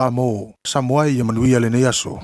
Amo, Samoa ia manuia le nei aso.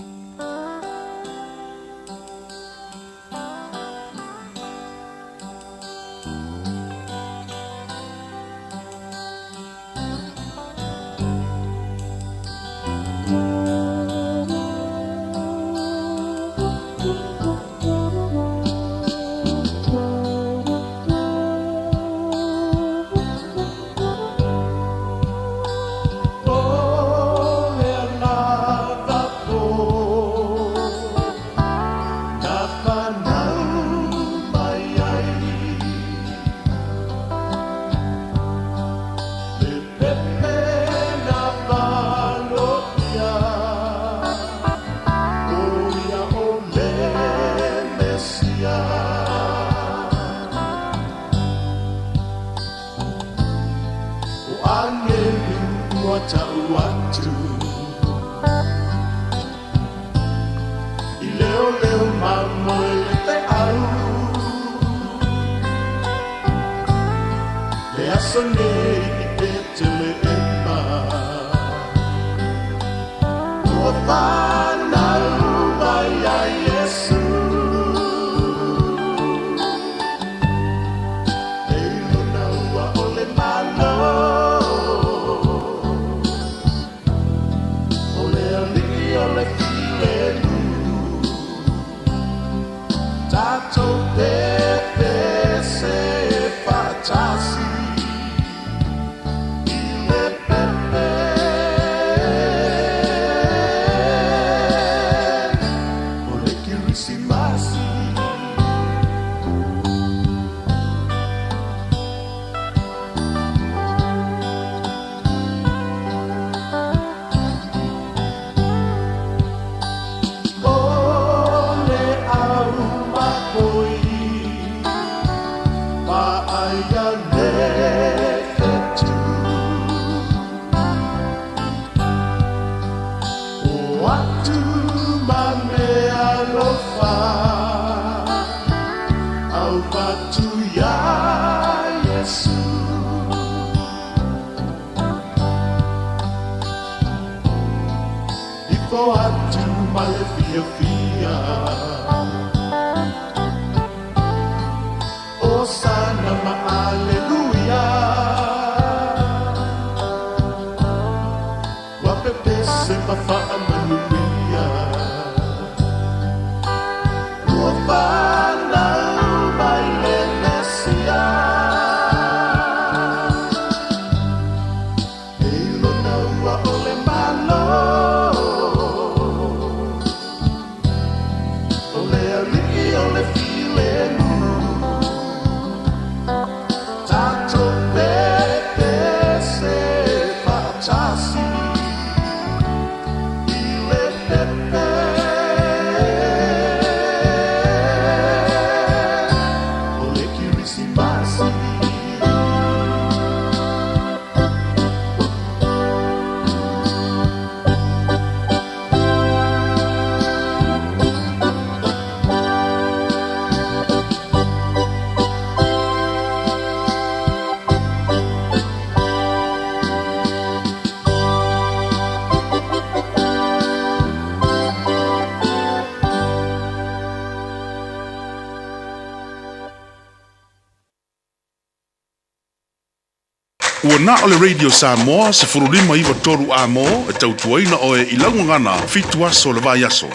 Ua na o le Radio Samoa se furulima iwa toru a mo e tautuaina o e ilangu ngana fitu aso le vai aso.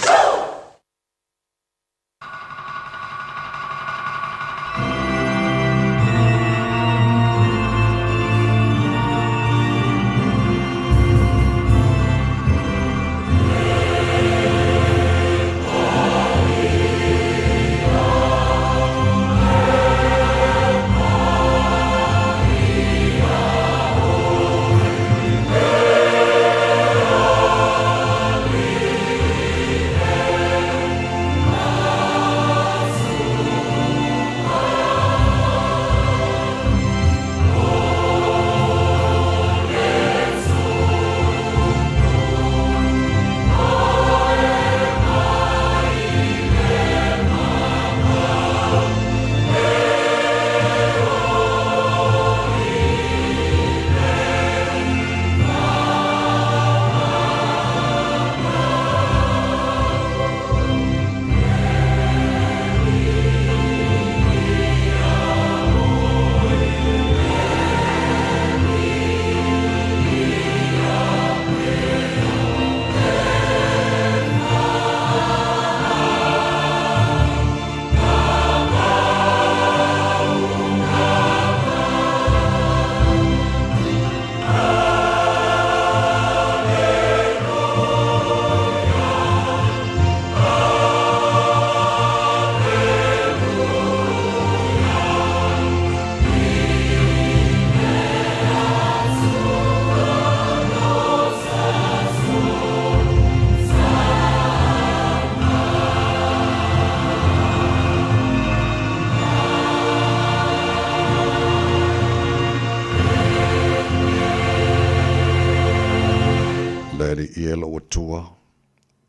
oelo o tua,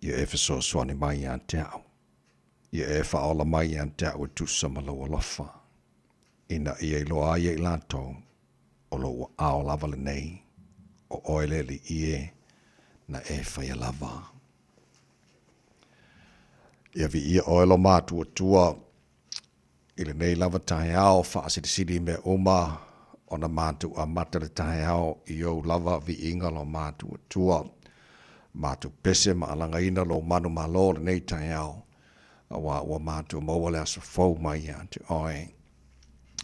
ia e feso soani mai an te au. Ia e whaola mai an te au tu samalo o lofa. Ina ia i loa ia i lantou, o lo ao lava le nei, o oele li ie, na e whaia lava. Ia vi ia oelo mātu o tua, i le nei lava tahe ao, whaasiri me uma, o na mātu a mata le tahe ao, i au lava vi inga lo mātu o tua, mātu pese ma alanga ina lo manu malo le nei tahe ao, ua mātu maua le aso fau mai ia te oe.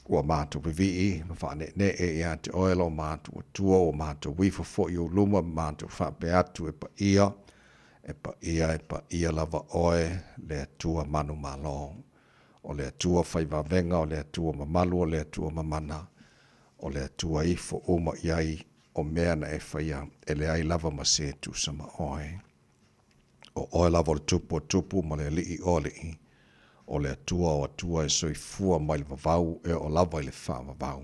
Ua mātu vivi ma whaane ne e ia te oe lo mātu o tua, o mātu wifo fo i o luma, mātu whape atu e pa ia lava oe le tua manu malo. O le tua whaiva venga, o le tua mamalu, o le tua mamana, o le tua ifo uma iai, o mea na e whaia, e le ai lava ma se tu sama oe. O oe lava o tupu, ma le li o le i. O le atua e soi fua mai le vavau e o lava i le wha vavau.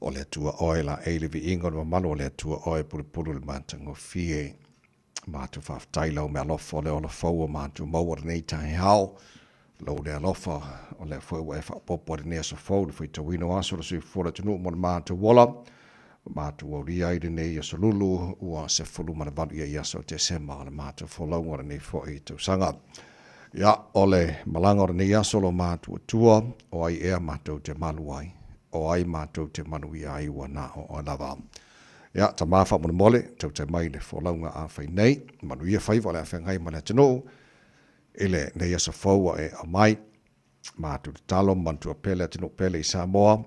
O le atua oe la e le vi ingo le mamalu, o le atua oe pulu le mātango fie. Mātu whaftaila o mea lofa o le ola fau o mātu maua le nei tahe hao. Lau le alofa o le fau e whapopo le nea sa fau, le whaita wino aso le sui fura tunu mo le mātu wala. Mātu o ria i le nei aso lulu, ua se fulu ma le vanu i aso te sema o le mātu whalaunga le nei fo i tau sanga. Ia, o le malanga o le nei aso lo mātu tua, o ai ea mātou te malu ai, o ai mātou te manu i ai ua na o lava. Ia, ta māwha mo le mole, tau te mai le whalaunga a whai nei, manu ia whaiva le a whengai ma le tunu, ele nei asa faua e a mai, mātu te talo, mantu a pele, atino pele i Samoa,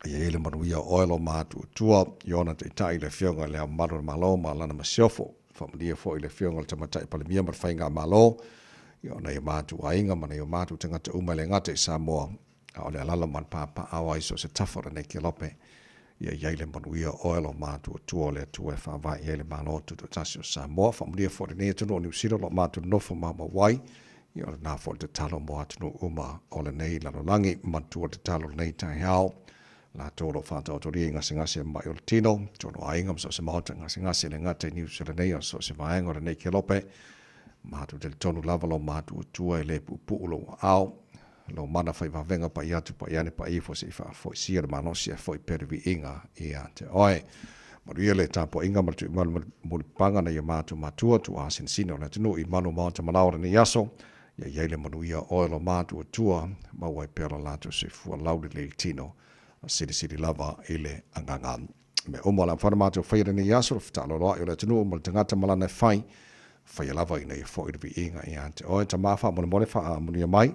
ia ele manuia oelo mātu tua, iona te itai le whionga le a maru malo, ma lana masiofo, whamalia fo i le whionga le tamatai palimia ma whainga malo, iona ia mātu a inga, mana ia mātu te ngata uma le ngata i Samoa, a ole alala man pāpa awa iso se tafara nei ki lope, ia iaile manuia oelo mātu tua le tua e whawai iaile malo tu tasi o Samoa, whamalia fo le nea tunu o New Zealand lo mātu nofo mama wai, ia ole nā fo te talo mo atunu uma o le nei lalolangi, mantua te talo nei tai hao, la tōro whātau tori ngase mai o le tino, tōno ainga so se mahota ngase le ngate New Zealand nei o so se vaenga o le nei ki lope, mātu te tonu lava lo mātu tua e le pupu lo ao, lo mana fai venga pa iatu pa iane pa ifo se fa fo sia de manosia fo pervi inga ia te oe maria le tapo inga matu mo panga na yamatu matua tu asin sino na tunu i manu mata malaura ni yaso ya yele manuia oe lo matu tua ma wai pera lato se fu laudi le tino sidi lava ile anganga me omola fa matu fai ni yaso ftalo lo ile tunu mo tangata malana fai lava ina fo irvi inga ia te oe tamafa mo fa mo mai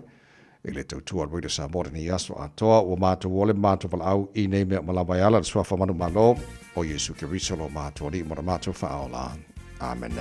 ele tautua al ruida sa mora ni aso atoa o mātou wole mātou walau i nei mea malawai ala sua whamanu malo o Yesu Kiriso lo mātou li mora mātou whaola. Amen.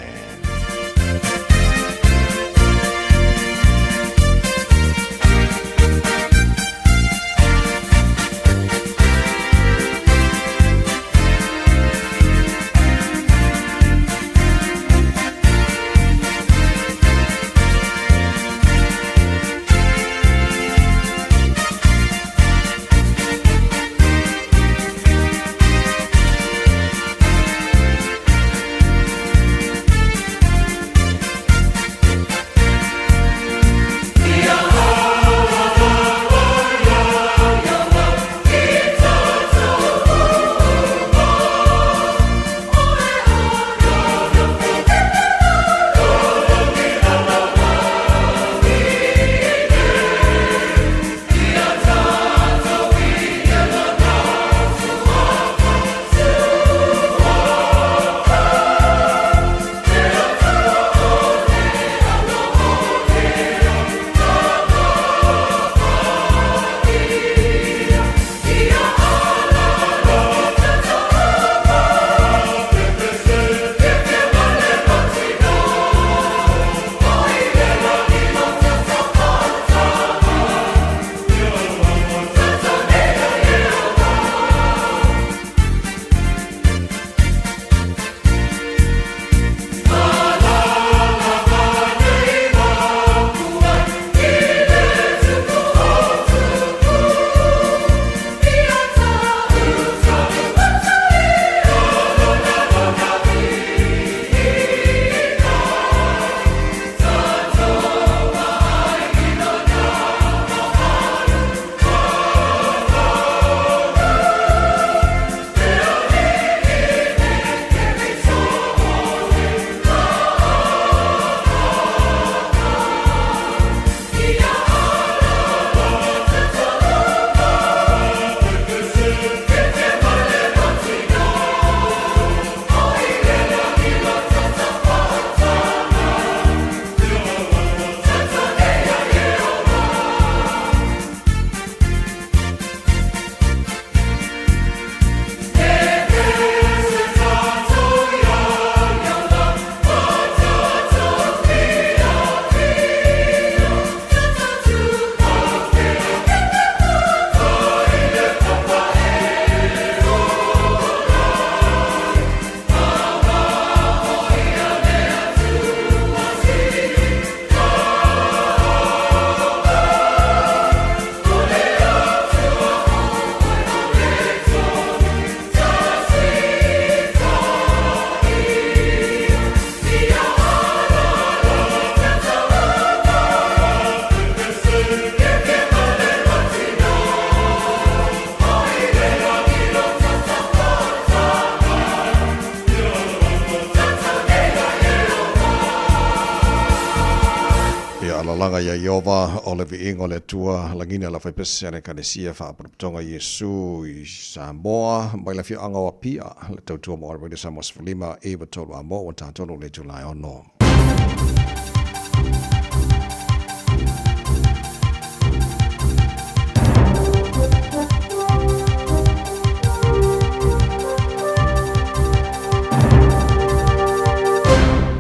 Falalanga ia Iova, o le viinga o le tua, langina la whaipese ane kanesia whaaparuputonga Iesu I Samoa, mai la whio anga o pia, le tautua mo arwede Samoa Sifalima, Eva tolu a mo, o tātono le July ono.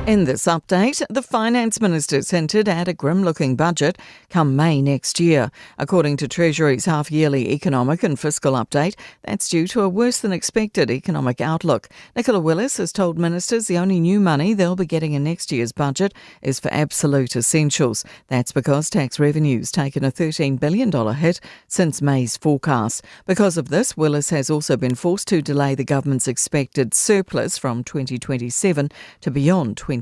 In this update, the Finance Minister's hinted at a grim-looking budget come May next year. According to Treasury's half-yearly economic and fiscal update, that's due to a worse-than-expected economic outlook. Nicola Willis has told ministers the only new money they'll be getting in next year's budget is for absolute essentials. That's because tax revenue's taken a $13 billion hit since May's forecast. Because of this, Willis has also been forced to delay the government's expected surplus from 2027 to beyond 2030.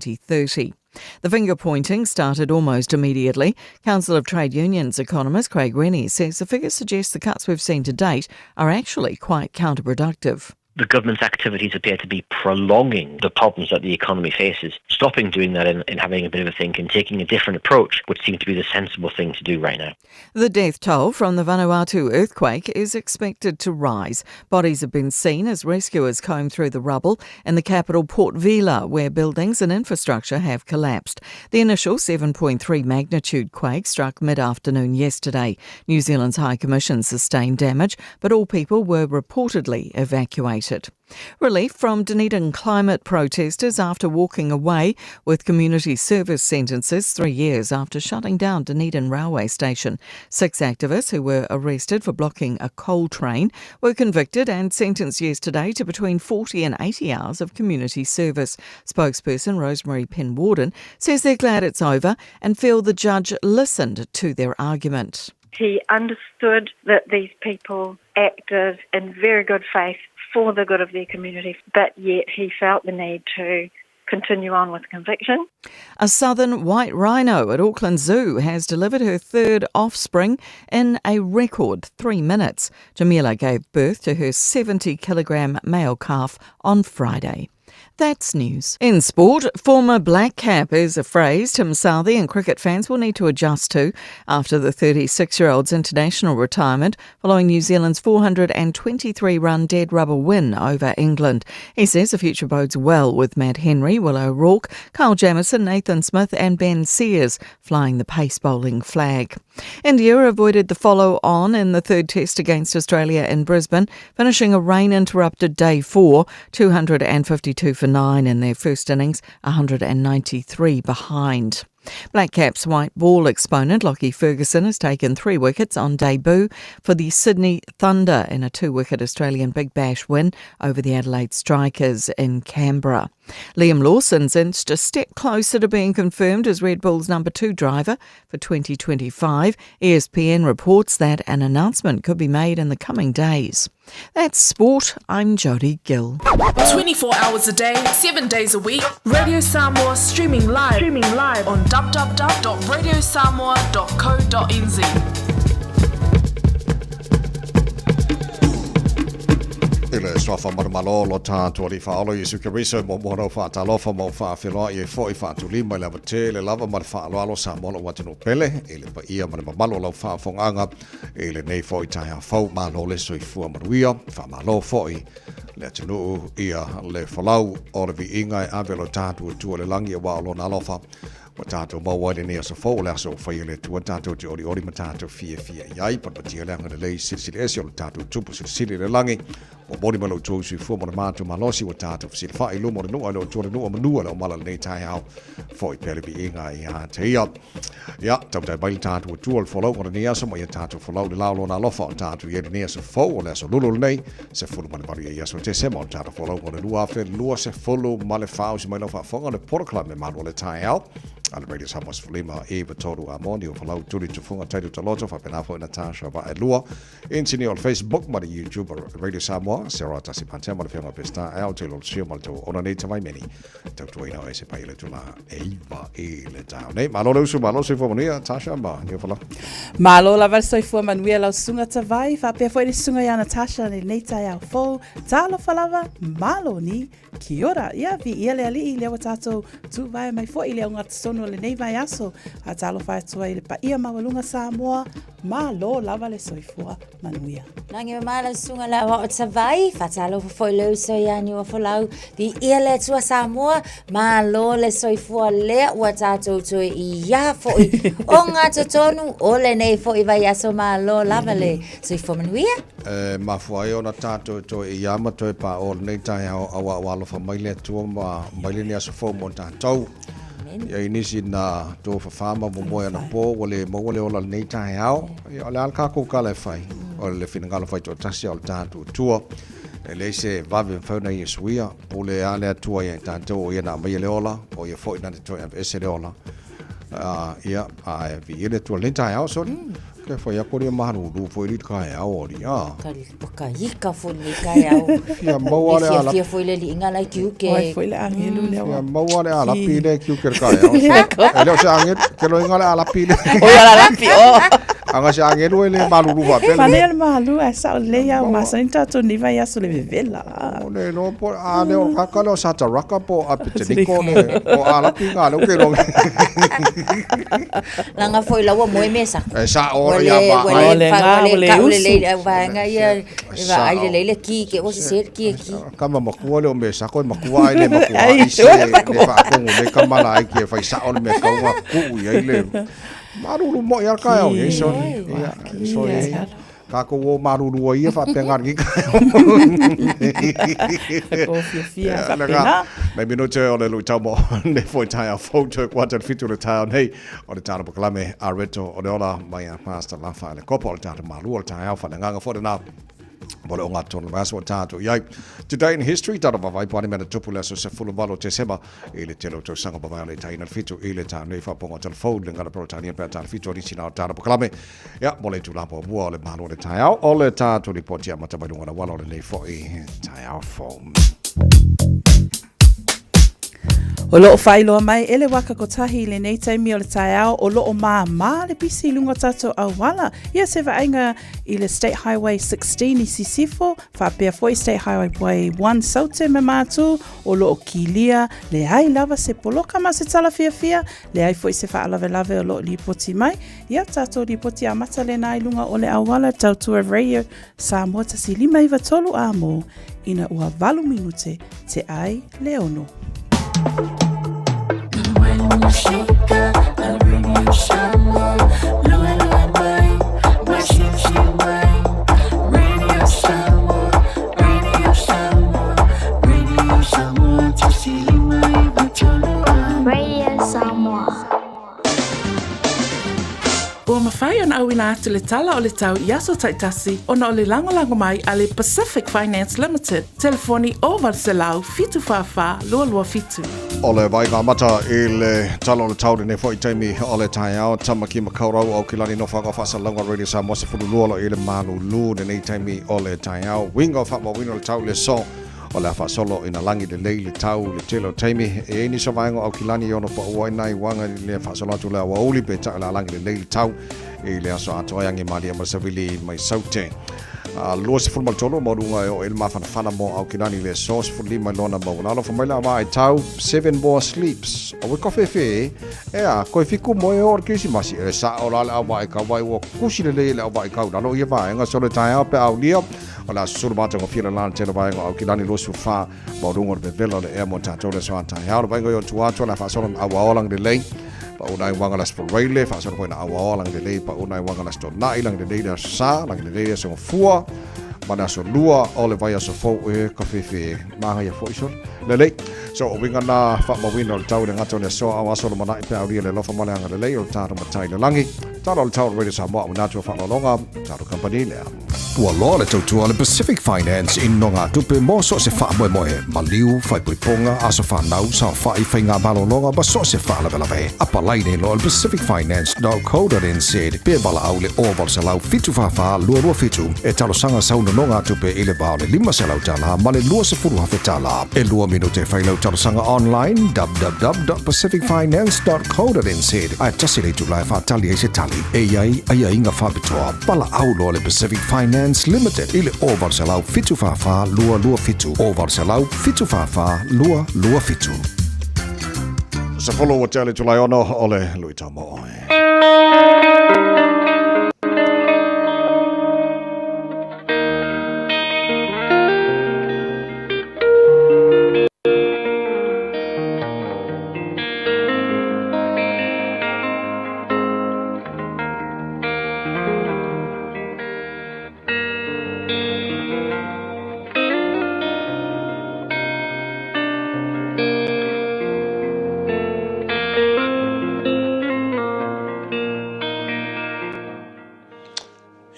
The finger-pointing started almost immediately. Council of Trade Unions economist Craig Rennie says the figures suggest the cuts we've seen to date are actually quite counterproductive. The government's activities appear to be prolonging the problems that the economy faces. Stopping doing that and having a bit of a think and taking a different approach would seem to be the sensible thing to do right now. The death toll from the Vanuatu earthquake is expected to rise. Bodies have been seen as rescuers comb through the rubble in the capital Port Vila, where buildings and infrastructure have collapsed. The initial 7.3 magnitude quake struck mid-afternoon yesterday. New Zealand's High Commission sustained damage, but all people were reportedly evacuated. Relief from Dunedin climate protesters after walking away with community service sentences 3 years after shutting down Dunedin railway station. 6 activists who were arrested for blocking a coal train were convicted and sentenced yesterday to between 40 and 80 hours of community service. Spokesperson Rosemary Penwarden says they're glad it's over and feel the judge listened to their argument. He understood that these people acted in very good faith for the good of their community, but yet he felt the need to continue on with conviction. A southern white rhino at Auckland Zoo has delivered her third offspring in a record 3 minutes. Jamila gave birth to her 70-kilogram male calf on Friday. That's news. In sport, former black cap is a phrase Tim Southee and cricket fans will need to adjust to after the 36-year-old's international retirement following New Zealand's 423-run dead rubber win over England. He says the future bodes well with Matt Henry, Will O'Rourke, Kyle Jamieson, Nathan Smith and Ben Sears flying the pace bowling flag. India avoided the follow-on in the third test against Australia in Brisbane, finishing a rain-interrupted day 4, 252 for 9 in their first innings, 193 behind. Black Caps white ball exponent Lockie Ferguson has taken 3 wickets on debut for the Sydney Thunder in a 2-wicket Australian Big Bash win over the Adelaide Strikers in Canberra. Liam Lawson's inched a step closer to being confirmed as Red Bull's number 2 driver for 2025. ESPN reports that an announcement could be made in the coming days. That's sport. I'm Jodie Gill. 24 hours a day, 7 days a week. Radio Samoa streaming live on www.radiosamoa.co.nz. Ile swafa marmalo lo tātua li whaolo Iesu Keriso mo moro whaatalofa mo whaawhiroa I fo I whaatulima I lava te le lava ma le whaaloalo sa molo watino pele ile pa ia ma le mamalo lau whaafonganga ile nei fo I tai hawhau ma lo le soifua maruia whaamalo fo I le atinu ia le whalau o le vi ingai avelo tātua tua le langi a wao lo na alofa wa tātou mawai nei asa fo le aso whai le tua tātou te ori ma tātou fia iai pat patia le anga le lei sili esi o le tātou tupu sili le langi o mori malo tō sui fua mo le mātou malosi wa tātou sili whai lumo le nua le o tōre nua manua le o mala nei tai hao fo I pere vi inga I a te ia ia tau tai baili tātou tua le whalau ngora ni asa mo ia tātou whalau le laulo na lofa o tātou ieri nei asa fo o le aso lulu nei se fulu ma le maria ia so te sema o tātou whalau ngora lua afe lua se fulu ma le whao si mai lau whafonga le porokla me malo le tai hao ala Radio Samoa Sifalima Eva Toru Amoni o falau turi tufunga taitu taloto fa penafo Natasha va elua intini on Facebook ma YouTube Radio Samoa Sarah Tasipante ma fenga pesta au te lo sio mal to ona nei tamai meni tau tuina o ese paile tula Eva ele tau nei malo lo su malo se fo monia Tasha ma ni falau malo la verso fo manuel au sunga tavai fa pe foi sunga ya Natasha nei tai au fo talo falava malo ni kia ora ia vi ele ali le watato tu vai mai foi le unga tonu le nei vai aso a talo fa tua ile pa ia mawalunga Samoa ma lo lava le soifua manuia. Nangi mala sunga la wa tsavai fa talo fo lo so ya ni wa fo lau di ia le tua Samoa ma lo le soifua le wa tato to ia fo onga tonu o le nei fo i vai aso ma lo lava le soifua manuia. Ma fuai ona tato to ia ma to pa o nei tai awa walo fa mai le tua ma mai le aso fo mo tato. Ya inisi na to fa fama mo mo na po wale mo wale ola nei tai ao ya le alka ko kala fai o le finangalo fai to tasi al tato tua le se vave fa na yesuia po le ale tua ya tato ya na mai le ola o ya fo na to ese le ola ya a vi ile to le tai ao so ke foi a kore maru du foi rit kai a ori a ka ika foi le kai ao ya mawale ala ya foi le inga la kiu ke Oi foi le angelu le ya mawale ala pile kiu ke kai ao ele se angel ke lo inga ala pile o ala pi o anga se angel le maru du va pele Manel malu esa le ya ma senta to ni vai aso le vela ole no po a le o kakalo sa ta raka po a petiko ne o ala pinga le ke lo langa foi la wa moe mesa sa o Ole le ki ke o se ki kama makua le o me sa ko makua ile makua ai se le fa ko le kama la ai ke fa sa o me ka wa ku ia ile maruru mo ia ka o ye so ia ka ko o maruru o ia fa pengar ki ka ko fia ka pena me no te o le lu tamo ne foi tai a photo quantum fitu le town hey o le tara proclame a reto o le ola mai a pastor la fa le copo o tara malu o tai a fa nganga fo na Bole o ngā tonu maso o tātou. Iai, today in history, tara wawai pāne mena tupu le so se fulu walo te sema, e le telo tau sanga pawai le taina fitu, e le tā nei whaponga telefone, le ngara pro tānia pēr tāna fitu, orisi nā o tāra pokalame. Ia, mole tu lapo mua o le mahalo le tai au, o le tātou li potia matabailunga na walo le nei fo i tai au phone. O loo whailoa mai, ele waka kotahi le nei taimi o le taiao, o loo mā le pisi lunga tato au wala. Ia se ainga i le State Highway 16 i Sisifo, whapea foi State Highway 1 saute me mātu, o loo kilia, le ai lava se poloka ma se tala fia, le ai foi se whaalave o loo li poti mai. Ia tato li poti a mata le nai lunga o le au wala, tautua radio, Samoa tasi 5 a mo, ina ua 8 minute te ai le ono. When you shake up, I bring you Samoa. Lua mai, washi mai. Radio Samoa, Radio Samoa, Radio Samoa. Tasili mai batolo. Radio Samoa. Ua mawhai ana au ina atu le tala o le tau i aso taitasi ona o le langolango mai a le Pacific Finance Limited. Telefoni o Valselau fitu whawha lua fitu. O le vai ngā mata i le tala o le tauri ne fo i teimi o le tai au tamaki makaurau au ki lani no whakawhasa launga Radio Samoa se furu luolo i le manu lu ne nei teimi o le tai au. Wingo whakma wino le tau le so o le whasolo ina langi le lei le tau le telo teimi e ini sa vaengo au ki lani ono pa uai nai wanga le whasolo atu le awa uli pe ta la langi le lei le tau i le aso ato ayangi malia masavili mai saute. Lua se fulma tolo mo runga o el mafana mo au kinani le sauce for lima lona mo lalo for mai la mai tau 7 more sleeps o we kofe fe a ko fiku mo e or kisi masi e sa o la wa ka wa o kusi le wa ka lalo ia va nga so le tai pe au lia o la sur ba to fila lan tele va au kinani lo su fa mo runga be velo le e mo ta to le so ta ha o va ngo tu ato la fa so au olang de lei pa unai wanga las por raile fa so ko na awa lang de lei pa unai wanga las to nai lang de lei da sa lang de lei so fua mana so lua o le vai so fo e kafe fe ma ya fo so le lei so o winga na fa ma wino tau de ngato le so awa so mana pe au le lo fa mala nga de lei o ta ma tai le langi ta lo tau Radio Samoa na to fa longa ta company le Ua loa le tautua le Pacific Finance in nonga tupe mo so se wha moe maliu, whai puiponga, aso whanau, sa whai whai ngā malolonga, ba so se wha lawe. Apa laine lo le pacificfinance.co.nz pe bala au le oval se lau fitu whawha lua fitu. E talo sanga sauna nonga tupe ile bao le 5 se lau tala, ma le lua se furu hawhe tala. E lua minute whai lau talo sanga online, www.pacificfinance.co.nz. Ai tasi le tu lai whatali e se tali. E iai inga whabitoa. Bala au lo le Pacific Finance Limited ile oval se lau fitu whawha lua fitu. Oval se lau fitu whawha lua fitu. Sa follow wa tele tulai ono ole lui tau mo oe.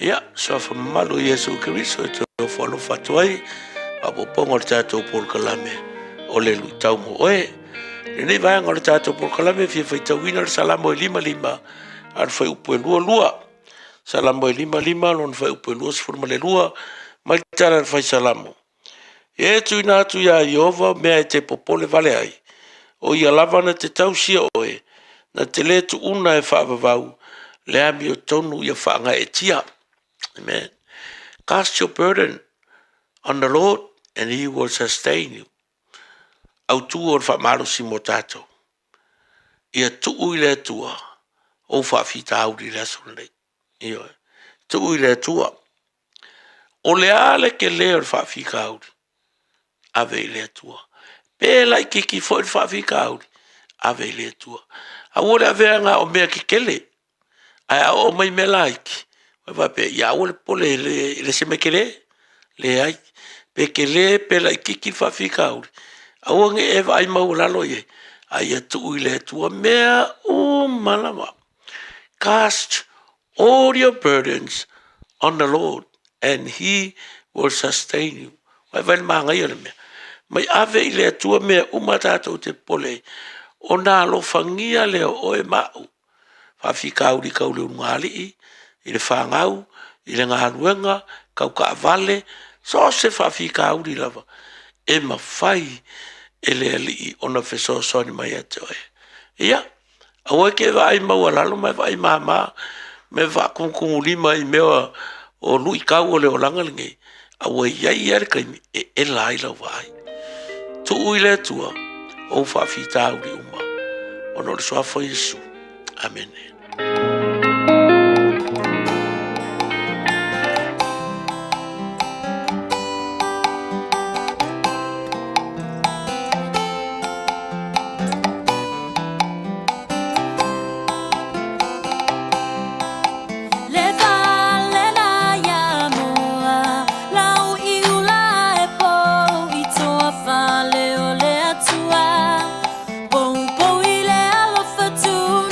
Ia, so fa malu Yesu Kristo e te whalo whatuai, a po pongo le tātou por kalame, o le lui tau mo oe. Le nei vaenga le tātou por kalame, fia whai tau ina le salamo e lima, ar whai upo e lua. Salamo e lima, lon whai upo e lua, sifurma le lua, mai tara whai salamo. E tu ina atu ia Iova, mea e te popole vale ai. O ia lava na te tau sia oe, na te le tu una e whaavavau, le ami o tonu ia whaanga e tia. Amen. Cast your burden on the Lord and he will sustain you. Au tu or whamaro si mo tātou. Ia tuu i le tua, o whawhita auri raso nei. Ia, tuu i le tua. O le ale ke leo whawhika auri, ave i le tua. Pēla i kiki fo i whawhika auri, ave i le tua. A ore aveanga o mea ki kele, ai a o mai me laiki. Va pe ya o le pole le se me kele le ai pe kele pe la kiki fa fikauri a o nge e vai mau la lo ye ai tu ile tu mea o malama. Cast all your burdens on the Lord and he will sustain you. Vai vai manga ye me mai ave ile tu mea o mata to te pole ona lo fangia le o e mau fa fikauri ka le ngali i le whangau, i le ngaharuenga, kau ka vale, so se whawhika auri lava. E mawhai e le ali ona wheso soni mai ate oe. Ia, awa ke vai maua lalo mai vai mama, me va kunkungu lima i mea o lui kau o le o langalinge, awa iai ere kaimi e lai lau vai. Tu ui le tua, o whawhita auri uma, ono le soafo Yesu. Amen. Bom, bom, ele é alofa tu, não.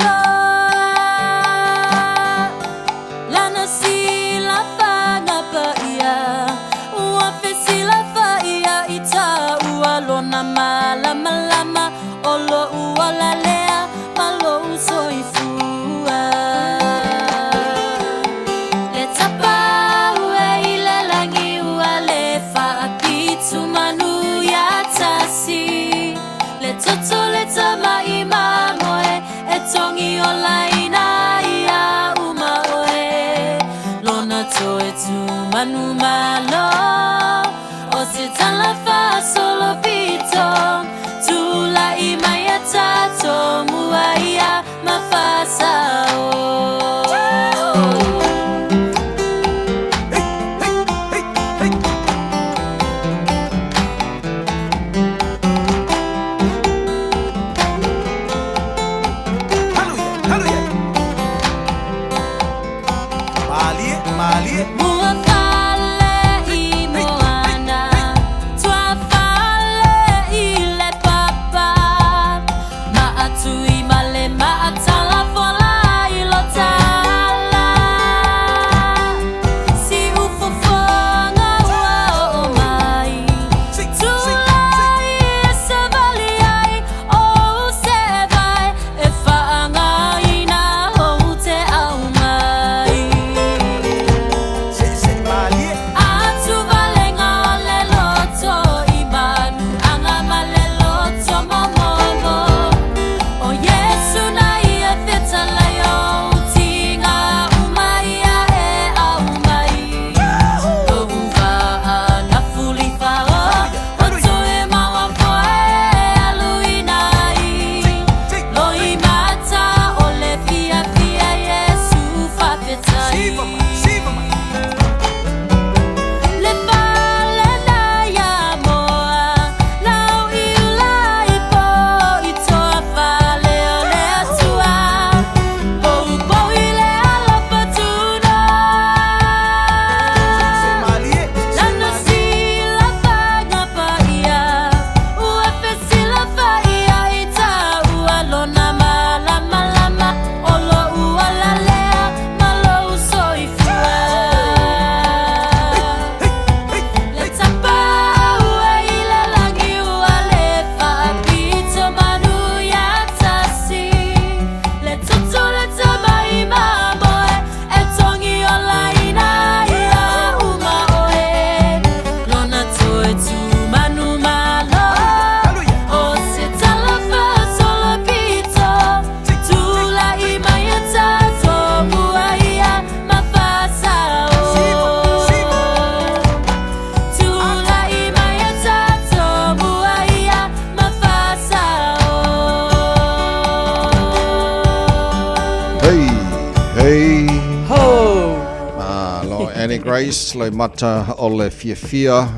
Annie Grace, le mata o le fia.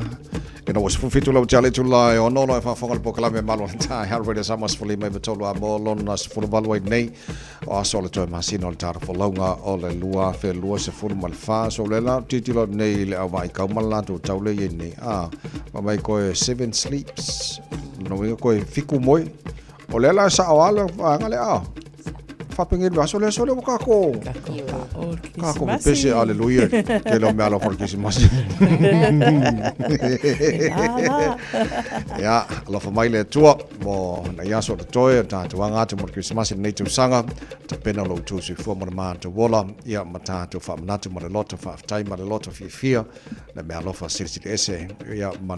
Ina was fufitu lau jale tu lai o nono e whafonga le poka lame malo tai harwere samas fuli mai betolu a mo lona se fulu valua nei o aso le toi masina o le tara whalaunga o le lua fe lua se fulu mal fa so le la titilo nei le au mai kaumala tu taule ye nei ma mai koe 7 sleeps no inga koe fiku moi o le la sa awala ngale whapengiri wa sole sole mo kako kako me pese aleluia ke lo me alo for Christmas ya lo fa mai le tua mo na ya so toi ta tuanga te mo Christmas nei tu sanga te pena lo tu si fo mo ma te wola ya mata tu fa na tu mo le lot of time mo le lot of fear na me alo fa sirsi ese ya ma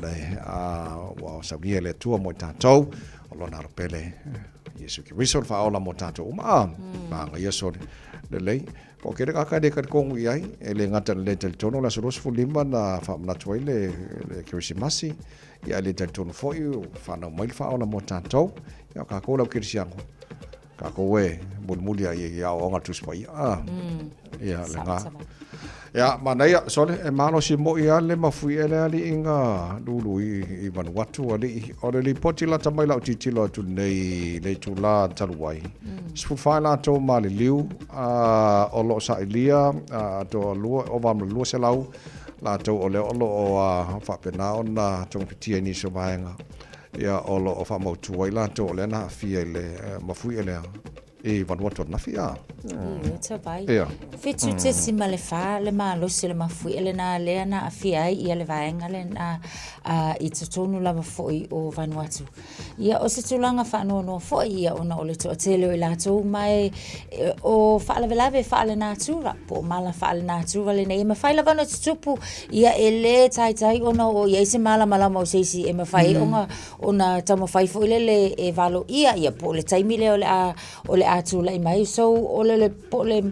wa sa le tua mo ta tau lo na pele Yesu ki risol fa ola mo tato ma Yesu le lei ko ke ka de ka kong iai ele ngata le tel tono la soros fu limba na fa na toile le Christmasi ya le tel tono fo yu fa na mai fa ola mo tato ya ka ko la kirsiango ka ko we mulmulia ya o ngatu spai ya le nga ya mana ya sole e malo si mo ia le mafui ele ali inga lulu i Vanuatu ali o le poti la tamai la titilo tu nei le tu la taluai sfu faila to mali liu o lo sa ilia to lu o vam lu se lau la to o le o lo o fa pena ona tong pitia ni so vaenga ya o lo o fa mo tu la to le na fie le mafui ele e Vanuatu na fia Te vai. Fitu te sima le fa le malo se le mafui ele na le na afia ia le vaenga le na I te tonu lava foi o Vanuatu. Ia o se tulanga fa no foi ia ona o le to tele la to mai o fa la velave fa le natura po mala fa le natura le nei ma fa la vano tupu ia ele tai ona o ia se mala mo se si e ma fa ona tamo fa foi le e valo ia po le taimi le o le atu la mai so o le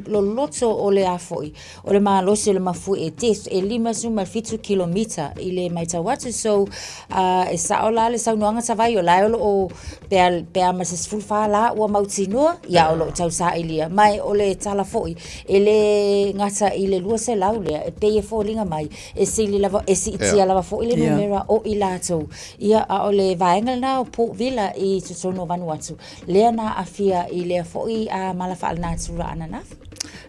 lo loto o le afoi o le malo se le mafu e tes e lima suma fitu kilomita i le mai tawatu so e sa o la le sa nuanga sa vai o la o pe ma se fulfa la o mautino ya o lo tau sa ilia mai o le tala foi e le ngata i le lua se laule e pe e fo linga mai e si li lava e si tia lava foi le numera o ilato ia o le vaenga na po vila i Totono Vanuatu le na afia i le foi a malafa al natura anana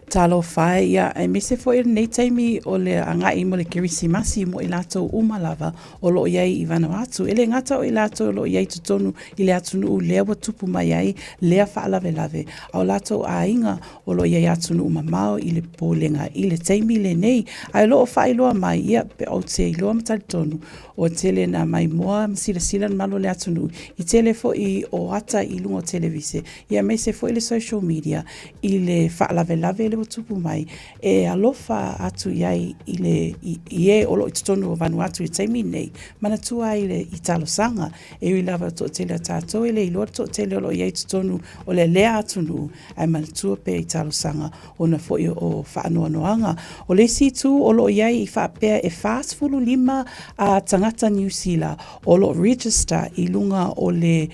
talo fai ia e mese fo i nei taimi o le angai mo le kirisimasi mo i lato umalava o lo iai i Vanuatu ele ngata o i lato lo iai tutonu i le atunu lea wa tupu mai ai lea whaalave lave au lato a inga o lo iai atunu umamao i le pōlenga i le taimi le nei ai lo o whai loa mai ia pe au te i loa matali tonu o tele na mai moa sila malo le atunu i tele fo i o ata i lungo televise ia mese fo i le social media i le whaalave lave le tupu mai e alofa atu iai i le i o lo i tutonu o Vanuatu i taimi nei mana tua i le i talo sanga e i lava to tele tato i le i loa to tele o lo iai tutonu o le lea atunu ai mana tua pe i talo sanga o na fo i o whaanoa noanga o le si tu o lo iai i whaapea e fast fulu lima a tangata New Zealand o lo register i lunga o le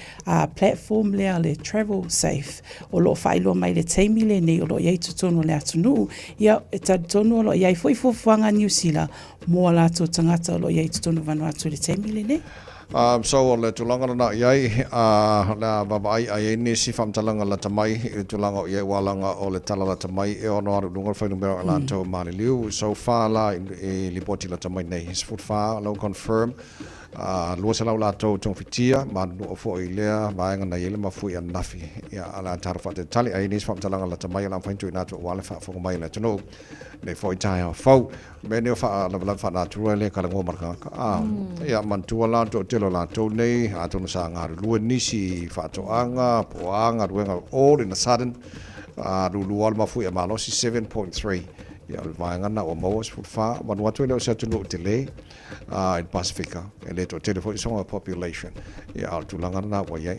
platform lea le travel safe o lo whailua mai le taimi le nei o lo iai tutonu le atunu ia e tonu lo ia foi fofuanga New Zealand mo la to tangata lo ia tonu Vanuatu le taimi ne so le tulanga na iai la baba ai ni si fam talanga la tamai le tulanga ia walanga o le tala la tamai e ono aru dungo fai numero la to mali liu so far la e lipoti la tamai nei is foot far lo confirm lua se lau lātou tong fitia ma no fo i lea vaenga na yele ma fui an nafi ia ala taro fa te tali ai nis fam talanga la tamai la faintu ina to wale fa fo mai la tono nei fo i tai fo me ne fa la fa na tu le kala ngo marka ia man tu la to telo la to nei a to sa nga lua nisi fa to anga po anga ruenga all in a sudden lu al ma fui ma lo si 7.3 ia le vaenga na o mos fu fa Vanuatu le se tunu tele in Pacifica e le to tele for some population ia al tulanga na wa ia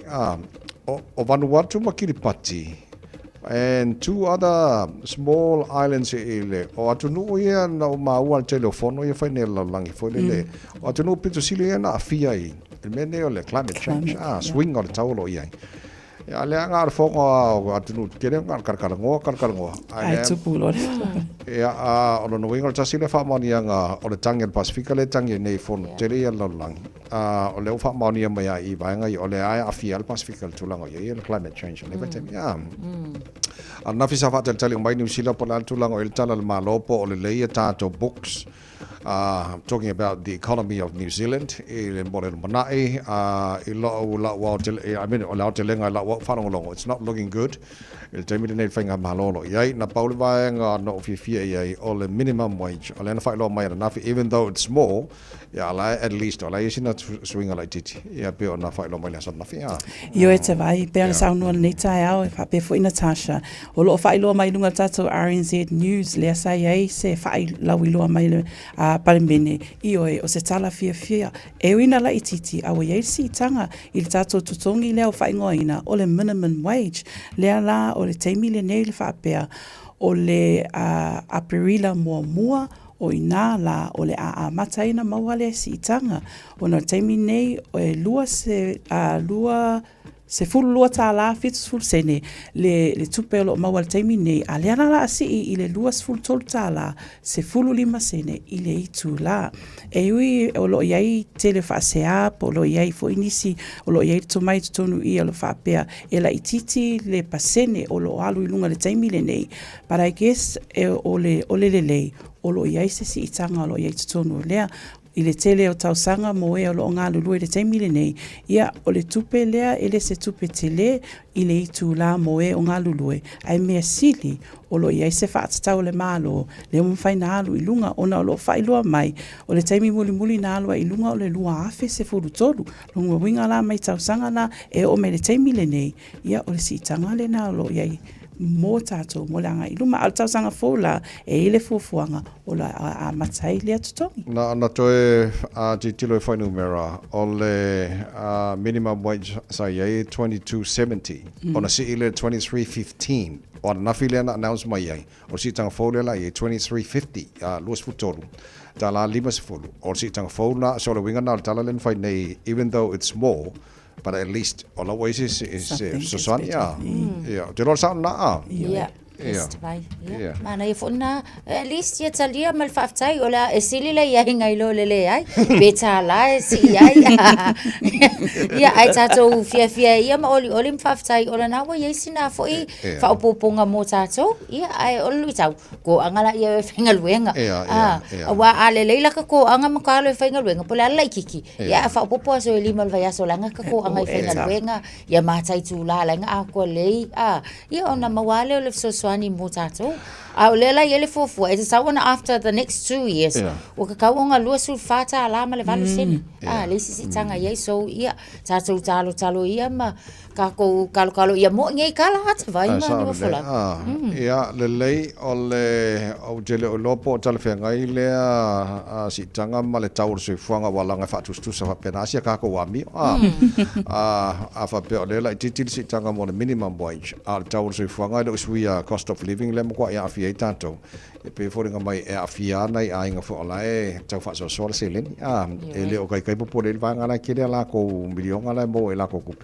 o Vanuatu ma Kiribati and two other small islands ile o atunu ia na o maua telefono ia fa ne la langi fo le o atunu pito sili na afia i il mene o le climate change swing o le taulo ia Ya le nga ar fonga o atunu kene nga karkarangoa. Ai tupu lo. Ya o no winga tasi le fa mani nga o le tangi le Pasifika le tangi nei fon tele ya lang. O le fa mani mai ai ba nga o le ai afia le Pasifika le tulanga ye le climate change le vetem ya. Ana fisa fa tele mai New Zealand po la tulanga o le tala le malopo o le leia tato books. Talking about the economy of New Zealand, it's not looking good. Minimum wage, even though it's small, at least swing like it. Io e te vai, pēr sa unua nei tai au, e whape fo ina Tasha. O loo whai loa mai lunga tātou RNZ News, lea sa iei se whai lawi loa mai palemene. Io e o se tala fia. E wina la ititi, awa iei si tanga, i le tātou tutongi lea o whai ngoina, o le minimum wage. Lea la, o le teimi le nei le whapea, o le aperila mua, o ina la o le a mataina mawale si itanga o na taimi nei o e lua se fulu lua ta la fitu fulu sene le tupe lo mawale taimi nei a le ana la si i le lua se fulu tolu ta la se fulu lima sene i le itu la e ui o lo iai tele fa se ap o lo iai fo inisi o lo iai tomai tonu i lo fa pea e la ititi le pasene o lo alu ilunga le taimi le nei but I guess o le o lo iai se si itanga o lo iai tutonu lea i le tele o tausanga mo e o lo ngā lulu le taimile nei ia o le tupe lea ele se tupe tele i le itu la mo e o ngā lulu ai mea sili o lo iai se whaatatau le malo le mwhai na alu i lunga ona o lo whai lua mai o le taimi muli na alua i lunga o le lua afe se furu tolu lunga winga la mai tausanga la e o me le taimile nei ia o le si itanga le na o lo iai mō tātou mō le anga i luma al tausanga fōla e ile fuafuanga o la a matai lea tutongi. Na toe te tilo e whainu mera o le minimum wage sa iei 2270 o na si ile 2315 o na while na announce mai iei o si tanga fōle la iei 2350 luas futolu ta la lima se fōlu o si tanga fōla so le winga na tala len whai nei even though it's small but at least all always is so yeah. Te lo sa na Mana e fona at least ia talia mal faftai ola e sili la ia ngai lo lele ai beta la si ai ia ai tato fia ia ma oli faftai ola na wa ia sina foi fa opoponga mo tato ia ai olu tau ko angala ia fengal wenga wa ale leila ka ko anga makalo fengal wenga pola la kiki ia fa opopo so eli mal vai so langa ka ko anga fengal wenga ia matai tu la nga ko lei ia ona mawale o le so ani mutato a lela yele fofu e sa one after the next 2 years o ka kaunga lua sulfata ala ma le valu sini le sisi tanga ye so ia tato talo ia ma ka ko kalo ia mo ngai kala ata vai ma no fola ia le lei o le o jele o lopo tale fe ngai le si tanga ma le tau se fuanga wala nga fatu stu sa pena sia ka ko wami a fa pe o le la titil si tanga mo le minimum wage al tau se fuanga le suia cost of living le mo ko ia fi tanto e pe fo nga mai e afia nai a inga fo la e tau fa so se le e le o kai po le vanga na kile la ko milion ala mo e la ko kup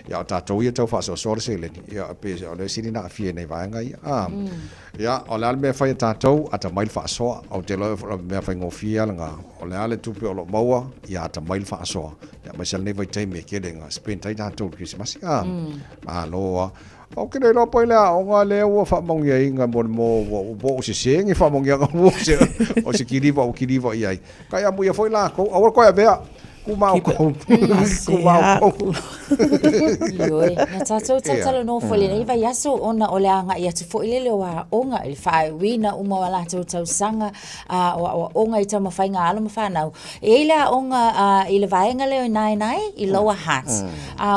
ya tatou ia tau fa so se le ya pe o le sini na afia nei vanga ya o le me fa tatou ata mai fa so o te lo me fa ngofia nga o le ale tu pe o lo maua ya ata mai fa so ya ma sel nei vai te me ke nga spend tai tatou Christmas ma lo o ke le lo poila o nga le o fa mong ye nga mo bo se sing fa mong ya o se kiriva ai ka ya mu ya foi la ko o ko ya bea kumau Ioi, na tātou tatalo no fole nei vai aso ona o le anga ia te fo ilele wa onga il fai wina uma wala tau sanga o onga i tau mawhainga alo mawhanau. E ila onga i le vaenga leo nai i Lower Hearts.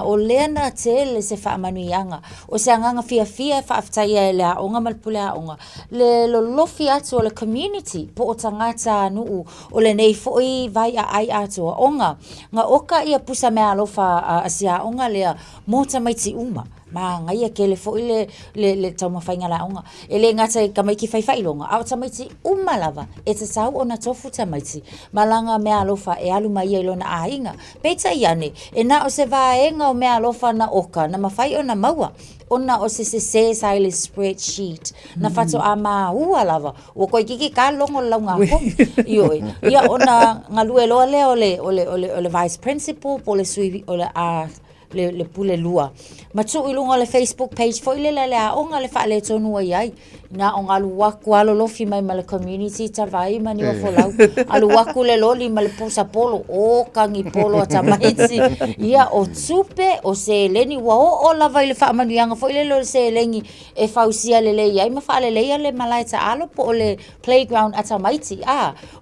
O lea na te le se wha manu i anga. O se anganga fia whaaftai e lea onga malpule a onga. Le lo lofi atu o le community po o tangata nuu o le nei fo i vai a ai atu o onga. Nga oka ia pusa mea alofa asia onga lea mota maiti uma. Ma ngai ke le fo le tau mawhainga la onga. E le ngata ka mai ki whaiwhai longa. Au tamaiti umalava. E te tau o na tofu tamaiti. Malanga mea alofa e alu mai e lona ainga. Peita iane. E na o se vaenga o mea alofa na oka. Na mawhai o na maua. Ona o se saile spreadsheet. Na whato a maa ua lava. O koe kiki ka longo launga ko. Ioi. Ia ona ngalue loa le ole vice principal po le sui ole a le pule lua. Matu ilunga le Facebook page fo ile le a onga le fa le tonu ai. Na onga lu waku alo lofi mai ma le community tavai mani o folau. Alu waku le loli ma le pusa polo o kangi polo tamaiti. Ia o tupe o se leni wa o lava ile fa manuanga fo ile lo se lengi e fausia le le ai ma fa le le malaita alo po le playground atamaiti.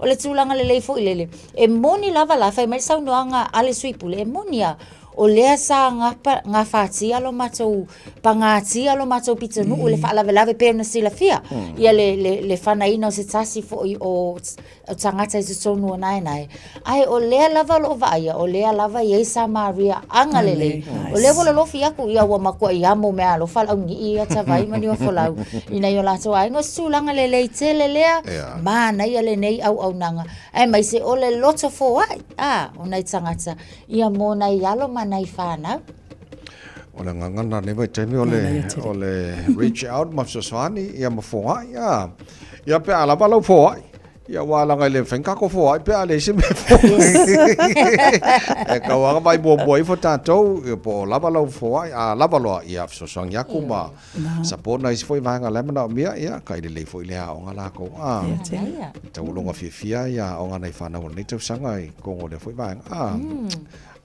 O le tulanga le fo ile e moni lava la fa mai sau noanga ale suipule e monia. O lea sa ngā whātia lo matou pangatia lo matou pitanu o le whaalawelawe pēr na sila fia. Ia le whanaina o se tasi fo o tangata i se tonu o nai. Ai o lea lava lo vaia, o lea lava i Eisa Maria angalele. O lea wala lofi aku ia wa makua i amo mea lo whala ungi i ata vai mani o folau. Ina i o lato ai ngo sulanga le i tele lea, mana ia le nei au nanga. Ai mai se o le loto fo ai, o nei tangata. Ia mo nei alo nai whānau. O le ngangana ne vai taimi o le reach out ma sosani ia ma foa ia pe ala balau foa ia wala ngai le fenka ko foa pe ale se me foa e ka wa vai bo boi fo tatou e po la balau foa a la balo ia sosang ya kuma support nai foi vanga le mana mia ia kai le foi le a onga la ko tau longa fia ia onga nei whānau nei tau sangai ko le foi vanga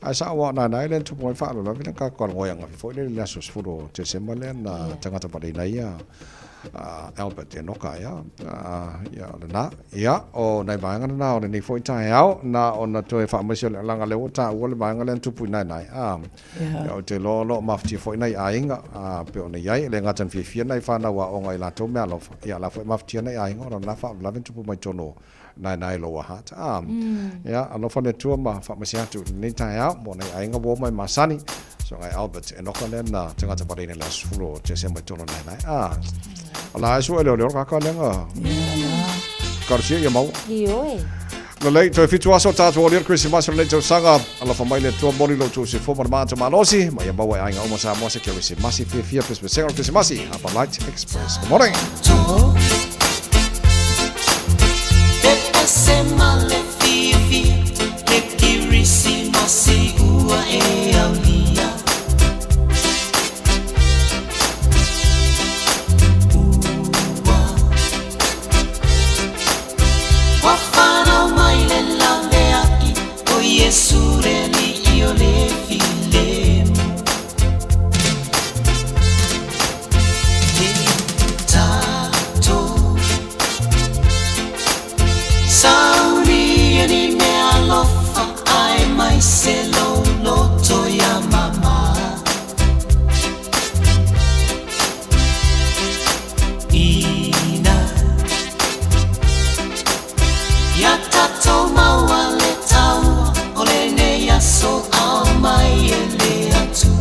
Asa wa na len tu point fa la vina ka ko ngoya nga fo le la sos furo te semalen na tangata pa dei ia Albert no ka ya na ya o nai banga na o nei fo tai au na o na to fa ma se langa le ta o le banga len tu pu nai ya o te lo mafti fo nai ainga pe o nei ai le ngatan fi nai fa na wa o ngai la to me lo ya la fo mafti nai ainga o na fa la vin tu pu mai tono nai lo ha ya alo fa le tu ma fa ma se atu ni tai au mo nei ainga wo mai masani so ngai Albert e no ka len na tangata pa dei la sfulo te se mai tono nai ala so ele le ka lenga karsia ya mau Ioi. no lei to fitu aso ta to le Christmas le to sanga ala fa mai le to mori lo to se fo ma to malosi ma ya bawa ainga o sa mo se ke se masi fia Christmas apa Light Express. Good morning. Semale fifi le kirisi masi ua e aulia wafana maile lave aki o Yesu reli io le filemu Sauri ni me alofa ai mai se lo loto ya mama Ina Ya tato maua le taua ole ne ya so au mai ele atu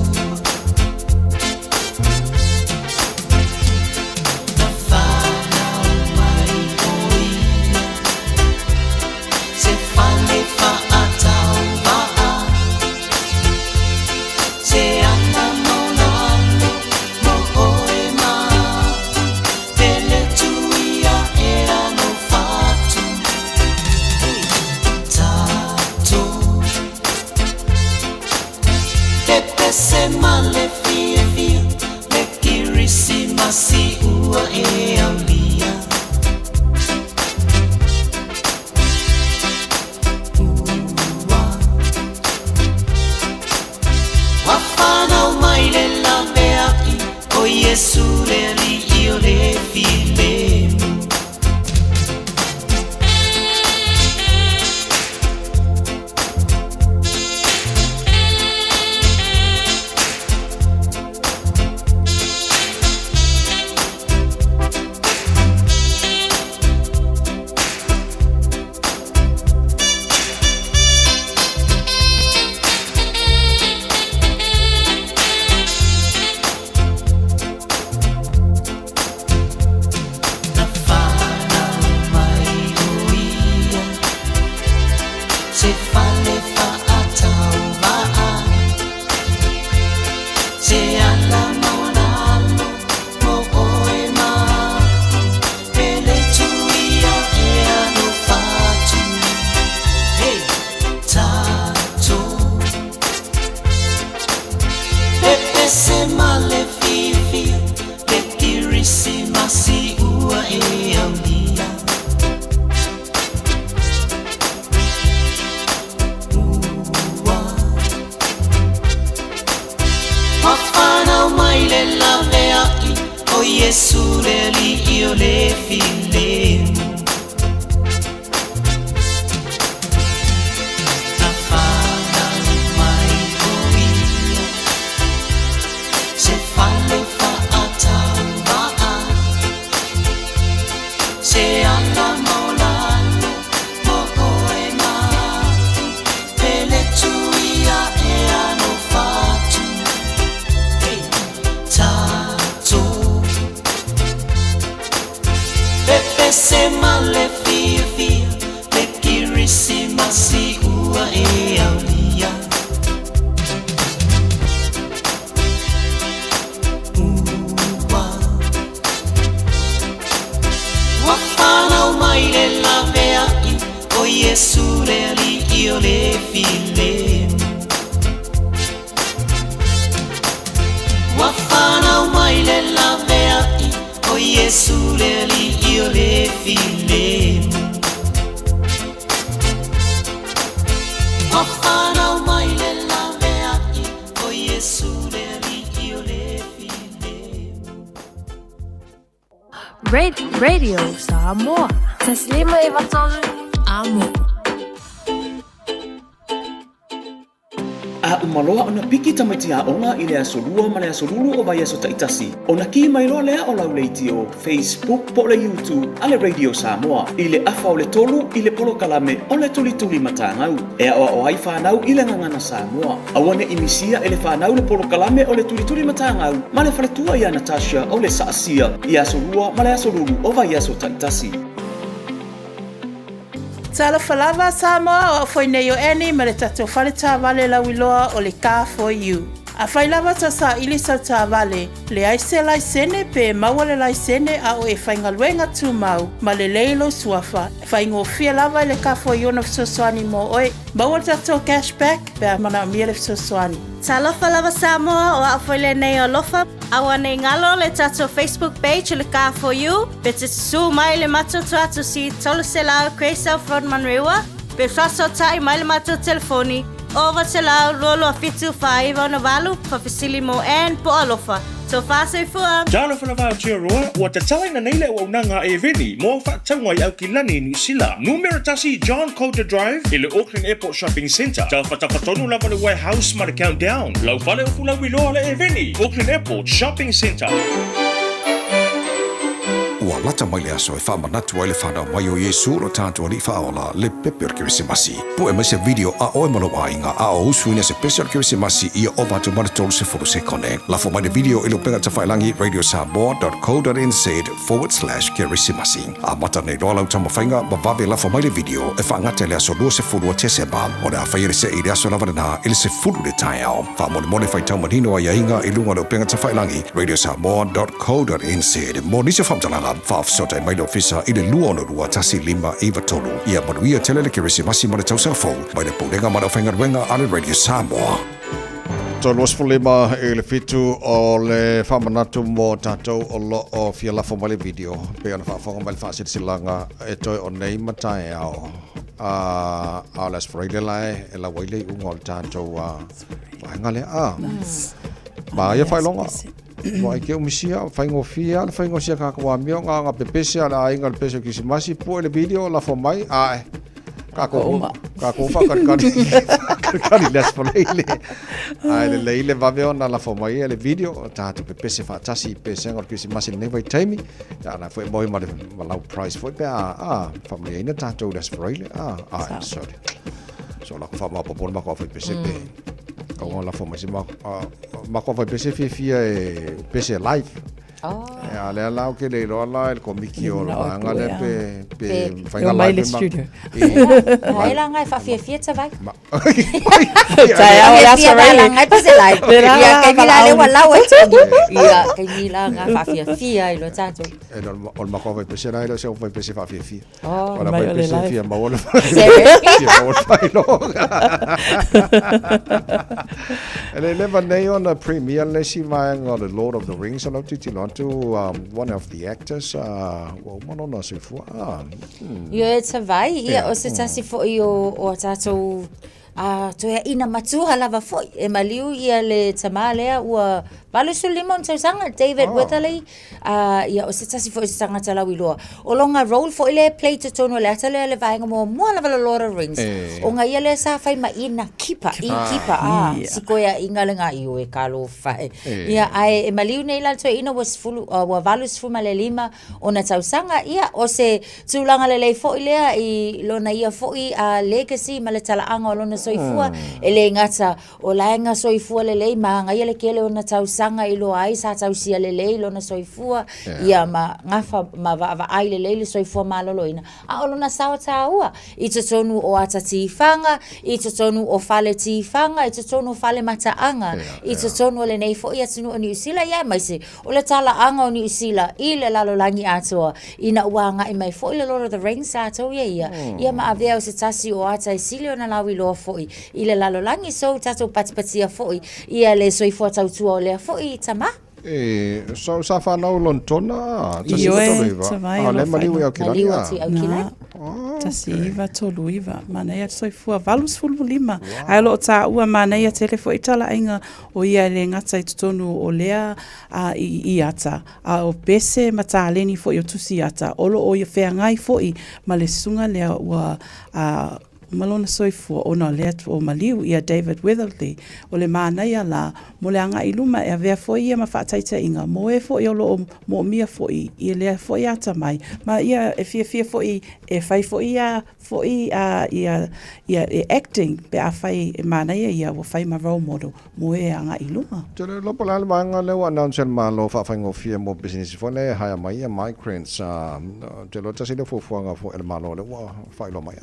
Semale fia le kirisi masi ua e aulia Wafana mai le lave aki o Yesu le li io le filemu Yesu le li io le filemo. Tafana mai oia, se fallo fa atamba, se alla maulano mokoe ma, pele tuia e ano fatu, tato. Pepe se male fia fia, le kirisi masi ua e aulia. Ua wafana umai le lavea I, o Yesu le ali io le filemo. Wafana umai le lavea I, o Yesu le ali io le filemo. Wafana umai le lavea I, o Yesu le ali io le filemo. Radio Samoa. Taslima iwatolu amo. A umaloa ona piki tamaiti onga I le asolua ma le asolulu o vai aso taitasi. Ona ki mai loa lea o lauleiti o Facebook po le YouTube a le Radio Samoa. I le afa o le tolu I le polo kalame o le tuli matangau. E a o ai whanau I le ngangana Samoa. Awane imisia e le whanau le polo kalame o le tuli matangau. Ma le whaletua I a Natasha o le saasia I asolua ma le asolulu o vai aso taitasi. Tala falava Samoa o foi nei o eni ma le tatou whale tā wale lauiloa o le Car for You. A whailava ta sa ili sa tā wale, le aise laisene pe maua le laisene a o e whaingaluenga tū mau, ma le leilo suafa. Whaingo fia lava le Car for You na fsoswani mo oe, maua tatou cashback pe a mana mia le fsoswani. Talofa lava Samoa o afoile nei o lofa. Awa nei ngalo le tatou Facebook page le Car for You. Pe te su mai le matoto atu si tolu se lao Craysel Front Manrewa. Pe faso tai mai le mato telefoni. Ova te lao lolo a fitu whaiva no walu pa Fisilimo and po alofa. So faso I fua. Jalo whanawao tia roa, ua te talaina neile o unanga e veni, mo whaktaunga I au ki lani New Sila. Numero tasi John Coulter Drive, I le Auckland Airport Shopping Centre. Tau whatawhatonu lava le warehouse ma le countdown. Lau whale o fula wiloa le e veni, Auckland Airport Shopping Centre. Ua lata mai le aso e whamanatu ai le whanau mai o Yesu ro tātua li whaola le pepe o Kirisimasi. Po e mai se video a oe malo ainga a o usuina se pese o Kirisimasi ia o vatu maritolu se furu se kone. Lafo mai le video ilo penga ta whailangi radiosamoa.co.nz/Kirisimasi. A mata nei roa lau tama whainga ma vave lafo mai le video e whaangate le aso lua se furu o Teseba. O le a whaire se i le aso lavarana ili se furu le tai au. Wha mone mone whai tau manino a iainga ilunga leo penga ta whailangi radiosamoa.co.nz. Mo nise whamtalanga whaafsota mai lo fisa I le lua ono rua tasi lima iwa tolu. Ia manuia tele le Kirisimasi ma le tausafo. Mai le poulenga ma le whaingaruenga a le Radio Samoa. Tolu osfulima I le fitu o le whamanatu mo tātou o lo o fia lafo mai le video. Pe ana whaafonga mai le whaasirisilanga e toi o nei matai ao. A las freile lai e la waile unga o le tātou whainga le a. Ma ia whailonga. Mo ke umisia faingofia le faingosia ka kwa mio nga pepese ala inga le pese Kirisimasi po le video la fo mai ai ka ko fa ka les fo leile ai le leile va ve ona la fo mai le video ta te pepese fa tasi pese nga Kirisimasi ne vai taimi ta na fo moi ma le lau price fo pe fa mai ina ta to les fo leile sorry so la ko fa ma po ma ko fa pese pe ko la fo mai ma ko fa pese fia e pese live ya le la ke le ro la el komiki o la nga le pe fa mai le studio ai la ngai fa fia ta vai tai au ya sa la ngai pese live ya ke mi la le wala wa ya ke mi la nga fa fia I lo tato e no ma ko fa pese la lo se fa pese fa fia ora fa pese fia ma wala fa lo ele le va nei on premiere le si mai on the Lord of the Rings on to one of the actors well mono se fu yo e te vai ia o se tasi fo I o tato Toia ina matua lava foi e maliu ia le tamale ua vale su limon sanga David Witherley ia o se tasi foi sanga tala wiloa o longa roll foi le play to tono le atale le vainga mo lava Lord of Rings o nga ia le sa fai ma ina kipa sikoia ingalenga iu e kalo fai ia ai e maliu nei la to ina was fulu wa valus fu male lima ona tausanga ia o se tulanga le foi le i lona ia foi a legacy male tala anga lona soifua ele ngata o laenga soifua le ma nga ia le kele ona tausanga i lo ai sa tausia le lona soifua ia ma ngafa ma va ai le soifua malolo ina a lona sawa taua i tonu o ata tifanga i tonu o fale tifanga i tonu o fale mataanga i tonu le nei fo ia tunu o New Zealand ia mai se o le tala anga o New Zealand i le lalo langi atoa ina uanga i mai fo i le Lord of the Rings ato ia ma avea o se tasi o ata i silio na lawi loa fo i le lalo langi so tato patipatia fo ia le soifua tautua o lea fo i tama so sa whanau lontona le maliu i au kilanga tasi iwa tolu iwa mana ia soifua valus fulvu lima ai lo ta ua mana ia telefo itala ainga o ia le ngata i tutonu o lea i ata o pese mataleni fo i o tusi ata olo o ia whengai fo i ma le sunga lea ua malona soifua ona lea o maliu ia David Witherley o le mana ia la mo le anga iluma e vea foi ia ma whaataita inga mo e foi o lo mo mia foi ia lea foi ata mai ma ia e fia foi e fai foi ia foi ia e acting pe a fai e mana ia o fai ma role model mo e anga iluma tele lopo la manga le wa announce ma lo fa ngo fia mo business fo le haya mai ia migrants tele tasi le fo nga fo el malo le wa fai lo mai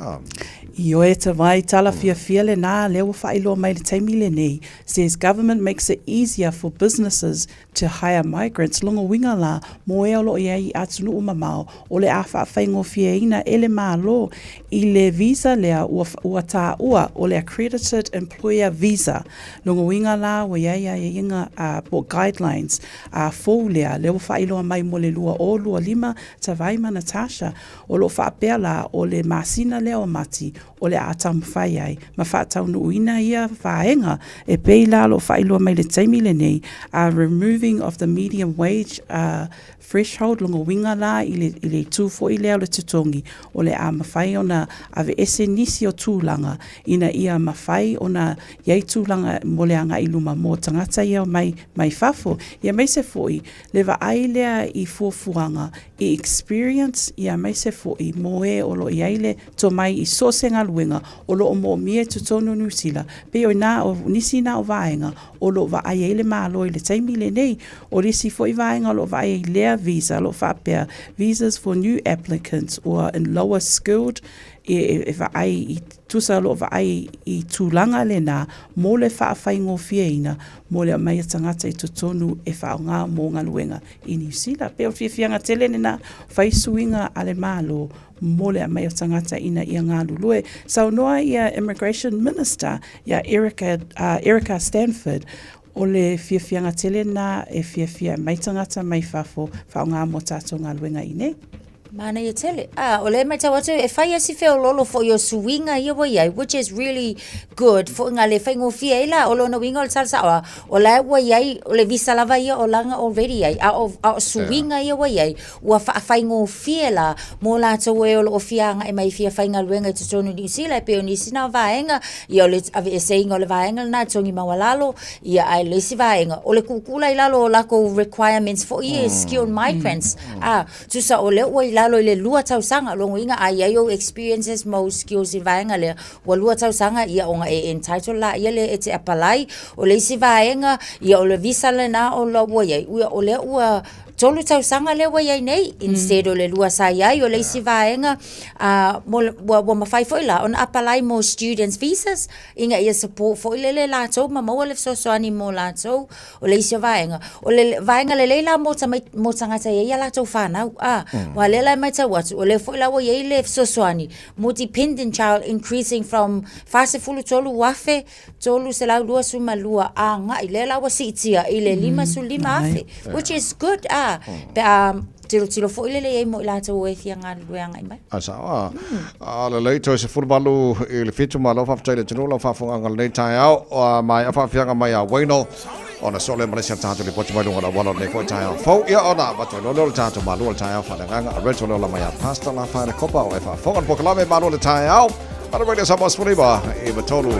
Io e te vai tala fia le nā leo whailo mai le taimi le nei says government makes it easier for businesses to hire migrants longa winga la mo e olo i atunu umamao o le awha whaingo fia ina ele malo i le visa lea ua tā ua o le accredited employer visa longa winga la o ia inga po guidelines fōu lea leo whailo mai mo le lua o lua lima ta vai ma Natasha o lo whaapea la o le masina lea o mati o le atam whai ai ma whaatau nuuina ia whaenga e peila lo whailua mai le taimi le nei removing of the medium wage threshold longa winga la i le tūfo i lea o le tutongi o le a mawhai ona ave ese nisi o tūlanga ina ia mawhai ona iei tūlanga mo le anga iluma mo tangata ia mai whafo ia mai se foi le wa ai lea i fuafuanga i experience ia mai se foi mo e o lo iei le to mai i sosenga luenga o lo mo mie tutonu nusila pe o na o nisi na o vaenga o lo va ai le malo i le taimi le nei o risi foi vaenga lo va ai lea visa lo fa pe visas for new applicants or in lower skilled if ai tusa lo va ai i tulanga le na mo le fa faingo fieina mo le mai tangata i tutonu e fa nga mo nga luenga i New Zealand pe o fianga telene na fai suinga ale malo mo le mai tangata ina ia nga lulue so noa ia immigration minister ia Erica Stanford o le fianga telena e fia mai tangata mai fafo fa nga mo tato nga luenga i nei Mana ia tele. O le mai tawatu e whai asi wheo lolo for your suinga ia waiai, which is really good for ngā le whaingo fia ila o lona winga o le salsa o la waiai o le visa lava ia o langa already ai a suinga ia waiai ua whaingo fia la mo la tau e o lo fianga e mai fia whainga luenga i tutonu New Zealand pe o nisi na vaenga ia o le ave e seinga o le vaenga na tongi mawalalo ia ai lesi vaenga o le kukula i lalo o lako requirements for skilled migrants tusa o le ua lalo le lua tausanga longo inga ai o experiences mo skills i vaenga le wa lua tausanga ia onga e entitled la ia le e te apalai o le si vaenga ia o le visa le na o la ua ia o le ua tolu tausanga le wa ia nei instead o le lua sa ia o le si vaenga mo mawhai foi la on apalai mo students visas inga ia support foi le la tau ma mo le sosoani mo la tau o le si vaenga o le vaenga le leila mo tangata ia la tau whanau wa le la mai tau atu o le foi la wa ia le sosoani mo dependent child increasing from fase fulu tolu wafe tolu se la lua suma lua nga i le la wa sitia i le lima su lima afe which is good ia pe tilo fo ile le mo la to e fia nga luanga mai asa ala le to se fulbalu ile fitu malo fa tele tino lo fa fonga ngal nei tai au mai afa fianga mai a waino ona sole Malaysia tato le poti mai lunga la wala nei fo tai au fo ia ona ba to lo tato malu tai au fa nga a retro la mai pasta la fa copa o fa fonga po klame malu le tai au para radio Samoa Sporiba e batolu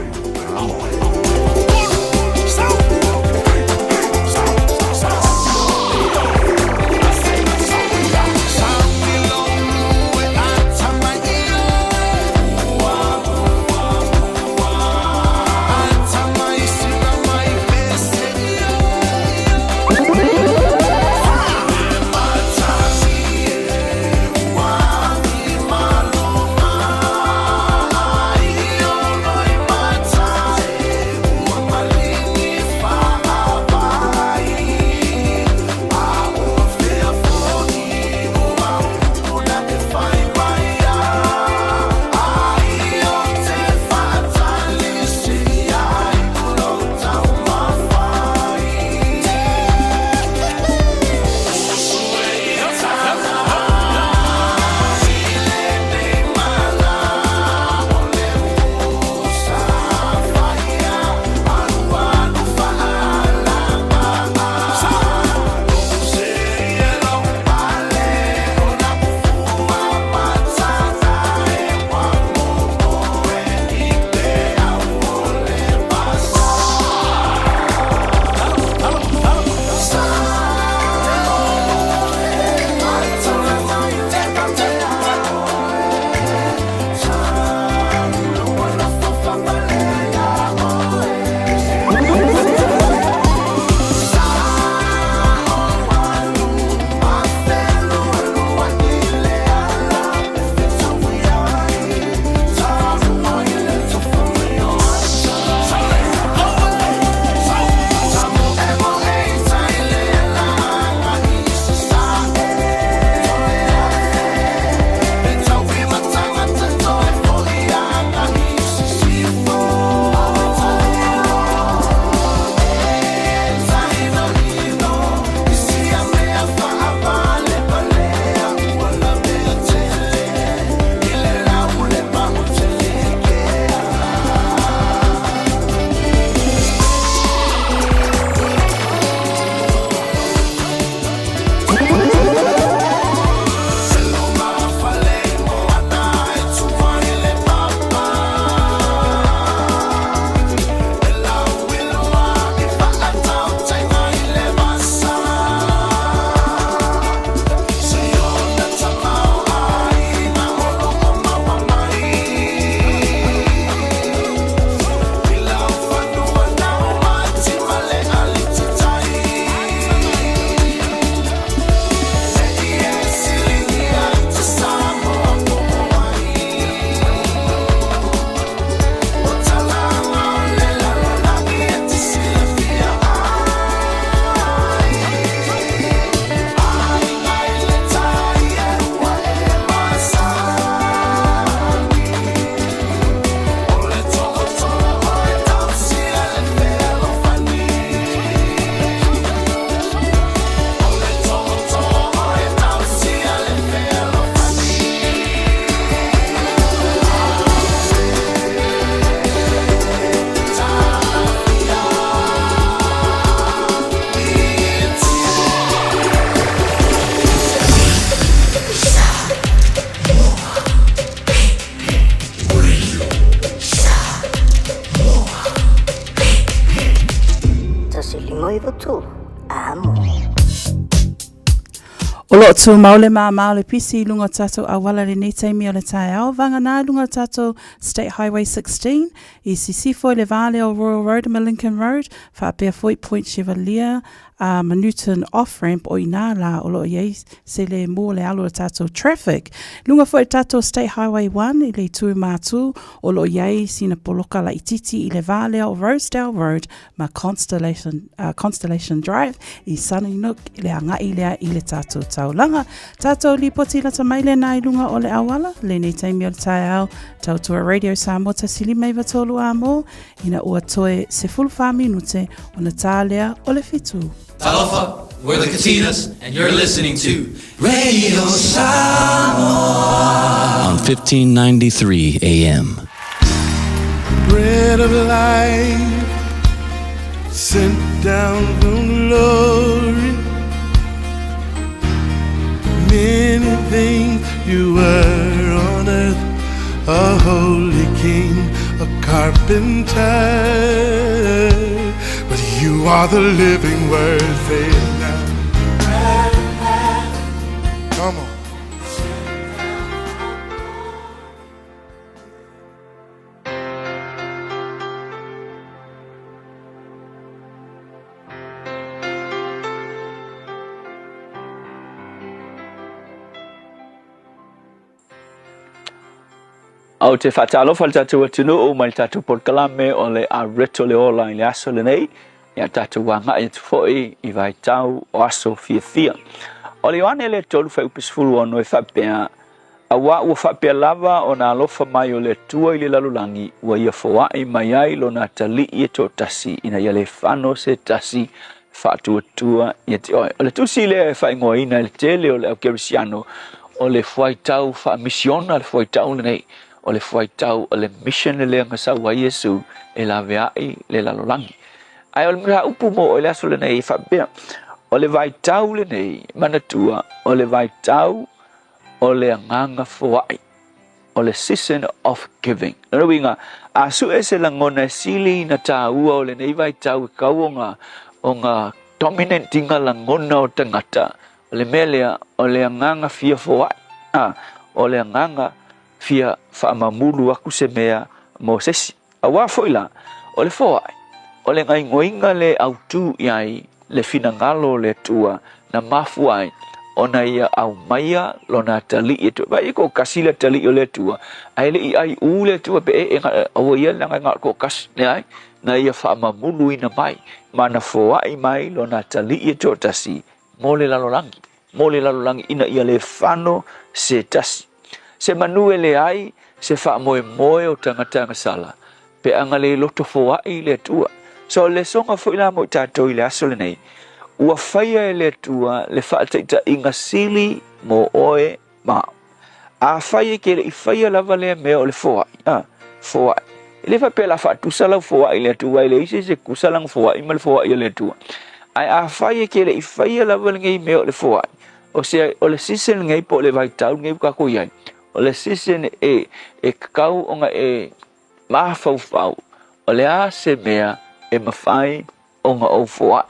O lo tu maule ma le pisi lunga tato a wala le nei taimi o le tai ao vanga na lunga tato State Highway 16 i sisifo le vale o Royal Road ma Lincoln Road fa pia foi Point Chevalier ma Newton off-ramp o ina la o lo iei se le mo le alo tato traffic. Lunga foi tato State Highway 1 i le tui mātu o lo iei sina poloka la ititi i le vale o Rosedale Road ma Constellation Drive i Sunnyside i le anga i lea i le tato taulanga. Tato li poti la tamaile na i lunga o le awala le nei taimi o le tai au tautua Radio Samoa tasili mai vatolu a mo ina ua toe se 15 minute o na tālea o le fitu. Talofa! We're the Katinas, and you're listening to Radio Samoa on 1593 AM. Bread of life sent down from glory. Many things you were on earth, a holy king, a carpenter, but you are the living word. Say it now. Come on. Au te whatalofa le tātou atunu o mai tātou porkalame o le a reto le ola i le aso le nei ia tātou wanga i tu foi i vai tau o aso fia. O le wane le tolu whai upisfulu o noi whapea a wā ua whapea lava o nā alofa mai o le tua i le lalulangi ua ia whawai mai ai lo nā tali i e tō tasi ina ia le whano se tasi whātua tua i te oe. O le tusi le whai ngoa ina le tele o le au kerisiano o le whai tau wha misiona le whai tau le nei. O le fuai tau o le mission le lea ngasau wa Yesu e la veai le lalolangi. Ai o le mra upu mo o le aso le nei whabea. O le vai tau le nei manatua o le vai tau o le anganga fuai. O le season of giving. Nara winga, a su e se langona sili na tā ua o le nei vai tau e kau o ngā dominantinga langona o tangata. O le melea o le anganga fia fuai. O le anganga fia whaamamulu aku se mea mo sesi. A wā foila, o le foai, o le ngai ngoinga le autu iai le finangalo le tua na mafuai o na ia au maia lo na tali e tua. Vai ko kasila tali o le tua, ai le i ai u le tua pe e awa ia la ngai ko kas ne ai, na ia whaamamulu ina mai, ma na foai mai lo na tali e tua tasi, mo le lalolangi ina ia le whano se tasi. Se manue le ai, se wha moe moe o tangata sala. Pe anga le loto foai le tua. So le songa fuila mo tātou i le aso le nei. Ua whaia e le tua le whaataita inga sili mo oe mao. A whaia ke le i whaia lava le mea o le foai. Foai. Le wha pe la whaatusalau foai le tua. Le isi se kusalang foai ma le foai le tua. Ai a whaia ke le i whaia lava le ngai mea o le foai. O se o le sisen ngai po le vai tau ngai kako iai. O le sisen e kakau o nga e mawhauwhau. O le a se mea e mawhai o nga o foai.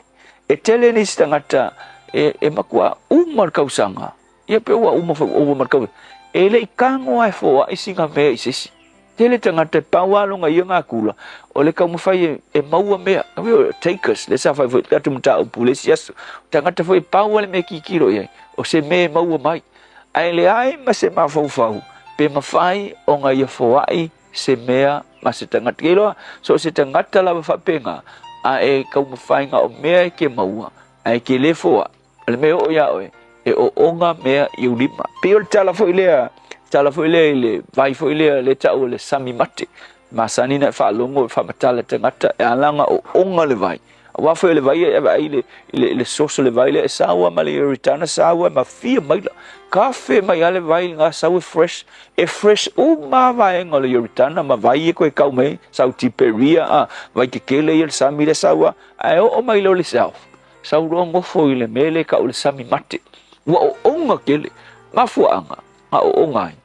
E tele ni stangata e makua umar kausanga. Ia pe ua umar kausanga. E le i kango ai foai singa mea i sisi. Tele tangata pawalo nga ia ngā kula. O le kau mawhai e maua mea. Takers, le sa whai fwoi katu mta upu le siasu. Tangata fwoi pawale me kikiro iai. O se mea maua mai. Ai le ai ma se mawhauwhau. Pe mawhai o nga ia foai se mea ma se tangata kiloa. So se tangata lawa whapenga. A e kau mawhai nga o mea e ke maua. Ai ke le foa. Le mea o ia oe. E o onga mea i ulima. Pe o le tala fwoi lea. Tala fwoi lea le vai fwoi lea le tau le sami mate. Ma sanina whaalongo whamatala tangata. E alanga o onga le vai. Wa fo le vai e vai le soso le vai le sawa ma le ritana sawa ma fia maila kafe mai ale vai nga sawa fresh o ma vai nga le ritana ma vai ko e kau mai sau tiperia vai ke kele il sami le sawa ai o mai lo le sau ro ngo fo le mele ka le sami mate wa o nga kele ma fuanga o ngai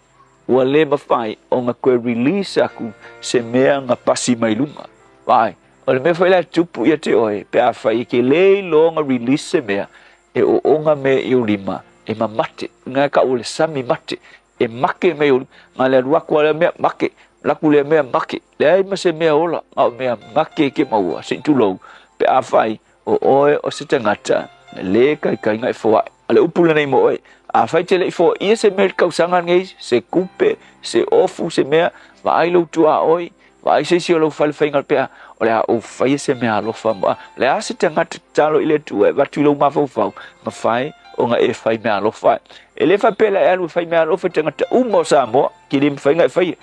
wa le ma fai o nga ko release aku se mea nga pasi mai lunga vai. O le mea whaila tupu ia te oe, pe a whai ke lei longa release se mea, e o onga mea i ulima, e ma mate, ngā ka o le sami mate, e make mea ulima, ngā le ruakua le mea make, laku le mea make, le ai ma se mea ola, ngā o mea make ke maua, se tulou, pe a whai o oe o se tangata, le kai ngai whawai, a le upula nei mo oe, a whai te le i whawa, ia se mea kausanga ngei, se kupe, se ofu, se mea, wa ailo tua oe, wa ai se si o lau whale whaingal pea, o le a o whai se mea alofa moa. Le a se tangata talo i le tua, watu lau mawhau, ma whai o nga e whai mea alofa. E le whai pela e alu whai mea alofa tangata umo sa moa, ki le mwhai ngai whai.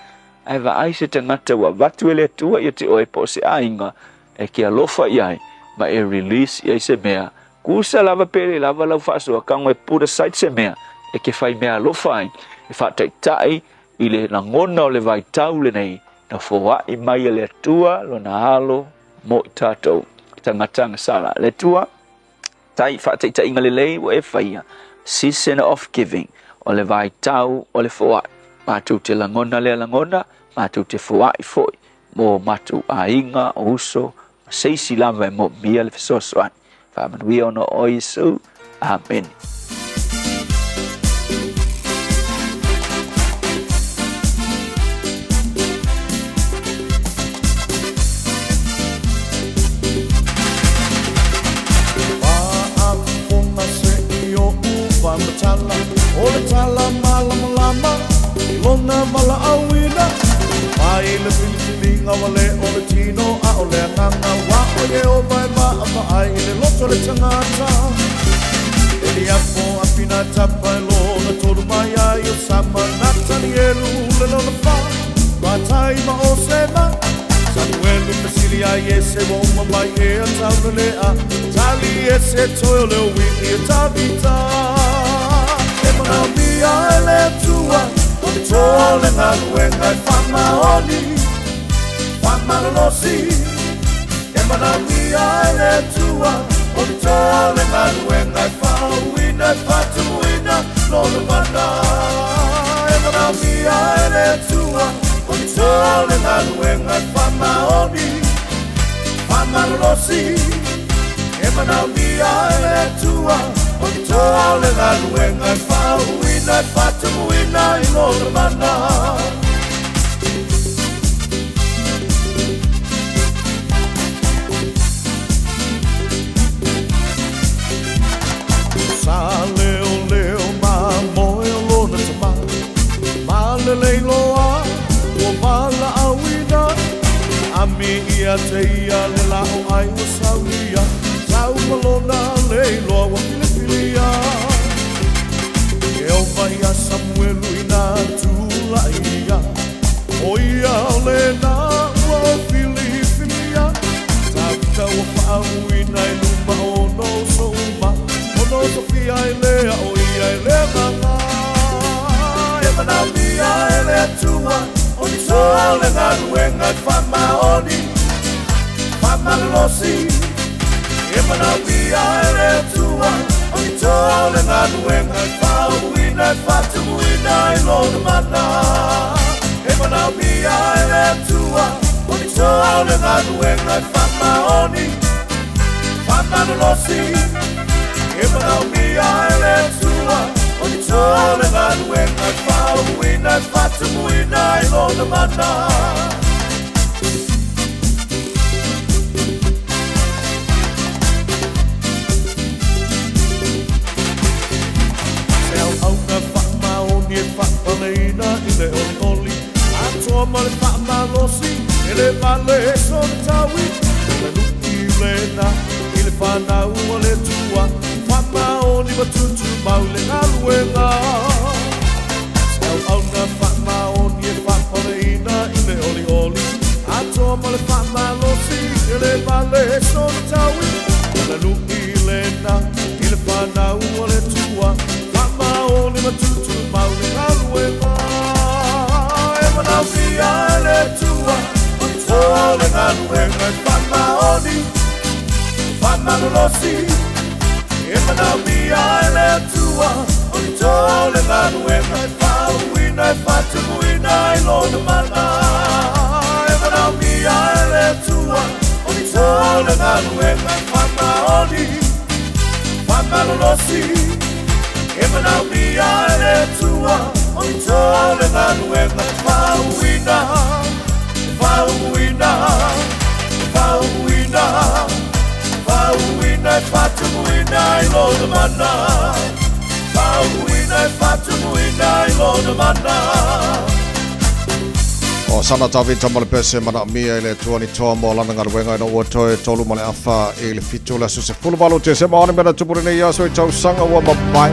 Ai wa ai se tangata wa watu e le tua i te oe po se ainga, e ki alofa i ai, ma e release i ai se mea, kusa lava pele lava lau whaasua kango e pura site se mea e ke whai mea lofai e whaataitai i le langona o le vai tau le nei na whawai mai le atua lo na halo mo i tātou tangatanga sala le tua tai whaataitai inga le lei wa e whaia season of giving o le vai tau o le whawai mātou te langona le langona mātou te whawai foi mo mātou a inga o uso seisi lava e mo mia le fesosoani whamanuia ono o Yesu. Amen. Ole tala malama lama, ilona mala awina. Mai le Filipininga wale ole tino a ole nganga wa ole o mai ma ama ai le loto le tangata. Eli apo apina tapa lo na toru mai ai o sama natani elu le lona fa. Matai ma o sema, Samuelu pesili ai ese wo mai e a tau le a. Tali ese toyo le wiki e tabita. Emana mia ele tua, tole na luenga e fama oni, fama losi. Emana mia ele tua, tole na luenga e fama wina fatu wina lolo mana. Emana mia ele tua, tole na luenga e fama oni, fama losi. Emana mia ele tua. Tole na luenga fa wina fatu wina ilo mana. Sa leo ma moe lona tama. Ma le loa o mala awina. Ami ia te ia le lao ai o saulia. Sau malona le loa wa Jehovah Samuelu ina tulaia Oia ole na wa Filipinia Tata wa pauina iluma ono souma Ono sofia ilea oia ilea nganga Emana mia ele tua Oni sole na luenga fama oni Fama losi Emana mia ele tua Tole na luenga fa wina fatu wina ilo mana. Emana mia ele tua. Tole na luenga fa maoni, fa manolosi. Emana mia ele tua. Tole na luenga fa wina fatu wina ilo mana. Whakpaleina I le oli oli Atoa ma le whaamalosi E le male e son tawi Le luki lena I le whanau a le tua Whamaoni matutu mau le aluenga Sau au na whamaoni e whakpaleina I le oli oli Atoa ma le whaamalosi E le male e son tawi Le luki lena I le whanau a le tua Whamaoni matutu Maule aluenga Emana mia ele tua Tole aluenga Fama oni Fama losi Emana mia ele tua Tole aluenga Fawina fatu muina ilona mana Emana mia ele tua Tole aluenga Fama oni Fama losi Emana mia ele tua Tole na luenga Fawina Fawina Fawina Fawina fatu muina ilona mana Fawina fatu muina ilona mana O sana tavi tamale pese mana mia ile tuoni tomo lananga wenga no wotoe tolu male afa ile fitula se fulvalu te se maani mena tupurine yaso i tau sanga wa mapai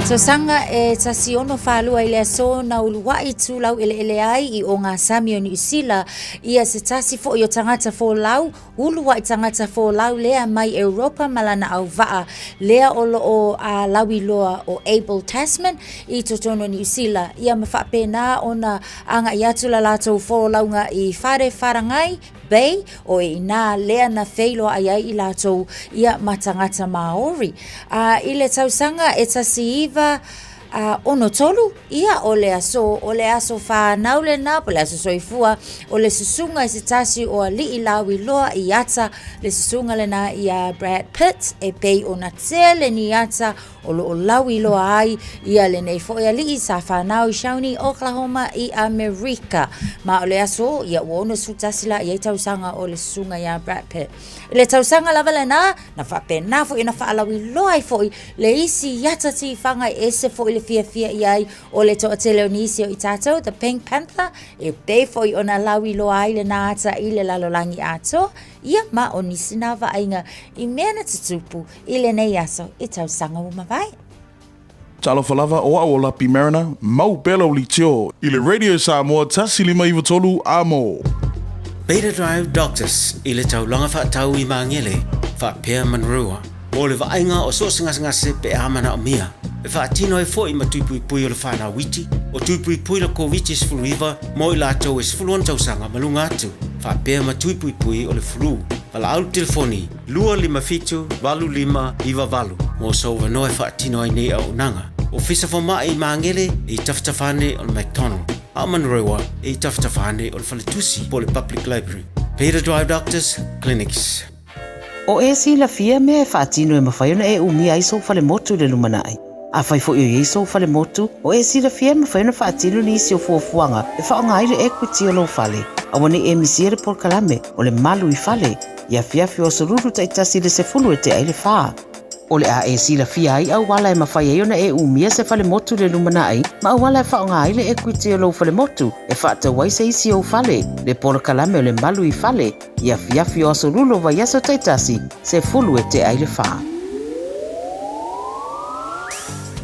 So sanga e tasi ono whalua i lea so na ulua i tūlau ele ai I o ngā Sami o New Zealand ia se tasi fo i o tangata fo lau ulua I tangata fo lau lea mai Europa malana au waa lea o lo o a lawi loa o Abel Tasman I totono New Zealand ia mawhapena o na anga I atu la lātou fo launga I whare wharangai Bay o ina lea na feilo ai I lātou ia matangata Maori. I le tausanga e tasi iwa ono tolu ia o le aso whanau le na po le aso soifua o le susunga I se tasi o a li lawi loa I ata le susunga le na I a Brad Pitt e pei o na tele ni ata o lo lawi loa ai ia le nei fo ia li sa whanau I Shawnee, Oklahoma I Amerika ma o le aso ia o ono sutasila ia tausanga o le susunga ia Brad Pitt le tausanga lava le na whapena fo ina whaalawi loa I fo le isi iata ti whanga ese fo le fia iai o le toa te leonisi o I tātou, the Pink Panther, e pei foi o na lawi loa ai le nāta I le lalolangi ato, ia ma o nisi nā vainga I mea tutupu I le nei aso I tausanga o mawai. Talo falava o a Lapi Mariner, mau belo li tio, I le Radio Samoa tasi lima iwa tolu amo. Beta Drive Doctors, I le taulanga whaatau I mangele, whaapea manrua, o le vainga o sosingasngase pe amana o mia, e whaatino e fo I matuipui o le whanau witi, o tuipui le COVID sfuluiva, mo I lātou e sfuluan tausanga malunga atu, whaapea matuipui o le flu, wala au telefoni, 255-25-valu, mo sauwa noe whaatino ai nei au nanga, o fisa foma I mangele I taftafane o le McDonald, a manrewa I taftafane o le Faletusi po le Public Library. Beta Drive Doctors Clinics. O e si la fia me e whaatino e mawhaiona e umia I so fale motu le lumanai. A whai fo I so fale motu, o e si la fia me whaiona whaatino ni isi o fuafuanga e whaonga aire equity o lo fale. A wane e misiere por kalame o le malu I fale, ia fiafi o soruru taitasi le se fulu e te aile whaa. O le a e si la fia ai au wala e mawhaiona e umia se fale motu le lumanai, ma au wala e whaonga aile equity o lo fale motu, e whaata waise isi o fale, le por kalame o le malu I fale, ia fiafi o soruru wa yaso taitasi se fulu e te aile whaa.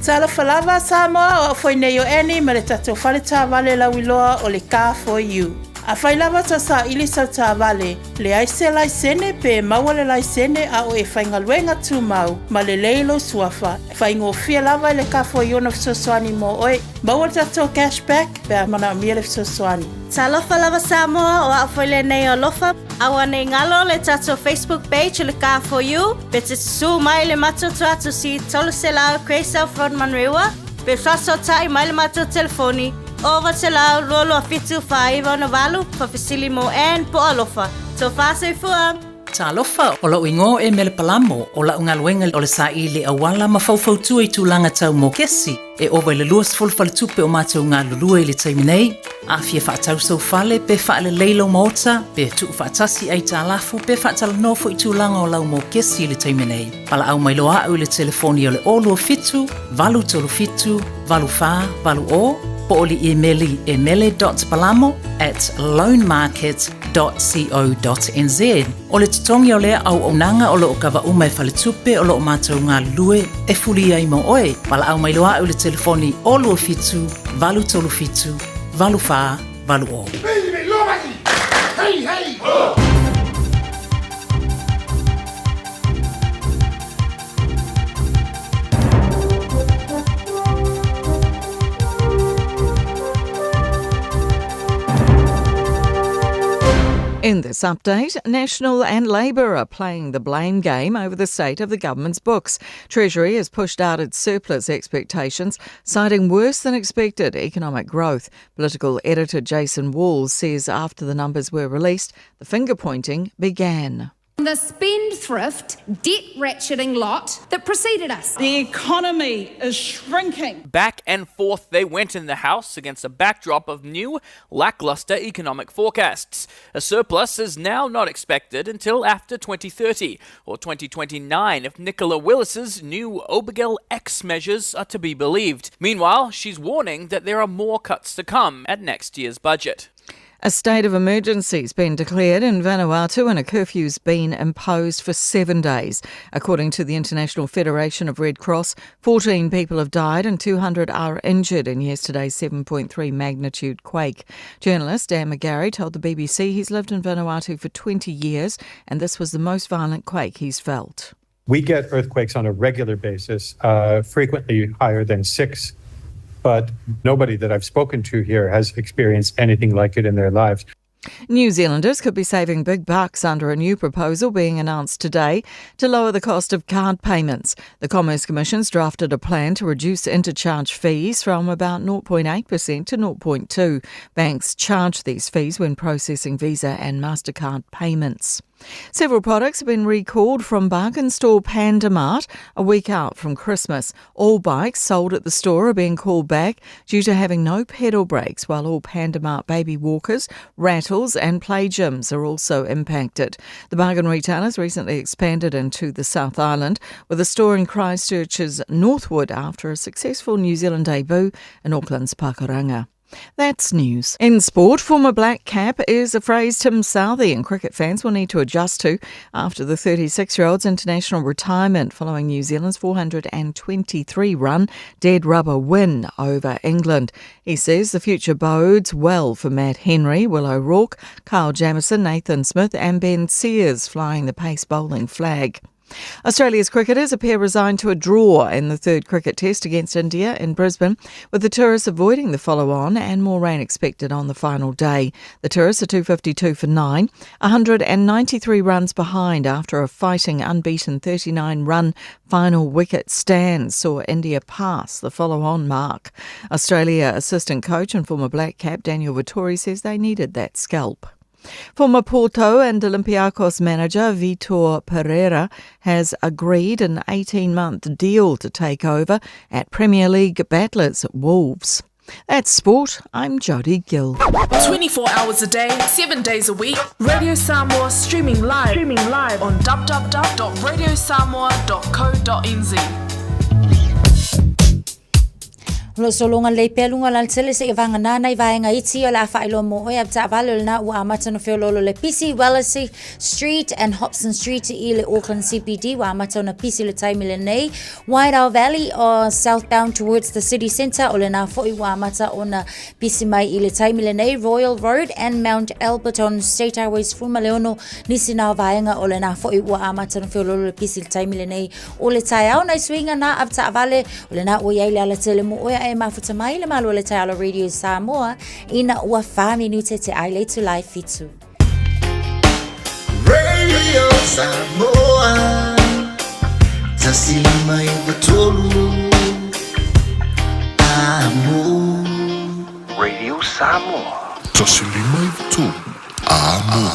Tala falava Samoa o foi nei o eni ma le tatou whale tā wale lawiloa o le Car for You. A whai lava ta sa ili sa tā wale, le aise laisene pe maua le laisene a o e whaingaluenga tū mau, ma le leilo suafa. Whaingo fia lava le Car for You na fisoswani mo oe, maua tatou cashback pe a mana mia le fisoswani. Talofa lava Samoa o a foi le nei o lofa, awa nei ngalo le tatou Facebook page le Car for You, pe te su mai le matoto atu si tolu se lao Craysel Frodman Rewa, pe fraso tai mai le mato telefoni, over te lau lolo a fitu whaiva na walu, pa fisili mo en po alofa. So fase fua. Talofa o lau ingo e mele palamo o lau ngaluenga o le sa I le awala ma faufautua I tūlanga tau mo kesi e owa le luas fulfale tupe o mātou ngā lulua I le taiminei a fia whaatau sau fale pe whaale leilo maota pe tu whaatasi ai tā lafu pe whaatala nofo I tūlanga o lau mo kesi I le taiminei pala au mai loa au le telefoni o le olua fitu valu tolu fitu valu wha valu o po o li emeli@loanmarket.co.nz o le tutongi o lea au onanga o lo o kawa umai whale tupe o lo o mātou ngā lue e fuli ai mo oe pala au mai loa au le telefoni olua fitu valu tolu fitu valu wha valu o. Hey, hey! In this update, National and Labor are playing the blame game over the state of the government's books. Treasury has pushed out its surplus expectations, citing worse than expected economic growth. Political editor Jason Walls says after the numbers were released, the finger-pointing began. The spendthrift, debt-ratcheting lot that preceded us. The economy is shrinking. Back and forth they went in the House against a backdrop of new, lacklustre economic forecasts. A surplus is now not expected until after 2030 or 2029 if Nicola Willis's new Obligel X measures are to be believed. Meanwhile, she's warning that there are more cuts to come at next year's budget. A state of emergency has been declared in Vanuatu and a curfew's been imposed for 7 days. According to the International Federation of Red Cross, 14 people have died and 200 are injured in yesterday's 7.3 magnitude quake. Journalist Dan McGarry told the BBC he's lived in Vanuatu for 20 years and this was the most violent quake he's felt. We get earthquakes on a regular basis, frequently higher than 6. But nobody that I've spoken to here has experienced anything like it in their lives. New Zealanders could be saving big bucks under a new proposal being announced today to lower the cost of card payments. The Commerce Commission's drafted a plan to reduce interchange fees from about 0.8% to 0.2%. Banks charge these fees when processing Visa and MasterCard payments. Several products have been recalled from bargain store Panda Mart a week out from Christmas. All bikes sold at the store are being called back due to having no pedal brakes, while all Panda Mart baby walkers, rattles and play gyms are also impacted. The bargain retailer's recently expanded into the South Island with a store in Christchurch's Northwood after a successful New Zealand debut in Auckland's Pakuranga. That's news. In sport, former black cap is a phrase Tim Southey and cricket fans will need to adjust to after the 36-year-old's international retirement following New Zealand's 423-run dead rubber win over England. He says the future bodes well for Matt Henry, Will O'Rourke, Kyle Jamieson, Nathan Smith and Ben Sears flying the pace bowling flag. Australia's cricketers appear resigned to a draw in the third cricket test against India in Brisbane, with the tourists avoiding the follow-on and more rain expected on the final day. The tourists are 252 for 9, 193 runs behind after a fighting unbeaten 39-run final wicket stand saw India pass the follow-on mark. Australia assistant coach and former black cap Daniel Vettori says they needed that scalp. Former Porto and Olympiacos manager Vitor Pereira has agreed an 18-month deal to take over at Premier League battlers Wolves. That's sport. I'm Jodie Gill. 24 hours a day, 7 days a week. Radio Samoa streaming live on www.radiosamoa.co.nz. Lo solonga le pelunga lan tele se vanga nana I vaenga iti o la failo mo e abta valo na u amata no feololo le PC Wellesley Street and Hobson Street I le Auckland CBD wa amata na PC le taimile nei Wairau Valley or southbound towards the city centre o le na foi wa amata ona PC mai I le taimile nei Royal Road and Mount Albert on State Highways Fuma Leono nisi na vaenga o le na foi wa amata no feololo le PC le taimile nei o le taiao na swinga na abta vale o le na o ia le tele mo o e mafuta mai le malo le taialo Radio Samoa ina ua 5 minute te ai le tu live fitu. Radio Samoa Tasilima Ivatolu Amo Radio Samoa Tasilima Ivatolu Amo.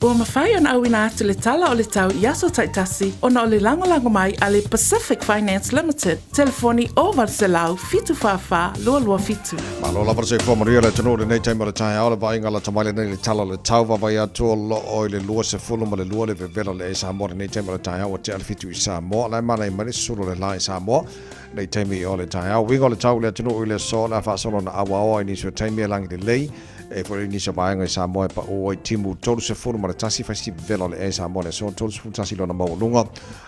Ua mawhai ana au ina atu le tala o le tau I aso taitasi ona o le lango mai a le Pacific Finance Limited. Telefoni o Varselau fitu whawha lua fitu. Malo la varse fo maria le tonu nei taima le tai ala vai ngala tamale nei le tala le tau vai atu lo o le lua se fulu ma le lua le vevela le Samoa nei taima le tai o te alfitu I Samoa la mana I mani suru le lai Samoa nei taimi o le tai au wingo le tau le tonu le so la fa solo na awa ni so taimi lang de lei e for ni so vai ngai Samoa pa o timu tolu se fulu ma le tasi fasi vela le Samoa le so tolu se fulu tasi lona mau lunga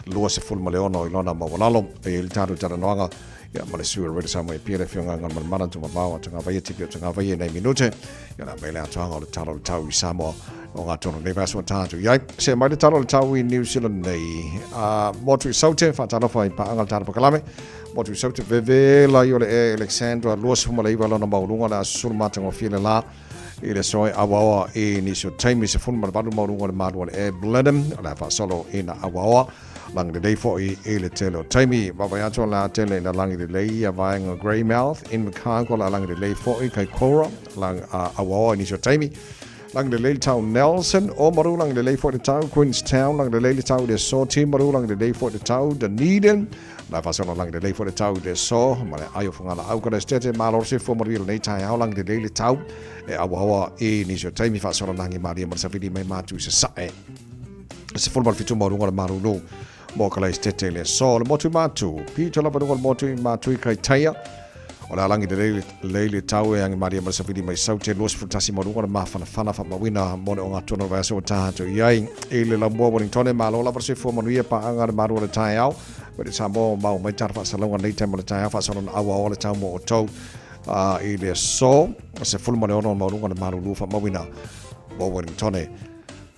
lua se fulu ma le ono I lona mau lalo e le tatu tara noanga ya male sua rede Samoa pia le fionga ngan mana tu mabawa tanga vai tipi tanga vai nei minute ya na mele atanga le talo le tau I Samoa o ngā tono nei vaso tatu iai se mai le talo le tau I New Zealand nei motu saute fa tano fa I pa angal taro pakalame motu saute veve la yo le Alexandra Luas fuma le iwa lona maulunga la sulmata ngo file la I le soe awawa I ni so taimi se fuma le balu maulunga le malu le Blenheim la fa solo ina awawa lang de day fo I le telo taimi baba yato la tele na lang de lei ya vaenga Greymouth in Makago la lang de lei fo I kai Cora lang awawa ni so taimi lang de lei tau Nelson o maru lang de lei fo de tau Queenstown lang de lei tau de so team maru lang de lei fo de tau Dunedin la fa solo lang de lei fo de tau de so male ayo fungala au ka stete malor se fo maru nei tai au lang de lei tau e awawa e ni so taimi fa solo lang I maria mar sa vidi mai matu se sae se fo mal fitu maru ngala maru no mo kala stete le so le motu matu pi tola panu motu matu kai taia o la langi de le tau e angi maria ma safidi mai saute los frutasi mo ngona ma fana fa mawina mo le onga tono va so ta to yai e le la mo Wellington ma lo la verse fo mo ia pa anga ma ro le tai au but it's mo ma mai tar fa salonga nei time le tai fa salon awa o le tau mo to e le so se ful mo le ono mo ngona ma ro fa mawina mo Wellington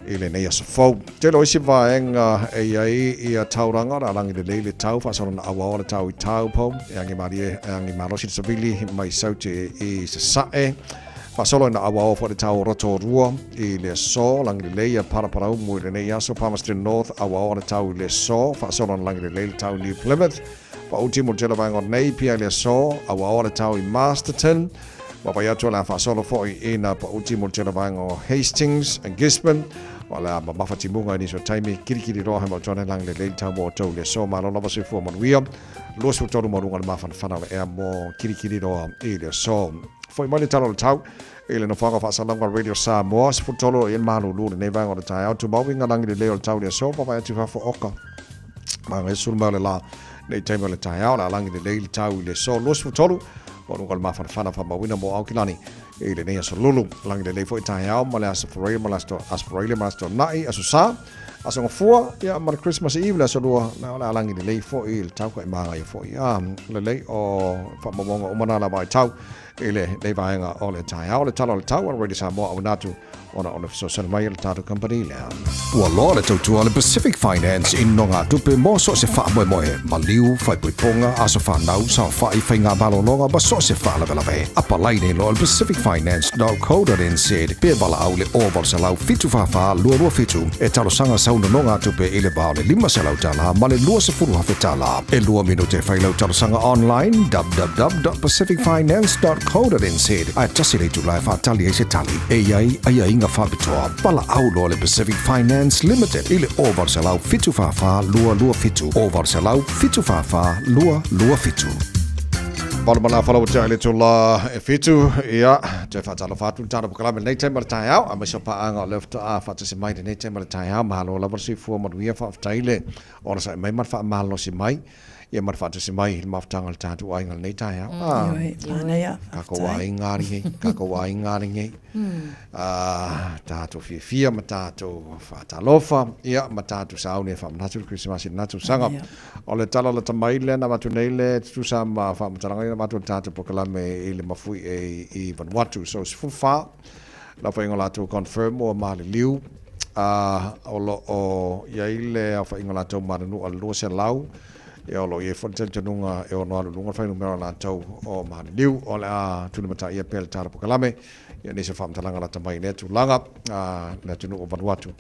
e le nei so fo te lo si va enga e ai ia tauranga la langi de le tau fa salon awa o le tau I tau po e angi maro si savili mai saute e se sae fa solo na awa o for the tau roto rua e le so langi le ia para mo le nei aso Palmer Street North awa o le tau le so fa solo langi le tau New Plymouth pa ultimo tela va ngor nei pia le so awa o le tau I Masterton pa ia tola fa solo fo ina pa ultimo tela va ngor Hastings and Gisborne wala mafati munga ni so taimi kirikiri roha mo tona lang le tau mo tau le so malo lava se fo mo wia lo so tonu mo runga mafan fana e mo kirikiri roha e le so foi mo le talo tau e le no fanga fa salanga radio sa mo sfu tolo in malu lu ne va ngor tai auto mo winga lang le tau le so pa tu fa fo oka ma ngai sul ma le la nei taimi le tai au la lang le tau le so lo sfu tolo mo runga mafan fana fa mo wina mo au kilani e le nei so lulu lang le foi tai au ma le aspirate ma lasto nai asusa asonga fua ya mar Christmas Eve la so la lang le foi il tau ko ma ngai foi le o fa mo o mana la mai tau ele le vainga o le tai au le talo le tau already sa mo natu ona so san mai le tatu company la Ua loa le tautua le Pacific Finance in nonga tupe mo so se wha moe moe. Ma liu, whai pui ponga, aso whanau, sa whai whai ngā balo longa, ma so se wha lawe lawe. Apa laine lo le pacificfinance.co.nz. Pea bala au le oval sa lau fitu whawha, lua fitu. E talo sanga sauna nonga tupe ile bao le 5 se lau tala, ma le lua se furu hawhe tala. E lua minute whai lau talo sanga online, www.pacificfinance.co.nz. Ai tasi le tu lai whatali e se tali. E iai, ai inga whabitoa. Bala au lo le Pacific Finance Limited. Ile oval sa lau fitu whawha, lua fitu. Oval sa lau fitu whawha, lua fitu. Palmana follow le tula fitu ia te fatalo fatu tana pokala nei te mar tai au ama sopa anga left a fatu se mai nei te mar tai au mahalo la versi fu mo via fa taile ora sa mai mar fa mahalo si mai ia mar fatu se mai il maftanga le tatu ai ngal nei tai au ka ko ai ngari tatu fia matato fatalofa ia matato saune fa matato Christmas natu sanga ole tala la tamai le na matu nei le tu sa ma fa mata matu tatu pokalame ile mafui e Vanuatu so fufa la fa ingola to confirm o mali liu o ia ile fa ingola to manu al lo se lau e o lo e fonte tenunga e o no lunga fa numero la to o mali liu o la tu mata ia pel tara pokalame ia ni se fa mata la tamai ne tu langa na tunu o Vanuatu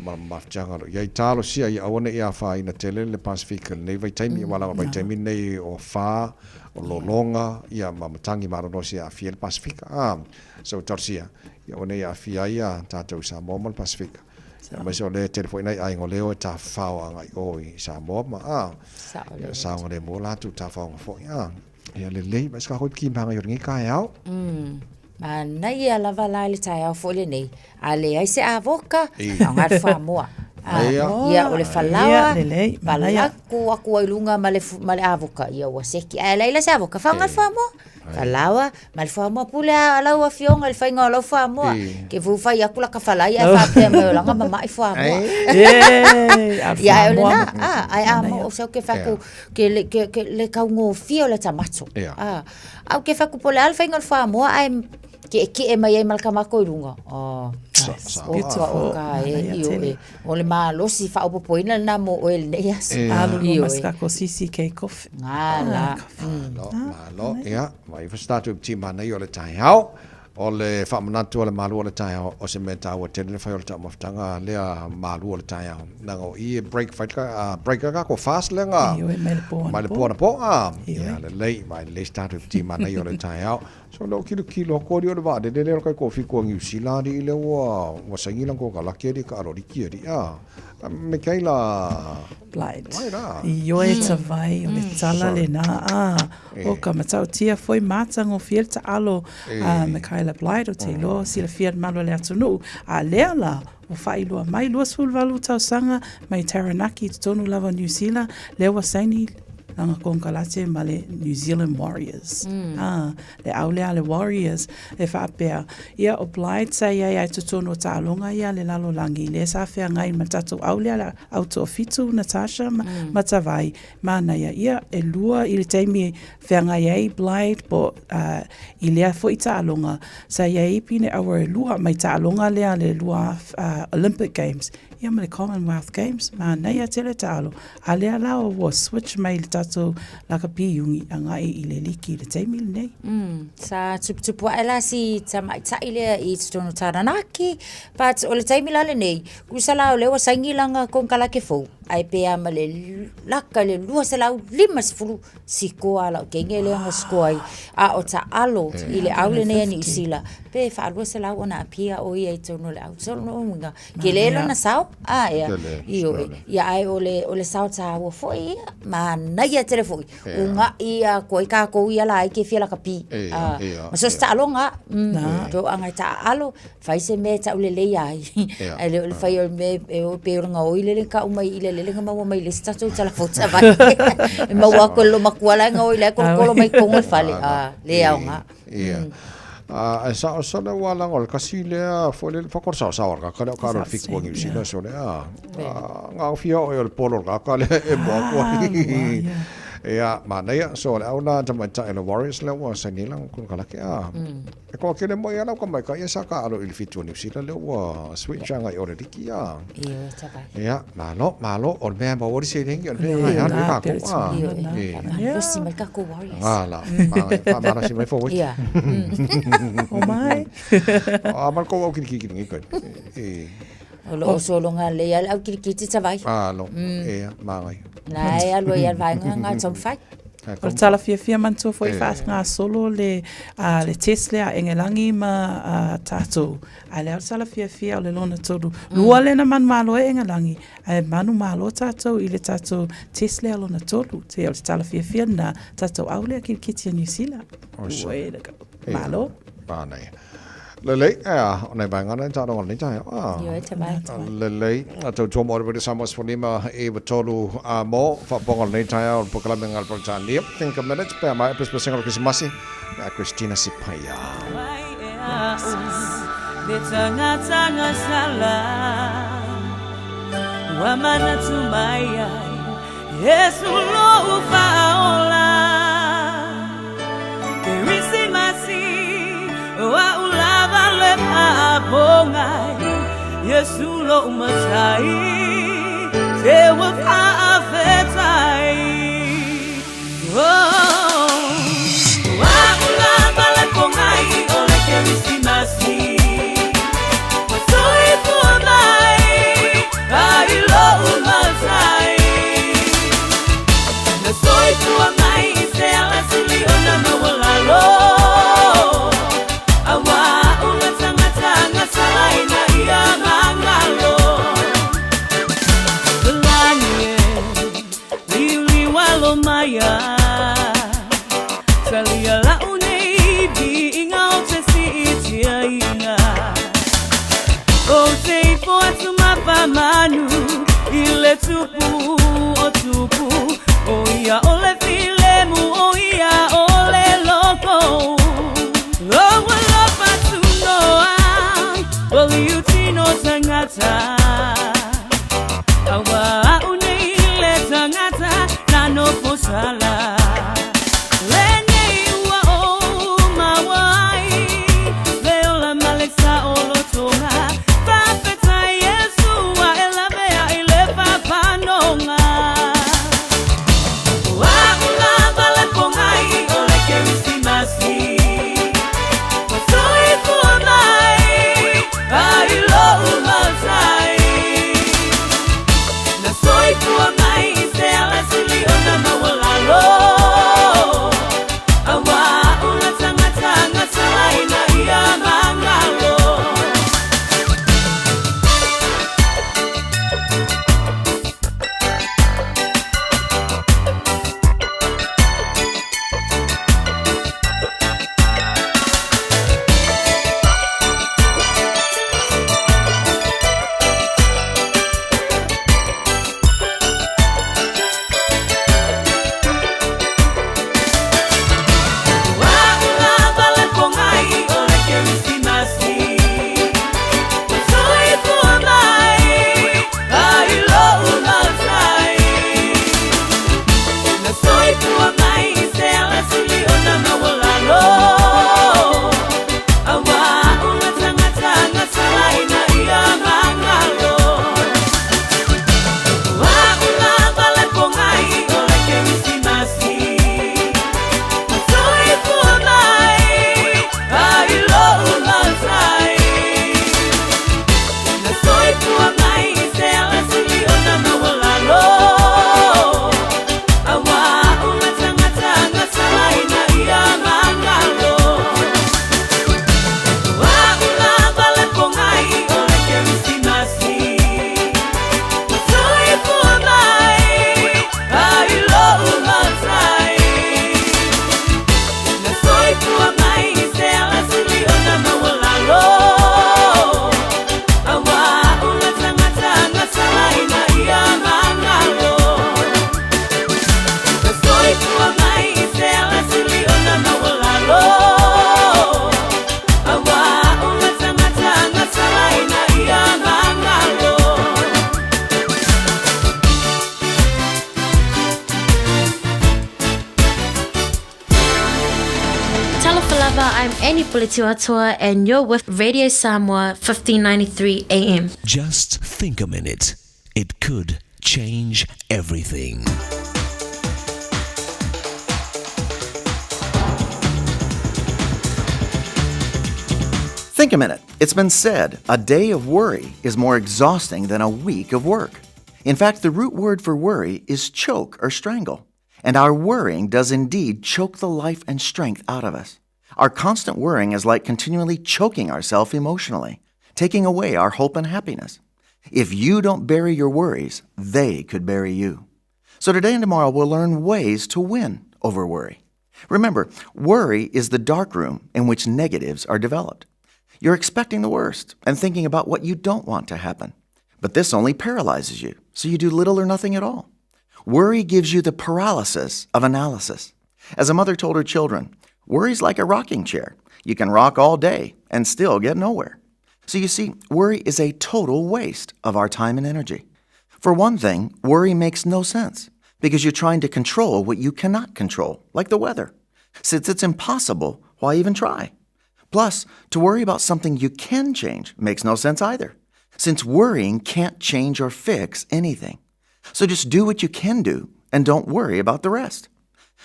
ma mafjanga lo ia talo sia ia one ia fa ina tele le Pacific nei vai taimi wala vai taimi nei o fa o lolonga ia mamatangi marono sia fiel Pacific so torsia ia one ia fia ia tatou sa momal Pacific ma so le telefone nei ai ngoleo ta fa ngai oi sa moma sa ngore mola tu ta fa fo ia le mas ka hot ki manga yo ngi ka yao na ia lava la le tai au fo le nei ale ai se avoka ngar fa moa ia o le falawa balaku aku ai lunga male avoka ia wa seki ai la se avoka fa ngar fa moa falawa mal fa moa pule ala wa fionga le fainga ala fa moa ke fu fa ia kula ka fala ia fa pe me la nga mama fa moa ia ole na ai amo o se ke fa ku ke le ka ngo fio le tamacho au ke fa ku pole al fainga fa moa ai ke e mai ai malka mako runga o ka o le malo si fa o poina na mo o el neas alu maska ko sisi ke kof ala malo ia mai fa statu ti mana yo le tai hao o le fa manatu le malo le tai hao o se meta o tele fa yo ta maftanga le malo le tai hao na o i break fight ka break ka ko fast le nga mai le po ia le lei mai le statu ti mana yo le tai hao so lo kilo ko dio le va de ka ko fi ko ngi sila di le wa sangi lang ko ka la ke di ka ro di ki di me kaila blind io e ta vai o le tala le na o ka matau tia foi matango fiel ta alo me kaila le blight o te lo sila fia malo le atunu a lea la o whailua mai lua sulvalu tau sanga mai Taranaki tonu lava New Zealand lewa saini langa konkalate ma le New Zealand Warriors. Le aulea le Warriors e whaapea. Ia o blight sa ia ai tutono ta alonga ia le lalo langi. Le sa whea ngai ma tatou aulea la auto fitu Natasha ma tawai. Mana ia e lua i le teimi whea ngai ai blight po i lea fo i ta alonga. Sa ia i pine awa e lua mai ta alonga lea le lua Olympic Games. Ia ma le Commonwealth Games, ma nei a tele talo. A lea lao wa switch mai le tatou laka piyungi a ngai i le liki le teimili nei. Sa tupu ala si tamai taile i tutono Taranaki, but o le teimila le nei, kusala o lewa saingi langa kong kalake fou. Ai pea ma le laka le lua se lau 5 si koa lau kenge le anga skoai a o ta alo i le aule nei ni usila. Pe fa alua se lau ona apia o ia i tono le au. Sono o mga. Ke le na sao? Ia. Ia ai o le sao ta ua foi ma naia tere foi. Unga ia koi ka kou ia la ai ke fia la kapi. Ma so sta alo nga. Do anga ta alo fai se me ta ule le ai. Ai le fai o me o pe nga o ile le ka umai ile le nga mau mai le sta tu tala fota vai. Ma wa ko lo makuala nga o ile ko mai ko ngol fale. Le au nga. Sa le wala ngol kasi le fo le fakor sa ka ka fik ko ngi sila so le nga fia o el polo ka le e bo ko ya mana ya so le auna tama ta el Warriors le wa sa ni lang kun kala ke e ko ke le mo ya la ko mai ka ya sa ka alo il fitu ni sila le wa switch nga yo le dikia ya malo o me ma wori se ning yo le ya ka ko lo si mai ka ko Warriors la ma si mai fo ya o mai mal ko o ki ngi ko o solo nga le ya au ki ti savai lo ma ngai Nai alo ia vai nga tom fai. O tala fia mantua foi fast ngā solo le Tesla engelangi ma tatou. Ai leo tala fia o le lona todo. Lua le na manu malo e engelangi. Ai manu malo tatou i le tatou Tesla lona todo. Te o tala fia na tatou aule ki kiti New Zealand. Way to go. Malo. Nei. Lelei nei banga na ta no ni ta lelei to to mo re samos fonima e tolu mo fa bongol nei ta o pokala mengal por tani think a minute pe mai pes single Christmas Christina Sipaya Betanga sala wa mana tumaya Yesu lo faola Christmas wa le abongai Yesu lo matai te wa afetai wa la le bongai o le Christmasi soi por mai ai lo matai na soi por mai se ala sili ona mawala lo Maya Salia la unei di inga o te si itia inga O te fo atu mapa manu Ile tupu o tupu O ia ole filemu O ia ole loko O wala patu noa Wali utino tangata Awa unei le tangata no posala lenye wa o mawai veo la malesa o lo tonga papeta Yesu wa elabea ile papa nonga wa ula vale pongai o le Christmasi soi por mai ai lo umasai Alofa, I'm Annie Pulituatua, and you're with Radio Samoa 1593 AM. Just think a minute. It could change everything. Think a minute. It's been said, a day of worry is more exhausting than a week of work. In fact, the root word for worry is choke or strangle. And our worrying does indeed choke the life and strength out of us. Our constant worrying is like continually choking ourselves emotionally, taking away our hope and happiness. If you don't bury your worries, they could bury you. So today and tomorrow we'll learn ways to win over worry. Remember, worry is the dark room in which negatives are developed. You're expecting the worst and thinking about what you don't want to happen. But this only paralyzes you, so you do little or nothing at all. Worry gives you the paralysis of analysis. As a mother told her children, worry's like a rocking chair. You can rock all day and still get nowhere. So you see, worry is a total waste of our time and energy. For one thing, worry makes no sense because you're trying to control what you cannot control, like the weather. Since it's impossible, why even try? Plus, to worry about something you can change makes no sense either, since worrying can't change or fix anything. So just do what you can do and don't worry about the rest.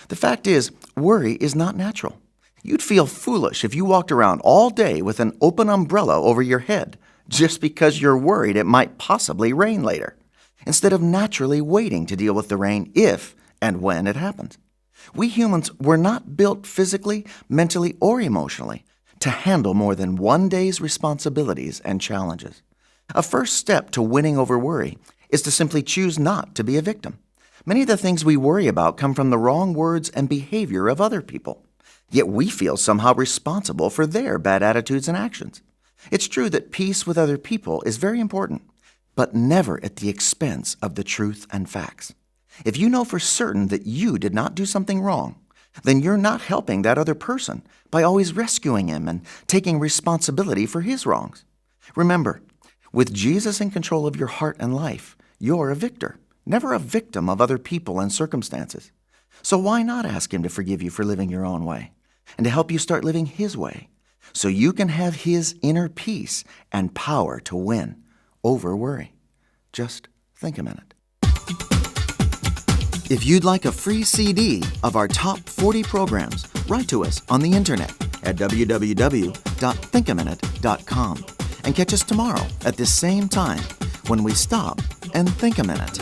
The fact is, worry is not natural. You'd feel foolish if you walked around all day with an open umbrella over your head just because you're worried it might possibly rain later, instead of naturally waiting to deal with the rain if and when it happens. We humans were not built physically, mentally, or emotionally to handle more than one day's responsibilities and challenges. A first step to winning over worry is to simply choose not to be a victim. Many of the things we worry about come from the wrong words and behavior of other people, yet we feel somehow responsible for their bad attitudes and actions. It's true that peace with other people is very important, but never at the expense of the truth and facts. If you know for certain that you did not do something wrong, then you're not helping that other person by always rescuing him and taking responsibility for his wrongs. Remember, with Jesus in control of your heart and life, you're a victor, never a victim of other people and circumstances. So why not ask him to forgive you for living your own way and to help you start living his way so you can have his inner peace and power to win over worry? Just think a minute. If you'd like a free CD of our top 40 programs, write to us on the internet at www.thinkaminute.com and catch us tomorrow at this same time when we stop and think a minute.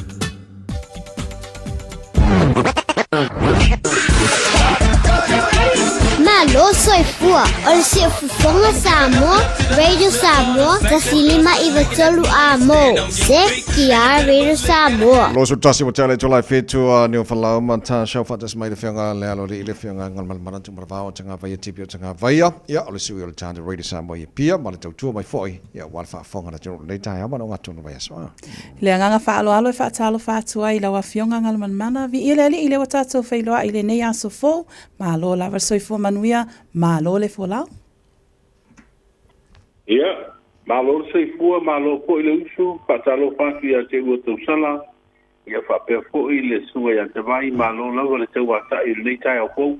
Malo soifua, ol se fufonga Samoa, Radio Samoa, tasilima iwatolu amo, se kia Radio Samoa. Lo su tasi watale July fetu ni ufalau manta show fatas mai defenga le alo ile fenga ngal mal maran tumra va tanga vai tipio tanga vai ya ole su yo tanga Radio Samoa ye pia mal tu mai foi ya wal fa fonga na tunu le tai ama no ngatu no vai so. Le nganga fa alo fa talo fa tua ila wa fionga ngal man mana vi ile watato fa ilo ile ne aso fo malo la soifua manuia malo le folau. Yeah, malo soifua malo po ile usu patalo faki ya te uto sala ya fa pe po ile suya ya te vai malo la le te wata ile tai au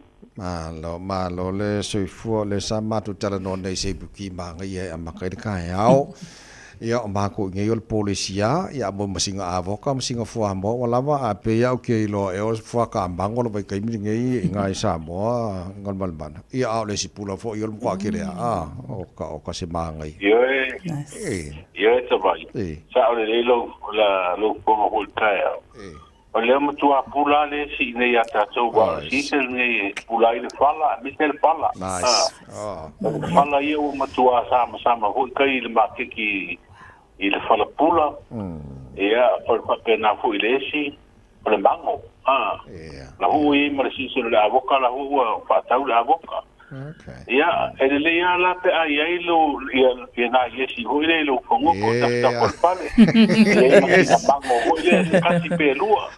malo le soifua le samatu tala no nei se buki manga ye amakai kai au ya mako ngeyol polisia ya mo masinga avoka masinga fuamo wala wa ape ya ke lo e os fuaka ambango lo kai mi ngei ngai Samoa ngal balban ya au le sipula fo yol kwa kile o ka se mangai yo yo to vai sa ole lo la lo como voltaia ole mo tu apula le si ne ya ta so wa si se ne pula ile fala mi se fala fala yo mo tu sama ho kai le makiki ile fala pula ia por papena fu ile si por mango la hu i mar si se la avoka la hu fa ta la avoka ia ele ya la pe ai lo ia na yesi ho ile lo fongo ko ta por pale ia mango ho ile kasi pe lua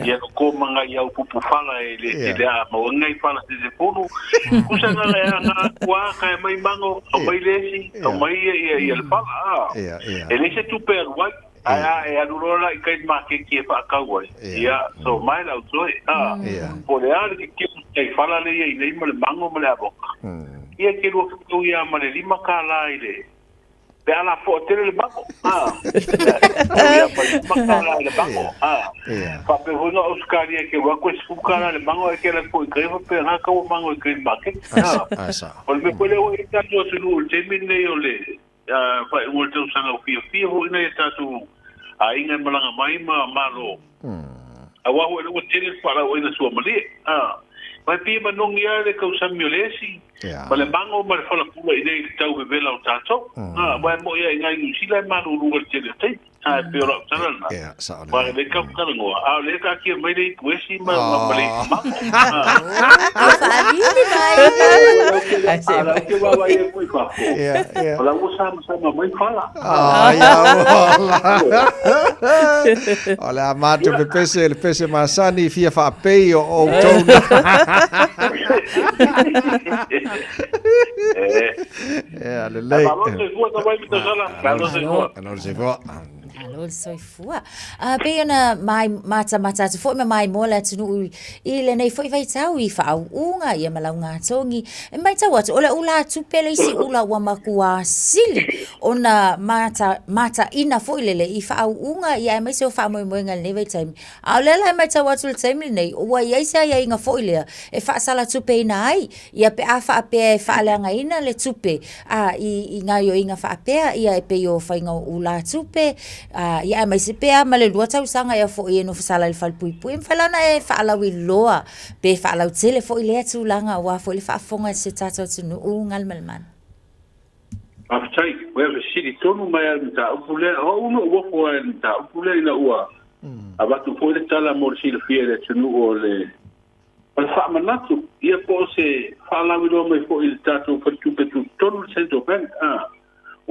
ia ko manga ia pupu fala ile a mo ngai fala se pulu kusanga la na kwa ka mai mango o mai lesi o mai ia el fala ele se tu per white e alurora i kai ma ke fa ka wai ia so mai la so por ale que fala le i nei mo le mango mo le aboka ia ke ro ku ia ma le lima kala ile pe ala fo tele le bango ia pa kala le bango pa pe hono Oscar ia ke wa ko su kala le bango ke la ko ke pe ha ka o mango ke market o me pole o ita to su te mine yo le fa o te usanga o fia ho ina ta tu a inga malanga mai malo awa ho le tele para o ina su mali vai pia manongia le kausami o lesi ma le bango ma le fala pula i nei tau bevela o tato vai mo ia ngai usila manu ruga tele tei pe ora tanana va le ka kana no a le ka ki mai le kuesi ma le ma ai se vai que vai vai foi pa ola usa ma mai fala Olha, Mato, le pese masani fia fa pei o tonu. Le lei. Alô, soifua. Pe ona mai mata tu foi mai mola tunu I le nei foi vai tau I fa unga ia malaunga tongi. E mai tau atu ola ula tupele isi ula wa makua sili. Ona mata ina foi lele I fa unga ia mai se fa mo ngal nei vai time. A le mai tau atu le time nei o ia isa ia inga foi le e fa sala tupe ina ai ia pe a fa pe fa le nga ina le tupe a I nga yo inga fa pe ia e pe yo fa inga ula tupe ia mai se pea ma le lua tau sanga ia fo I no fasala le falpuipui mfalana e faalawi loa pe faalau tele fo I le atulanga wa fo le faafonga se tata tunu ungal malman aftai we have city tonu mai al ta upule o uno wo fo al ta upule ina ua abatu fo le tala mor si le fiere tunu o le al fa manatu ia po se faalawi lo mai fo il tatu faltupe tu tonu sento ben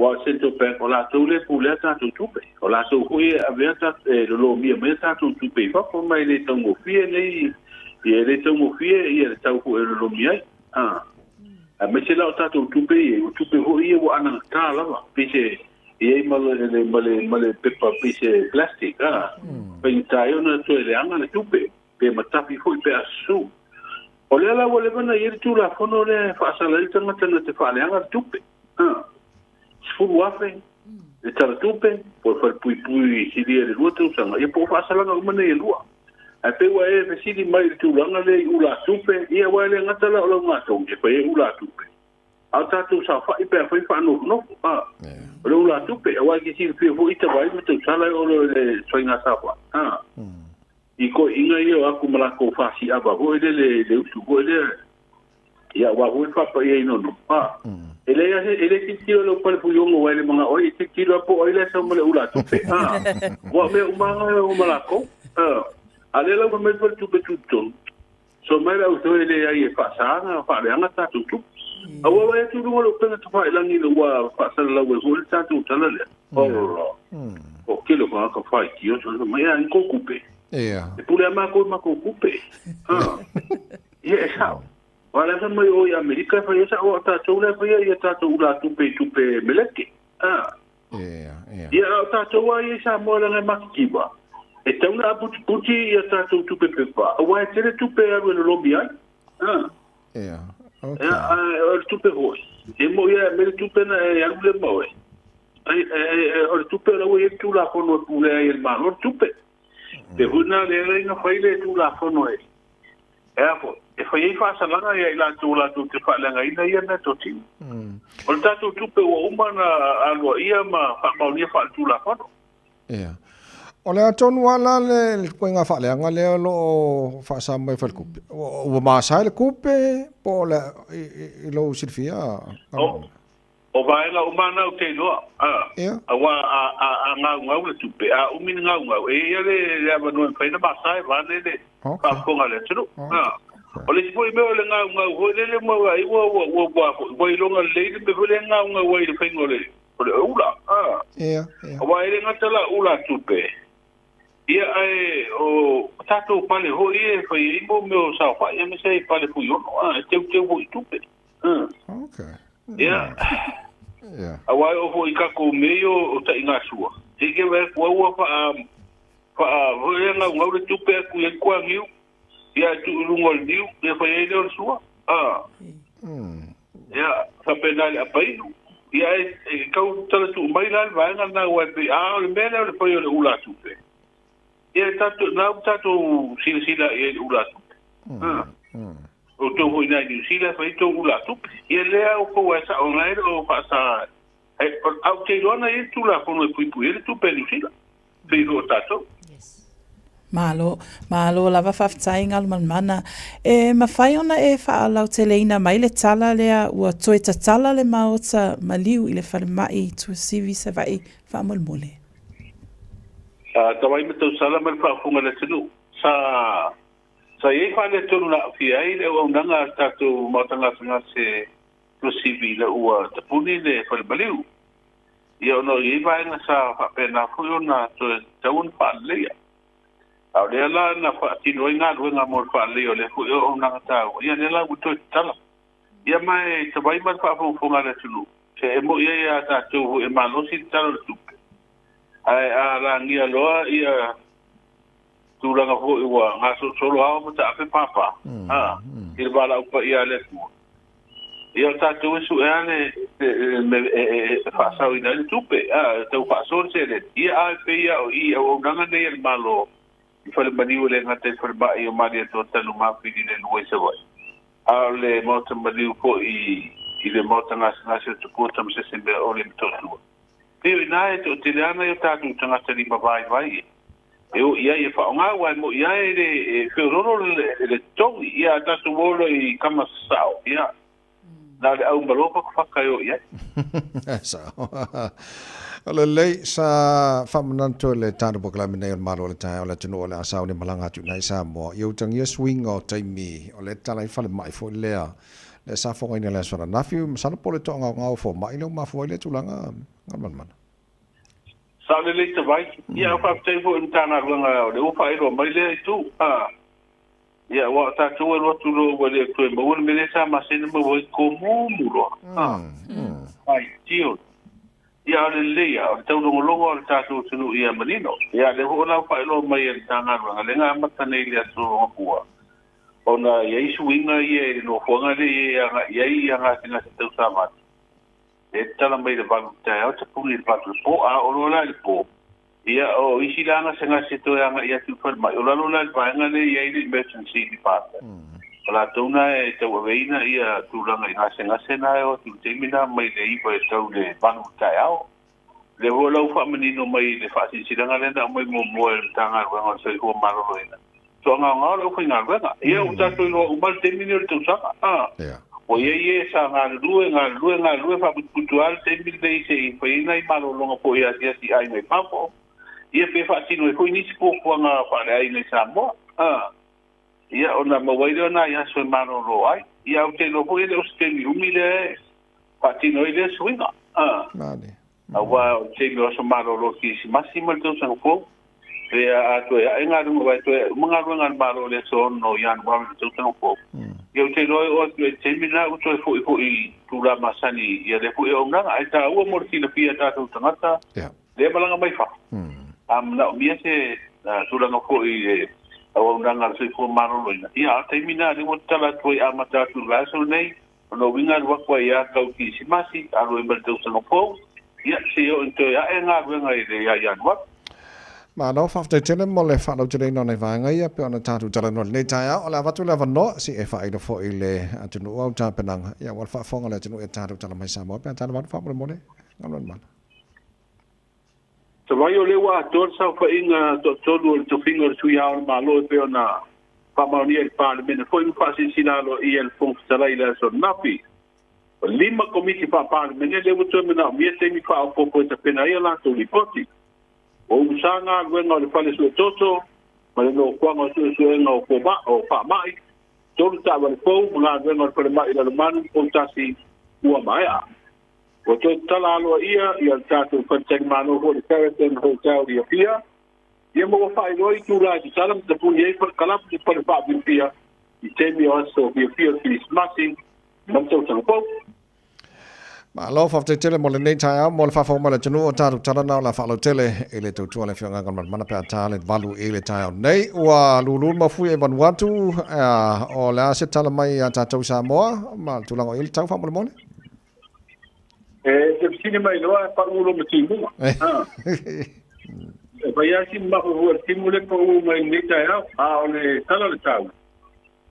wa sento pe ola tole pule ta tu tupe ola so hui aveta lo mia meta tu tupe fa ko mai le tongo fie nei ye le tongo fie ye le tau ko lo mia a me se la ta tu tupe ho ye wa ana ta la va pise ye male pepa pise plastic pe ta yo na to le anga le tupe pe matapi ho pe asu ola la wole bana ye tu la fono le fa sala le tanga te fa le anga tupe furu wafe e tala tupe po fal pui si dia le lua sanga e po fa sala ngā umane e lua a pe wa e sidi mai tu langa le ula tupe ia wa le ngata la o ngā tong e pa e ula tupe a tatu sa fa I pe fa no le ula tupe a wa ki si pe fo ita vai me tu sala o le soinga sa fa I ko inga ia aku malako fa si aba ho le usu ho le ia wa ho fa pa ia no ele tiro lo pal fuyongo wale mga oi tiro po oi le sa mole ula tupe wa me umanga o malako ale la me per tupe tutto so mai la uso ele ai fa sana fa le anga ta tutu awa wa tu lo pena tu fa langi lo wa fa sa la we ho ta tu tala le o kilo ka fa ki o so mai an ko kupe e pule ma ko kupe sa wala sa mai o Amerika fa ia sa o ta tole fa ia ta ula tupe meleke ia ta toa ia sa mo la makiba e tauna puti ia ta tupe pepa o wa tele tupe a lo lobia o tupe ho e mo ia me tupe na ia le mo o tupe la ia tu la fono pule ia ma lo tupe de huna le na fa ile tu la fono e fa ia fa salanga ia ila tu te fa langa ina ia na toti o tatu tupe o umana alo ia ma fa maunia fa tu la fono o le atonu ala le koinga fa langa le lo fa sa mai fa kupe o ma sa le kupe po le lo silfia o vai la umana o te loa a wa a nga le tupe a umina nga ia le ava no fa ina ba sai va le ka konga le tru o le foi me o le nga ho le mo ai wo longa le be ho le nga wo le fengo le o le ula o wa ile nga tala ula tupe ia ai o tato pale ho ie foi mo me o sa fa ia me sei pale fu yo te wo tupe okay ia awai o ho ikako meio o ta inga sua te ke wa fa ho le nga wo le tupe ku e kwa miu ia tu lungol diu e fa ele o sua Ya, sampai nali apa itu? Ya, kau terus umai lah, bayang na wad be le mena le foi le ula tupe. Ya, tatu sila ye ula tupe. O to ho ina ni sila foi to ula tupe. Ya le au ko esa online o pasa. Au ke lona ye tu la kono pui ele tupe ni sila. Pero tatu. Malo lava whawhtai ngal mana. Mawhai ona whaalau te leina mai le tala lea ua toe ta tala le maota maliu i le whalemai tua sivi se vai whaamolmole. Tawai me tau sala mai whaafunga le tenu. Sa ye whale tonu na awhi ai le ua unanga tātou mautanga whanga se tua sivi le ua tapuni le whalemaliu. Ia ono ye vaenga sa whapena fui ona toe taun whaalea. Au le ala na tino inga ruenga mo fa leo le fu o na ta ia le la buto tala ia mai te vai ma fa fu nga le tulu se mo ia ta tu e ma lo si tala tu ai ala ngia loa ia tu la fu wa nga so solo a mo ta pe papa il bala upa ia le fu ia ta tu su ane me fa sa ina le tupe te fa so se le ia a pe ia o nga ne el malo fale maniu le ngate fale ba i o maria to tanu mafi di le luai se vai a le mota maniu po i le mota ngasi tu puta mse sembe o le mtotu pio ina e to tiliana yo tatu tanga tani mawai vai eu ia e fa nga wa mo ia e feuroro le tongi ia tatu wolo i kama sao ia na le au malopa whakaio ia sao Ala lei sa whamananto le tāna pokalami nei on malo le tae o le tino o le asau ni malanga tu nei sa mo iau tangia swing o taimi o le talai whale mai fo lea le sa fonga ina le aswana nafiu masana po le toa ngau fo mai leo mafua le tulanga ngalman mana sa le le te vai ia whaptei fo in tāna ruanga o le upa ero mai le tu ia wa tātou e rotu lo wa le koe maua me le sa masene maua ko mumuro ai tio ia le leia o tau longo o tātou tunu ia manino ia le hola whai lo mai e tāna ruanga le ngā mata nei le ato o kua ona ia isu inga ia e no whanga le ia ia ngā tinga se tau samati e tala mai le valu tai au te puni le valu po a o lola le po ia o isi langa se ngā se toi anga ia tu whai mai o lalo la le vaenga le ia i le emergency department la tuna e tau aveina ia tūranga i ngase na o tu temina mai le iwa e tau le banu tai au. Le hoa lau whamanino mai le whaasisiranga lena mai mo e tanga ruenga o sai hua maroro ina. So ngā lau whai ngā ruenga. Ia utato ino umal temini o le tau sanga. O ia sa ngā lue whaputu al temini le ise i whaina i marolonga po ia si ai mai papo. Ia pe whaatino e hui nisi po ngā whare ai nei Samoa. Ia ona mawaile ona ia so mano ro ai ia o te no po ele o te mi umile patino ile swinga nani awa o te no so mano ro ki si massimo to sang fo e a to e nga ru vai to mga ru nga maro le so no yan wa to sang fo ia o te no o te mi na o to fo i tu la masani ia le fo e o nga ai ta o mo ti na pia ta to tangata le malanga mai fa na mi se tu la no fo i o nanga se ko marolo ina ia termina de motala toi amata tu vaso nei no vinga wa ko ia ka ki simasi alo e merto se no po ia se yo into ia nga venga ide ia ia wa ma no fa te tele mo le fa no tele no nei vanga ia pe ona tatu tala no nei taia o la vatu la no si e fa ina fo ile atunu o ta penanga ia wa fa fonga le tunu e tatu tala mai sa mo pe tala va fa mo ne ngalon man so vai o le wa tor sa fa inga to to finger tu ya ma lo pe ona pa ma ni el parliament foi un fasi sinalo i el fon sala ila so napi lima komiti pa parliament le vuto me na mi te mi fa po po te pena ia la to lipoti o usanga gwenga le fale so toto ma le no kwa ngo so no ko ba o pa mai to ta va po nga gwenga le mai ila le manu po tasi ua mai a o to tala alo ia tato konteng mano ho le Sheraton Hotel di Pia ia mo fa i tu la di salam te puni e per kalap di per pa di Pia i temi oso di Pia Christmas nam to sang po Ma lo fa tele mo le nei tai mo le fa mo le tunu o tatu tara na la fa lo tele e le tutua le fianga kan mana pe ata le valu e le tai nei wa lulu ma fu e Vanuatu o la se tala mai ata tau Samoa ma tulango il tau fa mo le mone te pisine mai loa pa ulo matimu pa ya si ma ko timu le ko mai nei tai o le tala le tau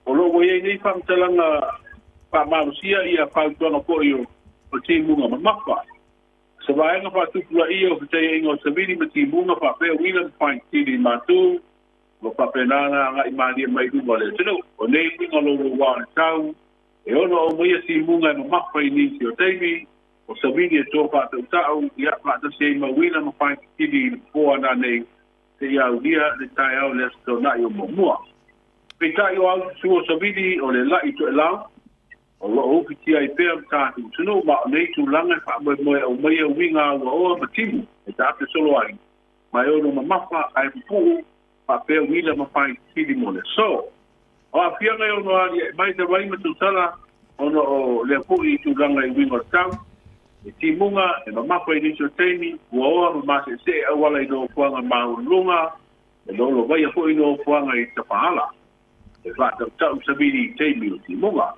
o lo wo ye nei fa mtalanga pa marusia ia pa tona ko yo o timunga mamafa. Sa vaenga pa tupula ia o fitai ingo sabini ma timunga pa pea wila pain tili matu o pa penana nga imani mai duba le tino o nei ingo lo wana tau e ono o moia timunga mamafa inisi o teimi o sabini e tō pa tau ia pa ta se ma wila ma pain tili po ana nei te ia udia le tai au le sto na yo momua. Pe tai o au suo sabini o le lai to e lau o lo o ki ai pe ta tu no ma nei tu langa fa mo o mai o winga o matimu e ta te solo ai mai o no mafa ai pu pa pe wila ma fai kili mole so o a fia ngai o no ali mai te vai ma tu sala o no le pu i tu langa i winga tau e timunga e ma mafa i niso teimi o ma se a wala i no fuanga ma lunga e lo vai a fu i no fuanga i te pahala e fa tau sabini teimi o timunga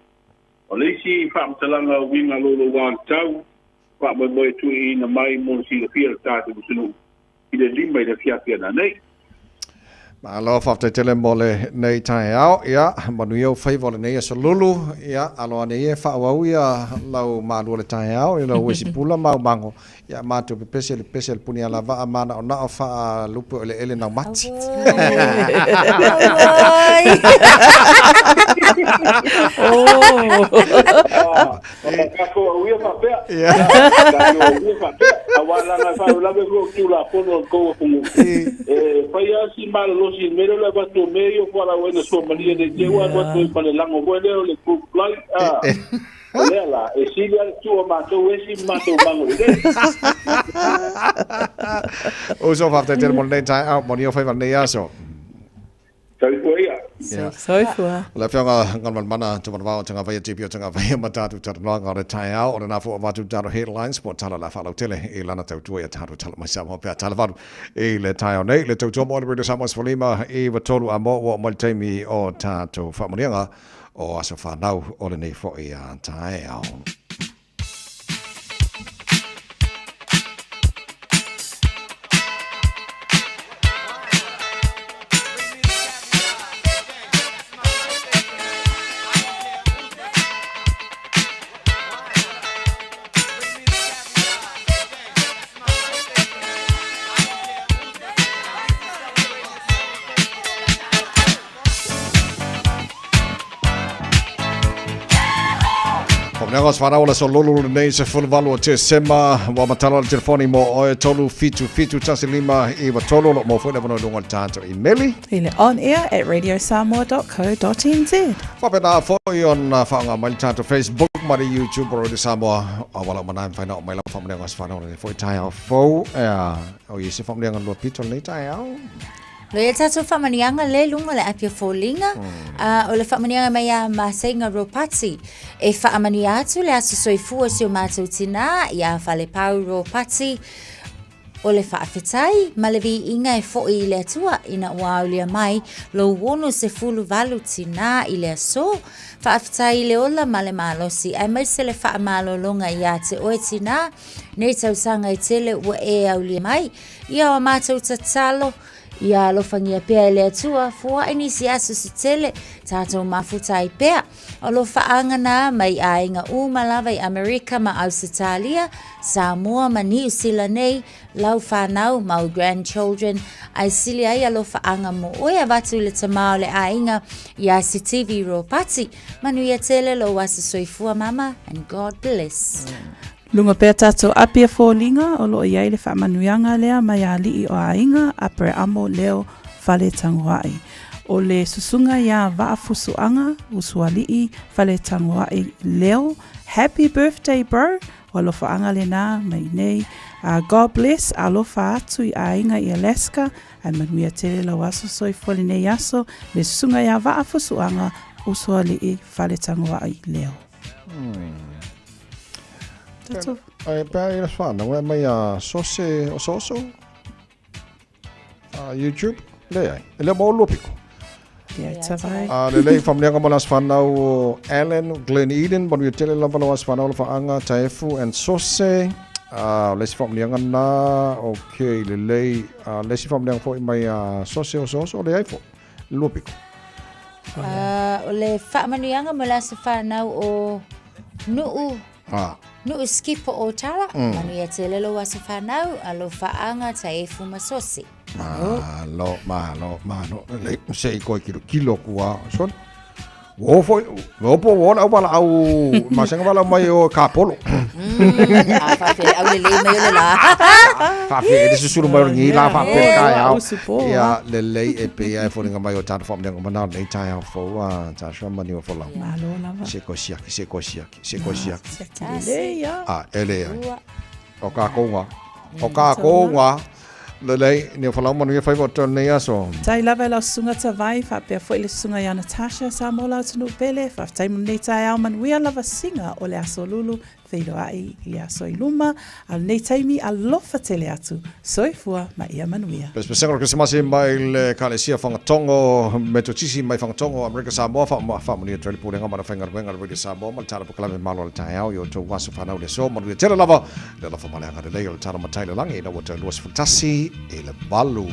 o leisi whaamtalanga winga lolo wān tau, whaamai tu i na mai mon si le fia tātou sunu i le lima i le fia na nei. Ma alo whafte tele mo le nei tai au, ia, manu iau whaivo le nei asa lulu, ia, alo ane ia whaawau ia lau mālua le tai au, ia lau wesi pula mau mango, ia mātou pe pese le puni ala vaa mana o nao wha lupu o le ele nau mati. Kako uia mapea. Uia mapea. Awala na whau lawe ko tula pono ko kumu. Pai asi malo si mero la bato meio para wena so mania de jewa bato para lango bueno le cook flight. Lela, e silia tu mato esi mato mango. Uso whafte tele mo nei tai au, moni o whaiva nei aso. Soifua. La fianga ngan mana tu mana tanga vai tipi tanga vai mata tu tara nga re tai au ona fo watu tara headlines po tala la falo tele e lana tau tu ia tatu tala mai sa mo pe tala vadu e le tai au nei le tau mo le Samoa Folima e wa tolu amo wa mo taimi o tatu fa morianga o aso fa nau o le nei fo ia tai au. Nagos whanaola so lulu nei se fulvalu o te sema wa matala le telefoni mo o tolu fitu tasi lima I wa tolu mo fwena wano dunga tātou I meli. Ile on air at radiosamoa.co.nz. Whapena fwoi on whaanga mai tātou Facebook, mari YouTube o Radio Samoa. A wala mana whaina o mai lau whamania ngas whanaola ne fwoi tai au fwou. O i se whamania ngan lua pito nei tai au. Lo ia tātou whamanianga le lunga le apia fōlinga. O le whamanianga mai a Masenga Ropati. E whaamani atu le asu soifua si o mātou tina I a whale pau Ropati. O le whaafetai, ma le vi inga e fōi I le atua ina ua aulia mai lo wono se fulu valu tina I le aso. Whaafetai le ola ma le malosi. Ai mai se le whaamalo longa I a te oe tina. Nei tausanga I tele ua e aulia mai. Ia o mātou tatalo. Ia lofangia pea le atua fua ini si asu si tele tātou mafutai pea o lo whaangana mai a inga umalava I Amerika ma Australia Samoa ma New Zealand nei lau whanau mau grandchildren ai sili ai a lo whaanga mo oia watu le tamao le a inga I a si TV Ropati manu ia tele lo wasa soifua mama and God bless. Lunga pea tātou apia fōlinga o loo iai le whaamanuianga lea mai a lii o ainga apre amo leo whale tanguai. O le susunga ia vaafusuanga usua lii whale tanguai leo. Happy birthday bro! O lo whaanga le nā mai nei. God bless alofa atu I ainga I Alaska. Ai manuia tele la waso soifua le nei aso. Le susunga ia vaafusuanga usua lii whale tanguai leo. Ai pa ina whana ngā mai sose o soso YouTube le ai le mo lopiko Ia tawai. le lei whamleanga mo las whanau o Allen Glen Eden bonu i tele lava lawas whanau la whaanga taefu and sose lesi whamleanga na okay le lei lesi whamleanga fo i mai sose o soso le ai fo lopiko O le whaamanuianga mo lasa whanau o nuu skipo o tara. Manu ia te lelo wasa whanau alo whaanga taefu masosi. Lo le sei ko kilo kua son wo foi wo po wo au bala au masanga bala mai o kapolo Fa fe au le mai le la fa fe de susuru mai ngi la fa pe ka ya le le e pe ai fo nga mai o tan fo nga mana le tai au fo ta sha mani o fo la se ko sia ele o ka ko nga le ni falau manu ia fai voto nei aso. Tai lava la sunga tawai fa pe foi le sunga ya Natasha sa mola tunu pele fa tai mun nei tai au man we lava singa o le aso lulu feido ai i aso iluma al nei tai mi alofa tele atu soifua ma ia manuia. Pes pesengro ke semasi mai le kalesia fangatongo metotisi mai fangatongo America Samoa fa muni trele pulenga mana fengar wengar wedi Samoa mal tala poklame malo le tai au yo to wasu fa na le so manu tele lava male anga le le tala matai le langi na wata luas fantasi e le balu.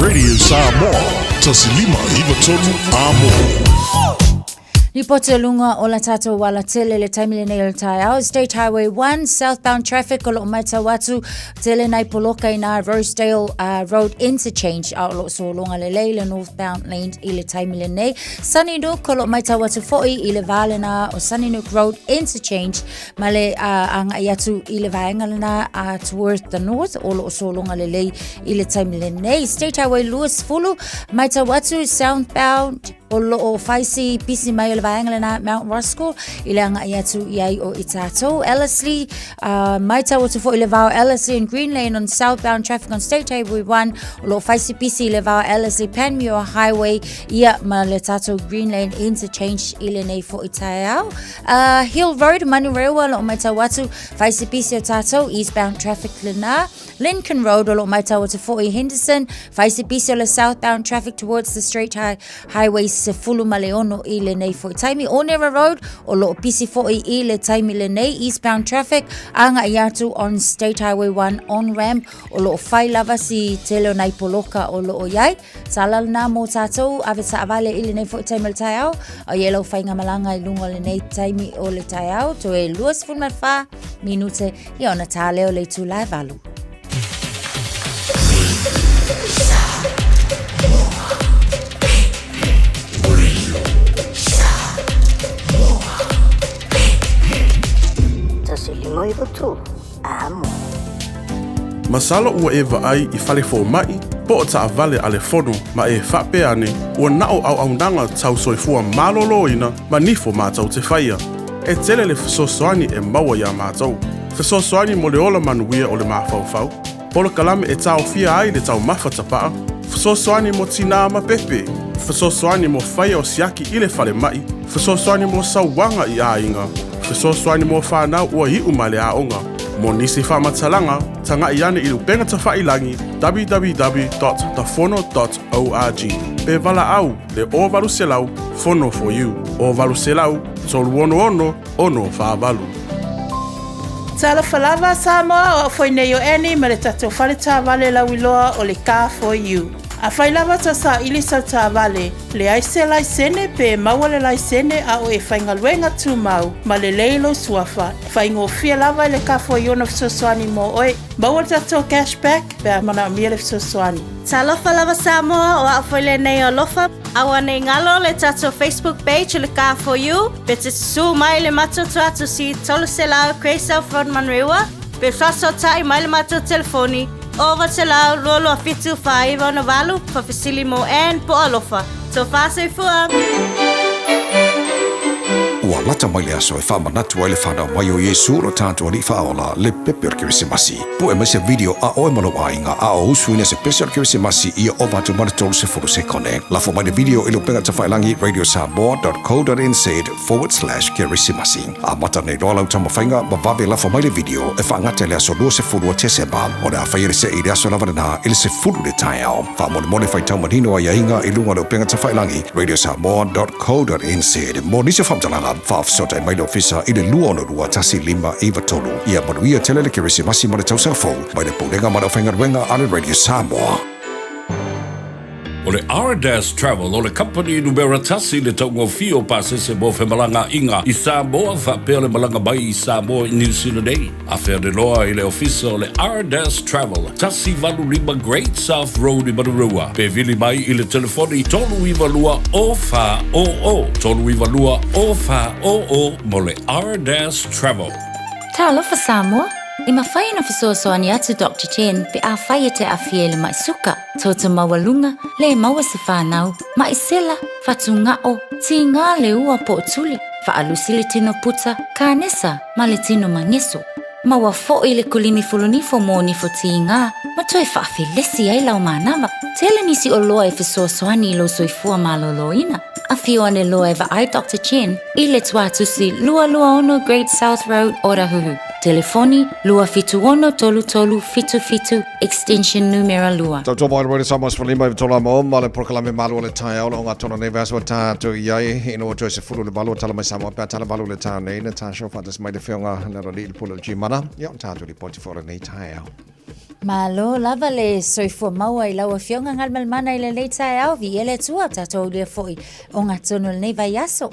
Radio Samoa, tasilima iwa tonu amo. Ni potelunga o la tato wala tele le taimile nei le tai au. State Highway 1, southbound traffic o lo maita watu tele nai poloka ina Rosedale Road Interchange au lo so longa le le northbound lanes i le taimile nei. Sunnyduk o lo maita watu foi i le vale na o Sunnyduk Road Interchange ma le anga iatu i le vaenga na towards the north o lo so longa le le i le taimile nei. State Highway Lewis Fulu maita watu southbound o lo o faisi pisi mai le vaenga na Mount Roscoe ilanga iatu iai o itato. Ellerslie maita watu fo ilevao Ellerslie and Green Lane on southbound traffic on State Highway 1 o lo faisi pisi ilevao Ellerslie Panmure Highway ia ma le tato Green Lane Interchange ile nei fo itaiao. Hill Road Manurewa lo maita watu faisi pisi o tato eastbound traffic lina. Lincoln Road o lo maita watu fo i Henderson faisi pisi o le southbound traffic towards the Straight Highway se fulu maleono i le nei fo taimi Onera Road o lo pisi fo i le taimi le nei eastbound traffic anga iatu on State Highway 1 on ramp o lo fai lava si telo nai poloka o lo o iai salal na mo tatou ave sa avale i le nei fo taimi le taiao o yelo fai ngamalanga i lungo le nei taimi o le taiao to e luas funmatfa minute i ona tale o le tulai valu. Masala ua e vaai I fale fo mai, po o ta vale ale fono ma e whape ane, ua nao au au nanga tau soifua malolo ina, ma nifo mātau te whaia. E tele le fesosoani e maua ia mātau. Fesosoani mo le ola manuia o le mawhauwhau. Polo kalame e tau fia ai le tau mawhatapaa. Fesosoani mo tina ma pepe. Fesosoani mo whaia o siaki I le fale mai. Fesosoani mo sauwanga I a inga. Fesosoani mo whanau ua hiu ma le aonga. Mo nisi whamatalanga, tanga iane I lupenga ta whailangi www.tafono.org. Pe vala au, le o valu selau, fono for you. O valu selau, tolu ono whaavalu. Tala falava Samoa o foi nei o eni ma le tatou whale tā vale lau iloa o le Car for You. A whai lava ta sa ili sa ta vale, le aise laisene pe maua le laisene a o e whaingaluenga tu mau, ma le leilo suafa. Whaingofia lava le kafo iona fisoswani mo oe, maua tato cashback pe a mana mia le fisoswani. Ta lofa lava Samoa o a whaile nei o lofa, awa nei ngalo le tato Facebook page le ka for you, pe te su mai le matoto atu si tolo se lao Kreisau Front Manrewa, pe faso tai mai le matoto telefoni, over te lau lolo a fitu whaiva na walu, pa fisili mo en po alofa. So fase fua. Ua lata mai le aso e whamanatu ai le whanau mai o Yesu ro tātua ni whaola le pepe o Kirisimasi. Po e mai se video a oe malo ainga a o usu ina se pese o Kirisimasi ia o vatu maratolu se furu se kone. Lafo mai le video ilo penga ta whailangi radiosamoa.co.nz/Kirisimasi. A mata nei roa lau tama whainga ma vawe lafo mai le video e whaangate le aso lua se furu o Teseba o le a whaire se i le aso lavarana ili se furu le tai au. Wha mone mone whai tau manino a iainga i lunga lau penga ta whailangi radiosamoa.co.nz. Mo nisi whamtalanga whaafsota e mailo ofisa i le lua ono rua tasi lima iwa tolu. Ia manuia tele le Kirisimasi ma le tau sangfou, mai le poulenga ma le whaingaruenga a le Radio Samoa. O le R-Dash Travel o le company numera tasi le taungo fio pasese mo whemalanga inga i Samoa whapea le malanga mai i Samoa i New Zealand ei. A whea de loa i le ofisa o le R-Dash Travel tasi valu lima Great South Road i Marurua. Pe vili mai i le telefoni tolu iwa lua o wha o o. Tolu iwa lua o wha o o mo le R-Dash Travel. Ta alofa Samoa. I mawhai na fisosoani atu Dr. Chen pe a whai te a fiele mai suka. Tōta mawalunga, le maua se whanau, mai sela, whatu ngao, ti ngā le ua po tuli, whaalusi le tino puta, kānesa, ma le tino mangeso. Maua fo i le kulini fulunifo mō nifo ti ngā, ma toi whaafilesi ai lau mānawa. Tele nisi o loa e fisosoani i lo soifua maloloina. A fio ane loa e wa ai Dr. Chen, i le tuatusi lua ono Great South Road, Orahuhu. Telefoni lua fitu ono tolu tolu fitu fitu extension numero lua. Tau mai roi Samoa se lima tola mo ma le proklame malu le tai au nga tona nei vaso ta to iai ino to se fulu le balu tala mai Samoa pa tala balu le ta nei na ta show fa des mai de fionga na rodi le polo jimana ya ta to le poti for nei tai au. Malo lava le soifua maua i laua fionga ngal malmana i le leitai au vi ele tua tatou le foi o ngā tono nei vai aso.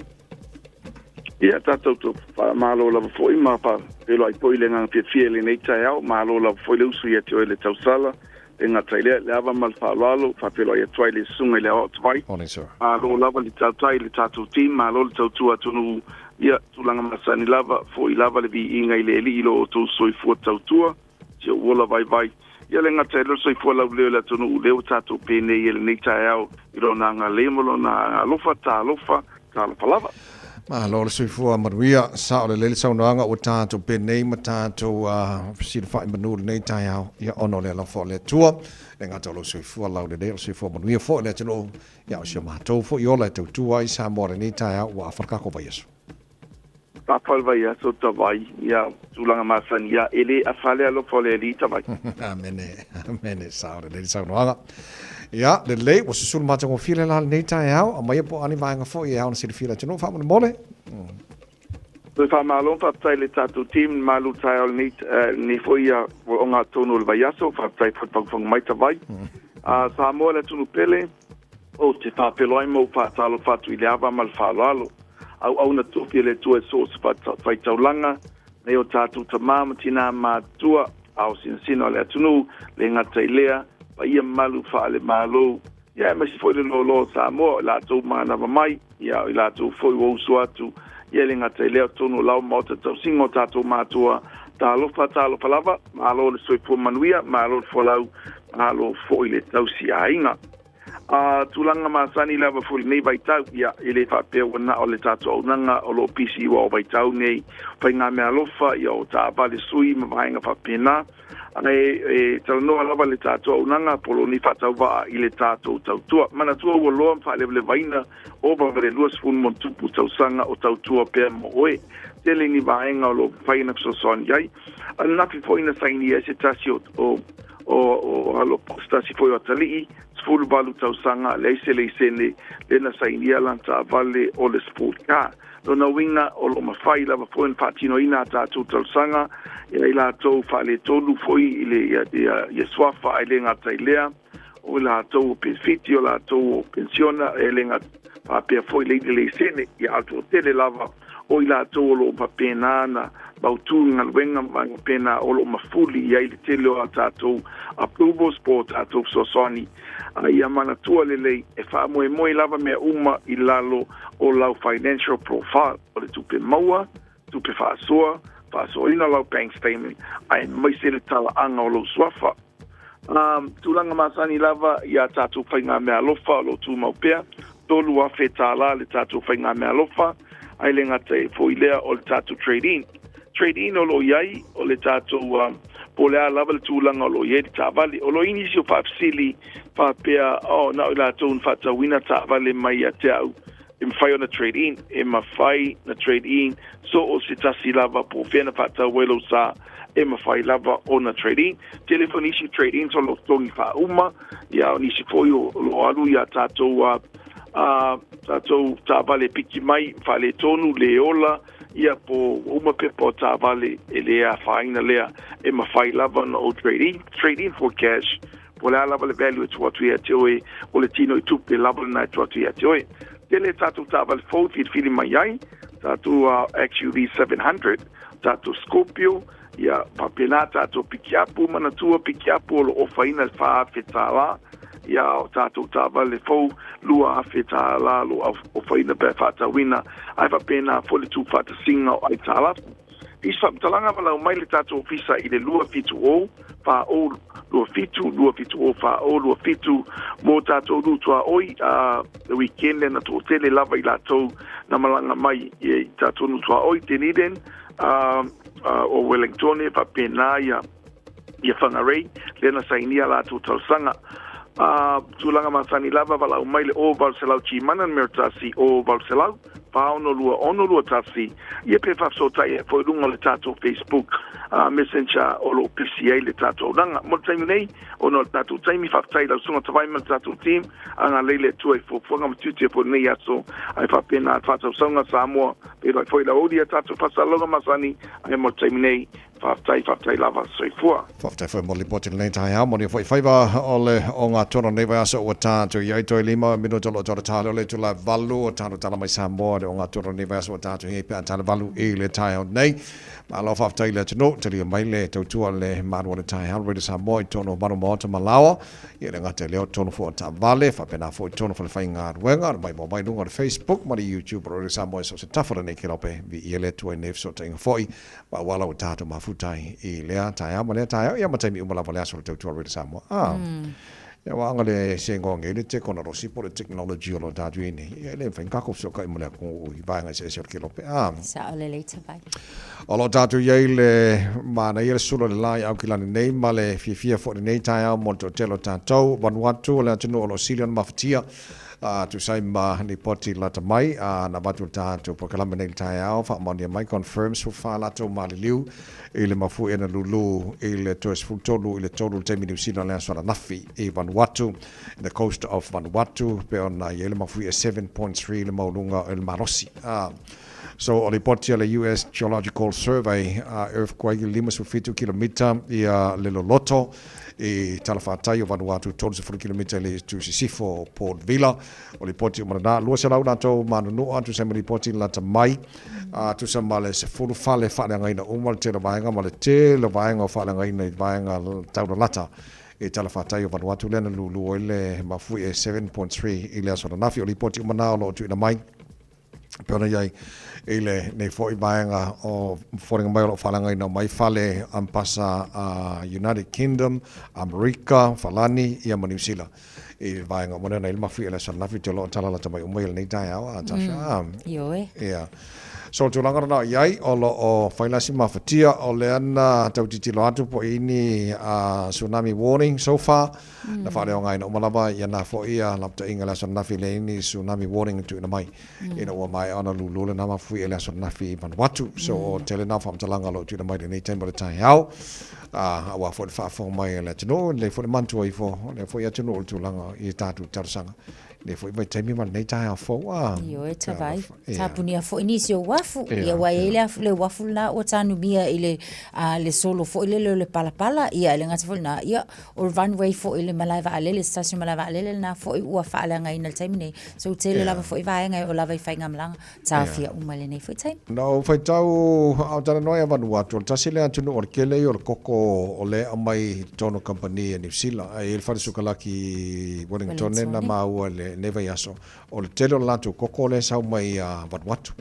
Ia tatou tu malo lava foi ma pa pelo ai poi le ngang fie le nei tai au malo lava foi le usu ia te le tausala e ngā taile le ava mal whalalo fa pelo ai tuai le sunga le au tuai. Morning sir. Malo lava le tautai le tatou team malo le tautua tonu ia tulanga masani lava foi lava le vi inga i le li ilo o tu soifua tautua te wola vai vai. Ia le ngā taile soifua lau leo le tonu leo tatou pene i le nei tai au i rona ngā lemolo na alofa ta alofa lava. Ma lo le soifua manuia sa o le lele saunoanga o tātou penei ma tātou sida whai manu nei tai au ia ono le la fo le tua le ngā tau lo soifua lau le leo soifua manuia fo le tano ia o sia mātou fo i ola tau tua i sa mora nei tai au wa wharkako vai asu. Tapal vai aso tawai ia tulanga masani ia ele afale alo fo le li tawai. Amene sa o le lele saunoanga. Ia, le lei, o se sulu mātango while la nei tai au, a mai po ani vaenga fo i au na siri while tino, wha mone mole? Toi wha malon wha tai le tātou team, malu tai au ni fo ia o ngā tono le vai aso, wha tai whatpangwhanga mai tawai. Sa moa le tunu pele, o te wha pelo ai mo wha talo whatu i le awa mal whalalo. Au na tupi le tua so se whai taulanga, nei o tātou tamama tina mātua, au sinsino le atunu, le ngatai lea, pa ia malu whaale malo. Ia masi foi le lo Samoa, la tau mana mai, ia la tau foi wausu atu, ia le ngatai leo tono lau mauta tau singo tātou mātua, tā alofa lava, malo le soifua manuia, malo le folau, malo foi le tau si ainga. Tulanga masani lava foi nei vai tau, ia ele whapea wana o le tātou aunanga, o lo pisi wa o vai tau nei, pai ngā mea alofa, ia o tā vale sui, ma vaenga whapena, e talanoa lava le tātou aunanga polo ni whatau waa i le tātou tautua. Mana tua ua loa mwha le vaina o bavare luas fun mon tupu tausanga o tautua pēr mo oe. Tele ni vaenga o lo whaina ksosoan iai. Nafi foina saini e se tasi o halo postasi foi o talii, sfulu balu tausanga, leise le na saini alanta vale o le sport ka. Lona winga o lo mawhai lava foen whatino ina tātou tausanga, ia ila tau whale tolu foi i le swafa ai le ngā tailea, o la tau penfiti o la tau pensiona e lenga papea foi le sene ia alto tele lava o i la tau lo papena na bautunga wenga pena o lo mafuli ia i le tele o tatou approvals po tatou sosoni ia mana tua lele e wha moe lava mea uma i lalo o lau financial profile o le tupe maua, tupe whaasoa ina lau bank statement ai mai se le tala anga o lo swafa tulanga masani lava ia tatou whainga mea lofa o lo tu maupea tolu a whetala le tatou whainga mea lofa ai le ngata e foilea o le tatou trade-in o lo iai o le tatou po lea lava le tūlanga o lo iai tāwali o lo inisi o whaafsili whapea na o la tōun whatawina tāwali mai a te au e mwhai o na trade-in e mawhai na trade-in so o se tasi lava po whiana whatawelo sa e mawhai lava o na trade-in telefoni isi trade-in so lo tongi whauma ia o nisi foi o lo alu ia tātou tātou tāwale piki mai whale tonu le ola ia po uma pepo tāwale e lea whaina lea e mawhai lava na o trade-in for cash po lea lava le value e tuatu ia te oe o le tino i tupe lava na tuatu ia te oe tele tātou tāwale fold i whiri mai ai tātou XUV 700 tātou Scorpio ia papena tātou pikiapu manatua pikiapu o lo o whaina wha whetala ia o tātou tāwale fau lua a whetala lo o whaina pe whatawina ai whapena fole tū whatasinga o ai tāla is whamtalanga wala o mai le tātou ofisa i le lua fitu o wha o lua fitu o wha o lua fitu mō tātou lutua oi the weekend na tō tele lava i lātou na malanga mai i tātou lutua oi teniden o Wellington e whapena ia whangarei lena sainia lātou tausanga tulanga masani lava wala o maile o Valselau Chimana Mertasi o Valselau ono lua tasi ia pe so tai foi lunga le tato Facebook messenger o lo PCA le tato langa mo taimi nei o no tato taimi fa tai la sunga tawai ma tato team anga lele tu e fo fonga mtuti po nei aso ai fa pena fa so sunga Samoa pero foi la odia tato fa salonga masani ai mo taimi nei whaftai lava soifua. Whaftai whai moli poti nei tai hao, moni whai whaiwa ole o ngā tono nei vai asa o tātou i aito i lima, mino tolo tolo tāle ole tula valu o tātou tala mai Samoa o ngā tono nei vai asa o tātou hei pia tāle valu i le tai hao nei. Ma alo whaftai le tino, tali o mai le tautua le manu o le tai hao, redi Samoa i tono manu maota malawa, i le ngate leo tono fua ta vale, whapena fua i tono fua le whai ngā ruenga, mai mo mai lunga le Facebook, mari YouTube, redi Samoa i so se tafara nei ke lope, vi i ele tua i nef so ta inga foi, ma wala o tātou mafu tai i lea tai hao, ma lea tai hao, ia mataimi umalawa lea so le tautua redi Samoa. Ia wanga le sengonge le te kona rosi po le technology o lo tātou i nei, ia le whaingako so kai mo lea kong ui vaenga i se ke lope. Sa o le leita vai. O lo tātou iei le mana i le sula le lai au ki lani nei, ma le fia fo nei tai hao, mo to telo tātou, Vanuatu, le atunu o lo silion mawhatia, tu sai ma ni poti lata mai, na watu tātou po kalama nei tai hao, wha mani mai confirms fu wha lato ma le liu, i le mafu e na lulu, i le toes futolu, i le tolu le temi niusina le aswara nafi, i Vanuatu, the coast of Vanuatu, pe ona i le mafu e 7.3 le maulunga o le marosi. So, o le poti a le US Geological Survey, earthquake 5.2 kilomita i le Loloto, i talawhātai o Vanuatu 12 kilomita le Tusisifo Port Vila, o le poti o Marana, lua se lau nato manunua, tu se mali poti lata mai, tu se male se furu fale whaale ngaina umal te la vaenga, male te la vaenga o whaale ngaina i vaenga taura lata, e talawhātai o Vanuatu lena lulu o le mafui e 7.3 i le asona nafi, o le poti o Manao lo tu ina mai, peona iai ile nei foi vaenga o foringa mai o falanga ina mai fale ampasa United Kingdom, America, falani ia New Zealand. I vaenga mona nei mafi ele sanafi te lo tala la tamai umai nei tai au atasha. Ioe. Ia. So tu langa na iai o lo o failasi mafatia o le ana tautitilo atu po ini tsunami warning so far. Na whare o ngai na umalava ia na fo ia lapta inga la sanafi le ini tsunami warning tu ina mai. Ina ua mai ana lulule na mafui ele sanafi Vanuatu. So tele na whamtalanga lo tu ina mai nei taimara tai au. Awa fo fa fo mai la tino le fo mantu ai fo le fo ya tino tu langa I tatu tarsanga le fo mai taimi man nei tai fo Io e tavai tapunia fo inisio wafu ia wa ele le wafu na o tanu mia ile le solo fo ile le palapala ia le ngata fo na ia o runway fo ile malaiva ale station malaiva ale na fo ua fa ala ngai na taimi nei so tele lava fo vai ngai o lava fa ngamlang tafia umale nei fo taimi no fai tau au tana noia Vanuatu tasile atu no orkele o koko o le amai tono company New Zealand ai il fare sukalaki Wellington na maua le neva yaso o le tele o latu koko le sau mai Vanuatu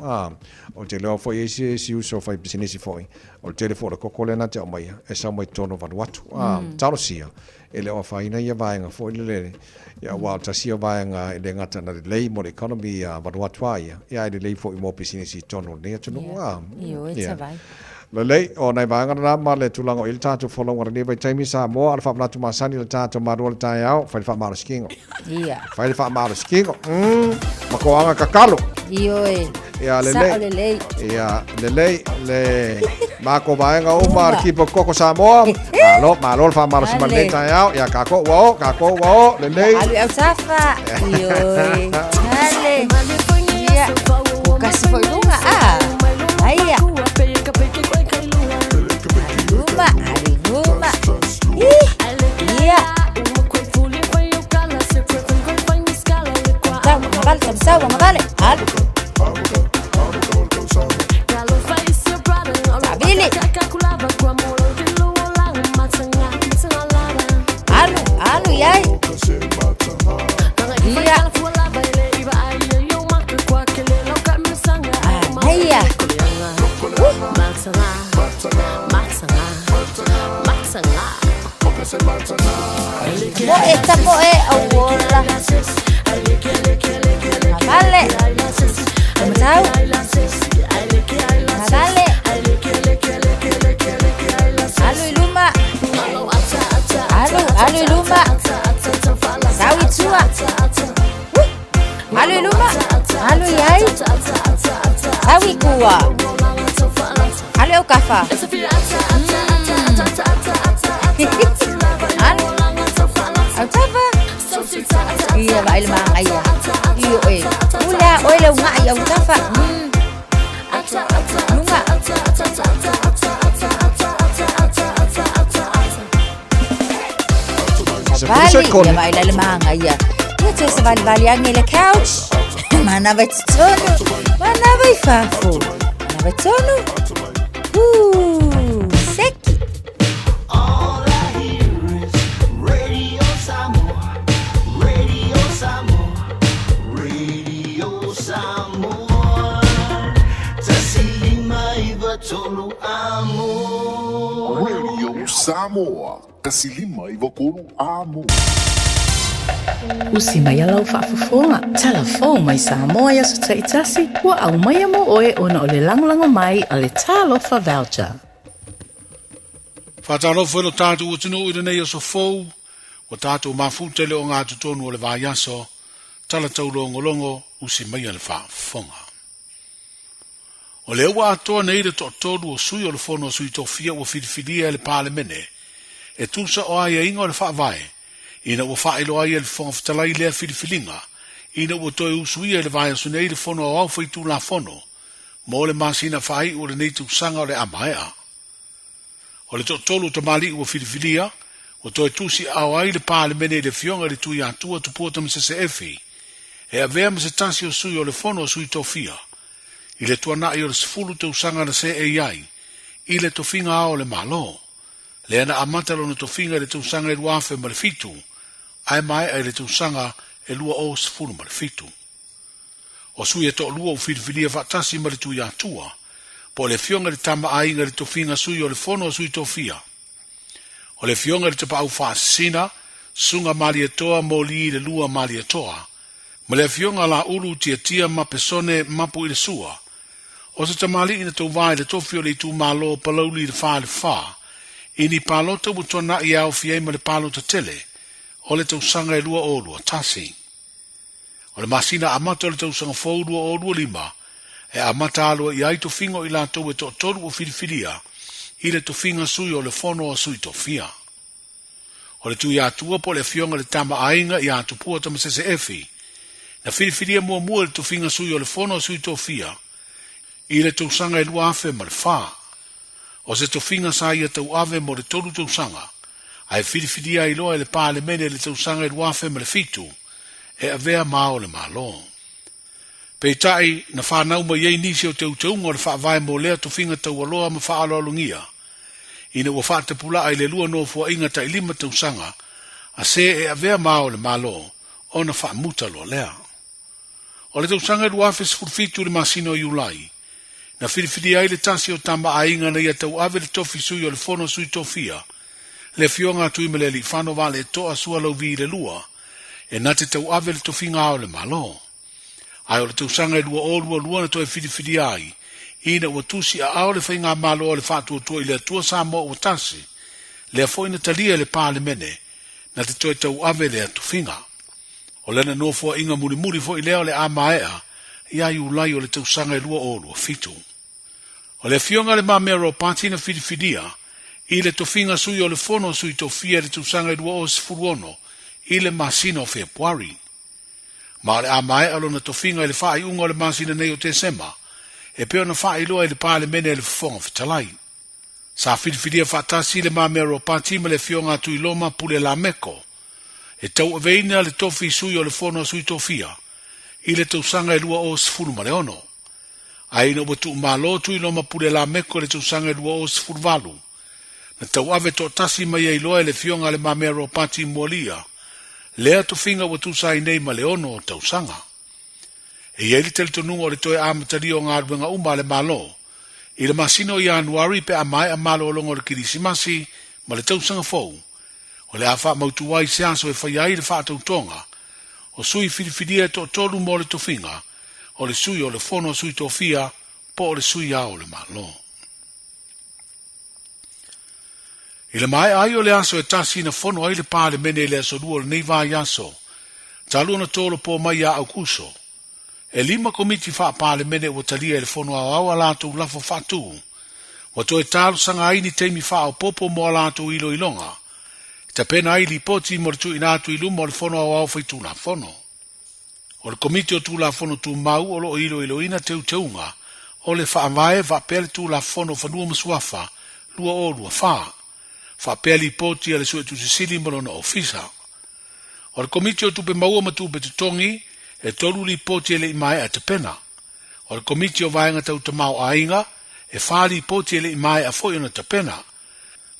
o te leo foi si uso fai business foi o le tele fo le koko le na te mai e sau mai tono Vanuatu talo sia e le o faina ia vaenga foi le ia wa tasia vaenga le ngata na le mo economy Vanuatu ia le le foi mo business tono ne atu no io e tavai Lei o nei vanga na ma le tulang o il tatu folong o nei vai taimi sa mo al fa tu masani le tatu maru le tai au fai fa maru skingo fai fa maru skingo ma ko anga kakalo io e ia le ma ko vanga o mar ki po koko sa mo malo fa maru sa le tai au ia kako wo le alu au safa io e ale ia kasi foi lunga aia Aruma. Iya. Sama vale. Alu. Sabili. Alu yai. Iya. Iya. Mo esta mo awola. Vale. Tahu. Vale. Alu iluma. Alu iluma. Sawi tua. Alu iluma. Alu yai. Sawi kuwa. Alu au kafa. Iya ba ilma aya. Iyo Ula oile nga aya utafa. Lunga. Vale, ya ba ilma aya. Ito sa vali ang ile couch. Mana ba tsono? Mana ba ifafu? Mana ba tsono? Seki. Radio Samoa, kasilima i wakuru amo. Usi mai alau whaafafonga. Telefon mai Samoa ya su taitasi. Wa au mai amo oe ona o le langolango mai a le talofa voucher. Whatarofo ilo tātou o tino i nei o so fou. O tātou mawhute le o ngā tutonu o le vāiaso. Tala tau longo usi mai ale whaafonga. O le ua atoa nei le to'atolu o sui o le fono o sui tofia ua whiriwhiria le pālemene. E tūsa o aia inga o le whaavae. Ina ua whaelo aia le whonga whatalai lea whiriwhilinga. Ina ua toe usuia le vāiaso nei le fono o au whaitu la fono. Mo le masina whai o le nei tūsanga o le amaea. O le to'atolu o tamali ua whiriwhiria. O toe tūsi au ai le pālemene le fionga le tui atua tupota msese efi. E a vea mse tasi o sui o le fono o sui tofia. I le tuana i o le sifulu te usanga na se e iai, i le tofinga ao le malo. Le ana amatalo na tofinga le te usanga e luafe ma le fitu, ai mai ai le te usanga e lua o sifulu ma le fitu. O sui e to lua o whiriwhiria vatasi ma le tui atua, po le fionga le tama ainga le tofinga sui o le fono o sui tofia. O le fionga le te pau whaasina, sunga mali e toa mo li le lua mali e toa, ma le fionga la ulu tia ma pesone mapu i le sua. O se tamali ina tau vai le tofio le tu malo palauli le wha le wha, ini palo tau utona i au fiei ma le palo ta tele, o le tau sanga e lua o lua tasi. O le masina amata le tau sanga fau lua o lua lima, e amata alua i aito fingo i la tau e to tolu o whiriwhiria, i le tofinga sui o le fono o sui tofia. O le tui atua po le fionga le tama ainga i atu pua tama sese efi. Na whiriwhiria mua le tofinga sui o le fono o sui tofia i le tausanga e lua afe ma le wha. O se tofinga sa ia tau ave mo le tolu tausanga, ai whiriwhiria i loa le pā le mene le tausanga e lua afe ma le fitu, e avea mao le malo. Peitai na whanau ma iei nisi o te utaunga o le whaavai mo lea tofinga tau aloa ma whaalolungia. Ina ua whaate pula ai le lua no fua inga ta ilima tausanga, a se e avea mao le malo, o na whaamuta lo lea. O le tausanga e lua afe sifurfitu le masino iulai, na whiriwhiri ai le tasi o tama a inga na ia tau ave le tofi sui o le fono sui tofia, le fionga tui me le li whano va le toa sua lau vi le lua, e na te tau ave le tofi ngā o le malo. Ai o le tausanga e lua na toi whiriwhiri ai, ina ua tusi a ao le whainga malo o le whātua tua i le atua sa mo o tasi, le a foina talia le pā le mene, na te toi tau ave le atufinga. O lena nofua inga muri fo i leo le amaea, ia i ulai o le tausanga e lua fitu. O le fionga le mamero pati na whiriwhiria, i le tofinga sui o le fono sui tofia le tausanga e lua o sifuruono, i le masina o Februari. Ma le amaea lo na tofinga i le wha i unga o le masina nei o te sema, e peo na wha i loa i le pā le mene e le fonga fitalai. Sa whiriwhiria whatasi le mamero pati ma le fionga tui loma pule la meko, e tau aveina le tofi sui o le fono sui tofia, i le tausanga e lua o sifuru ma le ono. Aina ua tu malo tui loma pule la meko le tausanga e lua o sifuru valu. Na tau ave to tasi mai ai loa le fionga le mamero pati mualia, lea tofinga ua tu sai nei ma le ono o tausanga. E iei le teletonunga o le toe amataria o ngā ruenga uma le malo, i le masino i Januari pe a mai a malo o longo le kirisimasi ma le tausanga fou, o le awha mautuwai se aso e whaiai le whaatautonga, o sui whiriwhiria to tolu mo le tofinga, o le sui o le fono sui tofia, po o le sui ao le malo. I le mai ai o le aso e tasi na fono ai le pā le mene le aso lua le neiva aso, talu na tolo po mai a au kuso. E 5 komiti wha pā le mene o talia le fono au au alato lafo whatu, o to e talo sanga ai ni teimi wha o popo mo alato ilo ilonga, ta pena ai li poti mo le tu inatu ilu mo le fono au au whaitu na fono. O le komiti o tu la fono tu mau o lo ilo ina teu teunga, o le whaamae wa pele tu la fono whanua masuafa, lua o lua wha, wha pele poti ale sue tu sisili mo na ofisa. O le komiti o tu pe maua matu pe tutongi, e tolu li poti ele imae a te pena. O le komiti o vaenga tau te mau ainga, e whali poti ele imae a foi ona te pena.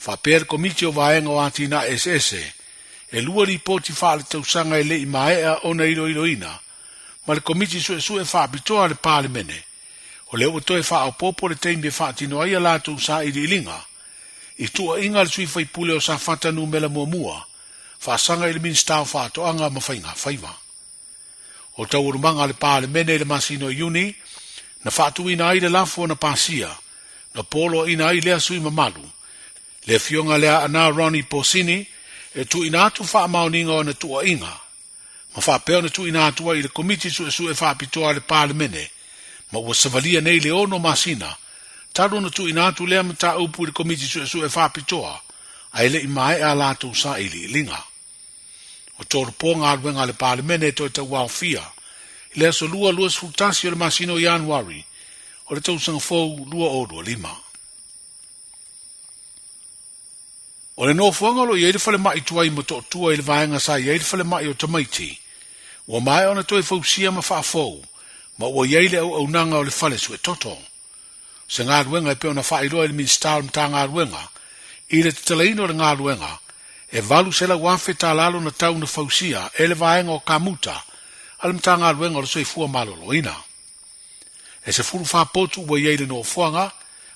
Wha pele komiti o vaenga o atina SS, e lua li poti whale tau sanga ele imae a ona ilo ina, ma le komiti su e wha pitoa le pāle mene. O le uto e wha au popo le teimbe wha tino aia lātou sa ili ilinga. I tua inga le sui whai pule o sa whatanu mela mua, wha sanga ili min stau wha toanga ma whainga whaiva. O tau urumanga le pāle mene le masino iuni, na whatu ina ai le lafo na pasia, na polo ina ai lea sui mamalu, le fionga lea ana Ronnie Posini, e tu ina atu wha mauninga o na tua inga, ma wha peo na tu ina atua i le komiti su e wha pitoa le pāle mene, ma ua savalia nei le ono masina, taru na tu ina atu lea mta upu i le komiti su e wha pitoa, a ele imae a lātou sa ili ilinga. O tōru pōnga aruenga le pāle mene to e tau wau fia, i lea so lua sfutasi o le masino Januari, o le tau sanga fōu lua o 5. O le nofuanga lo i eile fale mai tuai mo to tua i le vaenga sa i eile fale mai o tamaiti, ua mai ona toi fausia ma wha fōu, ma ua i eile au nanga o le fale sue toto. Se ngā ruenga e peo na wha iloa i le ministal mta ngā ruenga, i le tatalaino le ngā ruenga, e valu sela wafe ta lalo na tau na fausia e le vaenga o kamuta, ale mta ngā ruenga o le soi fua malolo ina. E se furu wha potu ua i eile nofuanga,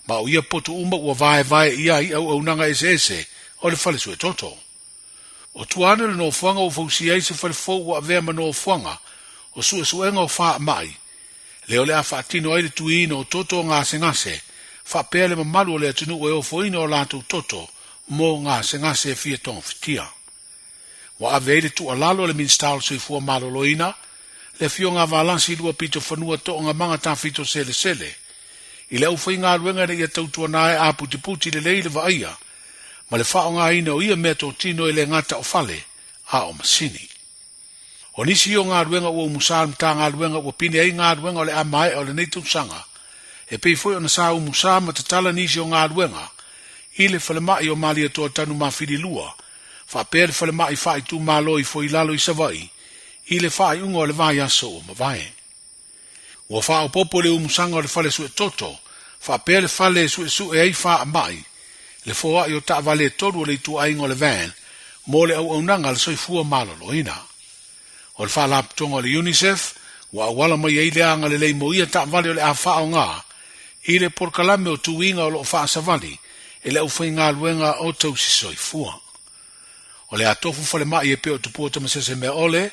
ma o ia potu uma ua vae ia i au nanga ese, o le fale sue toto. O tuane le nofuanga o fausia i se fale fōu ua avea ma nofuanga, o suenga o wha mai, leo le a whaatino ai le tuina o toto ngā sengase, wha pēle ma malu o le atunu o foina o lātou toto, mō ngā sengase e fia tonga fitia. Wa ave le tu alalo le minstalo sui fua maloloina, le fio ngā valansi lua pito whanua to ngā manga tā fito sele, I le ufai ngā ruenga re ia tautua nae a puti puti le leile wa aia, ma le whao ngā ina o ia mea tō tino i le ngata o fale a o masini. O nisi o ngā ruenga ua umusa mta ngā ruenga ua pine ai ngā ruenga o le amae o le neitu sanga, e pei foi o na sa umusa ma tatala nisi o ngā ruenga, i le whalemai o malia tō tanu ma whiri lua, wha pēr whalemai whai tū māloi foi lalo i savai, i le whai unga o le vai aso o mawai. Ua wha o popo le umusanga o le whale sue toto, wha pēr le whale sue ei wha amai, le fōa i o ta vale toru o le tu ainga o le van, mo le au nanga le soifua malolo ina. O le wha laptonga o le UNICEF, ua awala mai ei leanga le leimo ia ta vale o le a wha o ngā, i le porkalame o tuinga o lo wha savali, e le ufai ngā luenga o tau si soifua. O le atofu whale mai e pe o tupua tamasese mea ole,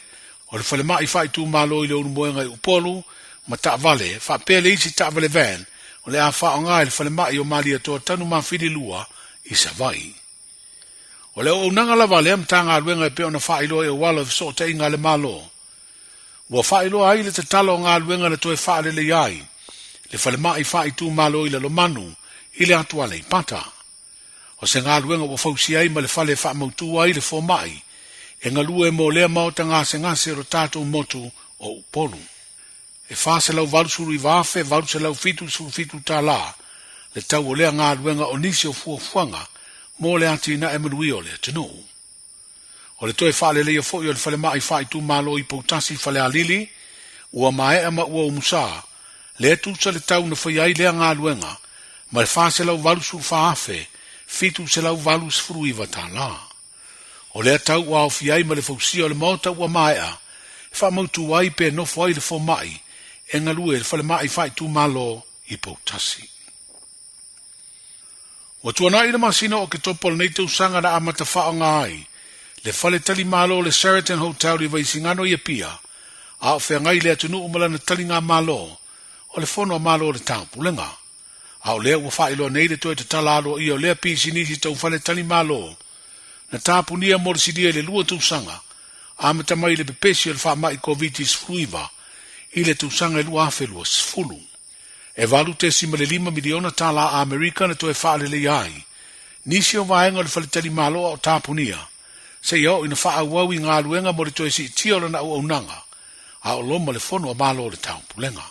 o le whale mai whai tū malo i le unumoenga i upolu, ma ta vale, wha pele isi ta vale van, o le a wha o ngā i le whale mai o mali atoa tanu ma whiri lua i savai. O le o nanga la vale am ta ngā luenga e pe o na wha ilo e wala so te inga le malo. Ua wha ilo ai le te talo ngā luenga na toe wha le iai, le whale mai whai tū malo i le lomanu, i le atua le pata. O se ngā luenga wa fausi ai ma le whale wha mautu ai le fo mai, e ngā lua e mo lea mauta ngase ro tātou motu o upolu. E wha se lau varusuru i wafe, varu se lau fitu tā la, le tau o lea ngā luenga o nisi o fuanga, mo le atina e manui o le tenu. O le toe whale leia foi o le whale mai whai tū malo i pautasi whale alili, ua mae ama ua umusa, le tusa le tau na whai ai lea ngā luenga, ma le wha se lau varusuru whaafe, fitu se lau valu sfuru iwa tā la. O lea tau ua ofi ai ma le fausia o le mauta ua maea, wha mautu ai pe nofo ai le fo mai, e ngalue le whale mai whai tū malo i pautasi. O tuana i le masina o ke topo le neitau sanga na amata wha o ngai, le whale tali malo le Sheraton Hotel i Vaisingano i pia, a o whea ngai le atunu umala na tali ngā malo, o le fono malo le tau pulenga. A o lea ua wha ilo nei le toe te talalo i o lea pisi nisi tau whale tali malo, na tāpunia morisidia le lua tausanga, a mata mai le pepesi o le wha mai COVID-19 fruiva, i le tausanga e lua afe lua sfulu. E valu te sima le 5 miliona tala a Amerika na toe wha le ai, nisi o vaenga le whale tali malo o tāpunia, se iau ina wha au i ngā luenga mo le toe si tio na au nanga, a o loma le fono a malo le tau pulenga.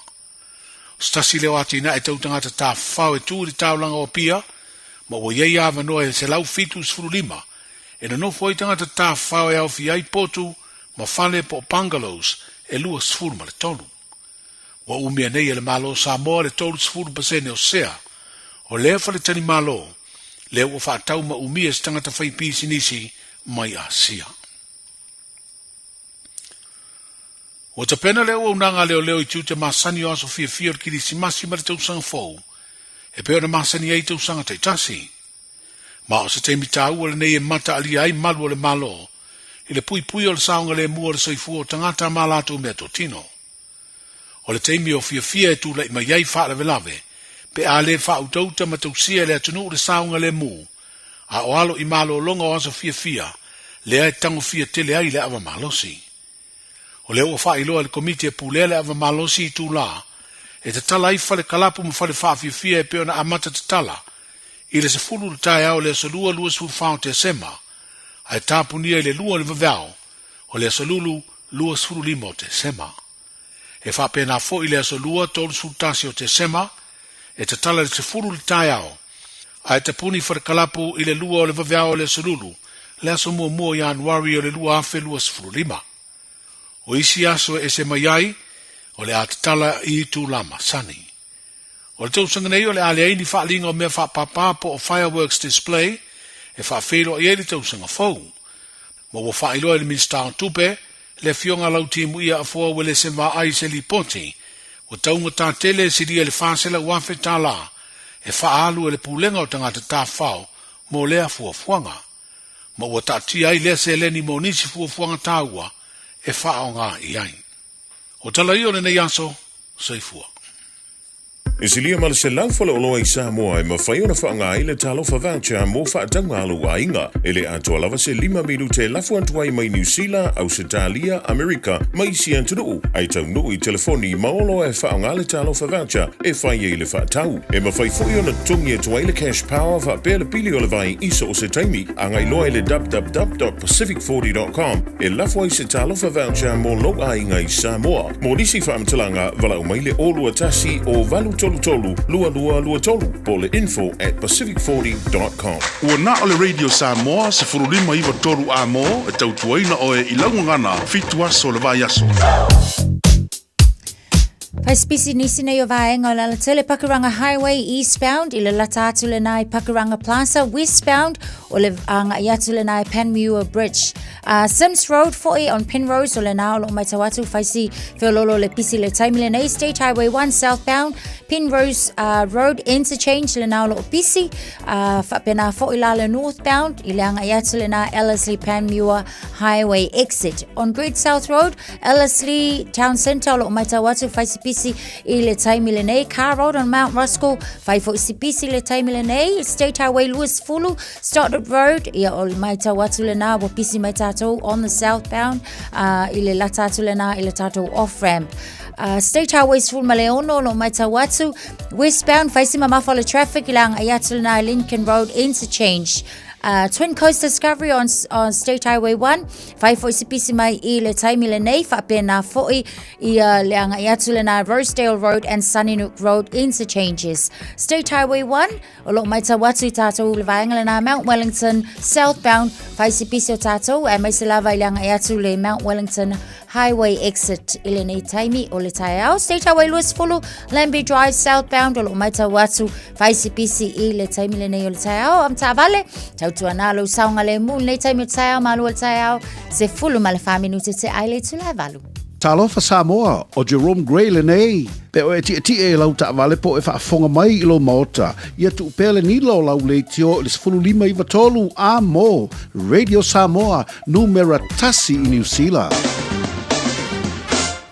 Stasi leo ati na e tau tangata tā whau e tūri taulanga o pia, ma o iei awa noa e se lau fitu sfuru 5, e na no foi tangata tā whau e au fi ai potu, ma whale po bungalows e lua sfuru ma le tolu. Wa umia nei e le malo Samoa le tolu sfuru pasene o sea, o lea whale tani malo, leo o whaatau ma umia se tangata whai pisi nisi mai a sia. O te pena leo au nanga leo i tūte masani o aso fia o kiri si masi ma le tausanga fōu, e peo na masani ei tausanga taitasi. Ma o se teimi tāu o le nei e mata ali ai malu o le malo, i le pui o le saunga le mua le soifu o tangata malatu mea totino. O le teimi o fia e tūla i mai ei wha lave, pe a le wha utauta ma tausia le atunu le saunga le mu, a o alo i malo longa o aso fia, le ai tango fia tele ai le awa malosi. O leo o wha iloa le komite e pulele ava malosi i tū la, e te tala i whale kalapu ma whale whawhiawhia e peo na amata te tala, i le se fulu le tae au le so lua su whao te sema, ai tāpunia i le lua le vavao, o le so lulu lua sfuru 5 o te sema. E whape na fo i le so lua tolu su tasi o te sema, e te tala le se fulu le tae au, ai te puni whale kalapu i le lua o le vavao o le so lulu, le aso mua Januari o le lua afe lua sfuru 5. O isi aso e se mai ai, o le atatala i tū lama sani. O le tausanga nei o le aleaini whaalinga o mea whapapapo o fireworks display, e whaafelo i ele tausanga fau. Mo wo whaailoa le minsta tupe, le fionga lau timu ia a fua wele se ma ai se li poti, o taunga tā tele si ria le whaasela wafe tā la, e whaalu e le pūlenga o tangata tā whao, mo lea fua fuanga. Mo wo tā tia ai lea se leni mo nisi fua fuanga tā ua, e wha o ngā i ai. O tala i o le nei aso, soifua. E silia ma le se lau fale oloa I Samoa e mawhai ona whaanga I le talofa voucher mo whaatanga alu a inga. E le atoa lava se 5 minute lafu antuai mai New Zealand, Australia, Amerika, mai si antunuu. Ai tau nuu I telefoni maolo e whaanga le talofa voucher e whai e le whaatau. E mawhai fui ona tungi e tuai le cash power wha pēle pili o le vai iso o se taimi. Angai loa le www.pacific40.com e lafu ai se talofa voucher mo lo a inga I Samoa. Mo nisi whaamatalaga vala o mai le olua tasi o valu tolu tolu, lua tolu, po le info@pacific40.com. Ua na o le Radio Samoa se furulima iwa toru a mo e tautuaina o e ilaungangana fitu aso le vai aso. Paispisi nisi nei o vaenga o la tele Pakuranga Highway eastbound I le lata atu le nai Pakuranga Plaza westbound o le anga I atu le nai Panmure Bridge. Sims Road 40 on Penrose o le nao lo mai tawatu faisi whiololo le pisi le taimi le nei State Highway 1 southbound Penrose Road interchange le nao lo pisi whapena 40 la le northbound I le anga I atu le nai Ellerslie Panmure Highway exit. On Great South Road Ellerslie Town Centre lo mai tawatu faisi pisi I le taimi le nei Car Road on Mount Ruskell faifo isi pisi le taimi le nei State Highway Lewis Fulu Stoddard Road ia o mai tawatu le nao pisi mai on the southbound I le latatu le na I le tatou off-ramp. State Highways full Maleono lo mai tawatu westbound faisi mamafa le traffic ilang ayatu le na Lincoln Road interchange. Twin Coast Discovery on State Highway 1 faifo isipisi mai I le taimi le nei whapena foi I le anga iatu le na Rosedale Road and Sunnysnook Road interchanges. State Highway 1 o lo mai tawatu I tatou le vaenga le na Mount Wellington southbound faisipisi o tatou e mai se lava I le anga iatu le Mount Wellington Highway exit I le nei taimi o le taiao. State Highway Lewis Fulu Lambie Drive southbound o lo mai tawatu faisipisi I le taimi le nei o le taiao am tavale tuanalo saunga le mu nei taimi o taiao malu o le taiao se fulu ma le 5 minute te ai le tula valu. Talofa Samoa o Jerome Gray le nei pe o e e lau ta vale po e whaafonga mai I lo maota ia tu pele ni lo lau le tio le sefulu 5 iwa tolu a mo Radio Samoa numera tasi I New Zealand.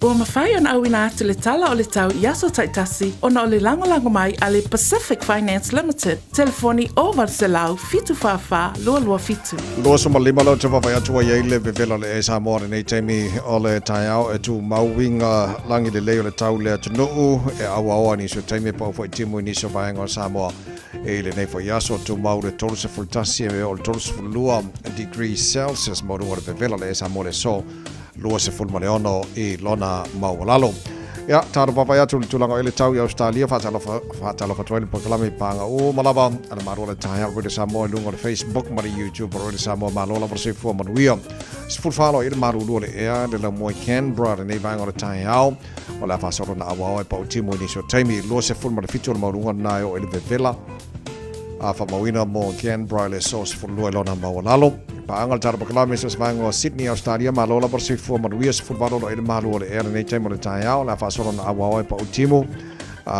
Ua mawhai ana au ina atu le tala o le tau Iaso Taitasi ona o le lango mai a le Pacific Finance Limited. Telefoni o Varselau fitu whawha lua fitu. Loa soma lima lau te whawhai atua iei le vevela le e Samoa nei teimi o le taiao e tu mauwinga langi le leo le tau le atunuu e awa ni so teimi pa ufo I timu ni so vaenga o Samoa e le nei fo Iaso tu mau le tolu se fultasi e o le tolu se fulua degrees Celsius mo runga le vevela le e Samoa le so lua se fulmaneono I lona maualalo. Ia, tāra papai atu le tulanga I le tau I Australia, whaatalofa tuaili pakalami panga o malaba, ana marua le taha o Rede Samoa lunga le Facebook, mari YouTube, Rede Samoa malola marasifua manuia. Sifulfalo I le maru lua le ea, le la moi Canberra, le nei vanga o le taha au, o le awhasoro na awa e pa utimu ni so taimi, lua se fulma le fitu o le maurunga na o I le vevela, a whamawina mo Canberra le so sifulua I lona maualalo. Paangal tara pakalami sa svango Sydney Australia malola parsifua manuia sifulvalo no ele malu le era nei taimo le taiao la fasoro na awaoi pa utimu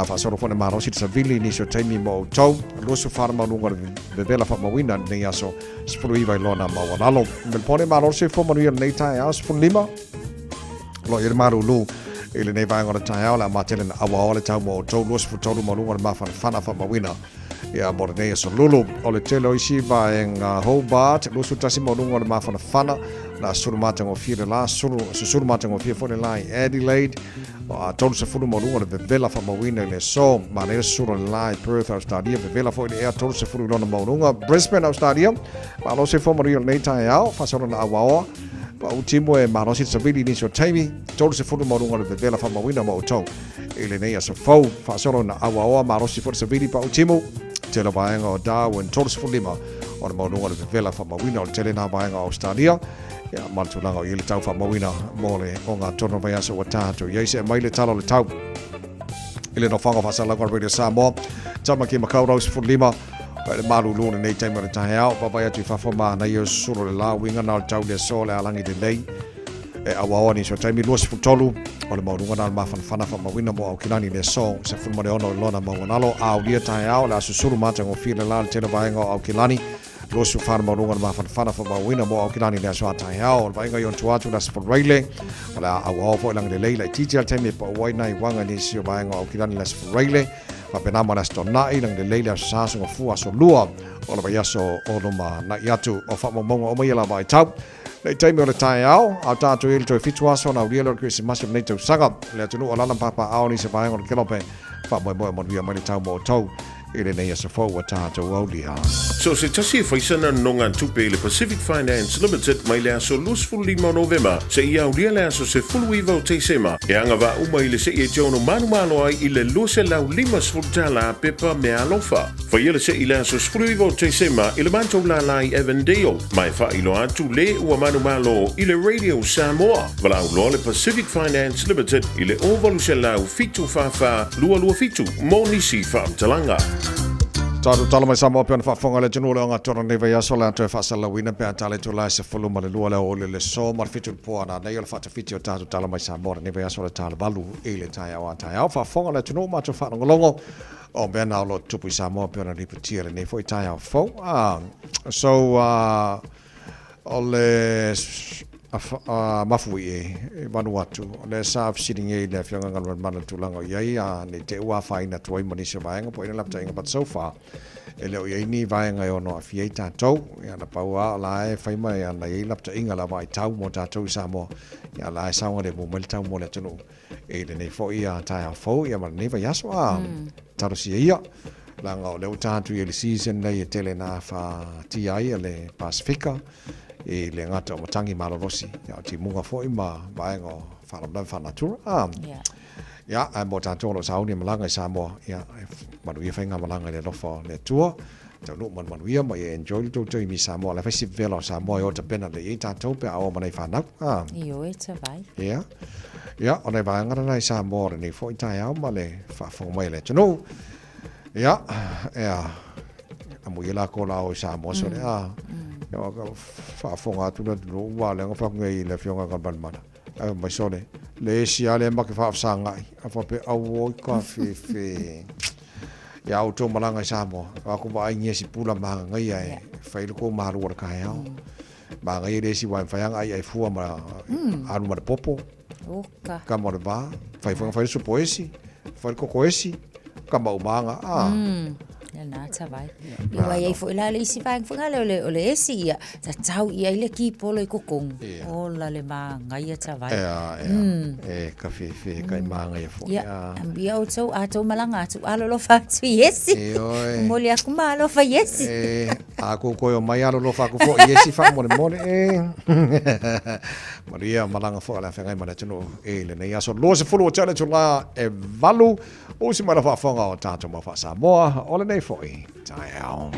fasoro fone marosi sa vili ni so taimi mo tau lo su farma lunga de bela fa mawina nei aso sifuluiva lona mawalalo melpone marosi fo manuia nei taiao sifulima lo ele malu lu ele nei vanga le taiao la matele na awaoi le tau mo tau lo sifutolu malunga le mafa fana fa mawina ia mornea so lulu o le telo isi vaenga Hobart lusu tasi morunga le mafana fana na suru matango fire la suru matango fire fone lai Adelaide tolu se furu morunga le vevela fa mawina le so manea suru lai Perth Australia vevela fo le ea tolu se furu lona morunga Brisbane Australia malo se fo morio nei tai au fa soro na awaoa pa utimo e marosi sabili ni so taimi tolu se furu morunga le vevela fa mawina mo tau ele nei so fo fa soro na awaoa marosi fo sabili pa utimo tele vaenga o Darwin tolus fulima o le maununga le vevela whamawina o le tele nā vaenga o Australia ia matulanga o ile tau whamawina mo le o ngā tono vai asa wa tātou iei se mai le talo le tau ile no whanga whasalanga Radio Samoa tama ki makau rau se fulima le malu luna nei taima le tahe au papaya tu whawhama na i o suro le la winga na o tau le so le alangi le lei e awawa ni so taimi lua se futolu o le maununga na mawhana whamawina mo au kilani le so se fulmane ono lona mawanalo au lia tahe au le asusuru matang o fila la le tena vaenga au kilani lua se whana maununga na mawhana whamawina mo au kilani le aso tahe au le vaenga yon tuatu na se fulreile o le awawa fo ilangi le lei le titi al taimi pa uwaina I wanga ni si o vaenga au kilani le se fulreile Whapena mana stonai lang le leila sa sunga fua so lua o le yaso o no ma na yatu o whamomonga o mai la mai tau. Nei taimi o le tae au, au tātou ili toi fitua so na urielo Christmas nei tau sanga, le atunu o lala papa au ni se vaenga o kelope, whamoe mo via mai tau mo tau, ili nei asa fau a tātou au liha. So se tasi e whaisana nongan tupe le Pacific Finance Limited mai le aso lusfuli mo November, se ia uria le aso se fulu iwa o teisema, e anga wa uma ile se ia jono manu malo ai ile luse lau lima sfultala pepa me alofa. Whaiele se ile aso sfulu iwa o teisema, ile mantou la lai Evandale, mai wha ilo atu le ua manu malo ile Radio Samoa, wala au loa le Pacific Finance Limited, ile ovalu se lau fitu fafa, lua fitu, mo nisi whaamtalanga. Tātou tala mai Samoa pia na whaafonga le tunu le o ngā tora nei vai aso le antoe whaasala wina pia tala tu lai se fuluma le lua le o le so mar fitu le poa na nei o le whaatawhiti o tātou tala mai Samoa nei vai aso le tala walu e le tai au a tai au whaafonga le tunu mātou whaanongolongo o mea na lo tupu i Samoa pia na ripatia le nei fo i tai au fo. O le mafui e Vanuatu le sa sitting e le fianga ngal mana tulanga iai a ne te ua faina toi moni se vaenga po ina lapta inga but so far ele o iai ni vaenga e ono afia ta tau ya na paua la e faima ya na i lapta inga la vai tau mo ta tau Samoa ya la e saunga le mo mel tau mo le tunu e le nei fo ia ta fo ia ma nei vai aso a taro si ia langa o le utatu i le season nei e tele na fa ti ai le Pacifica e le ngata o matangi malolosi ya ti munga foi ma vaenga whanamna whanatura ya a mo tātou lo sauni malanga i Samoa ya manu ia whainga malanga le lofa le tua tau nuk manu ia ma e enjoy to i mi Samoa le festival o Samoa i o te pena le i tātou pe ao manai whanau Io e te vai ya o nei vaenga na i Samoa le nei foi tai au ma le whaafonga mai le tunu ya amu i la ko la o Samoa so le ya whaafonga atu na tunu ua le ngawhanga i le fionga kalbanmana mai sone le sia le maki whaafsanga a whape au oi ka whewhe ia au tō malanga i Samoa wako wa ai ngia si pula maanga ngai ai whailu ko maharu wara kai au maanga i le si wain whaianga ai fua ma aru ma popo ka mora ba whailu supo esi whailu koko esi ka mau maanga na ta vai iwa ia fo ila le isi vai fo ngale ole esi ia ta tau ia ile ki polo i kokong o la le ma ngai ta vai ka fe kai ma ngai fo ia ambia o tau a tau malanga tu alo lo fa tu yesi mo le aku ma lo fa yesi a ko o mai alo lo fa ko fo yesi fa mo Maria malanga fo la fa ngai ma tino le nei aso lo se fo challenge la e valu o si mala fa fonga o tato ma fa Samoa o le nei foi tai au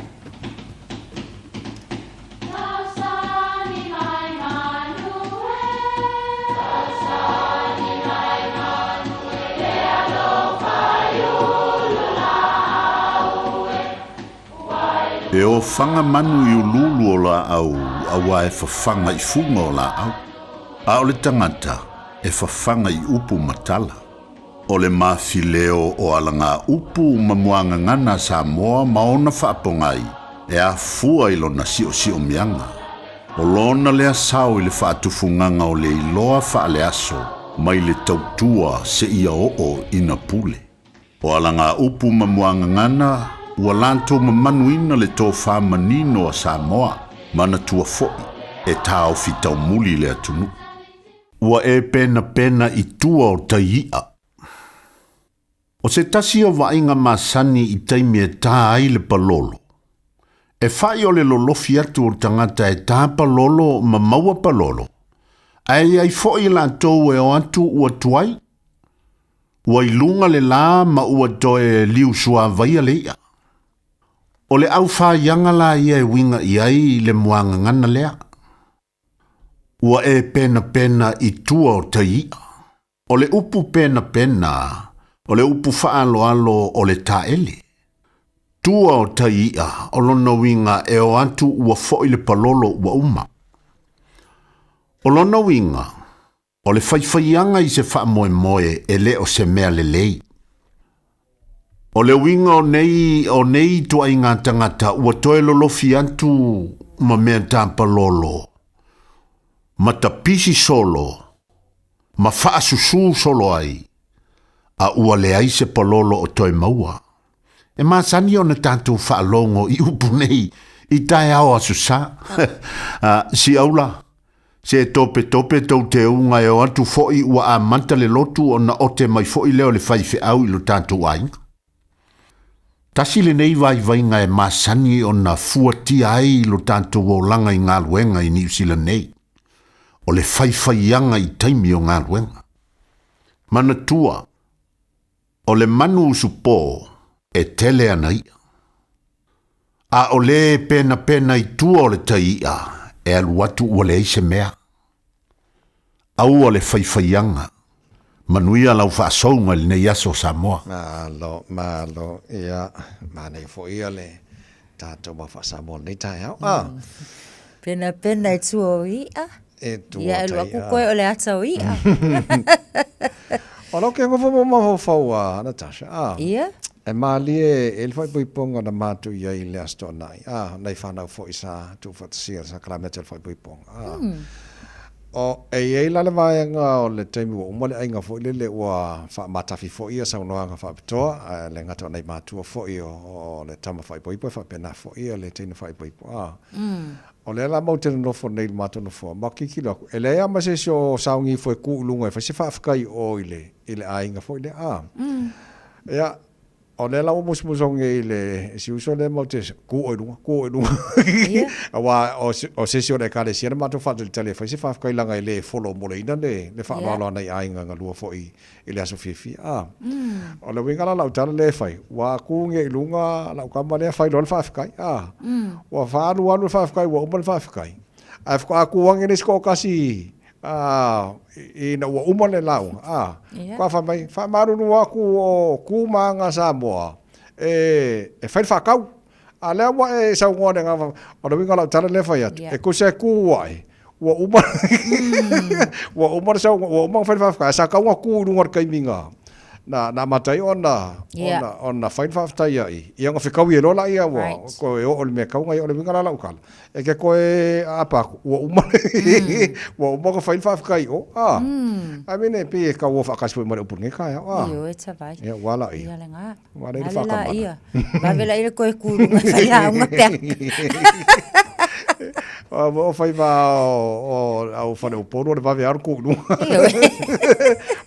E o whanga manu i ululu o la au, awa e whawhanga i funga o la au. A o le tangata e whawhanga i upu matala. O le mawhileo o alanga upu mamuanga ngana Samoa maona whaapongai, e a fua ilo na si o mianga. O lona lea sao i le whaatufunganga o le iloa whaale aso, mai le tautua se ia o ina pule. O alanga upu mamuanga ngana, ua lanto mamanuina le tō whamanino a Samoa, mana tua foi, e tāo fitau muli le atunu. Ua e pena i tua o taia. O se tasi o vainga masani i taimi e tā ai le palolo. E whai o le lolofi atu o tangata e tā palolo ma maua palolo. Ai foi la tō e o atu ua tuai. Ua ilunga le la ma ua toe liu sua vaia leia. O le au whaianga la ia e winga iai le muanga ngana lea. Ua e pena i tua o taia. O le upu pena, o le upu whaaloalo o le taele. Tua o taia o lona winga e o antu ua foi le palolo ua uma. O lona winga, o le whaiwhaianga i se wha moe e le o se mea le lei. O le winga o nei tua i ngā tangata ua toe lolofi antu ma mea tāmpa lolo. Ma tapisi solo, ma whaasusu solo ai, a ua le ai se palolo o toe maua. E masani o na tātou whaalongo I upu nei I tae au asu sa. Si aula. Se tope tau te unga e o atu foi ua a manta le lotu o na o te mai foi leo le whaife au I lo tātou ainga. Tasi le nei vai nga e masani o na fuatia ai lo tātou o langa I ngā luenga I New Zealand nei. O le whaifaianga I taimi o ngā luenga. Mana tua. O le manu usupo e tele ana ia. A o le pena I tua o le taia e alu atu ua le eise mea. Au o le whaifaianga. Manuia lau whaasounga le nei aso Samoa. Malo, ia, manei fo ia le tātou ma Samoa nei tae au. Pena I tua o ia. E tua ia tai. Ia elu koe o le ata o ia. O lo ke ngofo mo faua, Natasha. Ia. E mali e le fai puiponga na matu ia I le asto nai. Nei whanau fo isa tu whatasia sa kalamete le fai puiponga. O e la le vaenga o le taimi o umole ainga fo le ua wha matafi fo ia sa unoanga wha pitoa. Le ngata nei matua fo ia o le tama fai puipo wha pena fo ia le teina fai puipo. O le la mau tena nofo nei le matua nofo. Ma kiki laku. E le ea ma se sio saungi fo e ku ulunga e fa se whaafikai o ile ainga fo ile Ea, o le la o musmusonge ile si uso le mau te ku o ilunga. Awa o se sio le kare siena matua whatu le tale fa se whaafikai langa ile follow mole ina le whaamalo nei ainga nga lua fo ile aso fifi. O le wingala lau tala le fai. Wa ku nge ilunga lau kama le fai lo le whaafikai. Wa whaanu anu whaafikai wa umal whaafikai. Ai whaaku wangi ni sko kasi ina ua umale lau. Kwa whamai, whamarunu aku o kumanga Samoa. E whai whakau. A lea wa e sau ngone ngā o na winga lau tala le whai atu. E kuse kuwai. Ua umale. Ua umale sau, ua umang whai whaafikai. Sa kaunga kuurunga kaiminga. Na matai ona whai whaafitai ai. Ia ngā whikau I lola ia wa. Ko e o le mea kaunga I o le winga lau kala. E ke koe apaku. Ua umale. Ua umanga whai whaafikai o. A mene pe e kau o whakasi po I mare upunge kaya. Iyo e tawai. Ia wala i. Ia le ngā. Wala I le whakamana. Ia. Mawela I le koe kurunga whai launga pia. O whai wā au whane uporo le wawe aru kūru.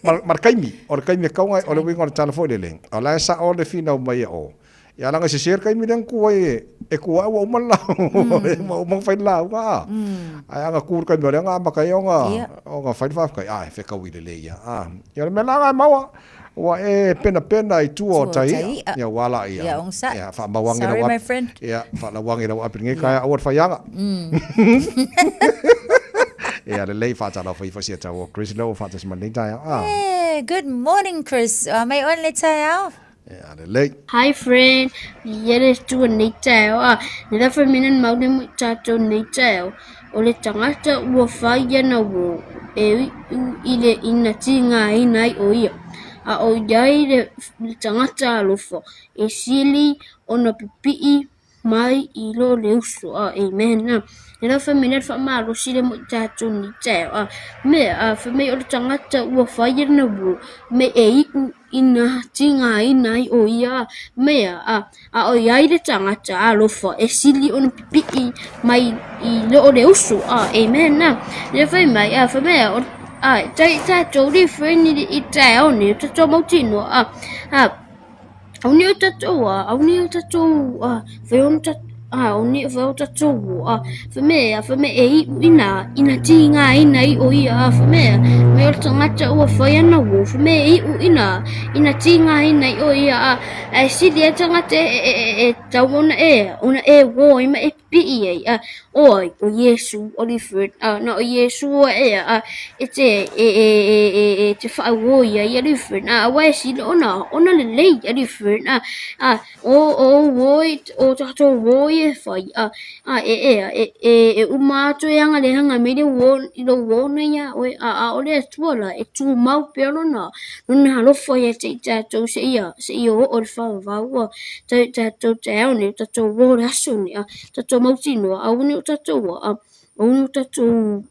Mar kaimi. O le kaimi e kaunga o le winga o le telefoni le. O la sa o le whina o mai o. Ia langa se ser kaimi le kua e kua ua uman lau. Umang whai lau ka. Ai anga kūru kaimi o le anga makai o ngā whai whafkai. Ai whekau I le le ia. Ia le mena ngai maua. Wa e pena I tua o tai. Ia wala ia. Ia ongsa. Ia whaamawangi Sorry my friend. Ia whaamawangi na wapiringi kaya awat whaianga. Ia le lei whatala whai whasia tau o Chris Lowe whatas mani tai. Hey, good morning Chris. Mai on le tai au. Ia le lei. Hi friend. Ia le tua nei tai au. Ni la whaminan maune mo tato nei tai au. O le tangata ua whai ana wo. E I le ina tinga inai o ia. A o iai le tangata alofo. E sili ona pipii mai I lo le uso. Amen. E la whamina whamaro sile mo tātou ni tau. Me a whamei o le tangata ua whai ana wo. Me e iu ina tinga inai o ia. Me a o iai le tangata alofo. E sili ona pipii mai I lo le uso. Amen. E la whamai a whamei o tai tātou li wheni I tai au ni tātou mautino au ni o tātou whaion tātou au ni whaion tātou whame e ina tinga ina I o ia whame me o tangata ua whai ana wo whame e ina tinga ina I o ia e sili e tangata e tau ona wo ima e pii e oi o Yesu Oliver na o Yesu e te whaau ia I Oliver a wai sili ona le lei Oliver o woi o tātou woi e whai e umato e anga le hanga mele I lo wona ia o le atuala e tū mau pero na nuna halofa ia te tātou se ia o le whau tātou te au ni tātou wō le aso ni tātou mautino au ni o tātou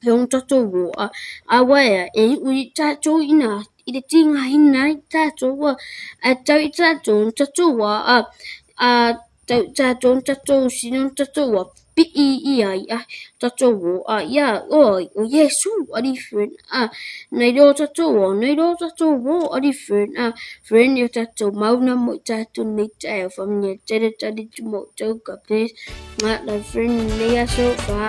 Yon tatou wo a waya e ui tatou ina i le tinga hina i tātou a tau i tātou tatou a tau tātou tatou sino tatou pi i ai a tatou ia o Yesu a different nei do tatou a different friend yo tatou mauna mo tatou nei tai family tere tadi mo tau ka please nga la friend nei aso fa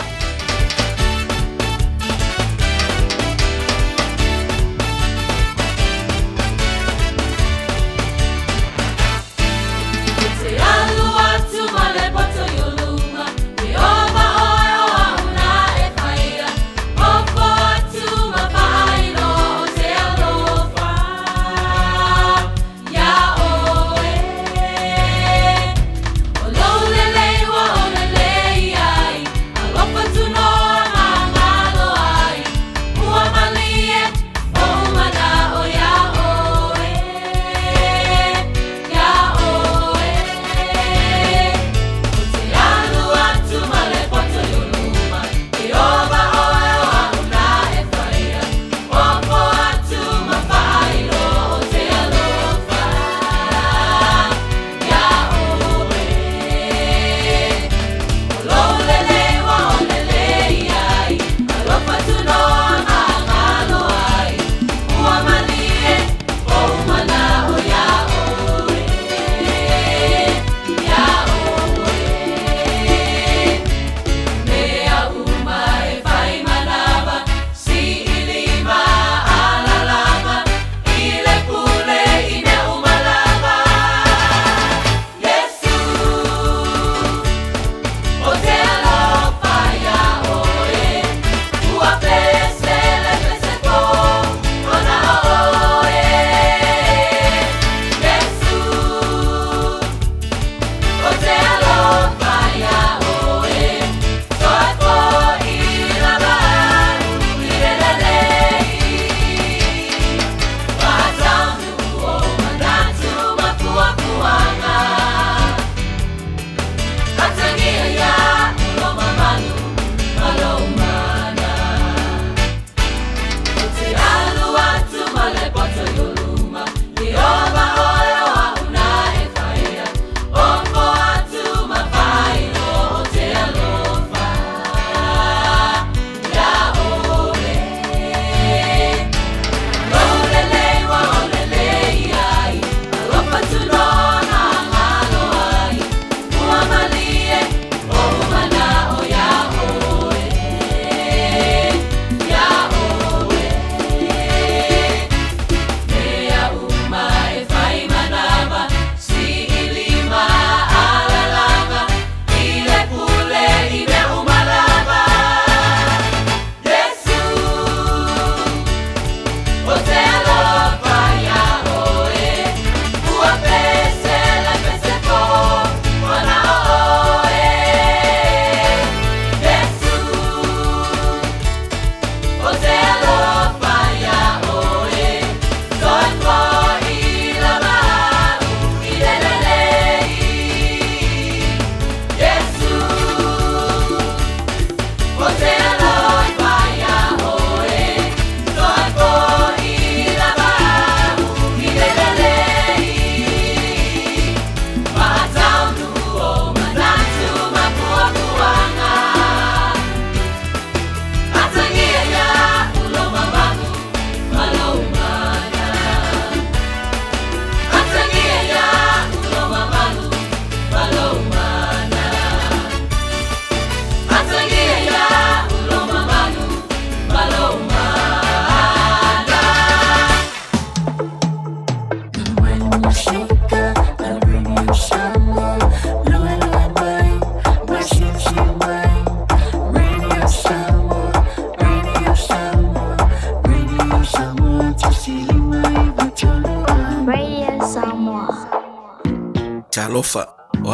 Talofa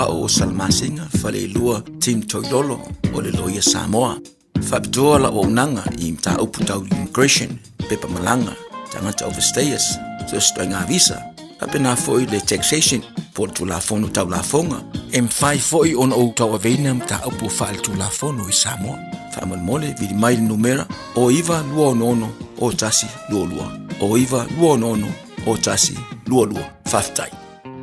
o salmasinga fale lua tim toyolo o le loia Samoa. Fapitoa la o nanga I mta uputau immigration pepa malanga tangata overstayers so stoinga visa. Papena foi le taxation por tu la fono tau la fonga. M5 foi on o tau avena mta upu fal tu la fono I Samoa. Famal mole vidi mai numera o iva lua nono o tasi luolua. O iwa luonono o tasi luolua whaftai.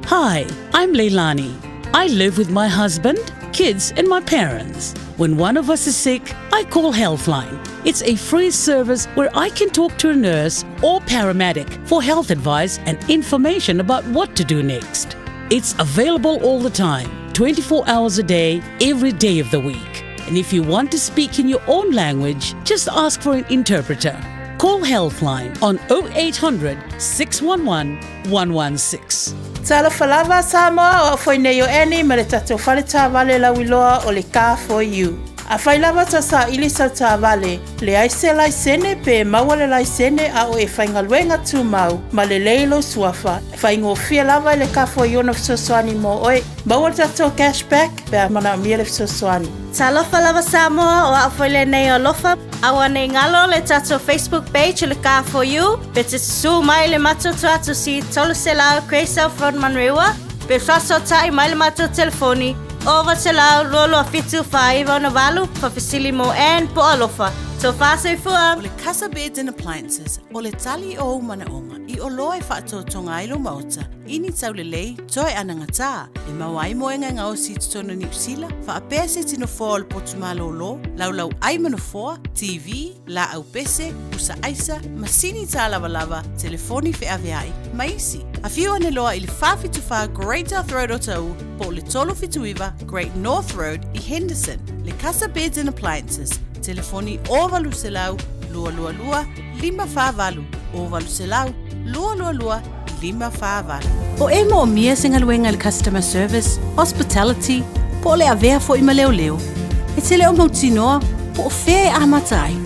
Hi, I'm Leilani. I live with my husband, kids and my parents. When one of us is sick, I call Healthline. It's a free service where I can talk to a nurse or paramedic for health advice and information about what to do next. It's available all the time, 24 hours a day, every day of the week. And if you want to speak in your own language, just ask for an interpreter. Call Healthline on 0800 611 116. Tala falava Samoa o foi nei o eni ma le tatou whale tā wale lauiloa o le Car For You. A whai lava ta sa ili sa tā wale, le aise laisene pe maua le laisene a o e whaingaluenga tū mau, ma le leilo suafa. Whaingo fia lava le Car For You na fsoswani mo oe, maua le tatou cashback pe a mana mia le fsoswani. Ta lofa lava Samoa o a whaile nei o lofa, awa nei ngalo le tatou Facebook page le Car For You, pe te su mai le matoto atu si tolu se lao Craysel Frontman Rewa, pe flaso tai mai le mato telefoni, over te lau lolo fitu whaiva na walu pa Fasilimo and po alofa. So fase fua. O le Casa Beds and Appliances, o le tali o manaonga, I o loa e whaatotonga ilo mauta, ini tau le lei, toi anangata, e mawai moenga ngao si tutono ni usila, wha apea se tino fōa le potumalo lo, lau ai manofoa, TV, la au pese, usa aisa, masini tā lava, telefoni fe aveai, maisi. A fiu ane loa I le whawhituwha Great North Road o tau, po le tolo fituiva Great North Road I Henderson, le Casa Beds and Appliances, telefoni ovalu se lau, lua, 5 ovalu se lau, lua, 5 O e mo mia singaluenga le customer service, hospitality, po le avea fo ima leo. E te leo mautinoa, po o fea amatai.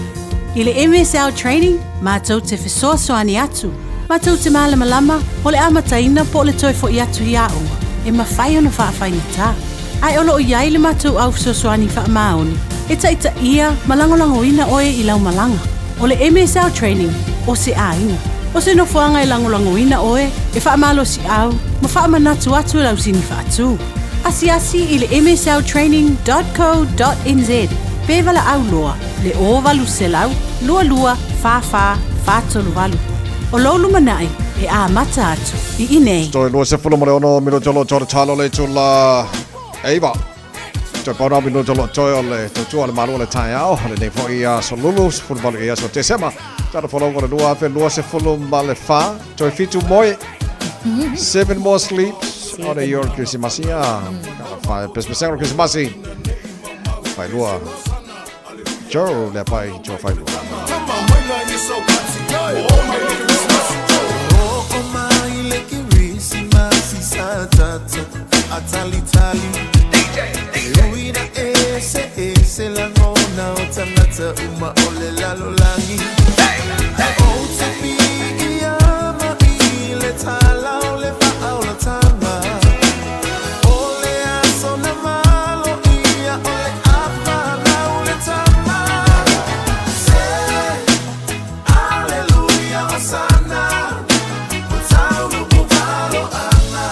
I le MSL training, mātou te fesoa soani atu. Mātou te malama, o le amataina po le toi fo I atu hi aunga. E mawhai ona whaafai ta. Ai olo o iai le mātou au fesosoani wha maoni. E taita ia malangolango ina oe I lau malanga. O le MSL training, o se aina. O se no fuanga I langolango ina oe, e wha malo si au, ma wha manatu atu lau sini wha atu. Asi I le msltraining.co.nz. Pevala au loa, le ovalu se lau, lua, fa, tolu walu. O lolu manai, e a mata atu, I inei. Toi lua se fulu mole ono mino jolo jolo talo le tula. Eiva. Toi pauna mino jolo jolo le tutua le malu le tai au. Le nei fo ia so lulu, se fulu malu ia so te sema. Tara folo ngore lua fe lua se fulu male fa. Toi fitu moe. 7 more sleeps. Ora yor Christmasia. Fa pesmesero Christmasi. Fai lua. Joe le pai jo fai lua. Atali Uida ese la ngona Otangata uma ole la lolangi Ota pigi ama ile tala ole fa aula tama Ole aso na malo ia ole apa na ole tama Say Hallelujah Hosanna Utau kupalo ana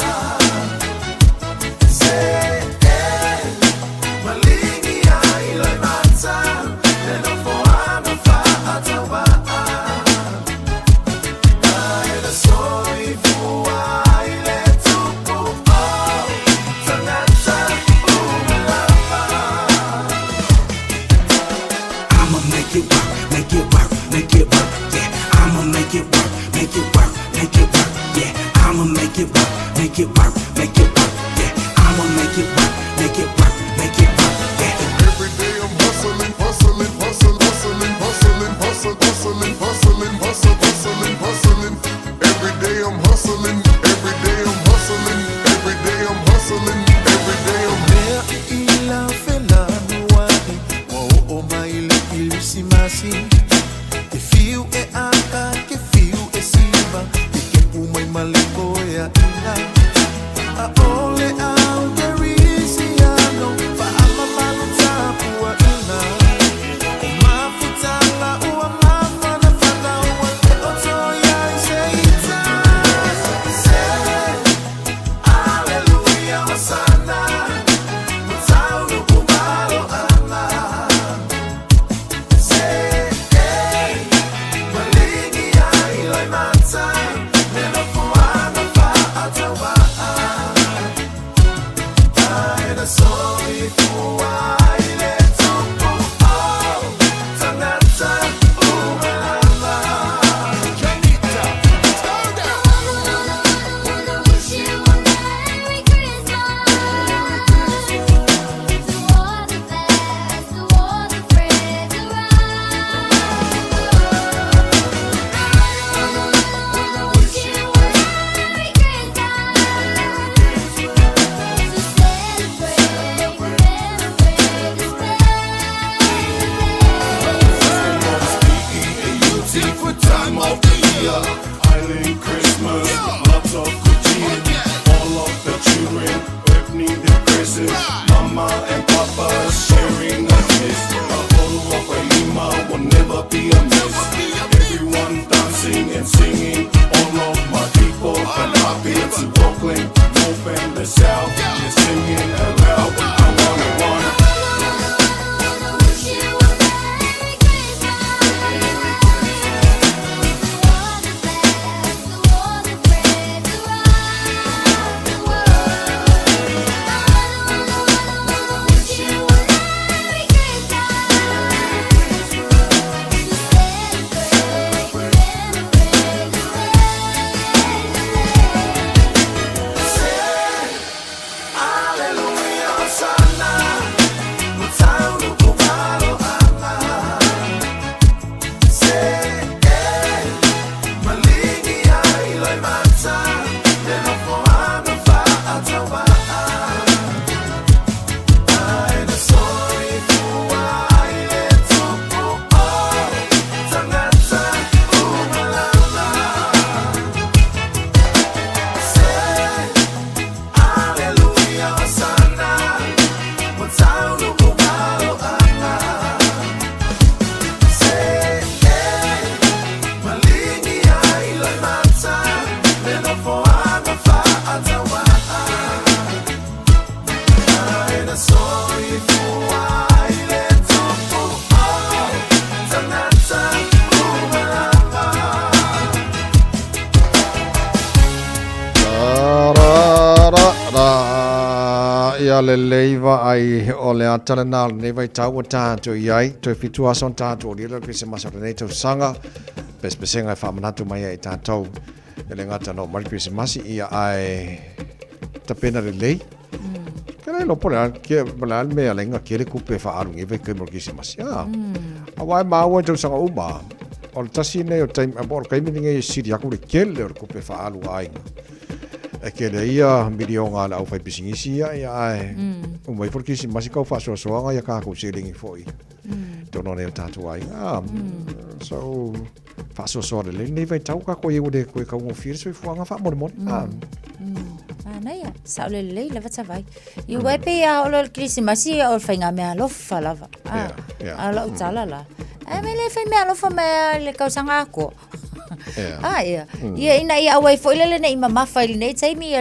Ia le leiva ai o le atala nā nei vai tau o tātou iai, toi fitu ason tātou o lila kise masara nei tau sanga, pespesenga e whamanatu mai ai tātou, e le ngata no mari kise masi ia ai tapena le lei. Kera lopo le al mea lenga kere kupe whaarungi vai kai mora kise masi. Awai maua tau sanga uma, o le tasi nei o taim, o le kaimininga i siri aku le kele o le kupe whaaru ainga. E ke le ia milionga la au fai pisingisi ia ai. Umai por kisi masi kau fa soanga ia ka ko selingi foi. Tono ne tatu ai. So fa so le nei vai tau ka ko eu de ko ka mo fir so fuanga fa mo mo. Ana ia, sa le le va vai. I wai pe a o le Krismasi o fainga me alo fa lava. Ala utala la. E me le fai me alo fa me le ka sanga ko. Ia. Ia ina ia awai fo ile nei mama fai nei taimi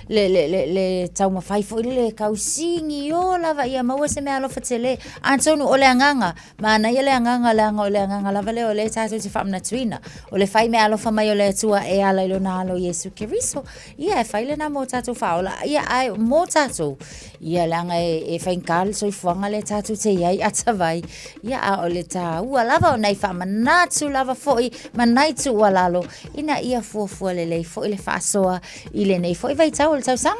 le tau ma fai fo ile kausingi o lava ia maua se me alo fatele antonu ole anganga mana ia le anganga lava le ole tatu te famna twina ole fai me alo fa mai ole tua e ala ilo na alo Yesu Keriso ia fai le na mo tatu faula ia ai mo tatu ia langa e fai kal so fuanga le tatu te ia atavai ia ole ta ua lava nei fa manatu lava foi manai tu walalo ina ia fuafua le lei fo ile fasoa ile nei fo vai tau le tau sang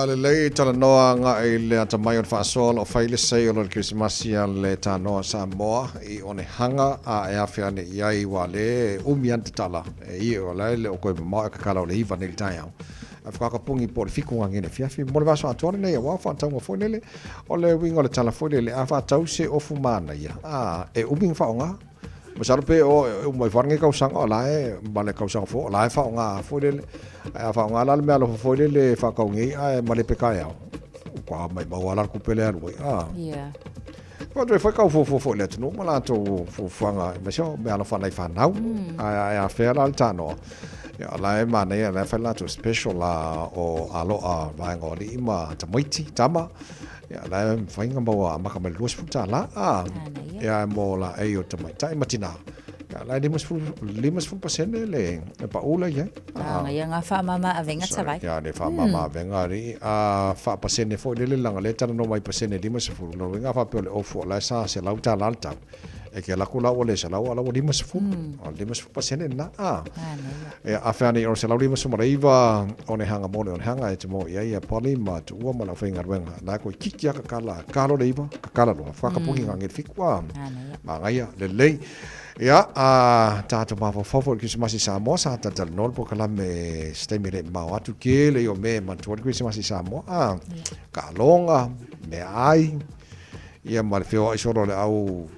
le lei tala noa nga ile ata mai on fasoa o faile sei o le Krismasia le ta noa Samoa I one hanga a e afia ne iai wa le umiante tala e I o le o koe ma ka kala o le iva nei tai au afaka pungi por fikunga ngene fiafi mo le vaso atore nei wa fa tau fo nele o le wingo le tala fo le afa tau se o fumana ia e uming fa nga Masar pe o mai farnge kau sang o lae male kau sang fo lae fa nga fo le fa nga la me alo fo le fa kau ngi a male pe kai au kwa mai ba wala ku pele anu ia ko tre fa kau fo le tu no mala to fo fanga me so me alo fa nai fa nau a fe la tano ya lae ma nei la fa la to special la o alo a va ngori ma tamaiti tama ya la fainga mo a maka me luas futa la ya mo la e o tamai tai matina ya la limas fu pasene le pa ula ya ya nga fa mama avenga savai ya ne fa mama avenga ri a fa pasene fo le langa le tana no mai pasene limas fu no nga fa pe o fo la sa se lauta lalta e ke la kula ole se la wala limas fu pasene na ya afani o se la limas mo reiva one hanga mo on hanga e mo ia poli ma tu o mala fainga wenga na ko kikia ka kala reiva ka kala no fa ka pungi ngir fikwa ma ia le lei ya tato ma fo Krismasi Samoa sa ta nol po kala me stemire ma atu ke le o me ma tu Krismasi Samoa ka longa me ai ia mal feo ai solo le au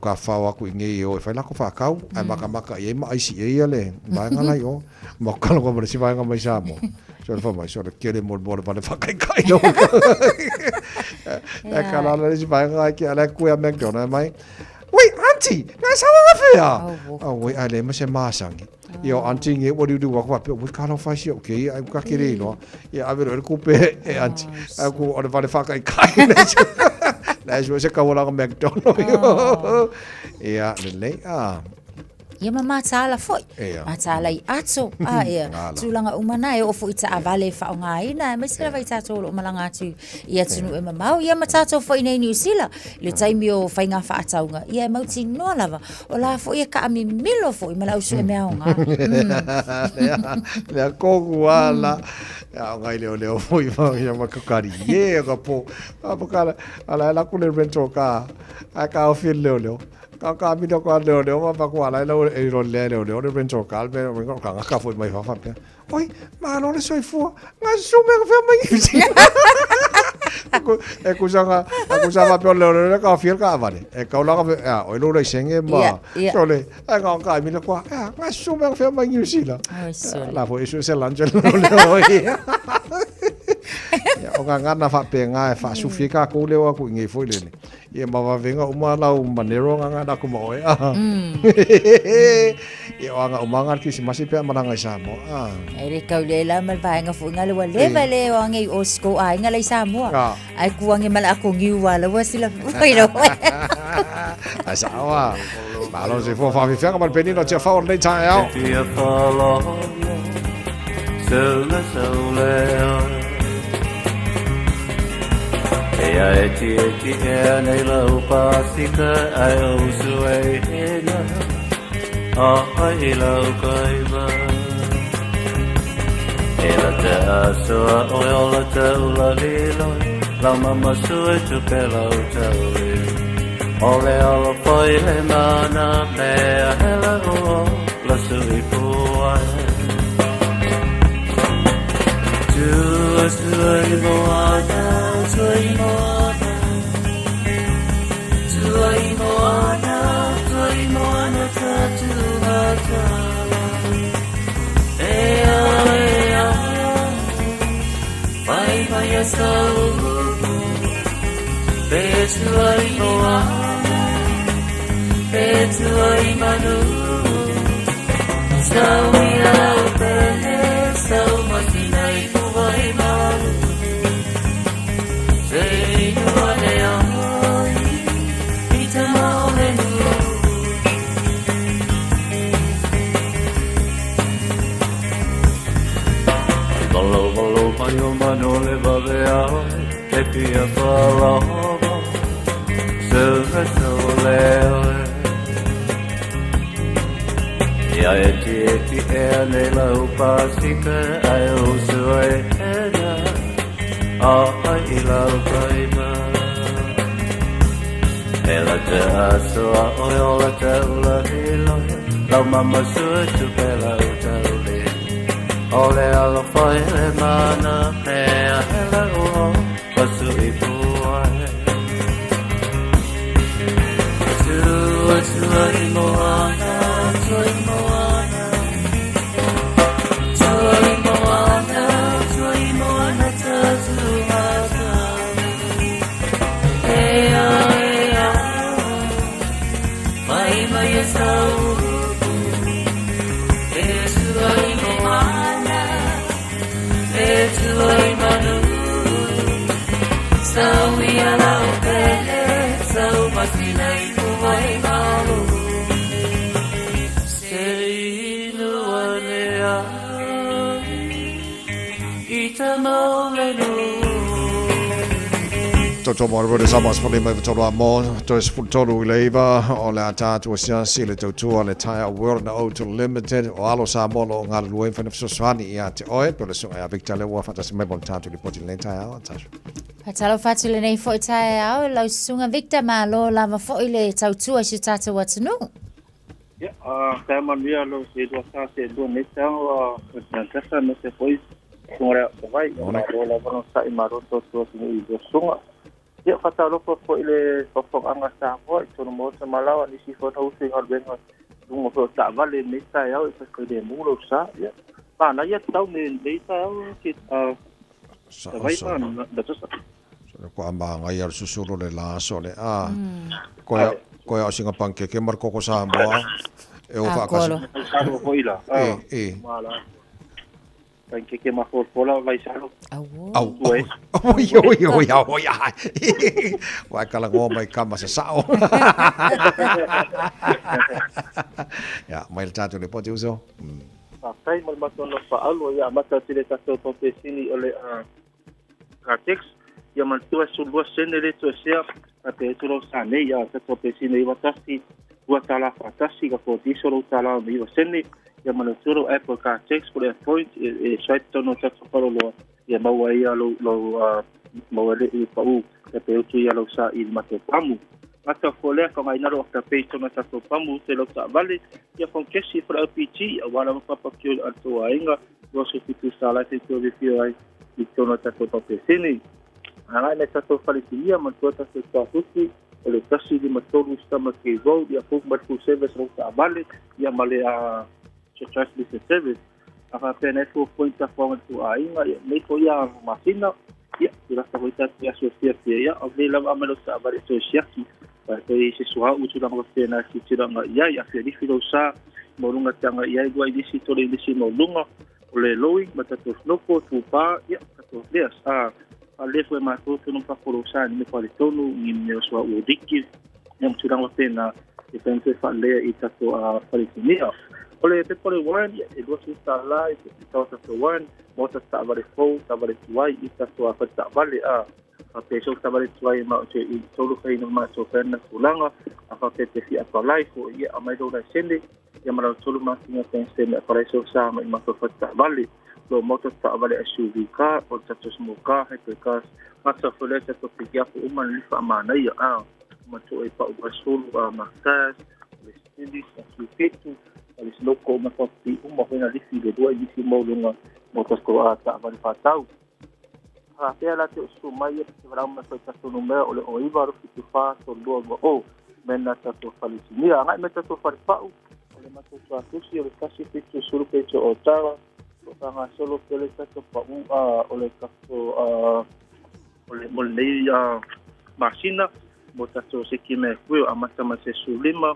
ka fa aku ngi o fa la ko fa kau ai maka e ma ai si e le ba ngala yo mo kala ko si ba ngama Samoa so fa mai so ke le mol bol pa fa kai no e kala le si ba ngai ki ala ku ya McDonald mai Wait, auntie, that's how I feel. Oh, wait, I let me say masangi. Yo, auntie, what do you do? What we can't offer you, okay? I'm kakiri, no? Yeah, I will coupe, auntie. I go on the Valifaka kindness. That's what I call a McDonald. Yeah, the late, Ia mama tala foi. Matala I ato. Ia. Tulanga umana e ofo ita avale fa nga ina. Me sila vai tato lo malanga tu. Ia tunu e mamau. Ia matato foi nei New Zealand. Le taimi o fainga fa ataunga. Ia mauti no lava. O la foi e ka ami milo foi. Mala usu e mea onga. Lea kogu ala. Ia ngai leo foi. Ia makakari. Ia ka po. Apakala. Ala la kule rento ka. Aka o fil leo. Ka mi do ko leo ma ko ala lo e ro leo de rento ka be ko ka foi mai fa pe. Oi, ma non le soi fu. Nga su me fa mai. E kusanga pe leo ka fiel ka vale. E ka la ka o lo le senge ma. Sole. E ka mi le ko. Nga su me fa mai usila. La foi su se l'angelo leo. O ngana fa pe nga fa su fi ka ko leo ku ngi foi le. Ia mawa venga umala umanero nga da ku mo ia anga umanga ki si masi pe maranga Samoa ere kaulela mal vaenga fu nga le vale o ngai osko ai nga le Samoa ai ku ngi mal aku ngi wala wasila failo asawa malo se fo fa vi fianga mal penino ti fa orlei ta ao Ia eti e nei lau pasika ai o suai hena ai lau kaiva E la te asoa o ola te ula lilo La mama sue tu pe lau te uli Ole ala foi le mana mea hela o la sui puai Tua sui moana, sui moana Sui moana tatu hatala Ea Vai vai a saúde Betuai moana Betuai manu Saui au pele Sau masinai puai malu Sei nuane ai Ita maole nu Bolo mai o mano le vave au E pia whala hova Sura leo Ia eti e nei lau pasika Ai o sua e hena Ai I lau kaima E la te asoa o ola te ula hilo Lau mama sua tu pe lau te uli Ole ala fai le mana mea hela o pasu I puai Tua I moana, tua I moana Tua I moana tatu hata Ea, mai e sau E tua I moana Betuai manu Sau ia lau pele Sau masinai puai malu Sei luane ai Ita maulenu Toto mo rode samas for lima tolo mo to is full tolo leiva o le ata to sia sile to to le tire world na auto limited o alo sa mo lo ngal luen fa so swani ia te oe pero so ia victor le wa fa tas me bon tanto li poti le tire ata Patalo fatu le nei foi tae au lau sunga Victor malo lava foi le tautua si tata watanu. Ya, kaya manuia lo se do sa se do neta o tanta no se foi ora vai o la vano sa I maro to ni do sunga. Ya patalo foi le fo anga sa foi to mo se malawa ni si fo tau se ngal ben dungo fo ta vale neta au se ko de mulo sa ya. Pa na ya tau ni neta au ki vai pa da to sa ko amba ngai ar susuro le la sole ko ya singa panke ke marco ko sa mboa e o fa ka ko ila mala panke ke ma for pola vai salo au yo ya wa kala ngo mai kama sa sao ya mai tato le poti uso sai mal matono fa alo ya mata tile tato tope sini ole Katex ya mantua sulua senere to sea ate tolo sane ya tato pe sini watasi wa tala fatasi ka ko disoro tala mi sene ya manuturo Apple Katex por point e swipe tono tato paro lo ya maua ia lo mawale I pau te pe utu ya lo sa I mate pamu mata fole ka mai naro ka pe tono tato pamu te lo ta vale ya fon kesi for LPG wala papa kio ato ainga lo so fitu sala te to vi ai I tono tato pe sini Ana le tato falitilia mantua tato tatuti le tasi di matolu stama ke go dia puk matu service ro ta vale ya male a church business service aka pene fo point a fo tu ainga me ko ya masina ya ira ta hoita ya socia ya ave la amelo sa vale socia ki pa te se soa utu la pena ki tira ya ya fe di filo sa morunga tanga ya iguai di si tole di si molunga ole loi matato snoko tu pa ya tato leas ale foi matou no pakoro sa ni ko le tonu ni me so o dikki nem turang wa pena e pense fa le I tato a palestinia ole te pole wan e do si sta la e ta ta wan mo ta sta vale fo ta vale tuai I tato a fa vale Peso tabale tuai ma o i tolu kai no ma so pena fulanga a fa te fi a palai fo ia a mai do na sende ia mara tolu ma tinga pense me para so sa ma ma fa tabale lo moto tabale SUV ka o tato smoka he ka ma sa fole ta to pigia fu uma li fa ma na ia a ma to e pa o basulu a ma tas le sindi sa su fetu ali loko ma fa ti uma na li fi do i fi mo lunga moto ko a tabale fa tau Pea la te sumai te varau ma foi tato numero ole o iwa rufi tu wha so lua mo o mena tato whalisinia. Ngai me tato wharipau ole ma tato atusi ole kasi pitu suru pecho o tawa o tanga solo pele tato pau ole tato ole mole nei masina mo tato seki me kueo amata ma se sulima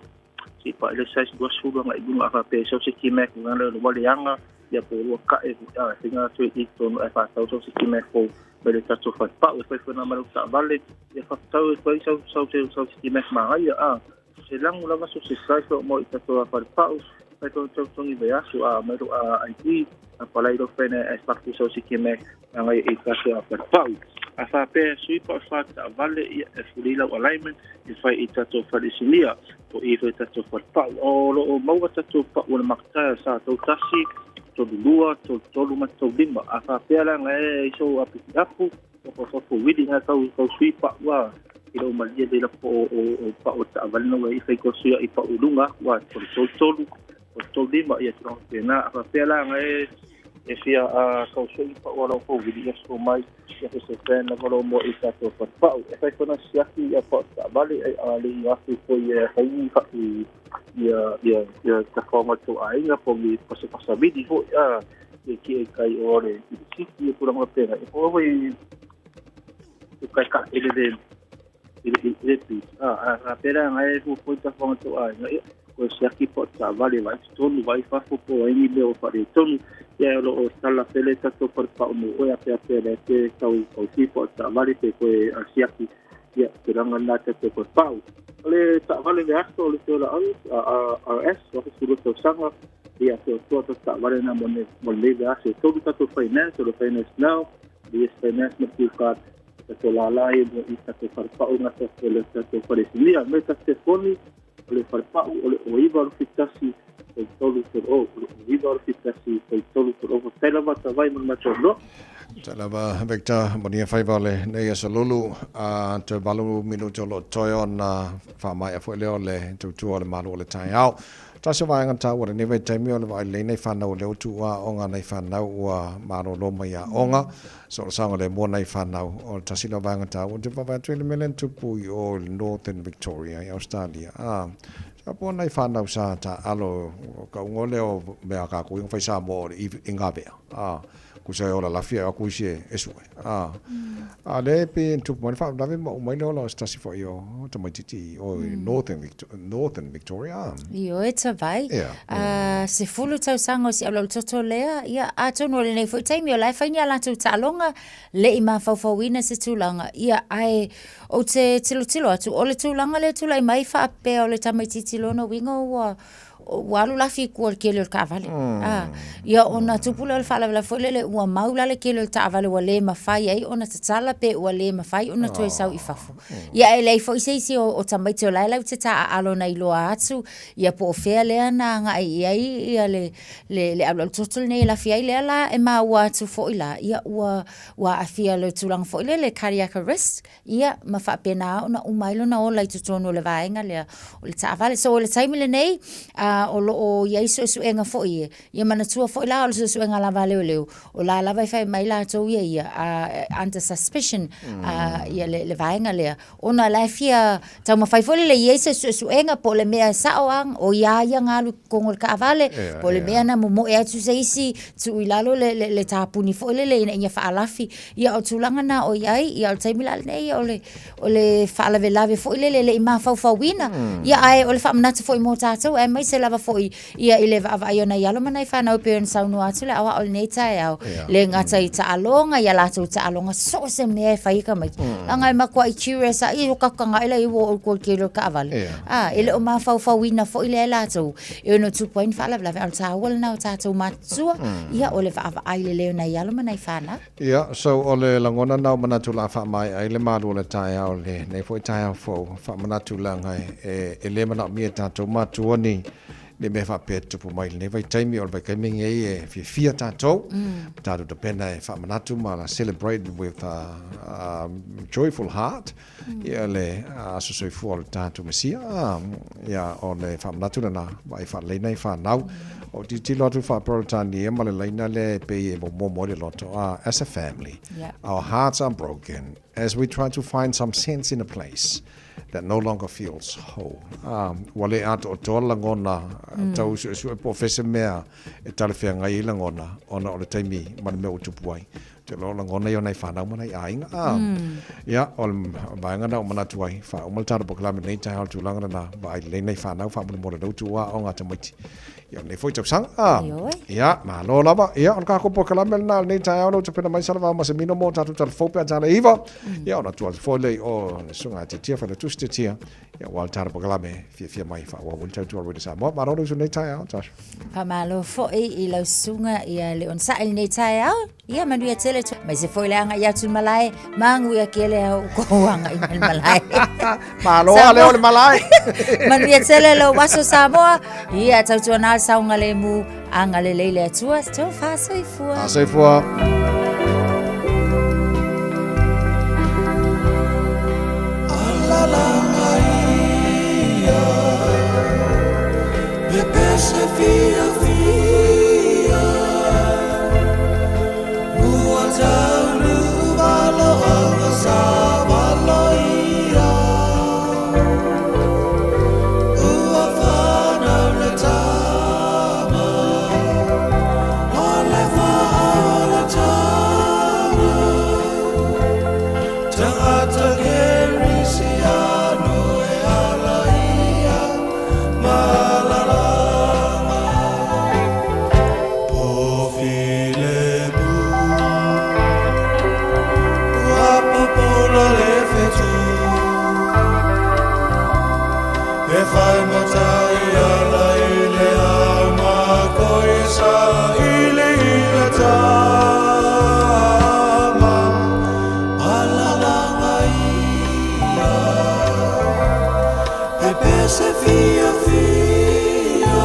si pa ele sais dua sulu ngai bunga ka peso seki me ngale le wale anga ya po lua ka e singa tu i tono e fa tau seki me ko Bele tato whaipa, e whai whana maru ta vale, e whaktau e whai sau si mes mahaia, se langu lava so se saiso mo i tato whaipa, whai tau tongi veasu, maru IT, a palairo whene e whakti sau si mes, ngai i tato whaipa. A whape sui pa whata vale, e furila o alignment, e whai i tato whaisinia, o i whai tato whaipa. O lo o maua tato pa ua maktaia sa tau tasi, tolu lua, tolu ma tolu lima. A whapea ngai iso apiti apu, o wili nga kau sui pa ua, ilo malia de la po o pa o ta valino i whai ko sui i pa ulunga, wa tolu lima, ia tira pena. A whapea ngai e fia kau sui pa ua lau po wili ia so mai, ia se pena valo mo i tato whapau. E whai kona siaki ia pa o ta vali, a li afu po i hai haki ia ta whaonga tō ainga po mi pasabidi ho e ki e kai ore i siki e pura pena e po i kai ka ele pi a pera ngai fu po ta whaonga tō ainga ko siaki po ta vale vai tonu vai fafo po ai le o pare tonu ia lo o sala pele tato por pa o mo o a pera te kau si po ta vale te ko a siaki ia teranga na te por pau ole ta vale de asto ole te la RS o que suru to sanga ia te to ta vale na mone de asto todo ta to finance o finance now the finance no card te la lai mo i ta to pa o na te le te pare sinia me ta te foni ole pa ole o iva o fitasi o todo o iva o fitasi o todo o tela va ta vai mo ma no Talaba Victor Monia Faivale Neia Salulu te balu minuto lo toyo na whamai a whaeleo le tutua le malu o le tai au. Tasha vai ngata ua ne vai taimi o le vai le nei whanau leo tua onga nei whanau ua maro loma ia onga. So le sanga le mua nei whanau o tasila vai ngata ua te whawai tuile melen tupu i o Northern Victoria i Australia. Sa po nei whanau sa ta alo ka ungo leo mea ka kuinga whai sa mo i ngawea. Kusa ola la fia ku ise esu ale pe tu mo fa dave mo mai lo stasi fo io to mai titi o Northern Victoria io e vai se fulu tau sango si alo toto lea ia a tono le nei fo taimi o lai fanya la tu talonga le i ma fa wina se tulanga ia ai o te tilo atu o le tulanga le tulai mai fa pe o le tamai titi lono wingo walu la fi ko ke le ka vale ia ona tupula le fala la fole le ua maula le ke le ta vale wale ma fai ai ona tsala pe wale ma fai ona to sau ifafu ia ele fo isi o tamai te la te ta alo na ilo atu ia po fe le na nga ai ia le alo total nei la fi le la e ma wa tu fo ila ia wa afia le tulang fo le cardiac arrest ia ma fa pena ona umailo na ola tu tono le vaenga le o le ta vale so le time le nei o lo o ia iso enga fo ia mana tua fo la o so enga la vale leo o la vai fai mai la to ia under suspicion ia le vaenga le ona la fia tau ma fai fo le ia so enga po le mea saoang o ia ngalu kongol ka vale po le mea na mo e tu se isi tu ilalo le tapuni fo le ia fa alafi ia o tulanga na o ia o taimila nei o le fa la vela fo le ma fa wina ia ai o le fa mna fo mo tato e mai se la lava foi ia i le vaavai ona ialo manai whanau pe on saunu atu le awa o le nei tae au le ngata i taalonga ia lātou taalonga so se mea e whaika mai angai makua i curious a i o kakanga ila i wo o kol kelo ka avale ele o mawhauwhauina fo i le lātou e ono 2 point whaalawe al tāwala na o tātou matua ia o le vaavai le leo na ialo manai whana so o le langona nau manatu la wha mai ai le malu le tae au le nei fo i tae au fo wha manatu la ngai e le mana mia tātou matua ni le me fa pe tupu mai le vai taimi o vai kaiming e fia tātou tātou te pena e wha manatu ma la celebrate with a joyful heart ia le asosoi fua le tātou mesia ia o le wha manatu na vai wha leina i wha nau o ti lotu wha protani e ma le leina le pe e mo le loto as a family our hearts are broken as we try to find some sense in a place that no longer feels whole. Wale ato o toa langona, tau su e professor mea, e tale whea ngai langona, ona o le taimi, mana mea utupu ai. Te lo langona i o nei whanau mana i ainga. Ia, o le vaenga na o manatu ai, wha o maltara pokalame nei tai hao tu langana na, ba ai le nei whanau, wha muna mora rautu wa o ngata maiti. Ia, nei fwoi tau sanga. Ia, ma lo lava, ia, on kako pokalame na, nei tai hao rautu pena mai salawa, ma se mino mo tatu tala fopea tala iwa. Ia, ona tua fwoi o le sunga te tia whana tusti tia. Ia, wal tara pokalame, fia mai wha wa wul tau tua rwede sa. Ma rodo su nei tai hao, Josh. Pa malo fwoi i lau sunga ia le on sa il nei tai hao. Ia, manu ia tele tu. Mai se foi le anga ia tu malai, mangu ia kele au ko anga i malai. Malo ale ole malai. Manu ia tele lo waso Samoa, ia tau tu na saunga le mu anga le leile atua, tau fa soifua. Fa soifua. Bepese fia fia Ua taulu valo anga sa valo ia Ua whana le tama Ole whaala tama Tangata kerisi anu e ala ia Malalanga Pofilemu Uapopola le fetu E fai matai ala ile ama koisa ile ile tama Malalanga ia E pese fia fia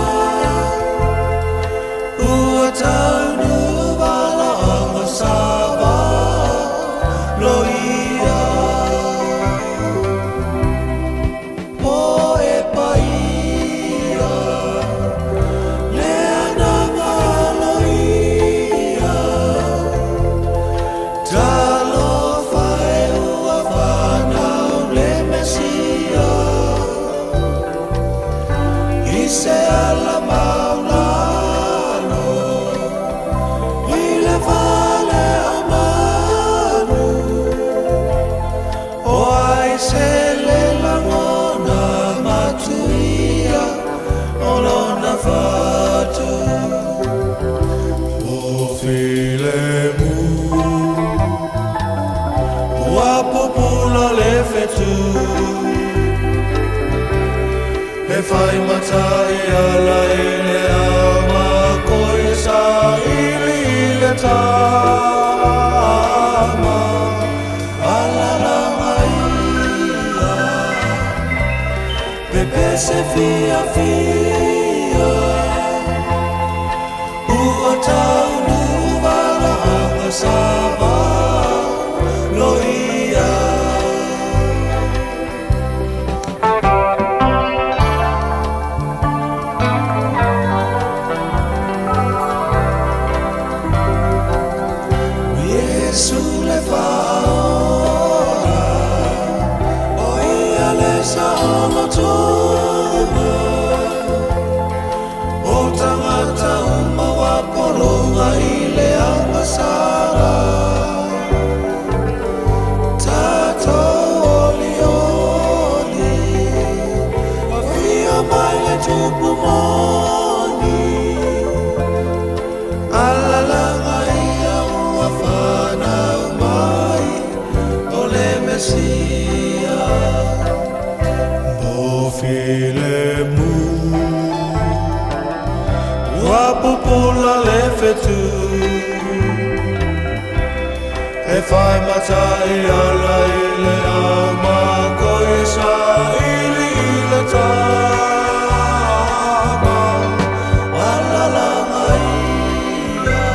Ua taunu wala anga sava loia Po e paia Le ananga loia Talo fai ua whanau le mesia Ise ala maulano Ile vale o manu O ai se le langona matuia O lona fatu O filemu Uapopula le fetu E fai matai ala ile ama koisa ile tama Ala langa ia Bepese fia fia Ua taunu wala anga sava loia Yesu le faora O ia le saono tōna O tangata uma waporonga I le angasara Tato oli oli A fia mai le tupu mo file mu Wa pupula le fetu E fai matai ala ile au ma koe sa ili ile tama Wala langa ia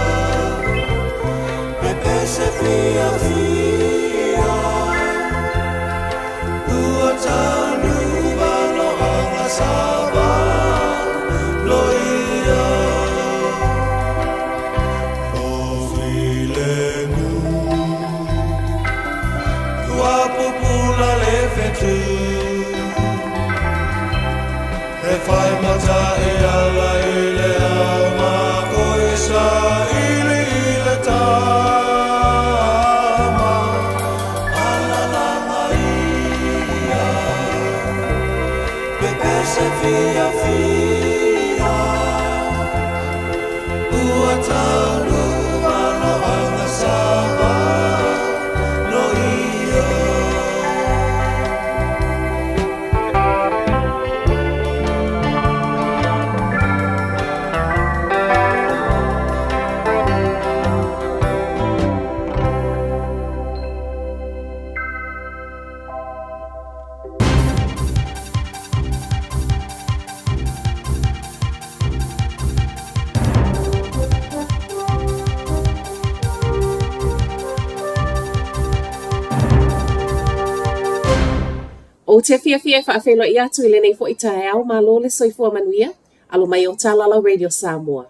Pepe se fia fia Ua tanu valo anga saba Loia O filenu Ua pupula le fetu E fai mata e ala ile au ma koe sa ili ile tama Ala langa ia Pepe se fia fia Ua taunu valo anga saba No ia O te fia whaafelo i atu i le nei fo i tae au ma lo le soifua manuia, alo mai o Talala Radio Samoa.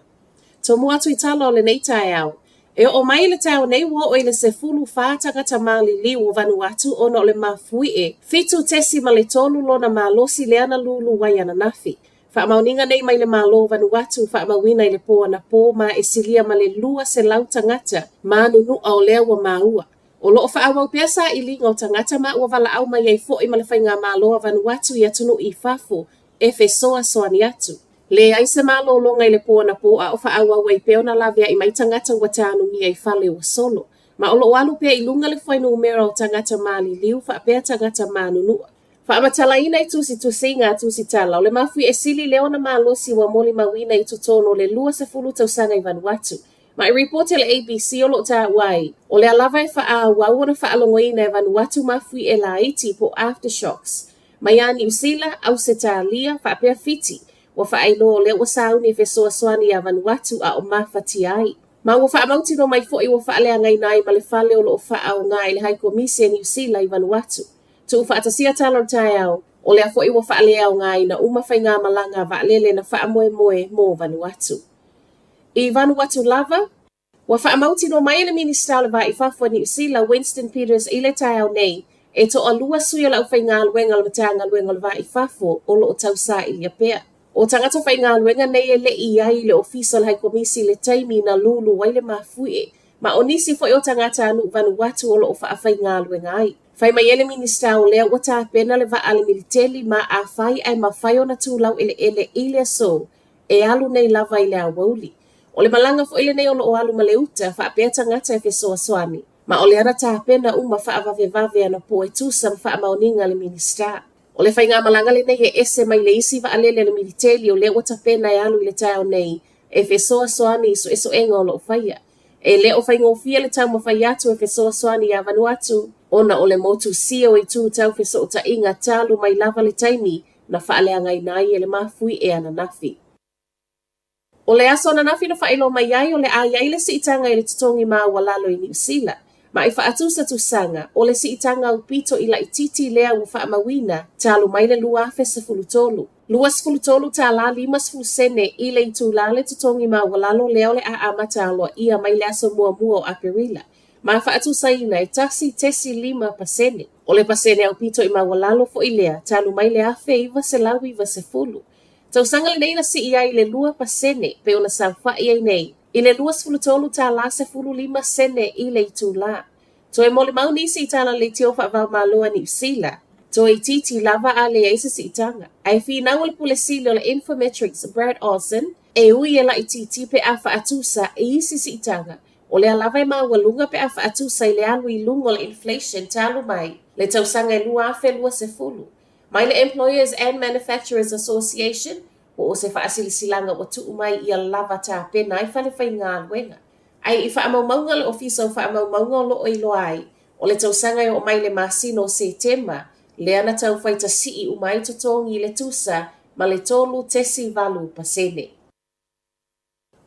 Tō mua atu i tala o le nei tae au, e o mai le tau nei wo o i le se fulu whātaka ta mali liu o Vanuatu o no le mafui e, fitu tesi ma le tolu lona ma losi le ana lulu wai ana nafi. Whaamauninga nei mai le malo Vanuatu, whaamawina i le pō ana pō ma e silia ma le lua se lau tangata, ma nunu au lea wa maua. O loo whaawau pia sa i linga o tangata ma ua wala au mai ei fo i malawhainga māloa Vanuatu i atunu i whafo e whesoa soani atu. Le aise mālo longa i le pōna pō a o whaawau ei peona lavia i mai tangata ua tānu mi ei whale o solo. Ma o loo alu pia i lunga le whainu umera o tangata mali liu wha pia tangata mānunua. Whaamatala ina i tusi ngā tusi tala o le mafui e sili leona mālosi wa moli mawina i tutono le lua se fulu tausanga i Vanuatu. Ma i report le ABC o lo ta wai, o le alava e wha wau wana whaalongoina e Vanuatu mafui e la iti po aftershocks. Mai a New Zealand au se tālia whaapea fiti, wa whaelo le wa sauni e whesoa soani a Vanuatu a o mawhati ai. Ma wa whaamauti no mai fo i wa whaalea ngai nai ma le whale o lo wha au ngai le hai komisi e New Zealand i Vanuatu. Tu whaatasia talo tai au, o le a fo i wa whaalea au ngai na umawhai ngā malanga whaalele na whaamoe moe mo Vanuatu. I Vanuatu lava, wa whaamauti no mai le minister lava i whafua New Zealand Winston Peters i le tai au nei, e to a lua suia lau whai ngā luenga le matanga luenga lava i whafua o lo o tausa i lia pea. O tangata whai ngā luenga nei e le i ai le official hai komisi le taimi na lulu wai le mafui e, ma o nisi fo i o tangata anu Vanuatu o lo o whaafai ngā luenga ai. Whai mai ele minister o lea wata pena le va ale militeli ma a whai ai ma whai o na tūlau ele ile so, e alu nei lava i le awauli. O le malanga fo ile nei o lo alu ma le uta, whaapea tangata e whesoa soani. Ma o le ana tāpena uma whaavave ana po e tūsam whaamauninga le minister. O le whai ngā malanga le nei e ese mai le isi wa alele le militeli o le wata pena e alu i le tau nei, e whesoa soani so eso enga o lo whaia. E le o whai ngofia le tau ma whai atu e whesoa soani a Vanuatu, ona o le motu sio i tū tau wheso ta inga talu mai lava le taimi na whaalea ngai nai e le mafui e ana nafi. O le aso na nafi na whaelo mai ai o le a iai le si itanga i le tutongi maa walalo i New Zealand. Ma i whaatusa tusanga, o le si itanga u pito i la ititi lea u whaamawina, talu mai le lua afe se fulutolu. Lua se fulutolu ta la 5 sene i le itu la le tutongi maa walalo lea o le a amata aloa ia mai le aso mua mua o Aperila. Ma whaatusa ina e tasi tesi 5%. O le pasene au pito i maa walalo fo i lea, talu mai le afe iwa se lau iwa se fulu. Tau sanga le nei na si ia i le 2% pe ona sa wha ia i nei. I le 2 ta la se fulu 5 sene i le itu la. To e mole mau nisi i tala le tio wha vau maloa New Zealand. To e titi lava a le eisa si itanga. Ai fi na wale pule sili o le Infometrics Brad Olsen, e ui e la i titi pe a wha atusa e isi si itanga. O le alava e maa walunga pe a wha atusa i le alu i lungo le inflation talu mai. Le tau sanga e lua afe lua se fulu. Mai le Employers and Manufacturers Association, o se whaasilisilanga wa tuu mai ia lava tā pena ai whalewhai ngā luenga. Ai I whaamaumaunga le ofisa o whaamaumaunga lo oi loai, o le tausanga o mai le masino se tema, le ana tau whaita sii umai totongi le tusa, ma le tolu tesi valu pasene.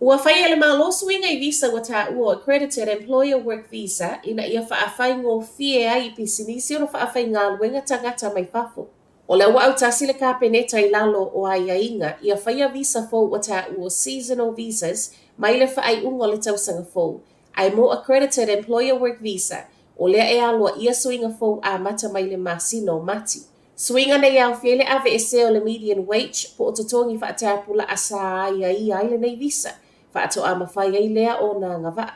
Ua whai ele malo swinga I visa wa tā ua accredited employer work visa, ina ia whaafai ngō fie ai I pisinisi o whaafai ngā luenga tangata mai fafo. O le wau tasi le kapeneta I lalo o ai inga, ia whaia visa fo wa tā ua seasonal visas, mai le whaai ungo le tausanga fo, ai mo accredited employer work visa, o lea e alua ia swinga fo a mata mai le masino mati. Swinga nei au fiele ave e seo le median wage, po o totongi whaatapula asa ai le nei visa, whaato a mawhai ai lea o nā ngava.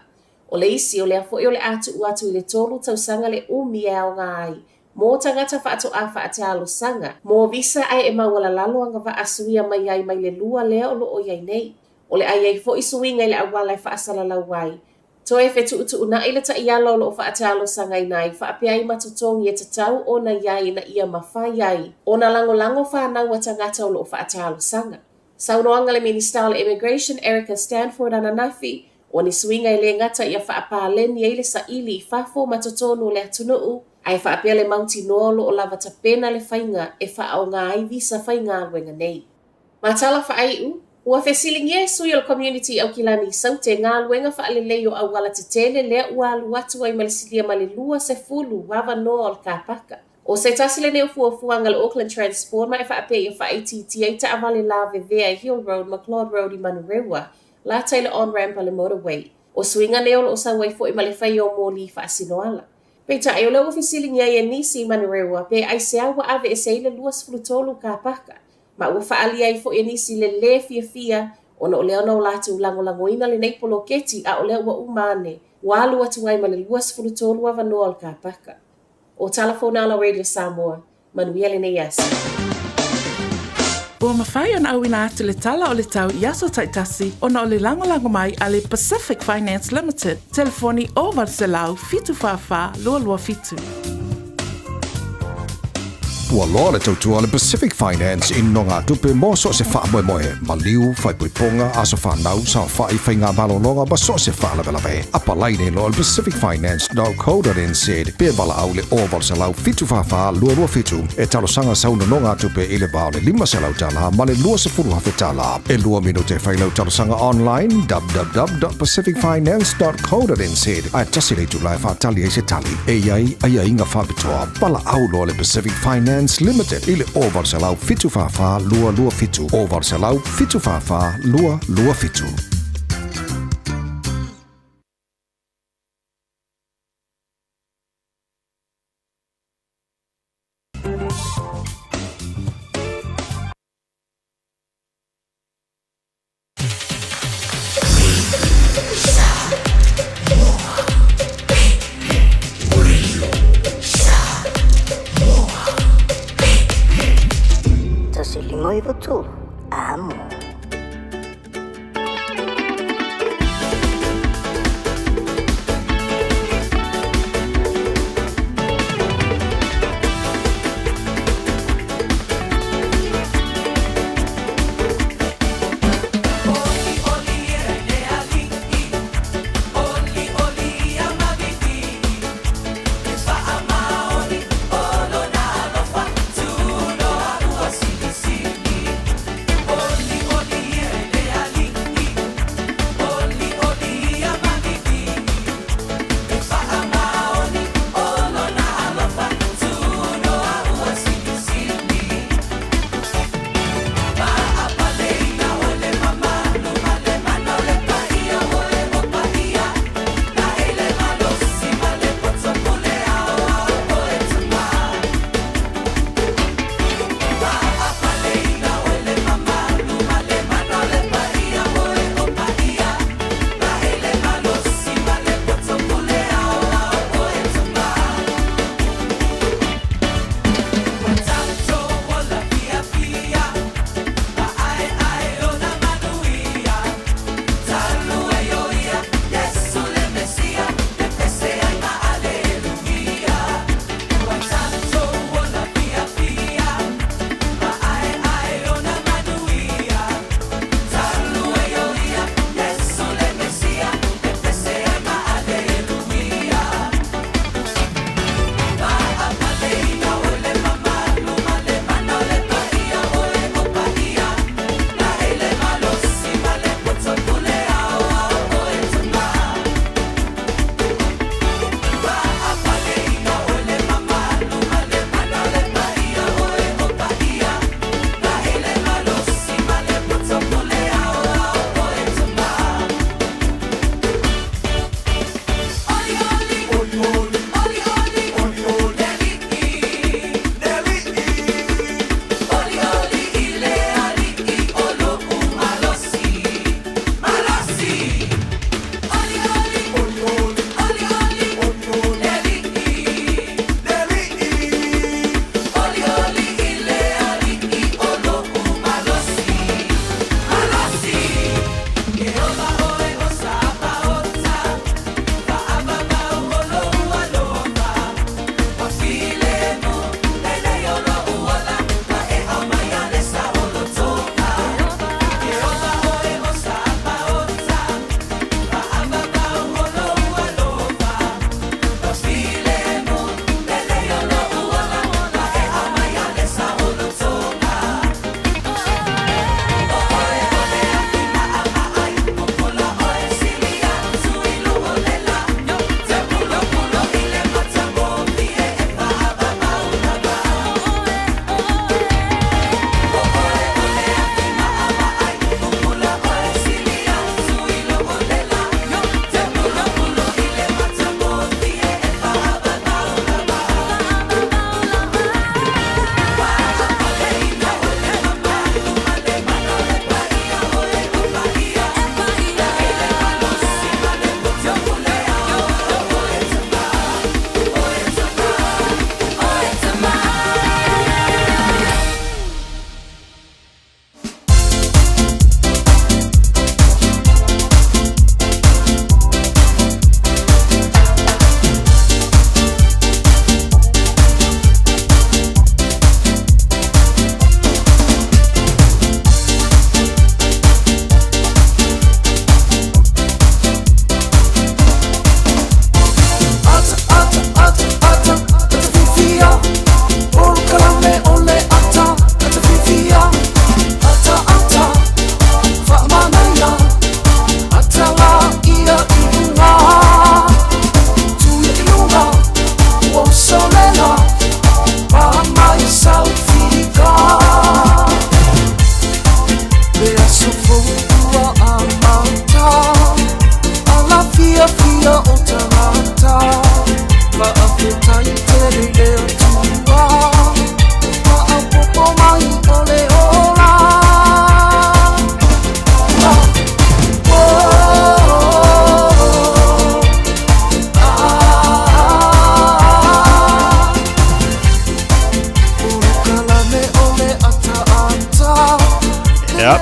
O le isi o lea fo o le atu uatu I le tolu tausanga le umi au ngai, mō tangata whaato a whaatalo sanga, mō visa ai e mawala lalo anga wa asuia mai ai mai le lua lea o lo o iai nei. O le ai fo I swinga I le awala I whaasala lau wai. To e whetu utu una I le ta ia lolo o whaatalo sanga I nai, whaapea I matutongi e tatau o na iai na ia mawhai ai, o na lango whanau wa tangata o lo o whaatalo sanga. Saunoanga le Minister o le Immigration Erica Stanford Ananafi, o ni swinga I le ngata ia whaapaleni e le sa ili I whafo matutonu le atunuu, ai whaapea le mauti nolo o lava tapena le whainga e whaao ngā ai visa whainga wenga nei. Matala whaaiu, ua whesiling Yesu I o community au kilani saute ngā luenga whaalelei o au wala te tele lea ua alu atu ai malisilia male lua se fulu wawa no o kāpaka. O se tasile neo fuafuanga le Auckland Transport mai whaapea I whaaititi ai ta avale la vevea Hill Road, McLeod Road I Manurewa, la taila on-ramp le motorway. O swinga neo lo sa wai fo I male whai o mōli whaasinoala. Peta ai o leo ofisiling ia nisi Manurewa pe ai se awa ave e seile luas flutolu kāpaka. Ma ua whaali ai fo nisi le fia o na o leo nau latu langolangoina le neipolo keti a o leo ua umane walu atu ai ma le luas flutolu ava noa kāpaka. O Talafona Radio Samoa, Manuia le nei asa. Ua mawhai ana au ina atu le tala o le tau I aso taitasi o na o le langolango mai a le Pacific Finance Limited, telefoni o Varselau fitu whawha lua fitu. Ua loa le tautua le Pacific Finance in no ngā tupe mō so se wha moe ma liu, whai puiponga, aso whanau, sa whai whai ngā malolonga ma so se wha lawelawe. Apa laine lo le pacificfinance.co.nz pe wala au le oval se lau fitu whawha lua fitu e talo sanga sauna no ngā tupe i le bao le 5 se lau tala ma le lua se furu hawhi tala. E lua minute whai lau talo sanga online www.pacificfinance.co.nz ai tasi le tu lai whaatali e se tali. E iai inga whabitoa pala au lo le Pacific Finance Limited ile oval salau fitu fafa lua fitu oval salau fitu fafa lua fitu.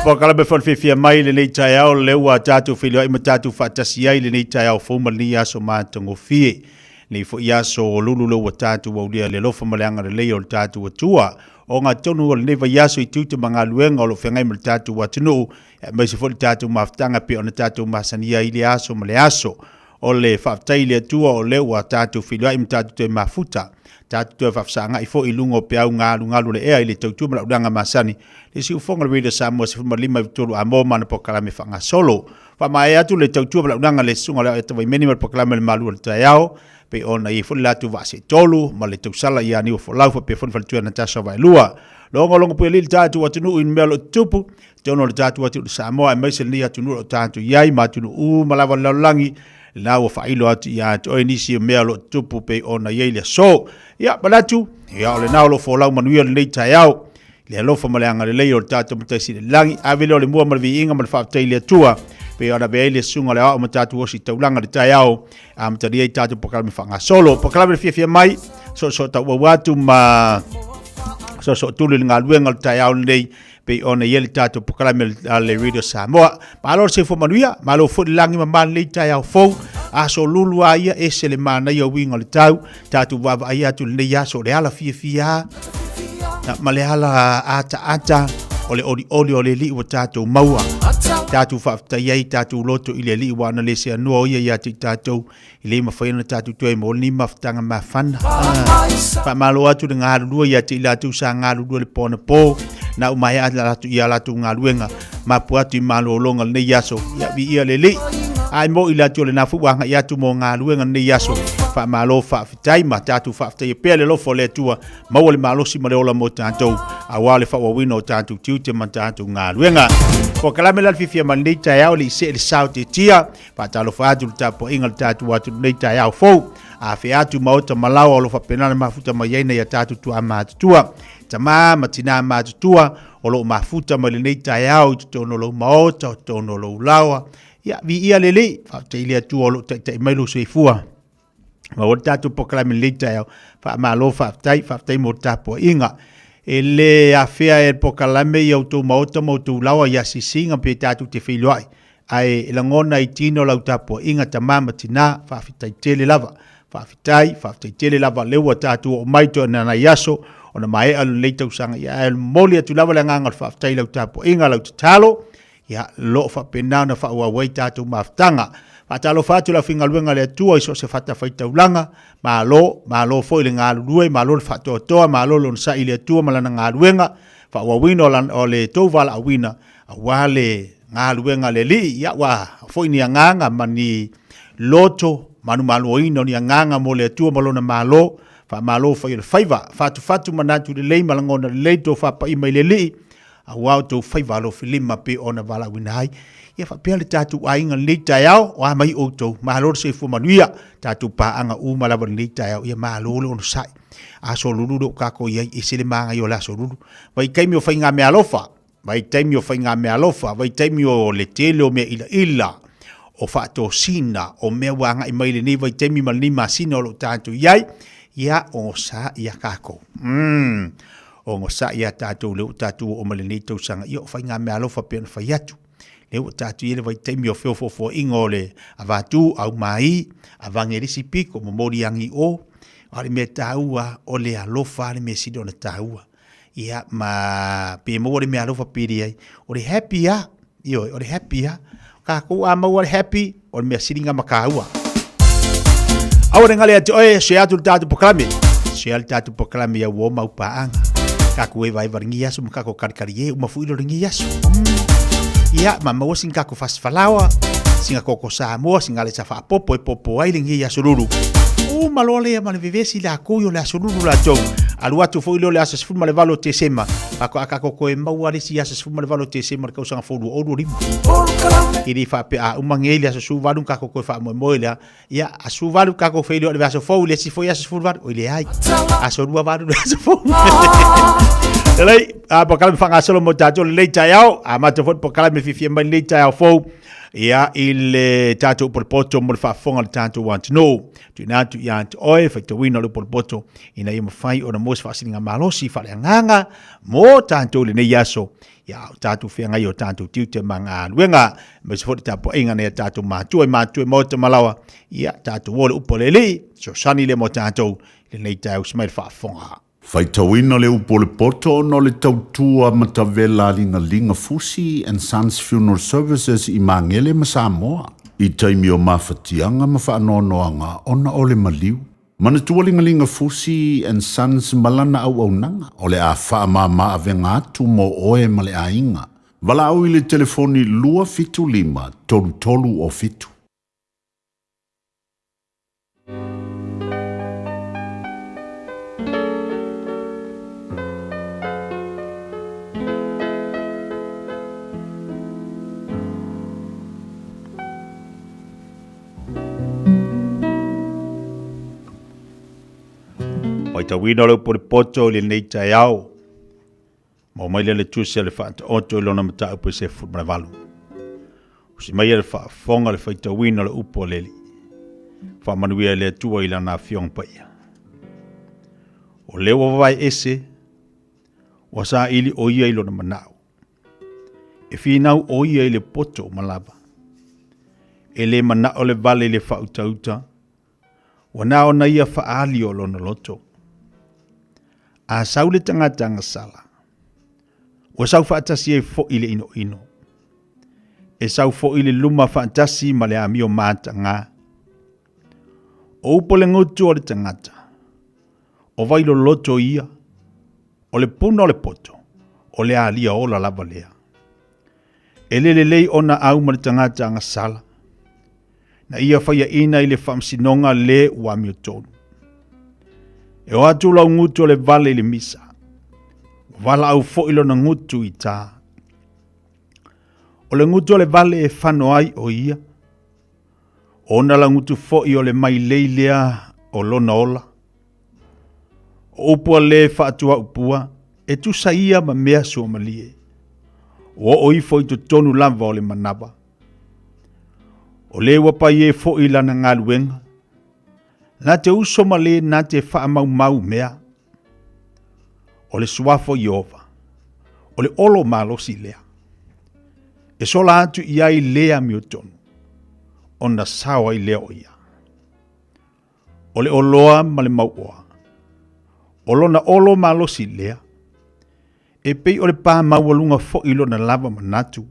po kala be fon fifia mai le nei tai au le ua tatu filio i matatu fatasi ai le nei tai au fo mali aso matango fie nei fo iaso lulu le ua tatu au dia le lofa maleanga le leo le tatu atua o ngā tonu o le neva iaso i tūte mga luenga o lo whengai ma le tatu watunu mai se fo le tatu maftanga pe o na tatu masania i le aso ma le aso o le whaftai le atua o le ua tatu filio i matatu te mafuta tatu te whafsanga i fo i lungo pe au ngalu le ea i le tautu ma la udanga masani le si ufonga le reda Samoa se fuma lima vitolu a mo mana po kalame whanga solo wha mai atu le tautu ma la udanga le sunga le eta vai meni ma po kalame le malu le taiao pe ona i fo latu va se tolu ma le tausala i ani o fo lau pe fo faltua na tasa vai lua longo pe li tatu watunu in melo tupu te ono le tatu watu Samoa e maise ni atu no tatu yai ma tunu u malawa langi la o failo atu ya to inisi melo tupu pe ona yele so ya balatu ya ole na lo fo lau manuia le taiao le lo fo maleanga le leo tatu mtasi le langi avelo le mua malvi inga mal fa taile tua pe ona be le sunga le o matatu o si taulanga le taiao am tadi tatu pokal me fanga solo pokal me fia mai so ta watu ma so tulu nga luenga le taiao nei pe ona yele tatu pokal me le radio Samoa malo se fo manuia malo fo langi ma le taiao fo aso lulu aia ese le mana ia winga le tatu wava aia tu le yaso le ala fia na malehala ata ole ole li wa tatu maua tatu fafta yai tatu loto ile li wa na lese no ia tatu ile ma faina tatu to mo ni maftanga mafana fa malo atu nga lu ia tila tu sanga lu le pona po na umaya ala tu ia la tu nga luenga ma puatu malo longa le yaso ya bi ia le li ai mo ila tu le na fu wa ia tu mo nga luenga le yaso fa malo fa fitai ma tatu fafta ye pele lo fo le tua ma wole malo si ma le ola mo tatu awale fa wa wino tatu tiute ma tatu nga luenga ko kalame la fifia mandei taiao li se le sauti tia pa talo fa atu tapo ingal tatu watu nei taiao fo a fe atu maota malawa lo fa penana mafuta mayaina ya tatu tu ama tua tama matina ma tua o lo mafuta ma le nei taiao tono lo maota tono lo lawa ya vi ia lele fa te ile tu o lo te mai lo seifua ma o tatu po kalame le taiao fa ma lo fa tai mo tapo inga ele afea e pokalame i auto maota mautu lawa ya sisinga pe tatu te whiloai. Ai langona i tino lau tapo inga tamama tina whawhitai tele lava. Whawhitai tele lava lewa tatu o maito na yaso o na mae alu leitau sanga ia alu moli atu lava langanga whawhitai lau tapo inga lau tatalo ia loo whapenau na whauawai tatu maftanga. Patalo fatu la finga luenga le tua iso se fata faita ulanga malo fo ile nga lue malo fato toa malo lon sa ile tua malana nga luenga fa wa wino lan ole toval a wina wale nga luenga le li ya wa fo ni nganga mani loto manu malo ino ni nganga mo le tua malo na malo fa ile faiva fatu manatu le malangona le to fa pa i mai le li a to faiva lo filima pe ona vala winai ia fa pele tatu ainga le taiao wa mai auto malo se fu manuia tatu pa anga u mala bon le taiao ia malo lo sai a so lulu ka ko ia isile manga yo la so lulu vai kai mi fainga me alofa vai tai mi o le tele me ila o fa to sina o me wanga i mai le ni vai tai mi mal ni masino lo tatu ia o sa ia ka ko o ngo sa ia tatu le tatu o male ni to sanga ia fainga me alofa pe fa yatu le o tatu ile vai taimi o fo ingole avatu au mai avangerisi piko mo moriangi o ale me taua o le alofa ale me sidona taua ia ma pe mo le me alofa piri ai o le happy ya io o le happy ya ka ko ama o le happy o me sidinga makaua au ngale ati o se atu tatu poklame ya wo mau paanga ka ko vai varingia so maka ko karikarie uma fuilo ringia so ia mama o singa ko fas falawa singa ko Samoa singa le safa popo ai lingi ya sururu o malole ya mane vivesi la ko yo la sururu la to alua tu foi lo le asas fuma le valo te sema ako akako e mau ali si asas fuma le valo te sema ka usanga fodu o rim iri fa pe a umangeli asas su valu ka ko fa mo ile ya asu valu ka ko fe le aso fo le si foi asas fuma o ile ai aso rua valu aso fo Lei pa kala fanga solo mo tato le tayao ama te fot pa kala me fifia mai le tayao fo ia il tato por poto mo fa fonga le tato want no tu na tu ya oi fa to wino le por poto ina ia fai ona mos fa singa malosi fa le nganga mo tato le ne yaso ya tato fia ngai o tato tiu te manga wenga me fot tapo inga ne tato ma tu mo te malawa ia tato wole upolele so sani le mo tato le nei tayao smile fa fonga Faitawina le upo le poto no le tautua matavela linga Fusi and Sons Funeral Services I Mangele ma Samoa. I taimi o mawhatianga ma whaanoanoanga ona o le maliu. Manatua linga Fusi and Sons malana au nanga o le a whaamama avenga atu mo oe ma le ainga. Wala au I le telefoni lua fitu lima tolu o fitu. Oi ta wino le por poto le nei tai au. Mo mai le tuse le fa oto lona mata upo se fu ma valu. Si mai le fa fonga le faita wino le upo le. Fa manuia le tua ila na fiong pa ia. O le wa vai ese wa sa ili o ia ilo na manao. E finau o ia le poto malava. E le manao le vale le fa uta. Wa na ona ia fa ali o lona loto. A saule tanga sala. O sau fatasi e fo ile ino. E sau fo ile luma fatasi ma le amio matanga. O upole ngutu o le tangata. O vailo loto ia. O le puno o le poto. O le alia o la lava lea. E le lei ona au ma le tangata anga sala. Na ia faya ina ile famsinonga le wa amio tonu. E o atu lau ngutu le vale le misa. Vala au fo ilo na ngutu I tā. O le ngutu le vale e whano ai o ia. Ona la ngutu fo I o le mai leilea o lona ola. O upua le whaatua upua. E tu sa ia ma mea sua malie. O ifo I tu tonu lava o le manaba. O le wapai e fo ila na ngaluenga. Na te uso male na te wha mau mea. O le suafo Iova. O le olo malosi lea. E sola atu iai lea miotonu. O na sawa I lea o ia. O le oloa ma le mauoa. O lona olo malosi lea. E pei o le pā maualunga fo ilo na lava manatu.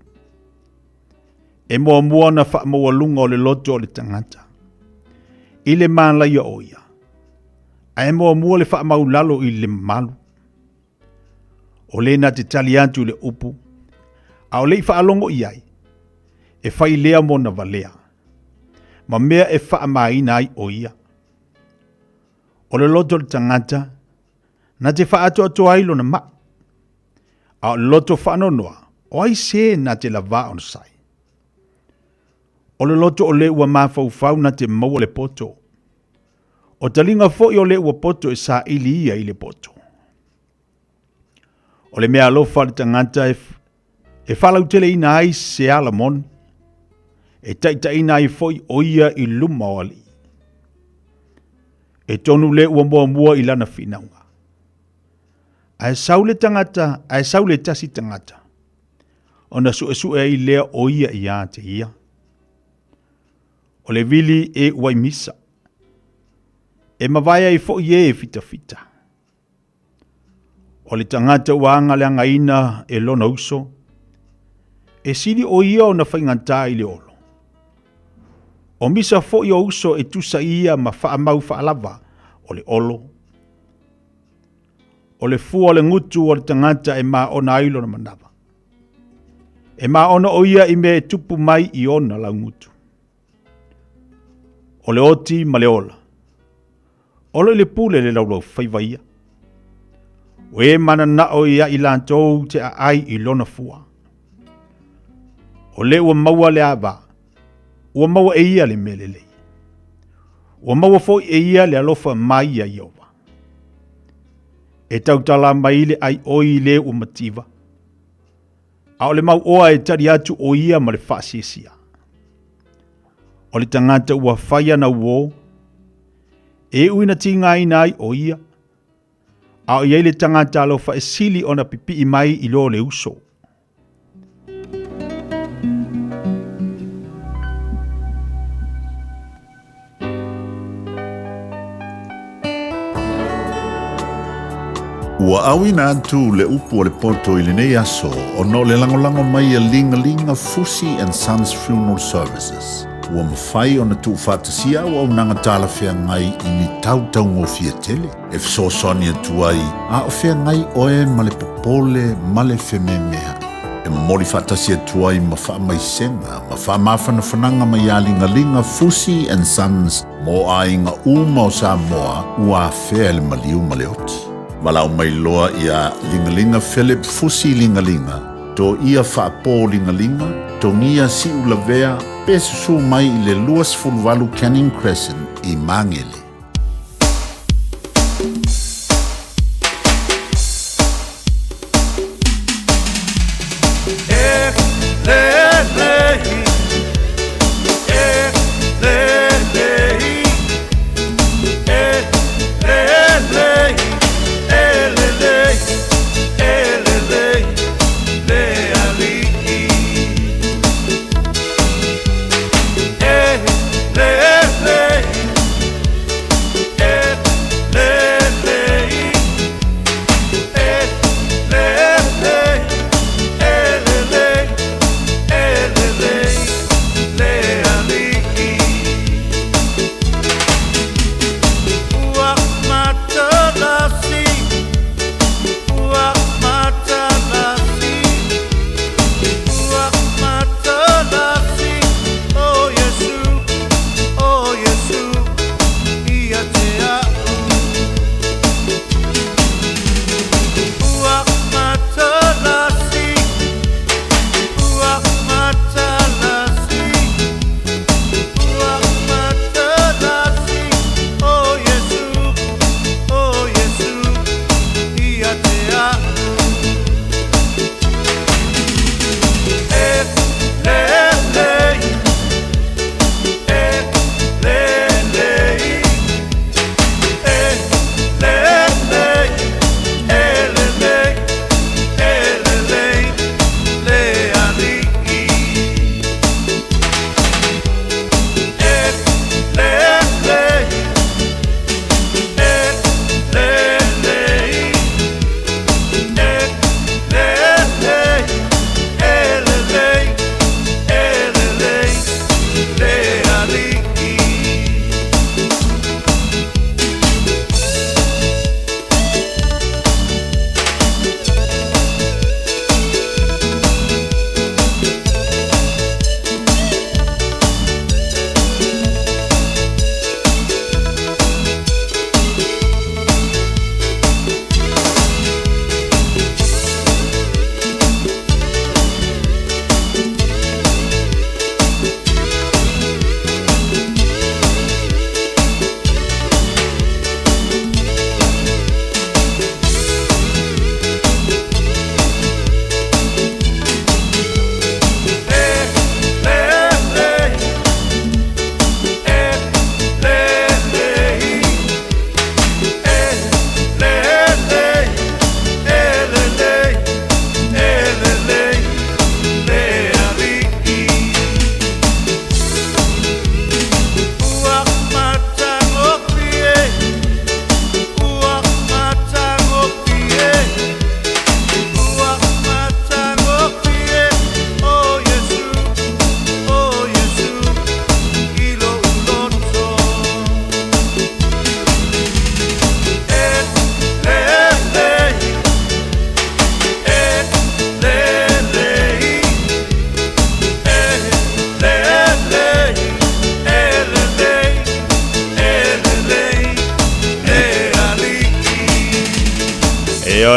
E mua na wha maualunga o le loto o le tangata. I le māla ia o ia. A e mua le wha maulalo I le malu. O le na te tali atu le upu. A o le I wha alongo iai. E whai lea mo na valea. Ma mea e wha maina ai o ia. O le loto le tangata. Na te wha atu ailo na ma. A o loto wha nonoa. O ai se na te lava on sai. O le loto o le ua mawhau na te maua le poto. O talinga fo I o le ua poto e sa ili ia I le poto. O le mea alofa le tangata e whalau tele ina ai se ala mon. E taita ina ai fo I o ia I luma o ali. E tonu le ua mua I lana finaunga. Ai saule tangata, ai saule tasi tangata. O na su e I lea o ia ia te ia. O le vili e uai misa. E mawaya I fo I e fita. O le tangata uanga le angaina e lona uso. E sili o ia o na whainganta I le olo. O misa fo I o uso e tusa ia ma wha mau wha alava o le olo. O le fua le ngutu o le tangata e ma ona ailo na manava. E ma ona o ia I me tupu mai I ona la ngutu. O le oti ma le ola. O le pule le laulau whaivaia. O e mana na o ia I lantou te ai I lona fua. O le ua maua le ava. Ua maua e ia le melele. Ua maua fo e ia le alofa mai a Iova. e tautala mai le ai oi le ua mativa. A o le mau oa e tari atu o ia ma le whaasiesia. O le tangata ua whaia na uo, e uina tinga ina ai o ia, a o iei le tangata alo wha e sili o na pipi i mai i lo le uso. Ua awina atu le upu o le poto i le nei aso o no le langolango mai a linga Fusi and Sons Funeral Services. Ua mawhai o na tu whātasia ua unanga tala whea ngai i ni tautau ngō fia tele. E fsosoni atu ai, a o whea ngai oe ma le popole ma le whememea. E mori whātasia atu ai ma wha mai senga, ma wha mawhana whananga mai a linga Fusi and Sons mo a inga uma o Samoa ua whea le maliu ma le oti. Malau mai loa ia lingalinga Philip Fusi lingalinga. To ia whaapō lingalinga, to ngia si ulavea, pesusu mai i le Luas Fulvalu Canning Crescent i Mangele.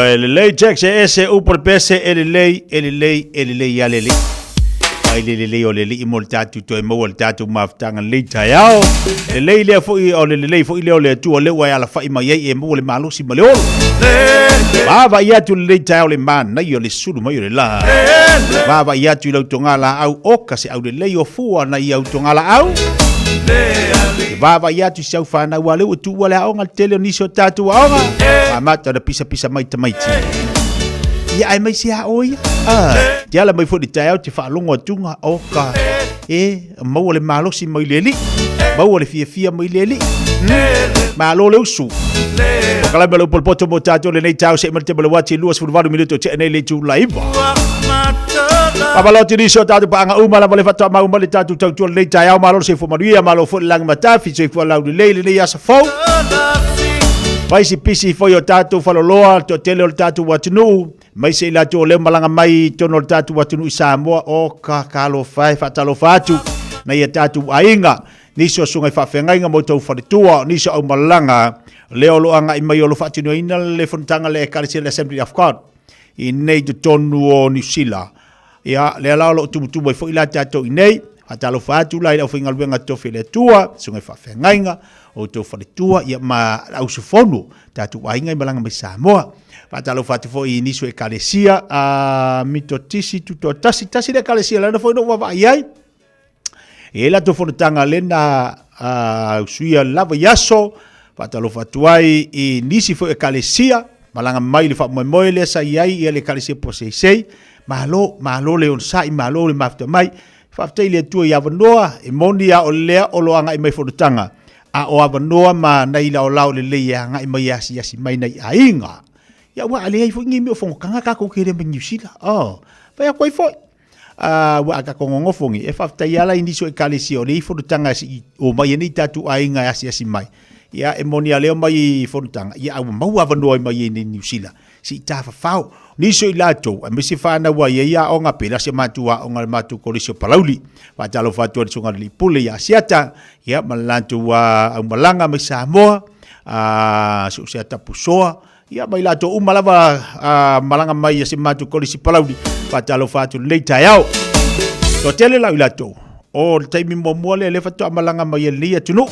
Elelei Jack se ese upor pese elelei ya lele. Ai le o le li mo tatu to mo le tatu maftanga le taiao. Le fo o le fo le o le tu o le wa ala fa i mai e mo le malusi ma le o. Baba ia tu le taiao le man na yo le sulu mai le la. Baba ia tu le tongala au oka se au le o fua na ia tongala au. Baba ia tu sau fa na wale o tu wale au ngal tele ni so tatu au. Mata da pisa mai tamaiti. Ia ai mai sia oia. Dia la mai fo di taiao te fa longo tunga oka. Mau le malosi mai leli. Mau le fia mai leli. Malo le usu. Kala belo polpoto mo tato le nei tau se mate belo wati luas fu 20 minuto che nei le tu laiva. Pabalo ti diso tatu pa nga uma la vale fatwa ma uma le tatu tau le taiao malo se fo maria malo fo lang mata fi se fo la le le ya sa fo. Vai si pisi fo yo tatu faloloa to tele o tatu watinu. Mai se la to le malanga mai tono tatu watinu i Samoa o ka kalo fai fatalo fatu na ia tatu ainga niso sungai fa fengainga mo tau faritua niso au malanga leo lo anga i mai o lo fatinu ina le fontanga le Ecclesia Assembly of God i nei to tonu o New Zealand ia le la lo tu mai fo ila tatu i nei atalo fatu la ila fingal wenga to fele tua sungai fa fengainga o to faritua ia ma au sufonu tatu ainga i malanga mai Samoa. Patalo fatu fo iniso Ecclesia mito tisi tuto tasi le Ecclesia lana fo no wa ai e la to fo tanga lena suia lava yaso patalo fatu ai inisi fo Ecclesia malanga mai le fa moi le sa ai e le Ecclesia po sei malo le on sai malo le mafta mai fa le tu ya vanoa e mondia o le o lo anga mai fo tanga a o avanoa ma nei la o lao le ya nga mai yasi mai nei ainga. Ya wa ale ai fo ngi mi fo kanga ka ko kere me New Zealand. Pa ya koi fo. Wa ka ko ngofo ngi e fa ta ya la indiso Ecclesia o le fo tanga si o mai ni tatu ainga asi mai. Ya e moni ale mai fo tanga. Ya au mau wa no mai ni New Zealand. Si ta fa fao. Ni so ilato a me se fa na wa ya o nga pela se matua o nga matu kolisio palauli. Wa talo fa tu so nga li pule ya siata. Ya malantu wa au malanga me Samoa. So siata pusoa. Ia mai la to umalava malanga mai se matu kolisi palaudi patalo fatu le taiao to tele la ilato o taimi mo mole le fatu malanga mai le tunu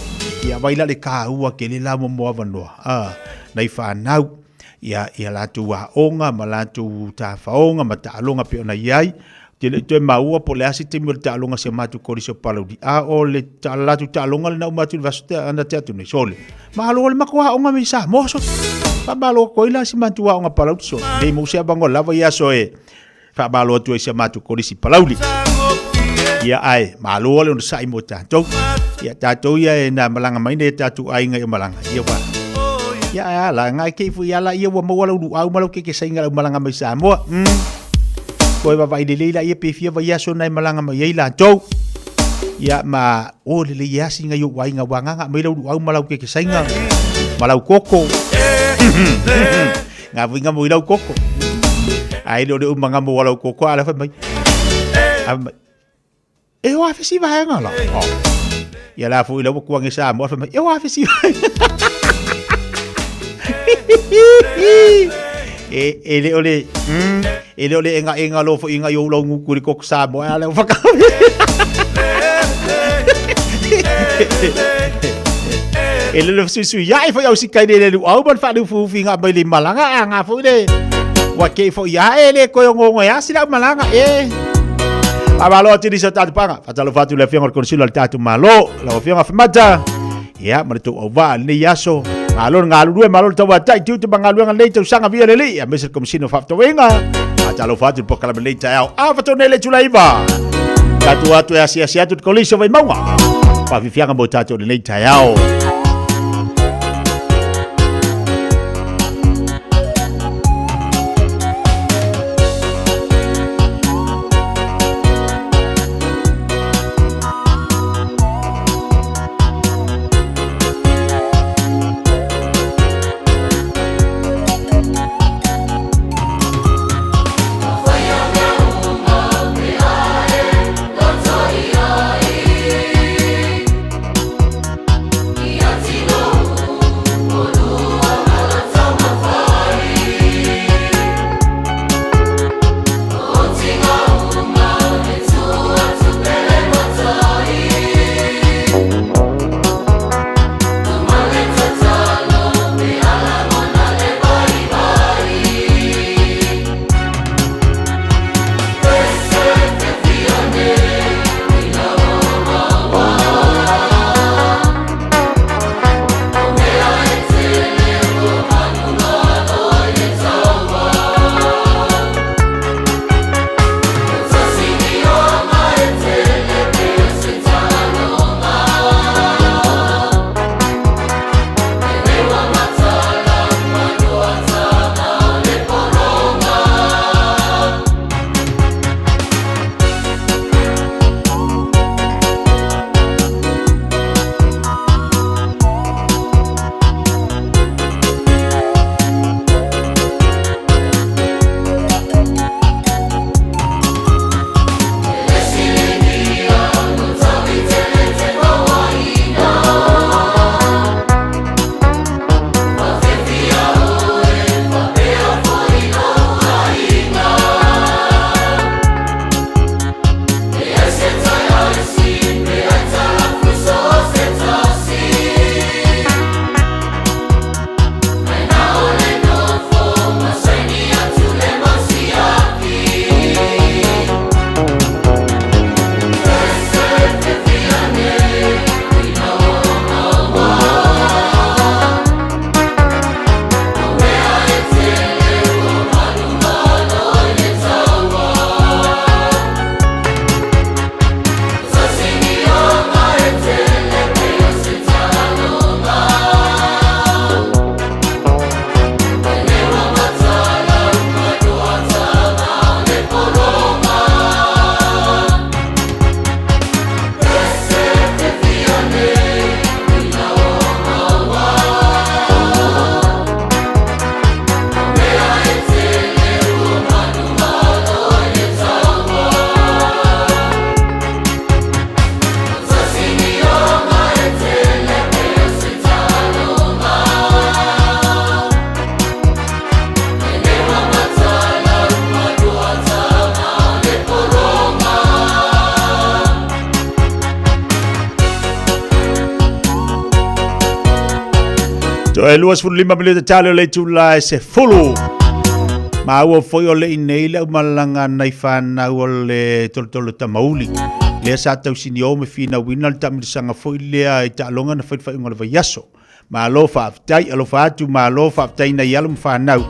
ia mai la le ka ua ke le la mo mo vanoa nei fa nau ia la tu wa onga malatu ta faonga mata alonga pe ona iai tele to maua po le asi te mo ta alonga se matu kolisi palaudi o le ta tu ta alonga le na matu vasita anda te atu nei sole ma lo le makwa onga mi sa mo so Pabalo ko ila si mantua nga palaudi so dei mo se bango lava ia so e fa balo tu se matu ko si palaudi ia ai malo le no sai mo tanto ia tato ia na malanga mai ne tatu ai nga malanga ia wa ia la nga ke fu ia la ia wa mo wala du au malo ke sai nga malanga mai sa mo ko va vai de leila ia pe fia va ia so na malanga mai ia to ia ma o le ia singa yo wa nga wa nga mai lo du au malo ke sai nga malau koko ngavinga mo ilau koko ai do de umanga mo walau koko ala fa mai e wa fa si va nga la ya la fu ilau ko ngi sa mo fa mai e wa fa si ele ole enga lo fo inga yo lo ngu ku ko sa mo ala fa ka ele le su ya fo ya si kai le au ban fa du fu finga mai le malanga nga fo de wa ke fo ya ele ko ngo ya si la malanga abalo ti di sa tatu panga fatalo fatu le fianga con silo al tatu malo la fianga famata ya marito ova ni yaso malo ngalu due malo tawa tai tu tu bangalu nga le tu sanga via le ya mesel kom sino fa wenga fatalo fatu po kala le tao fato nele tulaiva tatu atu ya sia tu kolisho vai maunga pa fianga mo tatu le tao To e luas fulu lima milita tale o le tula e se fulu. Ma ua foi o le inei le umalanga nei whanau o le tolotolo tamauli. Lea sa tau sini o me fina wina le tamirisanga foi lea e ta alonga na whai unga le vaiaso. Ma alo whaaftai, alo whaatu, ma alo whaaftai na ialo mwhanau.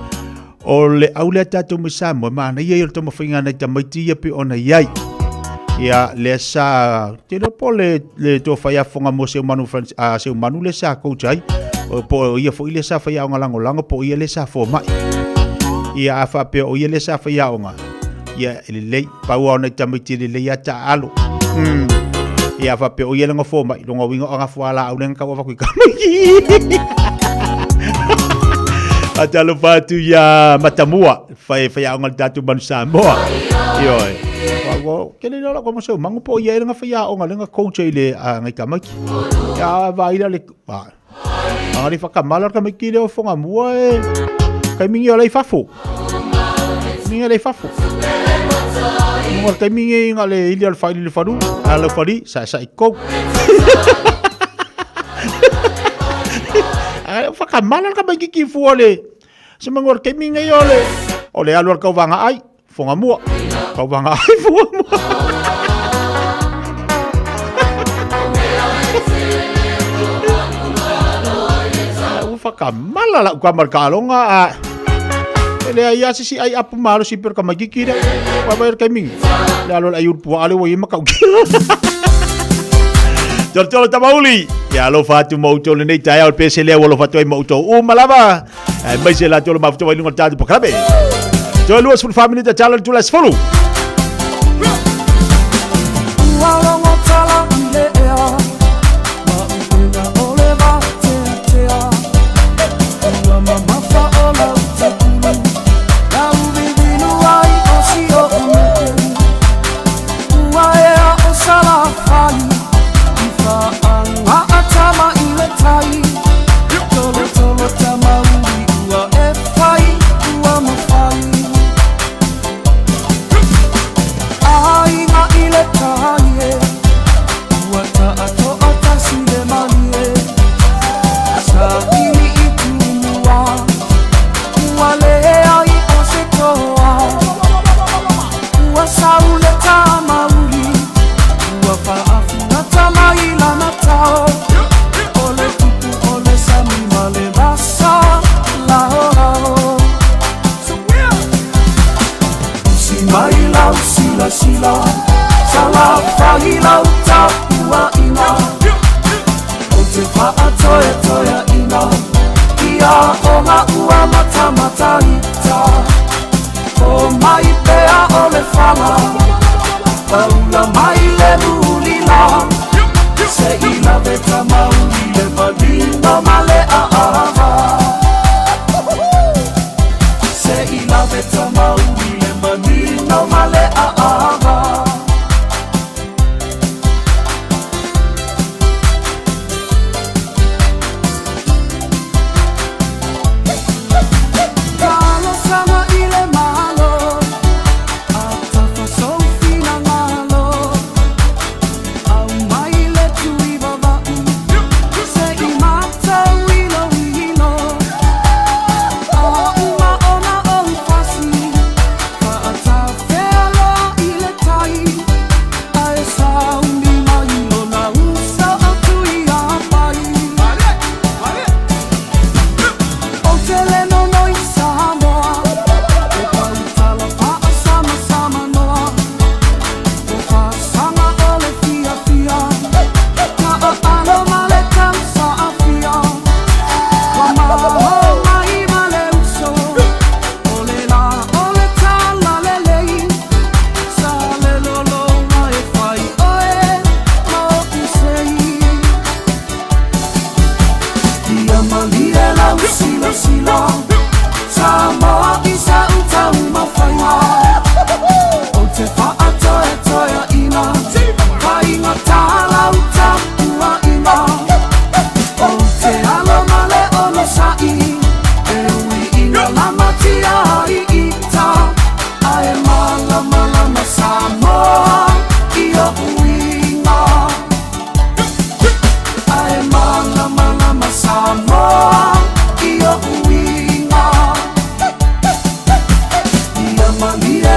O le au lea tātou me Samoa, ma na iei o le tama whainga nei tamaiti ia pe ona iai. Ia lea sa, tēnā po le tō whai afonga mo seu manu le sa koutai. Po ia fo ile sa fa ya nga lango po ia le sa fo mai ia afa pe o ia le sa fa ya nga ia le pa wa na tamiti le ya ta alo ia afa pe o ia nga fo mai longa winga nga fo ala au ka wa ku ka atalo patu ya matamua fa ya nga tatu ban Samoa yo wa kele no la como se mangu po ia nga fa ya nga le nga coach ile nga kamaki ya va ila le Angari whakamalar ka miki leo whonga mua e. Kai mingi o lei whafo. Mingi o lei whafo. Mua kai mingi inga le ili al whaili le wharu. Ala whari, sa i kou. Whakamalar ka miki ki fua le. Se mangor kai mingi o le. O le aluar kau wanga ai. Whonga mua. Kau wanga ai whonga mua. Whakamala la kwa markalonga a ele ia si ai apu malo si per kamagiki da wa ba kai mingi la lo ayur pu ale wa yima ka Tortolo tamauli ya lo fatu mo to le nei tai al PSL wa lo fatu ai mo to o malava ai mai se la to lo ma fatu ai lunga tatu pokrabe to luas full family da challenge to let's follow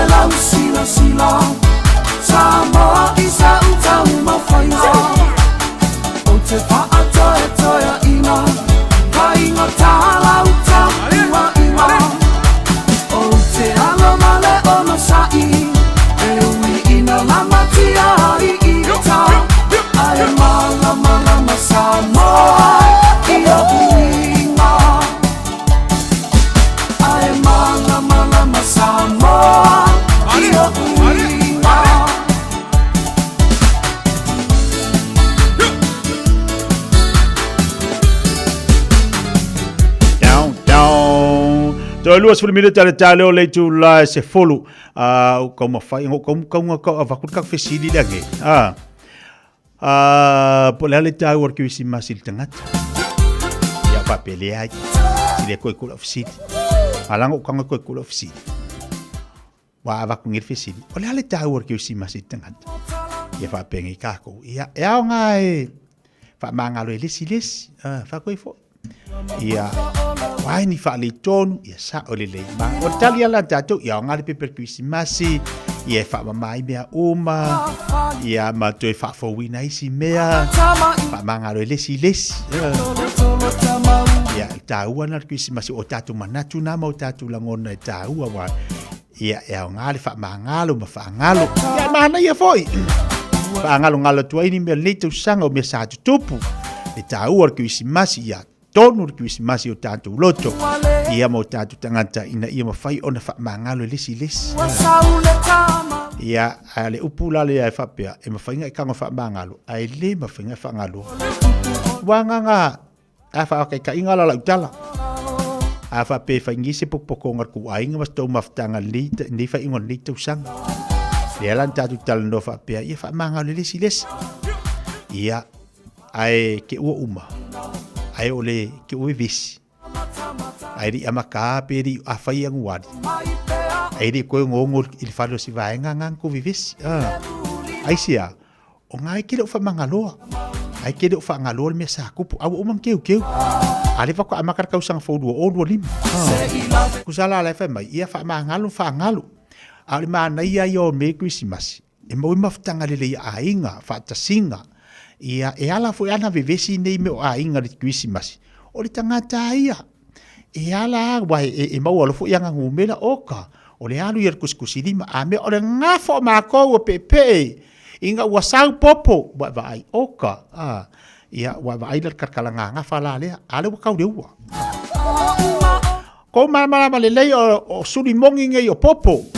lau sila sila Samoa isa utau mawhaia O te paa toia toia ina Kainga tāla utau iwa iwa O te alo male ono sai E ui ina lama tia i ita Ae mala mala ma Samoa Ia uinga Ae mala mala ma Samoa Ia uinga Toi lua sefulu minute tale tale o leitu la se folu. Kau mawhai, kau avakut kak fesili lagi. Pole ale tau ar kiwisi masil tangata. Ya papele ai. Sile koe kula fesili. Alango kanga koe kula fesili. Wa avakungir fesili. Pole ale tau ar kiwisi masil tangata. Ya papengi kako. Ya o ngai. Fa mangalo elesi lesi. Fa koe fo. Ia wai ni fa le tonu ia sa o le ma o tali ala tatou ia ngale pe perkuisi masi ia fa mai mea uma ia ma toi fa fo wina isi mea fa mangalo lesi ia taua na kuisi masi o tatou manatu na mo tatou langona taua wa ia ngale fa mangalo ma fa ngalo ia mana ia foi fa ngalo tuai ni me le tu sanga o me sa tupu le taua kuisi masi ia tonu kuisi masi o tātou loto ia mo tātou tangata ina ia mawhai o na whamangalo lesi ia ale upula le ai whapea e mawhainga i kanga whamangalo ai le mawhainga whangalo wanganga a whakai ka ingala lau tala a whape whaingise pokpoko ngar ku ainga mas tau maftanga ni whaingon ni tau sanga le alan tātou tala no whapea ia whamangalo lesi ia ai ke ua uma ai ole ke ue visi ai ri amaka peri afai anguari ai ri koe ngongo il falo si vaenga ngang ko vivisi ai sia o ngai ke lo fa mangaloa ai ke lo fa ngaloa me sa kupu au umam keu ale fa ko amakar ka usang fo do o do lim kusala la fa mai ia fa mangalo ale mana ia yo me Christmas e mo maftanga le ainga fa tasinga ia ala foi ana vivesi nei me a inga de Christmas o le tangata ia ala wa e mau alo foi anga ngumela oka o le alu yer kuskusili ma ame o le ngafo ma ko pepe inga wa sau popo wa vai oka ia wa vai le karkalanga nga fala le ale wa kau deua ko mama le o suri mongi nge o popo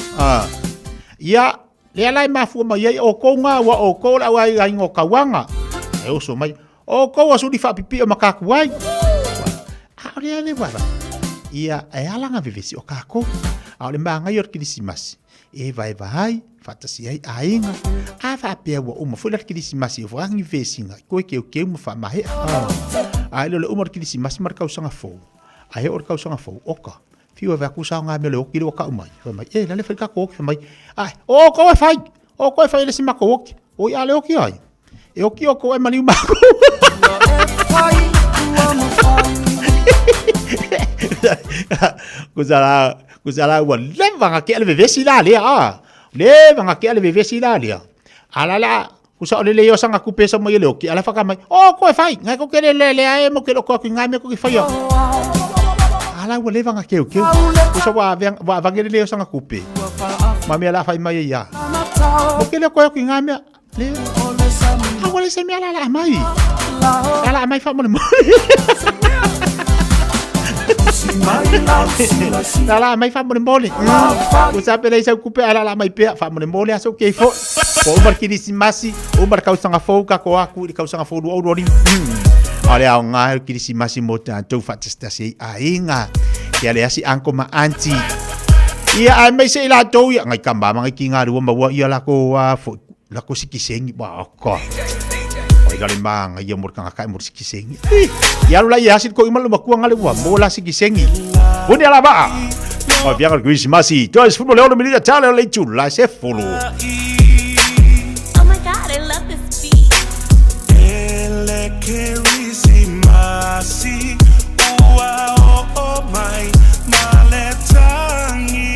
ia le ala ma fu ma ye o ko nga wa o ko la wa ngo kawanga e oso mai o ko asu di fa pipi o makaku wai ale wala ia e alanga vivesi o kako ale manga yor Christmas e vai fatasi ai ainga a fa pe wa uma foi la Christmas e vangi vesinga ko ke mo fa mai ale le umar Christmas marka usanga fo ai or ka usanga fo oka fiwa va kusa nga me le o kilo ka umai mai e la le fa ka ko mai ai o ko fa le sima ko o ya le o ki ai e o ki o ko e mani mako kusala wa leva ke le vesi la le leva ke le vesi la le ala kusa le yo sanga ku pesa mo le o ki ala fa ka mai o ko e fai ngai ko ke le ai mo ke lo ko ki ngai me ko ki fai ala wa leva ke o kusa wa ngere le yo sanga ku pe mami ala fai mai ya mo ke le ko ki ngai me le awale se mi ala mai fa mo ala mai fa mo mole o sa pele sa kupe ala mai pe fa mo mole aso ke fo ko umar Christmas umar ka usanga fo ka ko aku ka usanga fo do ri ale a nga Christmas mo ta to fatista se ainga ke ale asi anko ma anti ia ai mai se la to ia ngai kamba ngai kinga ru ma wa ia la ko fo la ko sikisengi ba ko oi gale manga ia mor kanga kai mor sikisengi ia lu la ia sit ko imal makua ngale wa mo la sikisengi buni ala ba o via al Christmas to es futbol le milita tale le chu la se folo oh my god I love this beat ele Christmas wow oh my maletangi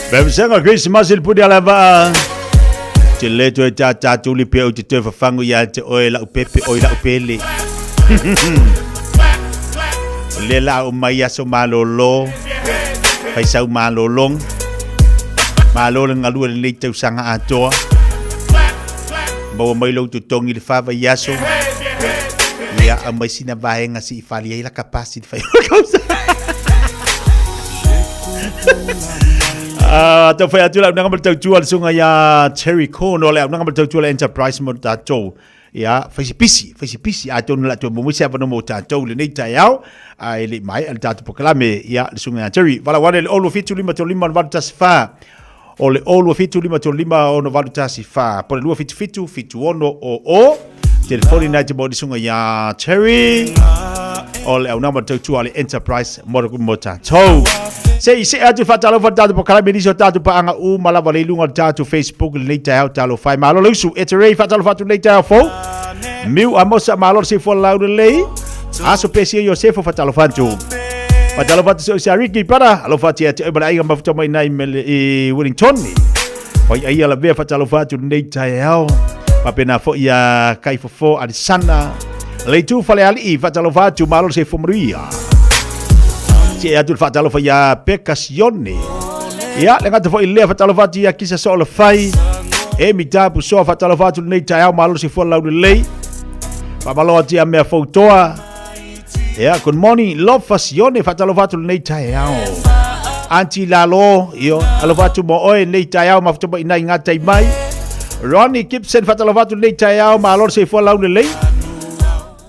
Bebsenga Christmas il pudi ala va. Te le to ta tu li pe o te te fangu ya te o la pepe o la pele. Le la o mai aso malolo. Pai sau malolong. Malolo ngalu le te sanga atoa. Bawa mai lo tu tongi le fa yaso. Ya amai sina vaenga si falia la capacity fa. Tau whai atu lau nanga tau jual sunga ya Cherry Cone o lau nanga tau jual Enterprise mo tātou. Ya, whaisi pisi a tonu la tau mumusi apa no mo tātou le nei tai au. Ai le mai al tātou pokalame ya le sunga ya Cherry. Wala wane le olu fitu lima tau lima walu tasi wha. O le olu fitu lima tau lima ono walu tasi wha. Po le lua fitu ono o. Telefoni nai te mo le sunga ya Cherry. O le au nanga tau jual Enterprise mo tātou. Se atu fatalo fatado po kala meniso tatu pa anga u malava le lunga tatu Facebook le tau talo fai malo lusu etere fatalo fatu le tau fo miu amosa malo se fo laude le aso pesi yo se fo fatalo fatu so sariki para alo fati ate bala inga mafuta mai nai mele Wellington oi ai ala be fatalo fatu le tau pa pena fo ya kai fo alisana le tu fale ali fatalo fatu malo se fo mria Ci atu fatalo fa ya pekasione. Ya le ngata fo ile fatalo fati ya kisa so le fai. E mi tapu so fatalo fatu nei tai au malo si fo lau de lei. Pa malo ati a me fotoa. Ya good morning love fasione fatalo fatu nei tai au. Anti lalo yo alo fatu mo oi nei tai au mafuto ba ina ngata mai. Ronnie Gibson fatalo fatu nei tai au malo si fo lau de lei.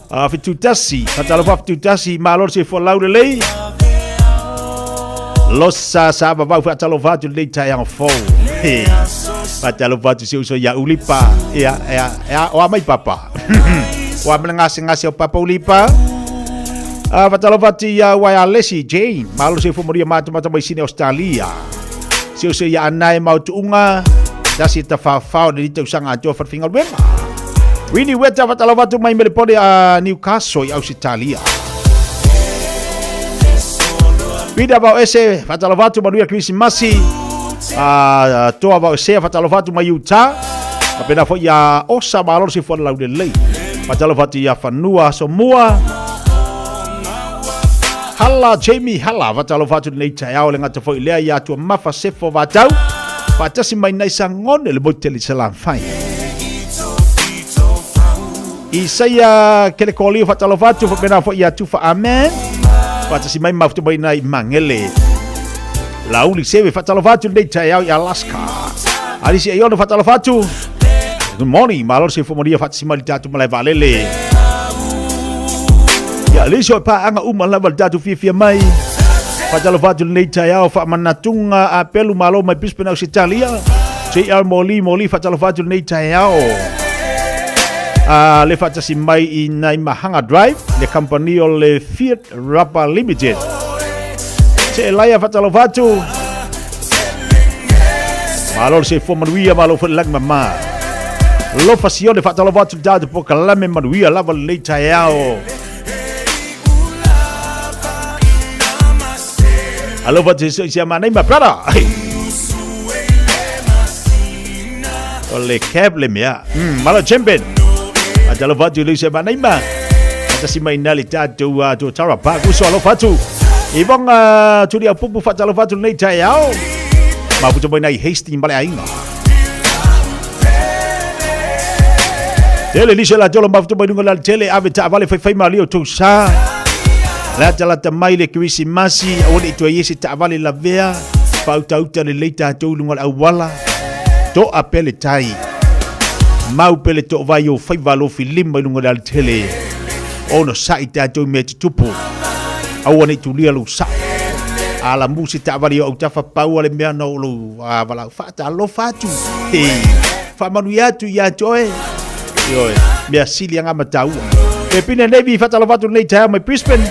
Fitutasi fatalo fatu tasi malo si fo lau de lei. Losa saba va fatalo fatu le tai ang fo. Fatalo fatu si uso ya ulipa. Ya o mai papa. Wa ngasi o papa ulipa. Fatalo fatu ya wa Leslie Jane. Malo si fo moria mata mai sini Australia. Si uso ya anai mau tuunga. Dasi ta fa de tu sanga jo fa fingal ben. Winnie weta fatalo fatu mai melepode a Newcastle Australia. Vida ba ese fatalovatu manuia Krismasi toa ba ese fatalovatu mai Utah apena fo ya osa malor si fo lau de lei fatalovatu ya fanua somua hala Jamie hala fatalovatu nei taiao le ngata fo ile ya tu mafa sefo vatau fatasi mai nei sangone le boteli salam fai Isaya kele koli fatalovatu fo pena fo ya tu fa amen Wata si mai mafutu mai nai mangele. Lauli sewe fatalo fatu nei tai au i Alaska. Ali si ayono fatalo fatu. Good morning, malor se fomoria fatu si mali tatu malai valele. Ya liso pa anga uma lava tatu fia mai. Fatalo fatu nei tai au fa manatunga a pelu malo mai pispena Italia. Se al moli fatalo fatu nei tai au. Le fata si mai i nai Mahanga Drive, le company o le Fiat Rapa Limited. Se laia fata lo fatu. Malo se fo manuia malo fo lag mama. Lo fasione fata lo fatu dado po kalame manuia lava le taiao. Alo fata se sia manai ma brother. Ole cab le mea. Malo champion. Alo fatu le se manai ma. Ata si mai nali tatu to tara pa ku so alo fatu. Ibang tu dia pupu fata alo fatu nei taiao. Ma puto mai nai hasty bale ainga. Tele lise la jolo ma puto mai dunga la tele aveta vale fai malio tu sa. La tala mai le Krismasi awoni to yesi ta vale la vea. Pauta uta le leita to lunga awala. To apele tai. Mau pele to vai o fai valo filim mai lunga la tele. Ono sa ita to me tupu. Awoni tu lia lu sa. Ala musi ta vali o tafa pau ale mea no lu vala fata lo fatu fa manuia tu ya joe yo mea sili nga matau pepine nevi fata lo fatu nei ta mai Brisbane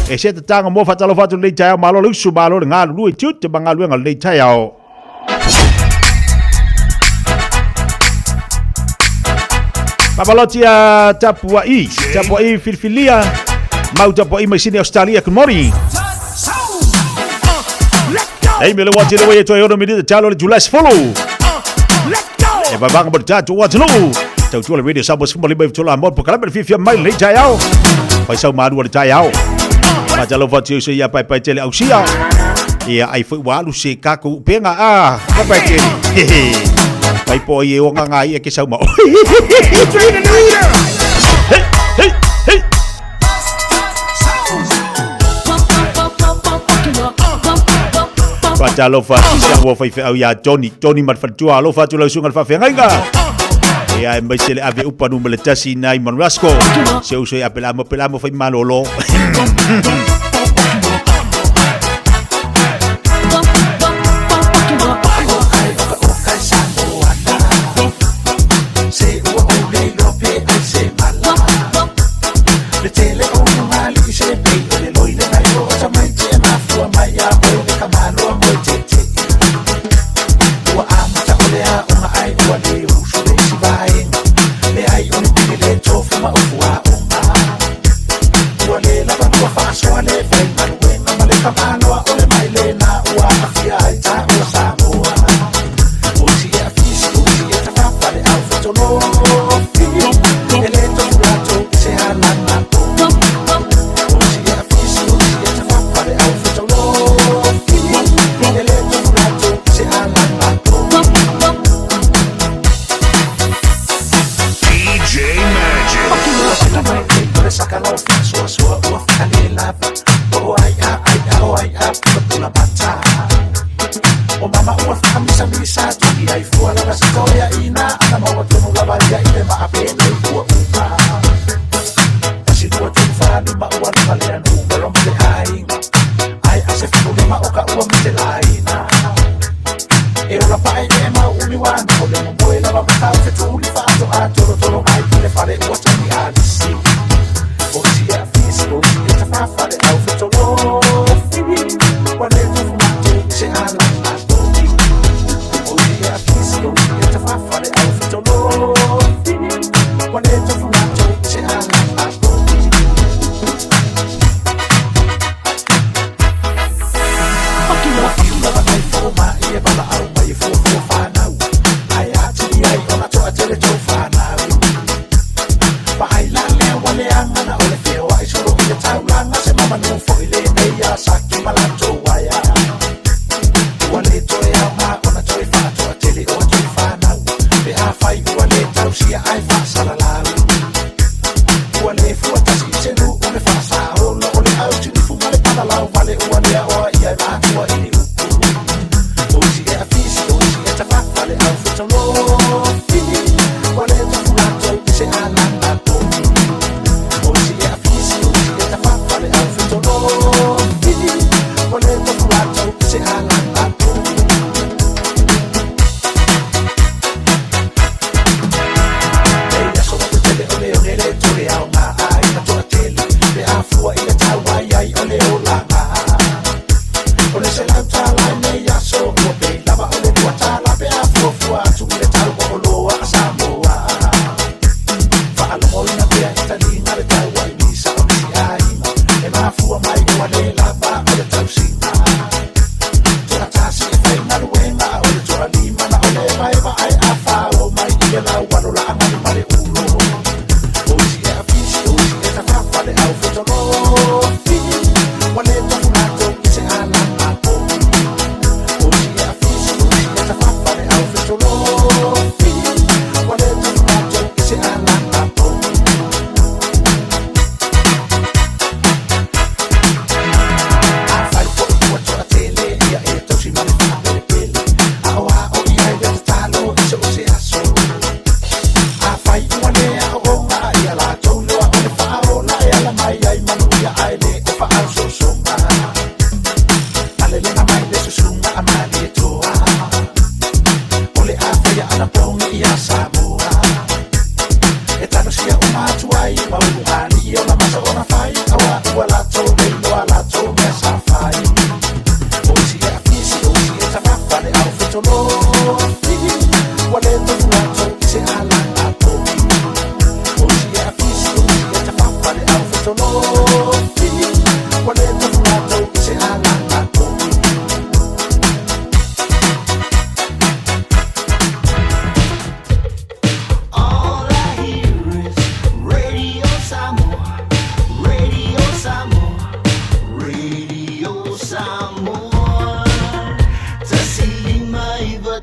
e se ta tanga mo fata lo fatu nei ta malo lu su malo nga lu tu te banga lu nga nei ta yo Papalotia Tapua I Filfilia Mau Tapua I mai sini Australia good morning Ei mele wati le wei toi ono midi talo le July follow. E vai vanga bot tatu wati no. Tau tu le radio Samoa sfuma lima tola mo po kala be fifia mai le tayao. Vai sau madu le tayao. Ma talo wati se ya pai pai tele ausia. Ia ai foi walu se kaku penga a. Ka pai tele. Pai po ye o nga ia ke sau ma. Hey hey hey. Pata lofa sia wo fai fe au ya Johnny mat fatua lofa tu lausunga fa fe ngainga e ai mai sele ave upa no mele tasi nai manrasco se uso ya pelamo fai malolo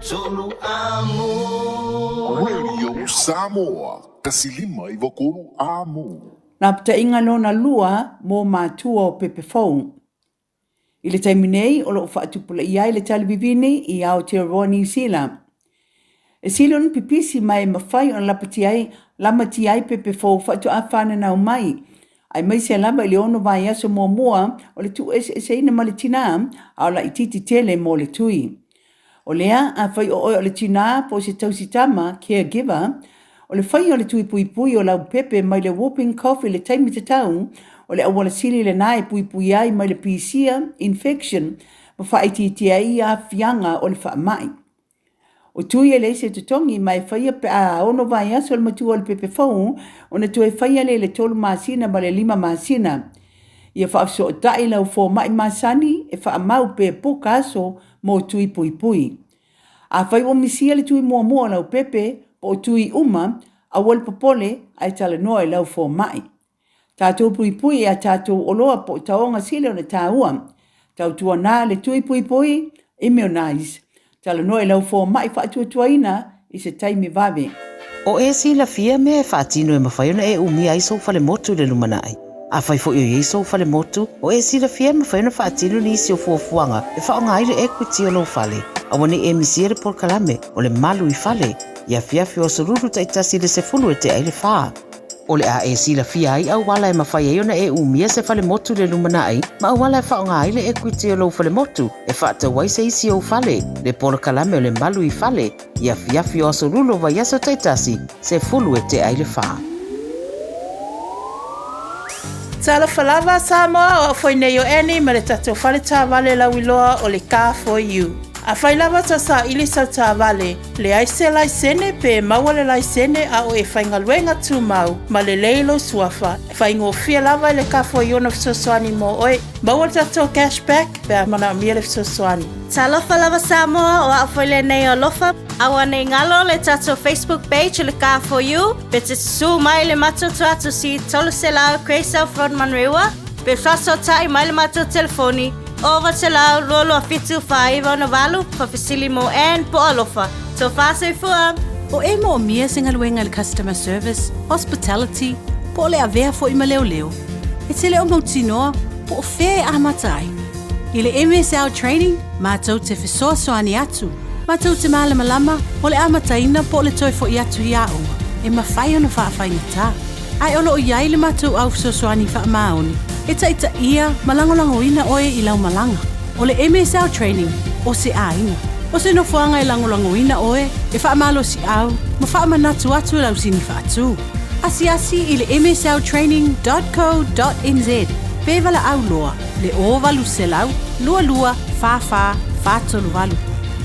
tolu amo. Radio Samoa, kasilima i wakuru amo. Nā pata inga lona lua mō mātua o Pepe Fong. I le taimi nei, o loo whaatupula i ai le talivivini i Aotearoa New Zealand. E silon pipisi mai mawhai o lamati ai Pepe Fong whaatu a whananau mai. Ai mai se lama i le ono vai aso mua o le tu ese ina ma le tina au la ititi tele mo le tui. O lea a whai o le tina po se tausitama caregiver o le whai o le tui pui pui o lau Pepe mai le whooping cough le taimi te tau o le awala sili le nae pui pui ai mai le pisia infection ma whaiti ai a fianga o le wha mai. O tui e le se tutongi mai whaia pe a ono vai aso le matua le Pepe Fong o na tue whaia le tolu masina ma le 5 masina. Ia wha so o tai lau fo mai masani e wha mau pe poka aso mo tui pui pui. A whai o misia le tui mua mua lau Pepe o tui uma a wal popole ai tala noa lau fo mai. Tātou pui pui a tātou oloa po taonga sile o na tāua. Tau tua nā le tui pui pui immunize. Tala noa lau fo mai whaatua tuaina i se taimi vave. O e si la fia me e whaatino e mawhaiona e umi ai so fale motu le lumanai. A whai fo i so fale motu, o e si la fia me whaiona whaatino ni isi o fuafuanga e whaonga aile equity o lo fale. A wane e misiere por kalame o le malu i fale. Ia fiafi o sururu taitasi le se fulu e te aile whaa. O le a e si la fia ai au wala e mawhai e ona e umia se fale motu le lumanai, ma au wala e whaonga aile equity o lo fale motu, e whaata wai se isi o fale, le por kalame o le malu i fale, ia fiafi o sururu vai aso taitasi, se fulu e te aile whaa. Tala falava Samoa o foi nei o eni ma le tatou fale tā vale lau iloa o le Car for You. A whai lava ta sa ili sa tā vale, le aise lai sene pe maua le lai sene a o e whainga luenga tū mau, ma le leilo suafa, e whaingo fia lava le Car for You na fisoswani mo oe, maua tatou cashback pe a mana mia le fisoswani. Talofa lava Samoa o awhaile nei o lofa, awa nei ngalo le tatou Facebook page le Car for You, pe te su mai le matoto atu si tolu se lau Kreisau Frontman Rewa, pe faso tai mai le mato telefoni, over te lau rolo a fitu whaiva na walu, pa fisili mo en po alofa. So fase fua. O e mo mia singa luenga le customer service, hospitality, po le avea fo ima leo leo. E te leo mautinoa, po o fea a matai. I le MSL training, mātou te fisoa soani atu. Mātou te malama lama, o le amataina po le toi fo i atu i aunga. E mawhai ona whaafai ta. Ai olo o iai le mātou au fisosoani wha maoni. E taita ia malangolango ina oe i lau malanga. O le MSL training, o se aina. O se nofuanga i langolango ina oe, e wha malo si au, ma wha manatu atu lau sini wha atu. Asi i le msltraining.co.nz. Pevala au loa, le o valu se lau, lua, fa, tolu valu.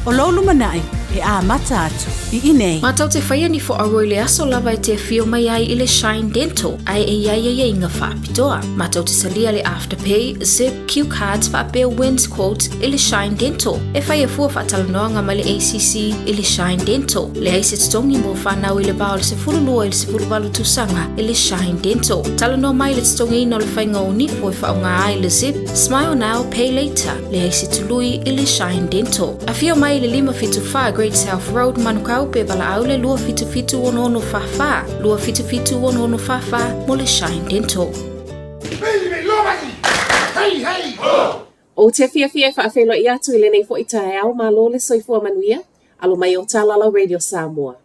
O lolu manai, e a mata atu, i inei. Matau te whaia ni fo aroi le aso lava e te fio mai ai i le Shine Dental, ai e iai inga whaapitoa. Matau te salia le Afterpay, Zip, Q Cards, whaapea Wins Quotes i le Shine Dental. E whaia fua whaatalanoanga mai le ACC i le Shine Dental. Le aise tongi mo whanau i le bao le se fululua i le se fuluwalu tusanga i le Shine Dental. Talanoa mai le tongi ino le whainga o nifo i whaonga ai le Zip, Smile Now, Pay Later. Le aise tului i le Shine Dental. A fio mai le 555 Great South Road Manukau pe bala au le lua fitu ono fafa. Lua fitu ono fafa mo le Shine Dental. O te fia whaafelo i atu i le nei fo i tae au ma lo le soifua manuia, alo mai o Talala Radio Samoa.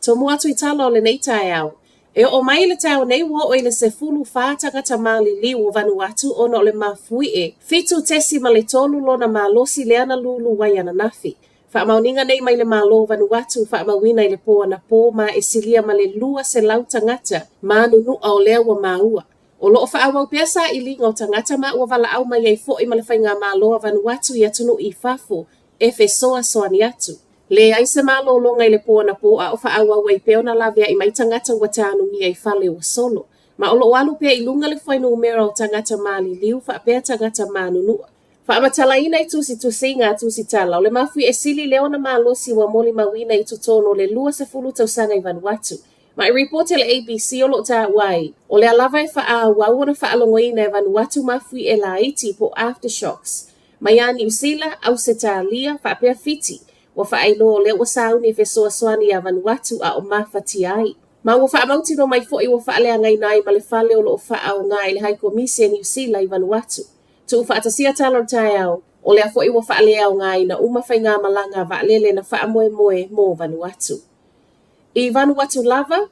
To mua atu i tala o le nei tae au. E o mai le tau nei wo o i le se fulu whātanga ta mali li o Vanuatu ono le mafui e. Fitu tesi ma le tolu lona ma losi leana lulu waiana nafi. Whaamauninga nei mai le malo Vanuatu, whaamawina i le poa na po ma e silia ma le lua se lau tangata, ma nunu au lea wa maua. O loo whaawau pesa i linga o tangata ma ua wala au mai ei fo i malawhai ngā malo Vanuatu i atunu i whafo, e fesoa soani atu. Le aise malo longa i le poa na po a o whaawau ei peo na lavea i mai tangata wa tānu mi ei whale o solo. Ma o loo alu pia i lunga le whainu umera o tangata mali liu whaapea tangata ma nunua. Whaamatalaina i tusi tusinga tusi tala, o le mafui e sili leona malosi wa moli mawina i tutono le lua se fulu tausanga i Vanuatu. Ma i reporte le ABC o lo ta wai, o le alava e wha wau na whaalongoina e Vanuatu mafui e la iti po aftershocks. Ma ia New Zealand au se talia whaapea fiti, Ua whaailoa le ua sauni fe soa soani a Vanuatu a o mawhati ai. Ma ua whaamauti no mai fo'i ua whaalea ngai nai ma le whale o lo o wha o ngā i le High Commission New Zealand i Vanuatu. Tu whaatasia talo tai au, o lea fo'i ua whaalea o ngā i na uma whai ngā malanga waalele na wha moe moe mō Vanuatu. I Vanuatu lava,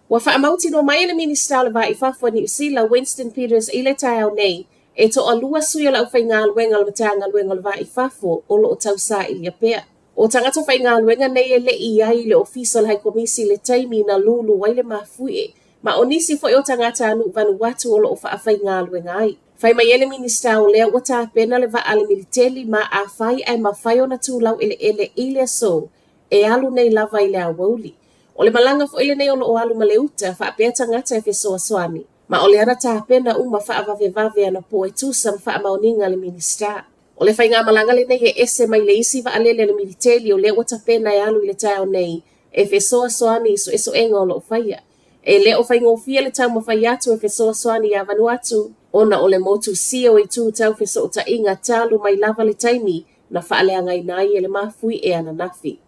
ua whaamauti no mai le Minister le vai i Whafua New Zealand Winston Peters i le tai au nei, e to a lua sui o lau whai ngā luenga le matanga luenga le vai i Whafua o lo o tau sa i lia pea. O tangata whai ngā luenga nei e le i ai le ofisa le haikomisi le taimi na lulu wai le mafue, ma o nisi fo o tangata anu Vanuatu o lo o wha whai ngā luenga ai. Whai mai ele Minister o lea ua tā pena le vaa le militeli ma a whai ai ma whai o na tūlau ele i le so, e alu nei lava i le awauli. O le malanga fo ile nei o lo o alu ma le uta wha apea tangata e fesoa soani, ma o le ana tā pena uma wha avave ana po e tusam wha maoninga le Minister. O le whai ngā malanga le nei e ese mai le isi wa alele le militeli o le wata pena e alu i le tau nei e fesoa soani so eso enga o lo whaia. E le o whai ngofia le tau ma whai atu e fesoa soani a Vanuatu, ona o le motu sio i tū tau feso ta inga talu mai lava le taimi na whaalea ngai nai e le mafui e ana nafi.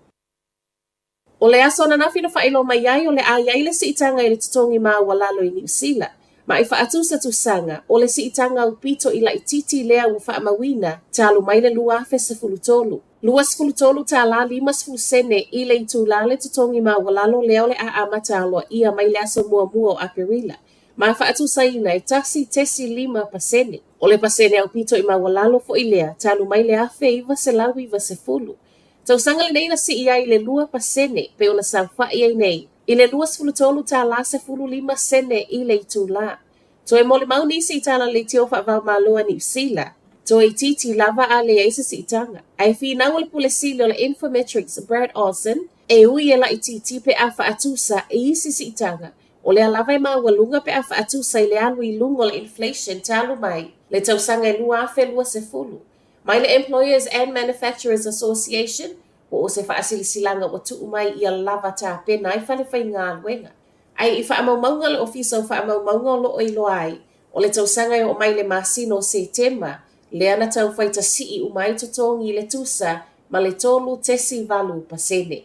O le aso ana nafi na whaelo mai ai o le ai le si itanga i le tutongi maa walalo i New Zealand. Ma i whaatusa tu sanga, o le si itanga upito i la ititi lea u whaamawina, talu mai le lua afe se fulutolu. Lua se fulutolu ta la 5 sene i le itu la le tutongi ma walalo leo le a amata aloa ia mai le aso mua mua o Aperila. Ma whaatusa ina e tasi tesi 5%. O le pasene upito i ma walalo fo i lea, talu mai le afe iwa se lau iwa se fulu. Tau sanga le neina si ia i le 2% pe ona sa wha ia nei. I le 2 ta la se fulu 5 sene i le itu la. To e mole mau nisi i tala le tio wha vau maloa New Zealand. To e titi lava a le eisa si itanga. Ai fi nau le pule sili o le Infometrics Brad Olsen, e ui e la i titi pe a wha atusa e isi si itanga. O le alava i maa walunga pe a wha atusa i le alu i lungo le inflation talu mai. Le tausanga i lua afe lua se fulu. Mai le Employers and Manufacturers Association, o se wha asili silanga wa tuu mai i a lava ta pena i whale whai ngā luenga. Ai i whaamaumaunga le ofisa o whaamaumaunga o loo i loai, o le tausanga o mai le masino se tema, le ana tau whaita sii umai totongi le tusa, ma le tolu tesi valu pasene.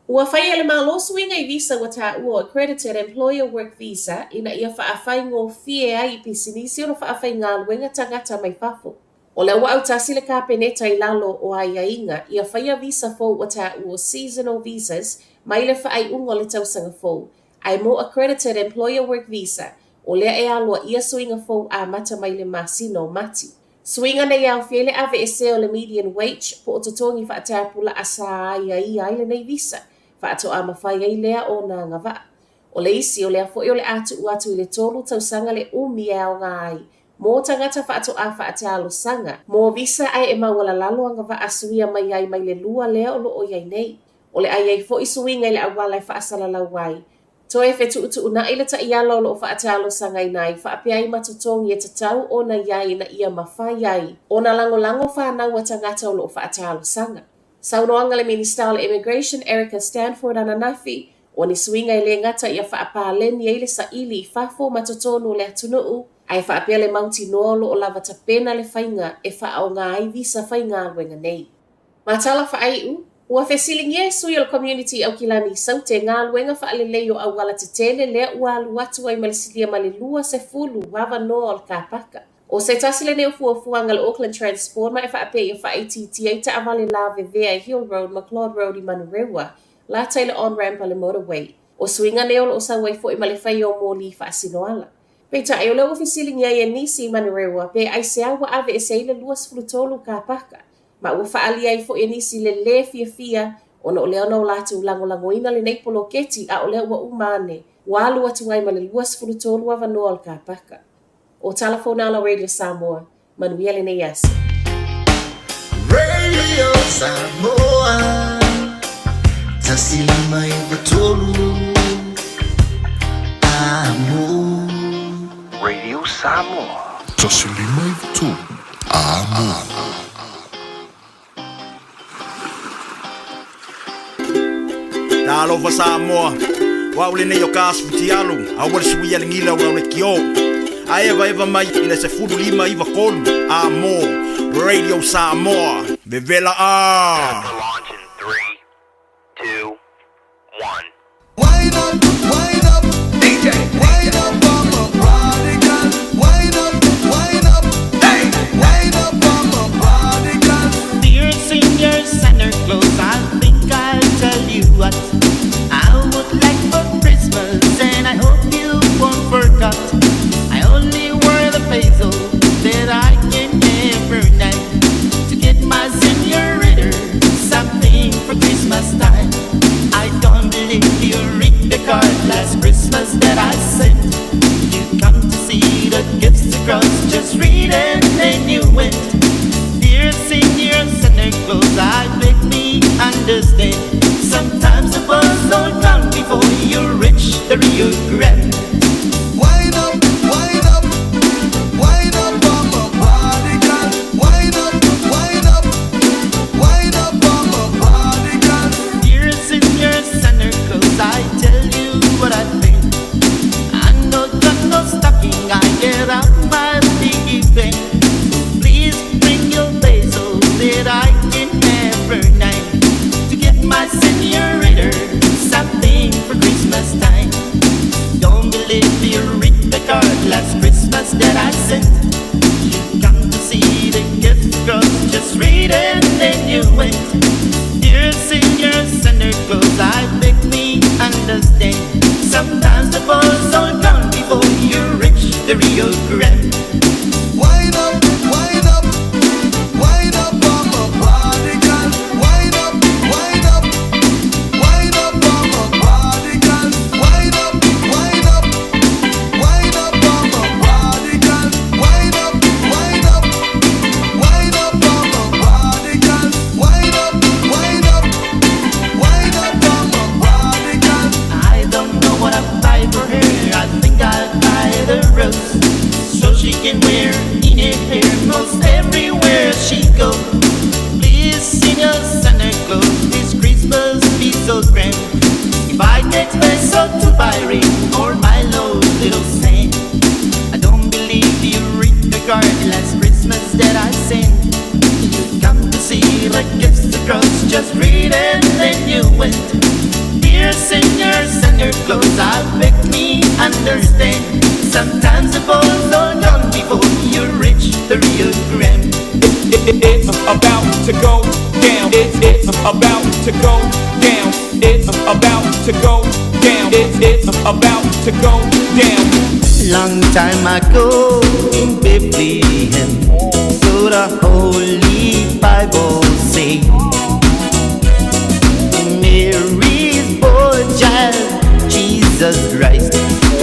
Ua whai ele malo swinga i visa wa ta ua accredited employer work visa, ina ia whaafai ngō fie ai i pisinisi o no whaafai ngā luenga tangata mai whafo. O le ua au tasi le kāpeneta i lalo o ai inga, ia whaia visa fo wa ta ua seasonal visas, mai le whaai ungo le tausanga fo, ai mo accredited employer work visa, o lea e aloa ia swinga fo a mata mai le masino mati. Swinga nei au fiele ave e seo le median wage, po o totongi whaatapula asa ai le nei visa, whaato a mawhai ai lea o nā ngava. O le isi o lea fo i o le atu uatu i le tolu tausanga le umi e au ngai, mo tangata whaato a whaatalo sanga, mo visa ai e mawala lalo anga wa asuia mai ai mai le lua lea o lo o iai nei. O le ai fo i suinga i le awala i whaasala lauai. To e whetu utu una i le ta ialo lo o whaatalo sanga i nai, whaapea i matotongi e tatau o na iai na ia mawhai ai, o na lango whanau a tangata o lo o whaatalo sanga. Saunoanga le Minister o Immigration Erica Stanford ananafi, o ni suinga i le ngata ia whaapaleni e le sa ili i whafo matotonu le atunuu, ai whaapea le mauti noolo o lava tapena le whainga e whaao ngā ai visa whainga luenga nei. Matala whaaiu, ua fesilingi e sui o community au kilani saute ngā luenga whaalelei o au wala te tele lea ua alu atu ai malisilia male lua se fulu wawa noa o le kāpaka. O se tasile neo fuafuanga le Auckland Transport ma e whaapea i whaititi ai ta amale la vevea Hill Road, McLeod Road i Manurewa, la taila on-ramp le motorway. O swinga neo o sa wai fo i male whai o mōli whaasinoala. Peita e o leo ofisilingi ai e nisi i Manurewa pe ai se awa ave e seile luas fulutolu kāpaka. Ma ua whaali ai fo e nisi le fia ona o leo nau latu langolangoina le neipolo keti a o leo ua umane walu atu ai ma le luas fulutolu a vanoa o kāpaka. O Talafona ala Radio Samoa, manuia le nei asa. Radio Samoa, tasilima i vatolu, amo. Radio Samoa. Tasilima i vatolu, amo. Nalova Samoa, waule nei o kāsputi alu, awale suia le ngila ua le kio. Aeva mai ina se fulu 5 i vakolu, amo. Radio Samoa, Me vela a. Wind up, DJ. Wind up on my body, girl. Wind up, hey. Wind up on my body, girl. Dear seniors and their clothes, I think I'll tell you what I would like for Christmas, and I hope you won't forget. I only wear the peso that I can ever night to get my senorita something for Christmas time. I don't believe you read the card last Christmas that I sent. You come to see the gifts across, just read and then you went. Dear seniors and their clothes, I beg me understand. Sometimes the buzz don't come before you're rich, the real grand. Wind up, wind up, wind up on my body, girl. Wind up, wind up, wind up on my body, girl. Dear seniors and their clothes, I tell you what I think. I know got no stocking, I get out my piggy bank. Please bring your peso that I can never night to get my senorita something for Christmas time. Don't believe you read the card last Christmas that I sent. You come to see the gift girl, just read it and then you went. Dear seniors and their clothes, I beg me understand. Sometimes the balls don't come before you're rich, the real grand. Wind up, wind up, wind up on my body, girl. Wind up, wind up, wind up on my body, girl. Wind up, wind up, wind up on my body, girl. Wind up, wind up, wind up on my body, girl. Wind up, wind up, wind up on my body, girl. I don't know what I'll buy for her. I think I'll buy the rose, so she can wear in her hair most everywhere she goes. Please sing us and her clothes this Christmas be so grand. If I get peso to buy ring or my low little saint, I don't believe you read the card last Christmas that I sent. You come to see the gifts across, just read and then you went. Dear singers and their clothes, I beg me understand. Sometimes the balls don't come before you're rich, the real grand. It's about to go down. It's about to go down. It's about to go down. It's about to go down. Long time ago in Bethlehem, so the Holy Bible say, Mary's boy child, Jesus Christ,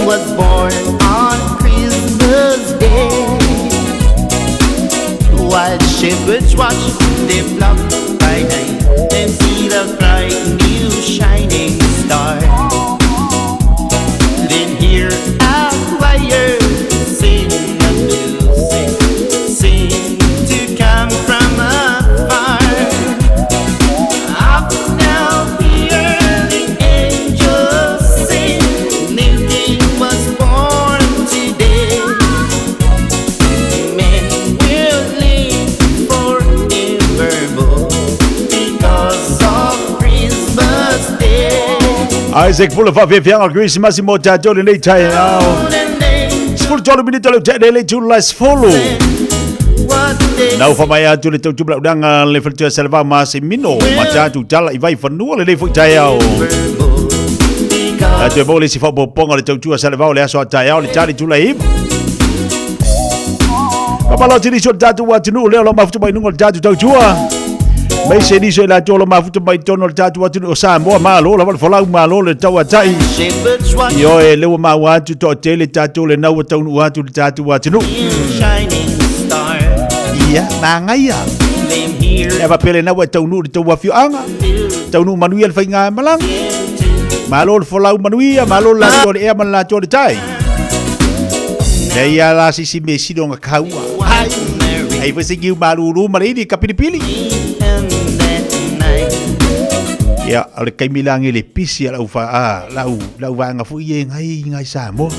was born on Christmas Day. While shepherds watch their flock by night and see the bright new shining star, then hear a choir sing a new sing to come from afar. Up now hear the angels sing, new king was born today. Men will live forevermore because of Christmas Day. Isaac full of Vivian Christmas in Mota Jolly late time. Full Jolly minute of Jadele Julas follow. Now for my to little to black down level to Salva Massimino, Macha to Jala Iva for no level for Jao. At the police for Bopong or to Salva, so Jao, Charlie to Laim. Papa Lottie shot that to what to know, Lelo Mafto by Nungal Jadu Jua. May say this la tolo mafuto by Donald Tatu to Samoa Malo, for Lau Malo, and Tower Tai. Yo, a little ma want to talk tele tattoo and now don't want to tattoo what to know. Shining star. Yeah, Nangaya. Never pay now what to know to what you are. Don't know Manuel Finger Malang. Malo for Lau Manuia, Malo la to the airman la to the Tai. They are last is in Messi on a cow. I was thinking Malu, Maridi, Capipili. Ya, al kay milang ile pisi lau fa lau vanga fu ye ngai samo.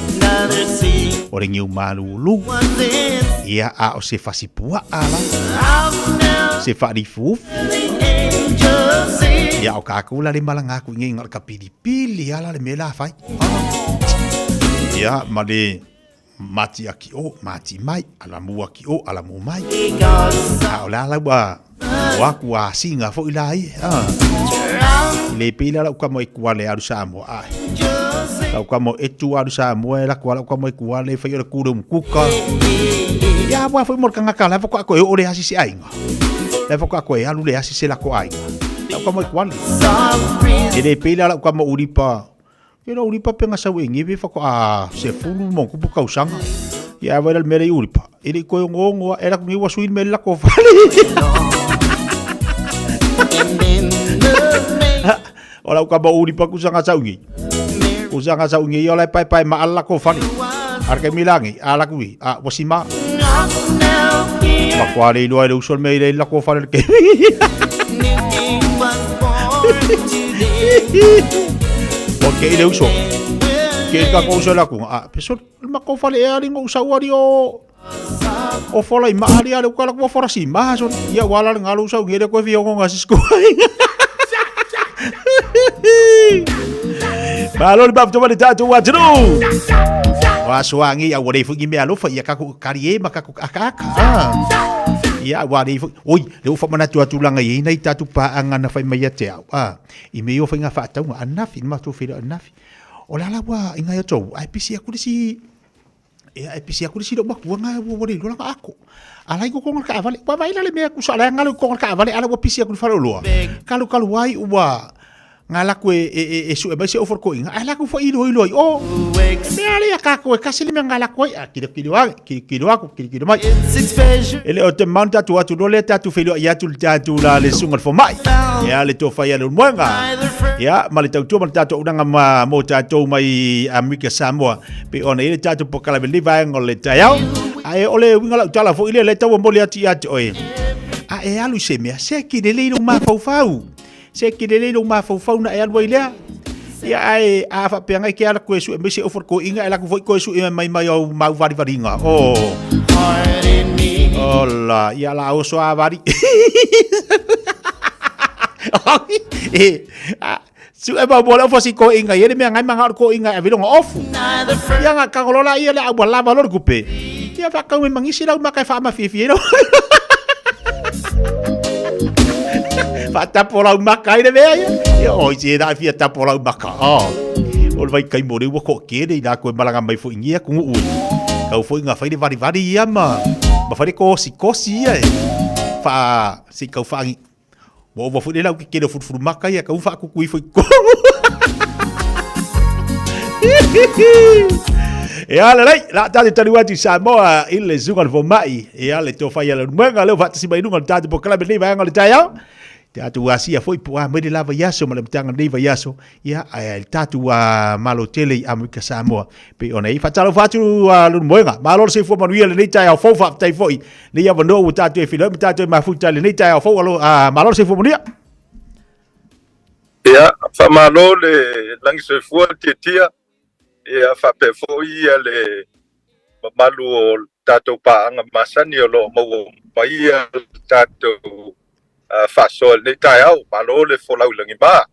Orang yu malulu. Ya a o se fasipua ala. se whaarifu. Ia o kākula le malanga ku ngi ngal ka pili ala le mela fai. Ia ma le mati aki o mati mai ala mua ki o ala mu mai. Ka ola la wa waku a singa fo ilai. Le pila la ka mo ikua le aru Samoa ai. Ka ka mo etu aru Samoa la ka mo ikua le fai le kuru kuka. Ia wa fo mo kanga kala fo ko o le hasi si ainga. Le fo ko e alu le hasi se la ko ainga. Ka mo ikua le. Le pila la ka mo uripa. Ia uripa penga sa wingi vi fo ko a se fulu mo ku ka usanga. Ia wa le mere uripa. Ile ko ngongo era ku ni wa suin me la ko fali. Ola ka ba uri pa kusanga saungi. Kusanga saungi ola pai ma alla ko fani. Arke milangi ala kui a wasima. Ma kwale lo ai usol me la ko fani ke. Porque ile uso. Ke ka ko usol la ku a peso ma ko fani e ali ngo usawari o fola i ma ali ala ko la ko fora si ma so ya wala ngalo usau ngere ko vi ngo ngasisko. Malo le bafto le tatu wa tru. Wa swangi ya wore fu gime alo fa ya ka ku karie maka ku akaka. Ya wari fu oi le ufa mana tu langa ye nei tatu pa anga na fa mai te au. I me yo fa nga fa tau anafi ma tu fi anafi. Ola la wa inga yo to ai pisi aku si ai pisi aku si do ba ku nga wore lo nga ako. Ala ko ngol ka vale pa vai le me ku sala ngalo ko ngol ka vale ala wa pisi aku fa lo. Kalu wai wa ngala ko e su e ba se ofor ko inga ala ko fo ilo o me ale ka ko kasi le ngala ko kilo mai ele o te manta tu atu do le tatu felo ya tu la le sungal fo mai ya le to fa ya le mwanga ya mali tau tu tatu unanga mo tatu mai America Samoa pe ona ile tatu pokala be liva ngol le tayao ai ole ngala tala fo ile le tawo mo le ati oi a e alu se me se ki de le ma fau se ki de le ma fau na e alwa ilea ia ai a fa penga ki ala ko su me se ofor ko inga ala ko foi ko su mai o mau vari varinga ola ia la o so a vari su e ba bola fo si ko inga ye me ngai manga ko inga e vilonga ofu ia nga ka ngolola ia le a bola valor kupe ia fa ka me mangisi la ma ka fa ma fifi no Fata pola maka ide vea ya. O se da fia ta pola maka. O vai kai mo wo ko ke de da ko malanga mai fo ingia ku u. Ka fo inga fa de vari ya ma. Ma fa de ko si ya. Fa si ka fa ngi. Mo fo de la ke de fu maka ya ka fa ku ku fo ko. E ala lai, la tati tani wati Samoa ile zungal fo mai. E ala to fa ya le manga le fa si mai nungal tati po kala be le va ngal tayao. Tatu asia foi poa me de lava yaso ma le tanga de yaso ya ai tatu a malo tele America Samoa pe ona i fatalo fatu lu moenga malo se fo manuia le nita ya fo fa tai foi le ya vano tatu e filo tatu ma futa le nita ya fo malo se fo manuia ya fa malo le lang se fo tia ya fa pe foi le malu tatu pa anga masani lo mo mai tatu fasol ni tai au malo le folau langi ba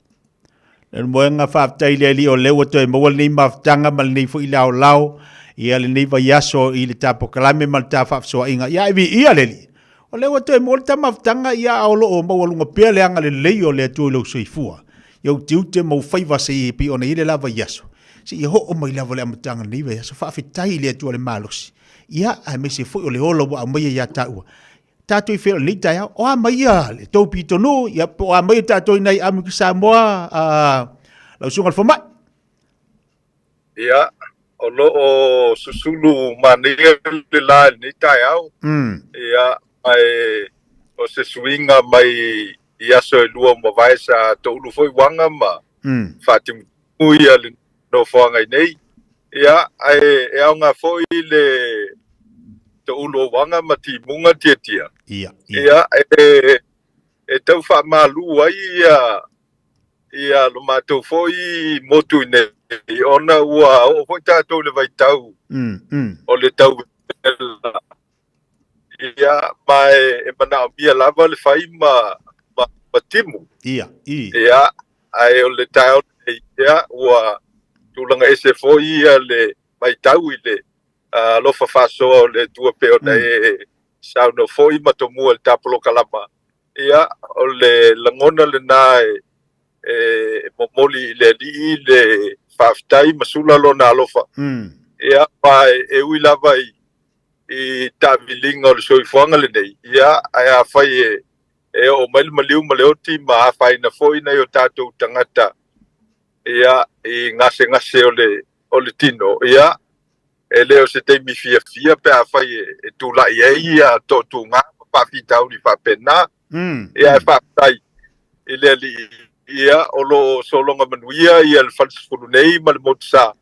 le moenga fa tai le li o le o to mo ni maftanga mal ni fu ilau lau ia le ni va yaso i le tapo kalame mal ta fa so inga ia vi ia le li o le o to mo ta maftanga ia o lo o mo lunga pe le anga le le o le tu lo soifua yo tiu te mo fai va se pi ona ile la va yaso si ho o mai la vole amtanga ni va yaso fa fitai le tu le malos ia a me se fu o le holo a mai ya ta Tatu i whera ni tai o a mai a le tau pito no, ia po a mai tatu i nei America Samoa lau sungal whamai. Ia, o lo o susulu manea le la ni tai au. Ia, ai o se swinga mai ia so lua ma vai sa to lu foi wanga ma. Fatim uia le no whanga nei. Ia, ai e au ngā foi le ulo wanga mati munga tia. Ia. Ia e tau fa malu ai ia lo mato foi motu ne ona ua o foi tato le vai tau. O le tau ia mai e mana mia lava le fai ma timu ia ia ai o le tau ia ua tulanga SFO ia le mai tau i le lofa fasoa o le tua pe ona e sauno foi ma tomua le tapolo kalama ia o le langona le na e momoli le li le faftai masula lona alofa ia pai e ui lava i tavilinga o le soifuanga le nei ia ai fai e o mail maliu maleoti ma fai na foi na yo tatou tangata ia i ngase o le tino ia e leo se te mi fia pe a fai e tu la ia to tu nga pa fitau ni fa pena ia fa tai ile li ia o lo solonga manuia ia le falsfulu nei ma le motsa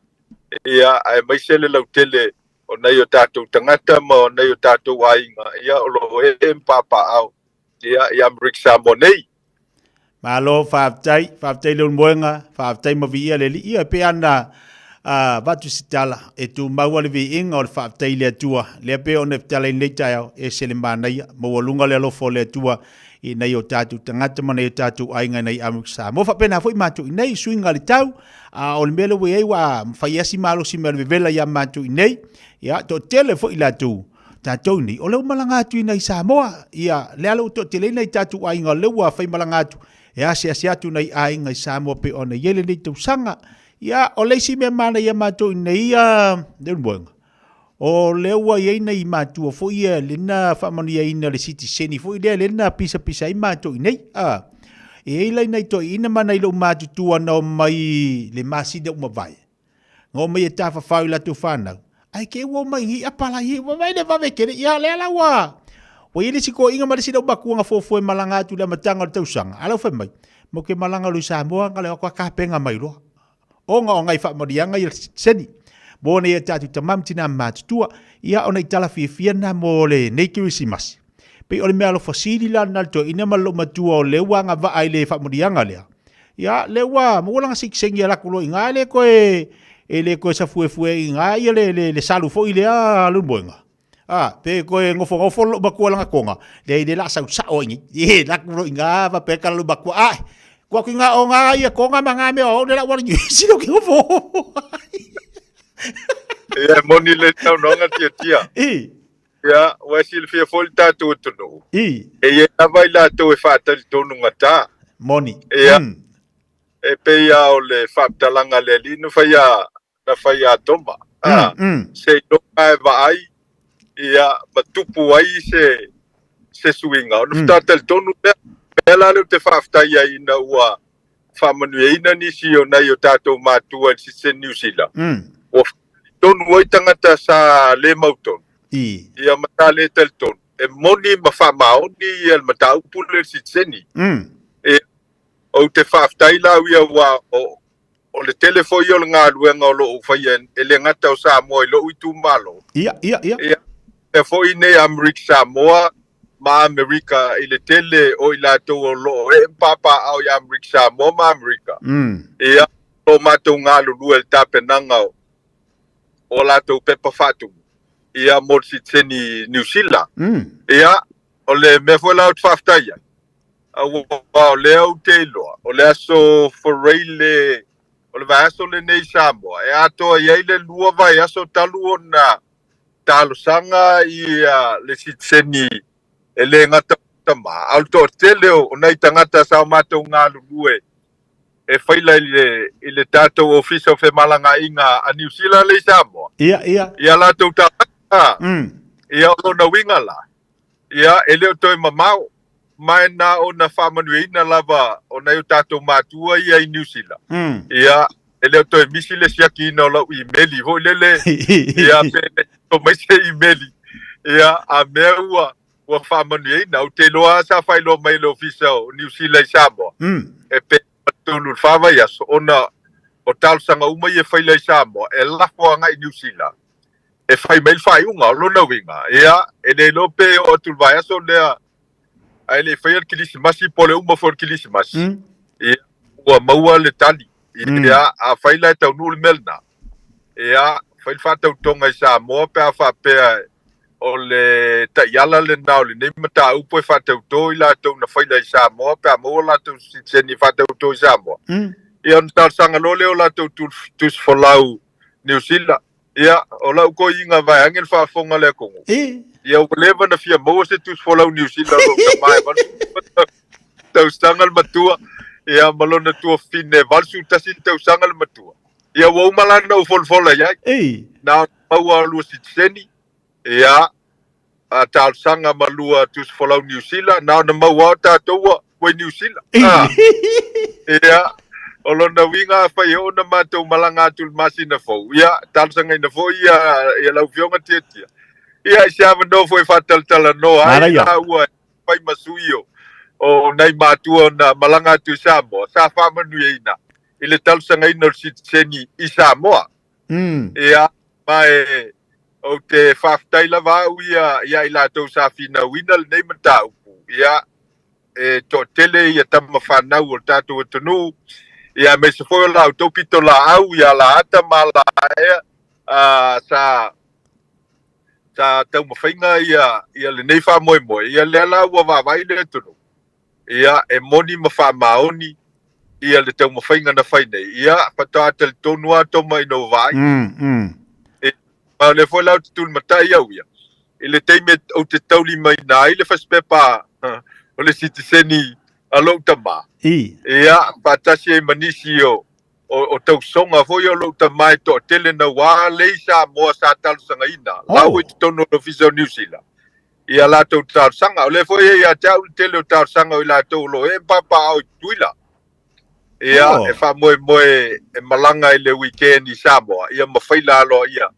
ia ai mai se le lautele o na yo tatou tangata ma o na yo tatou ainga ia o lo e papa au ia Rick Samonei malo faftai le moenga faftai mavia le ia pe ana vatu sitala e tu maua le viinga o le faftai le atua le pe ona tala nei tai e se le manai mo walunga le lofo le atua i nei o tatu tangata mana i tatu ainga nei amuksa mo fa pena foi matu nei swinga le tau o le mele we wa faiasi malo si mele vela ya matu nei ya to tele foi la tu tatou ni o le malanga tu nei Samoa ia le alo to tele nei tatu ainga le wa fai malanga tu e asia tu nei ainga Samoa pe ona yele nei tu sanga ia o le si me mana ia matu nei de bonga o le wa ye nei matu fo ia le na fa mani ina le city seni fo ile le na pisa i matu nei e ile nei to ina mana ile matu tu ana mai le masi de uma vai ngo me ta fa fa la tu fana ai ke wo mai hi apala hi wo mai le va ve ke ia le ala wa wo ile si ko inga ma si do baku nga fo fo malanga tu le matanga tu sang ala fa mai mo ke malanga lu Samoa ngale ko ka penga mai lo o nga ngai fa modianga il seni bona ia tatu tamam tina matua ia ona itala fia na mole nei Christmas pe ole melo fasili la na to ina malo matua o le wanga va ai le fa modianga le ia le wa mo langa siksengi la kulo inga le ko e le ko sa fue inga ia le salu fo ile lu boinga pe ko ngofo lo bakua langa konga le la sa o ngi e la kulo inga va pe kalu bakua ko kinga o nga ia konga manga me o le la wa ni sino ki ngofo ia moni le tau nonga tia ia wa silfia folta tu no ia vai la to e fata tonu ngata moni ia e pe ia o le fatalanga le lino fa toma se no vai ia matupu ai se swinga no tata tonu pela le te fafta ia ina ua fa manuina ni si o na yo tato matua si se New Zealand o ton woi tangata sa le mauton ia matale tel ton e moni ma fa maoni el matau pule si seni e o te faftai la ia wa o le telefo yo nga luenga lo fa yen ele ngata o sa mo lo itu malo ia e fo ine Rick Samoa ma America ile tele o ila to lo e papa au Rick Samoa ma America ia o mato nga lu el tapenanga o la to pepa fatu ia morsi teni New Zealand ia o le me foi la fafta ia o le o telo o le aso foreile o le vaso le nei Samoa e ato ia ile lua vai aso talu ona talo sanga ia le sitseni ele ngata tama alto tele o nei tangata sa mato nga lu e faila ile tato office of malanga inga a New Zealand le Samoa ia la to ta ia o na winga la ia ele to mamau mai na o na famanuina lava o na tato matua ia i New Zealand ia ele to misile siaki no lo email vo lele ia pe to mai se email ia a meua o famanuina o te loa sa failo mai lo office o New Zealand Samoa e pe tulu fava ia so ona o tal sanga uma ia faila Samoa e la foanga i New Zealand e fai mail fai unga lo na winga ia e le lope o tulvaya so le ai le fai kilismasi pole uma for kilismasi ia o maua le tali ia a faila tau nul melna ia fai fata tonga i Samoa pe a fa pe o le taiala le nao le nei mata upo e whātautoi la tau na whaila i Samoa, pe amoa la tau si teni whātautoi Samoa. Ia on tal sanga lo leo la tau tus folau New Zealand. Ia, o lau ko inga vai angel whaafonga le kongo. Ia, o lewa na fia moa se tus folau New Zealand o ka mai tau sangal matua. Ia, malona tua fine valsu tasi tau sangal matua. Ia, wau malana o folfola iai. Na maua lua si tseni. Ia, a tal sanga malua tus folau New Zealand. Na maua tātoua wai New Zealand. Ia, o lona winga whai o na mātou malanga atul masi na fau. Ia, tal sanga ina fau ia lau fionga tia. Ia, i siawa no fai whataltala no. Ai, na ua, whai masuio. O nei mātua na malanga atu Samoa. Sa whamanu e ina. Ile tal sanga ina si tseni i Samoa. Ia, mai o te whaftaila wau ia i lātou sa whina wina le nei mata upu. Ia, to tele ia tama whanau o tātou atanu. Ia, me se foi lau tau pito la au ia la ata ma la ea sa tau mawhainga ia le nei wha moe moe. Ia le ala ua wawai le atanu. Ia, e moni ma wha maoni ia le tau mawhainga na whainei. Ia, patata le tonu ato mai no vai. Ma le foi lau te tūl matai au ia. I le teime au te tauli mai nā, i le whaspepa o le sitiseni alo tama. Ia, patasi e manisi o tau songa foi o lo tama e to tele na wā leisa moa sa talu sanga ina. Lau e te tono lo fiso New Zealand. Ia la tau tau sanga. O le foi e a tau tele o tau sanga o la tau lo e papa au tuila. Ia, e wha moe e malanga i le weekend i Samoa. Ia mawhaila alo ia.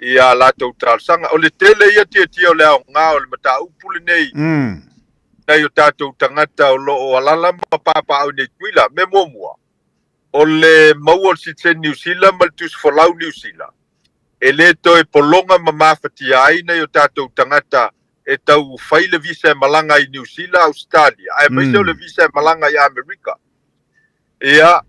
Ia la tau tau sanga. O le tele ia tia o le au ngā o le mata upule nei. Nei o tātou tangata o lo o alala ma papa au nei tuila. Me momua. O le maua si te New Zealand ma tus folau New Zealand. E le to e polonga ma mawhati ai nei o tātou tangata e tau whaile visa e malanga i New Zealand, Australia. Ai maise o le visa e malanga i Amerika. Ia,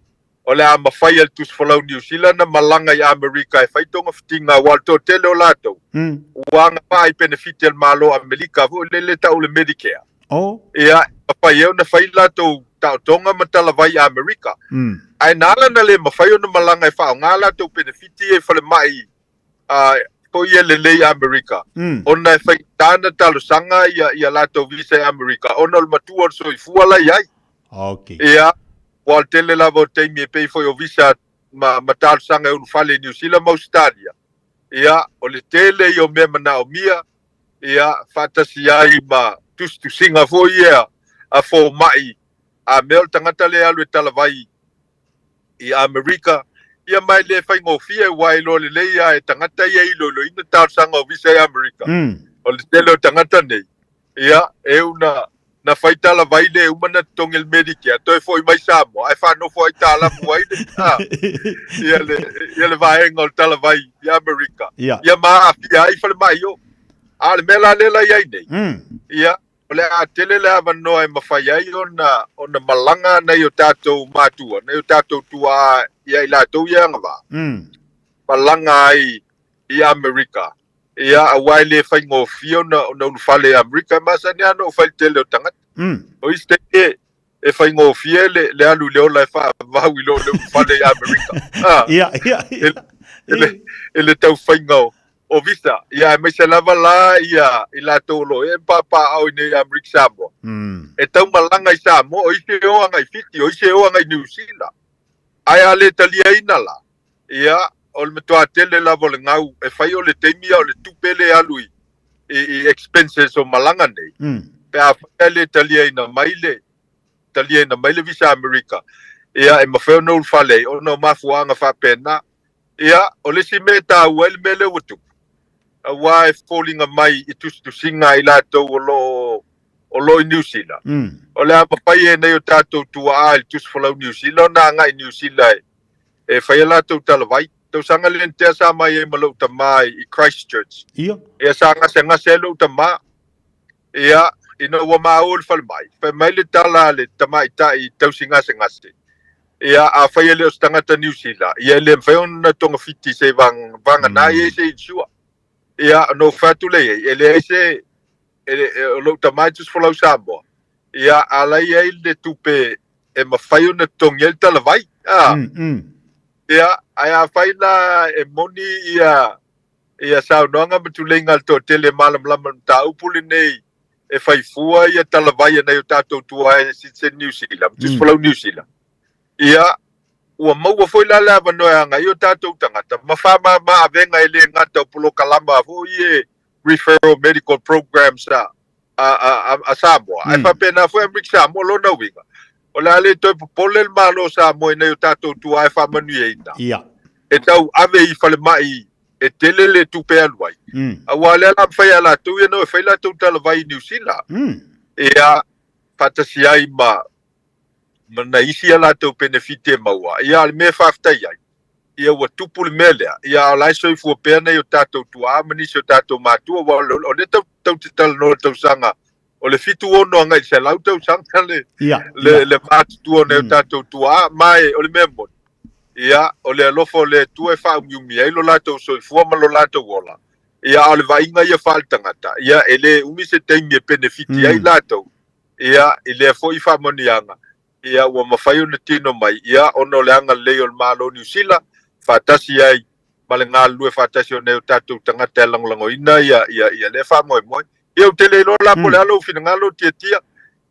o le ama whai al tus folau New Zealand na malanga i Amerika e whaitonga whitinga walto tele o lato. Uanga pa i benefiti al malo Amerika vo le tau le Medicare. Ia, whai eo na whai lato tau tonga matala vai Amerika. Ai nala na le mawhai o na malanga e whao ngā lato benefiti e whale mai ko ia le lei Amerika. Ona e whai tāna talo sanga ia lato visa e Amerika. Ona le matua so i fuala iai. Ia, wal tele la vo teimi e pei foi o visa ma talo sanga e unu whale New Zealand ma Australia. Ia, o le tele i o mea mana o mia. Ia, whatasi ai ma tustu singa fo ia a fo mai. A mea tangata le alu e talavai i Amerika. Ia mai le whai ngofia wai lo le leia e tangata ia ilo ina tau sanga o visa e Amerika. O le tele o tangata nei. Ia, e una na whai talavai le umana tongel Medicare. Toi foi mai Samoa. Ai whanau foi tala muai le. Ia le vaenga o talavai i Amerika. Ia maa fia ai whale mai o. A le mela lela iai nei. Ia. O le a tele le amanoa e mawhai ai o na malanga nei o tātou mātua. Nei o tātou tua ia i lātou ia ngawā. Malanga ai i Amerika. Ia a wai le whai ngofia o na unwhale Amerika. Masa ni ano o whai tele o tangata. O iste e whai ngofia le alu leo lai wha vahu ilo le unwhale Amerika. E le tau whai ngau. O visa, ia me se lava la ia i la tolo e papa au nei Amerika Samoa. E tau malanga i Samoa, o ise o anga i fiti, o ise o anga i New Zealand. Ai ale talia ina la. Ia, o le metoa tele la vole ngau, e whai o le teimia o le tupele alui i expenses o malanga nei. Pe a whai ale talia ina maile visa Amerika. Ia, e mawheo no ulfale, o no mafuanga whapena. Ia, o le si meta uel mele watu. A wai falling a mai i tusinga i lātou o lo i New Zealand. O le ama pai e nei o tātou tua a i tusfolau New Zealand, na ngai New Zealand e whai a lātou talavai. Tau sanga len te asa mai e malau tamai i Christchurch. E asa ngase e lau tamai. Ia, ina ua maa o le whale mai. Whai mai le tala le tamai ta i tausi ngase. Ia, a whai e leo stangata New Zealand. Ia le mwhai ona tonga fiti se vanga nai e se insua. ia no fatu le ele se ele lo tamaitus for lo Samoa ia ala ia le tupe e mafai ona tongel tala vai ia ai fai na e moni ia saunoanga matulenga to tele malam tau puli nei e fai fua ia tala vai na tatou tua e se New Zealand just for New Zealand ia ua maua foi la lava noanga io tatou tangata mafama ma avenga ele ngata pulo kalama fo ie referral medical programs a Samoa ai fa pena foi Rick Samoa lo na winga o la le to polel malo Samoa na io tatou tua ai fa manueina ia e tau ave I fale mai e telele tu pe alwai a wale la fai ala tu e no fai la tu tala vai New Zealand ia patasiai mana isi ala tau benefite maua ia me faftai ai ia wa tupul melea ia lai soi fu pena yo tatou tua mani so tatou matua wa o le tau tal no tau sanga o le fitu ono ngai se lau tau sanga le mat tu ono tatou tua mai o le memo ia o le lofo le tu e fa mi ai lo latou soi fu ma lo latou wola ia o le vainga ia faltangata ia ele umi se tengi benefite ai latou ia ele foi fa monianga ia ua mawhai o na tino mai ia ono leanga leo malo New Zealand fatasi ai male ngā lue fatasi o neo tatou tangata e langlango ina ia le wha moe ia u tele ilo la pole alo fina ngalo tia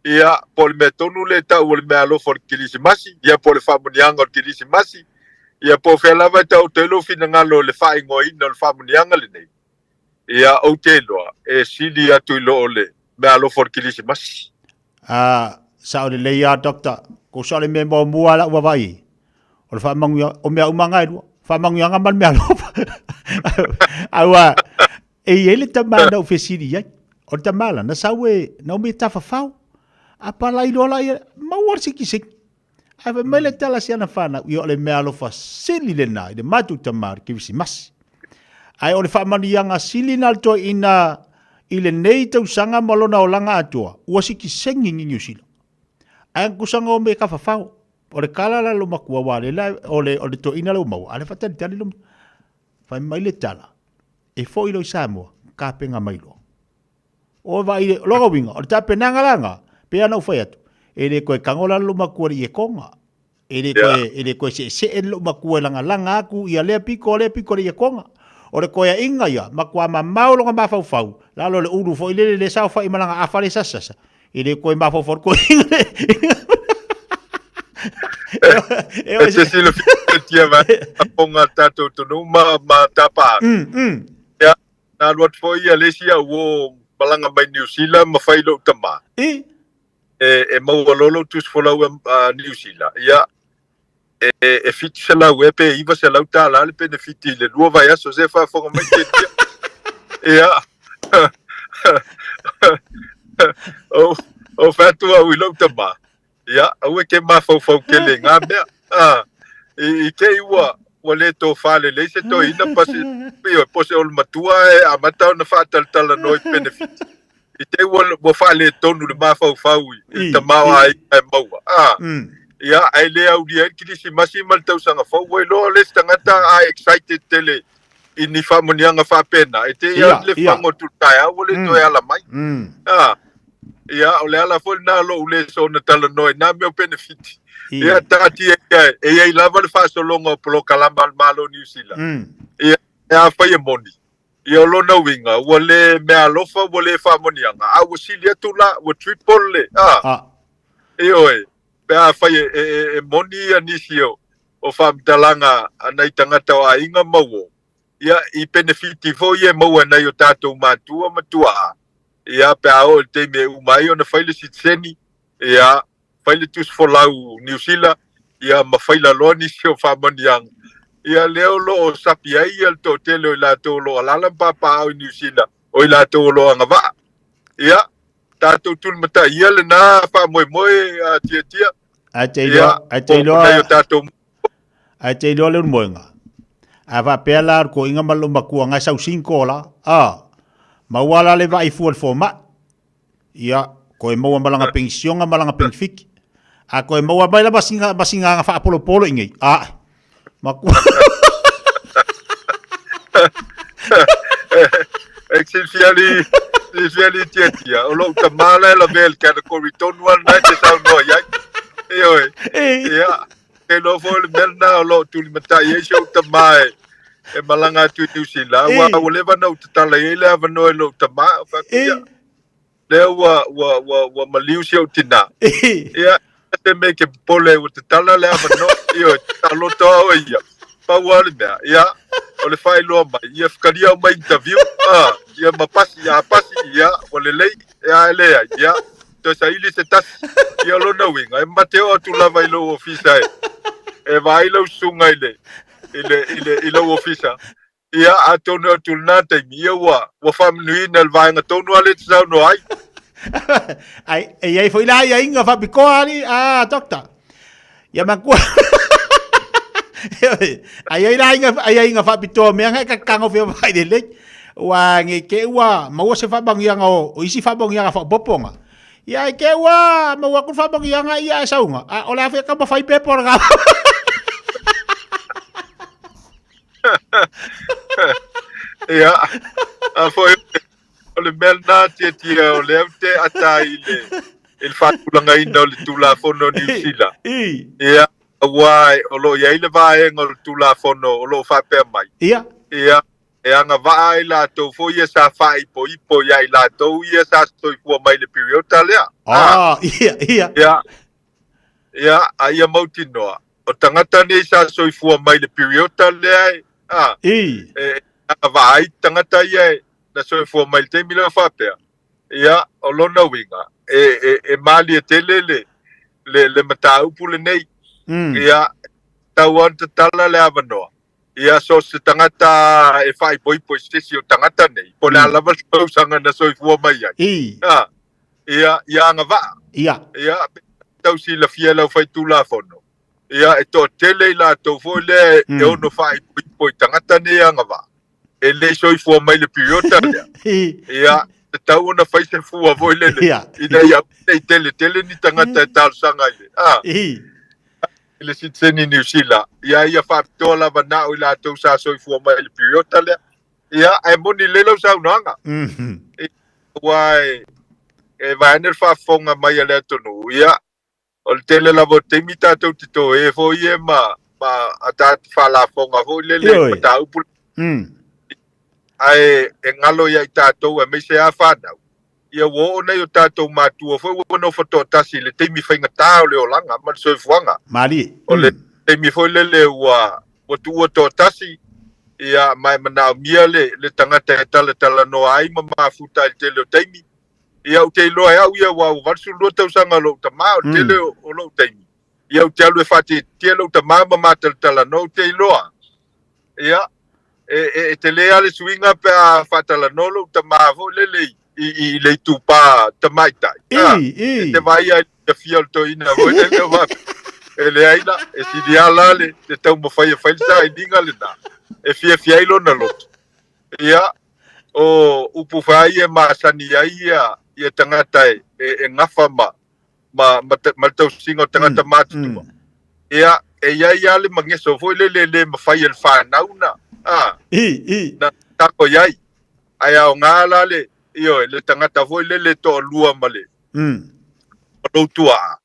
ia pole me tonu le tau o le me alo for kilisi masi ia pole wha munianga o kilisi masi ia po whelava tau telo fina ngalo le wha ingo ina o le wha munianga le nei ia o teloa e sili atu ilo o le me alo for kilisi masi sa o le leia doctor ko sa le me mo mua la wa vai o fa mangu o me umanga i fa mangu nga mal me alo awa e ele tama na ofesiri ai o tama na sawe na me ta fa fau apa la ilo la ma war sikisik ave mele tala siana fana o le me alo fa sili le na de matu tamar ki visi mas ai o le fa mani nga sili na to ina ile nei tau sanga malona o langa atua ua sikisengi New Zealand ai kusanga o me ka fafau o le kala la lo makua wale la o le to ina lo mau ale fatali tali lo fai mai le tala e fo ilo Samoa ka penga mai lo o vai lo winga o ta penanga langa pe ana fai atu e le ko kangola lo makua i e konga e le ko se lo makua langa aku ia le piko i e konga o le koia inga ia makua mamau lo ma fau la lo le uru fo ile le sa fai malanga afale sasa ele ko ma for ko e se si lo tia va ponga tato to no ma tapa ya na lot fo ia le sia wo balanga mai New Zealand ma fai lo tama e mo lolo tus fo lo New Zealand ya e fit se la wepe iva se la ta la le benefiti le lo va ya so se fa fo mai ya o fatua wi lo tama ya o ke ma fo ke le nga me i ke wa le to fale le se to ina pasi pio pose ol matua e amata na fatal tala no benefit i te wo fale tonu le ma fo i tama ai maua ya ai le au dia kilisi masi mal tau sanga fo wo lo le tangata ai excited tele ini fa monianga fa pena e te ia le fango tu taia wo le to ala mai ia o le ala fo na lo le so na tala no na me benefit ia tati e ia lava le fa so longo pro kalamba malo New Zealand ia fa ye moni ia lo na winga wo le me alofa wo le fa monianga a wo silia tu la wo triple le e oi pe a fa ye moni anisio o fa mtalanga ana itangata wa inga mawo ia i benefit fo ye mawo na yo tatou matua ia pe ao te me umai ona faile sitseni ia faile tus folau New Zealand ia ma faila loni sio famaniang ia leo lo sapia ia to tele la to lo ala papa au New Zealand o la to lo ngava ia tatou tul mata ia le na fa moi tia a te lo le moinga ava pela ko inga malo makua nga sau 5 la mawala le vai fuol forma ia ko e maua malanga pension nga malanga penfik a ko e maua mai la basinga nga fa polo ingi maku Exilfiali Tietia, o lo tamala la bel category tonwal na te sa no ya. Ya. Ke lo fo le merna o lo tu mata yesho tamai. E malanga tu sila wa ole va no tala ile va no lo tama fa ya. Le wa maliu sio tina. Ya. Te make pole with the tala le va no yo talo to ya. Pa wale mea, ia, o le whai loa mai, ia whakaria mai interview, ia mapasi, ia, o le lei, ia elea, ia, to sa ili se tasi, ia lona winga, e mateo atu lava ilo ofisa e vai ilo sunga ilo ofisa, ia atonu atu nata imi, ia wa whaminui nel vai nga tonu ale te sau no ai. Ai, foi lá, ia inga whapikoa ali, dokta, ia makua. Ai inga fa pito me nga ka kango fe vai de le wa nge ke wa ma wa se fa bang yang o isi fa bang yang fa poponga ya ke wa ma wa ku fa bang yang ia saunga o la fe ka ba fai pe por ga ya a foi o le melna te o le te atai il fa tulanga ina le tula fono ni sila ya wai o lo ia ile vai ngol tula fono o lo fa pe mai ia e anga vai la to fo ia sa fa ipo ia la to ia sa to ipo mai le period talia ia ia mautinoa o tangata ni sa so ipo mai le period talia anga vai tangata ia na so ipo mai te mila fa pe ia o lo na winga e mali telele le matau pule nei ia tauan te tala le avanoa. Ia so se tangata e whai poi stesi o tangata nei. Po le alava sanga na soifua mai ai. Ia anga vaa. Ia tau si la fia lau whai tula fono. Ia e to tele la tau fo le e ono whai poi tangata nei anga vaa. E le soifua mai le piriota lea. Ia te tau ona whai se fua voi le le. Ina ia tele ni tangata e tal sanga ile. Le sitseni New Zealand ia faapitola vanao i latou sa soifua mai le piriota lea ia e moni lelau saunoaga uae e vaene le faafofoga mai a le atonu ia o le tele lava o taimi tatou titoe foi e ma atatu faalafoga foi lele mataupu ae e galo ia i tatou e maise a fanau ia ua ona i o tatou matua foi ua no fatoatasi le taimi faigatā o le olaga ma le soifuaga mali o le taimi foi lele ua tuua toatasi ia mai manaomia le tagata e talatalanoa ai ma mafuta i le tele o taimi ia u te iloa e au ia ua valusulua tausaga lou tamā o le tele o lou taimi ia u te alu e faatitia lou tamā ma matalatalanoa u te iloa ia e te lea le suiga pe a faatalanoa lou tamā foi lelei i le tupa tamaitai. Te vai ai te fia o toina o le va. Ele aina e si diala le te tau mafai e failsa e dinga le na. E fia ilo na lotu. Ia o upu fai e maasani ai ia tangata e ngafa ma tau singa o tangata mātutua. Ia e ia le mangeso foi le mafai e whanauna. Na tako iai. Ai au ngala le io le tangata foi le to lua male o tua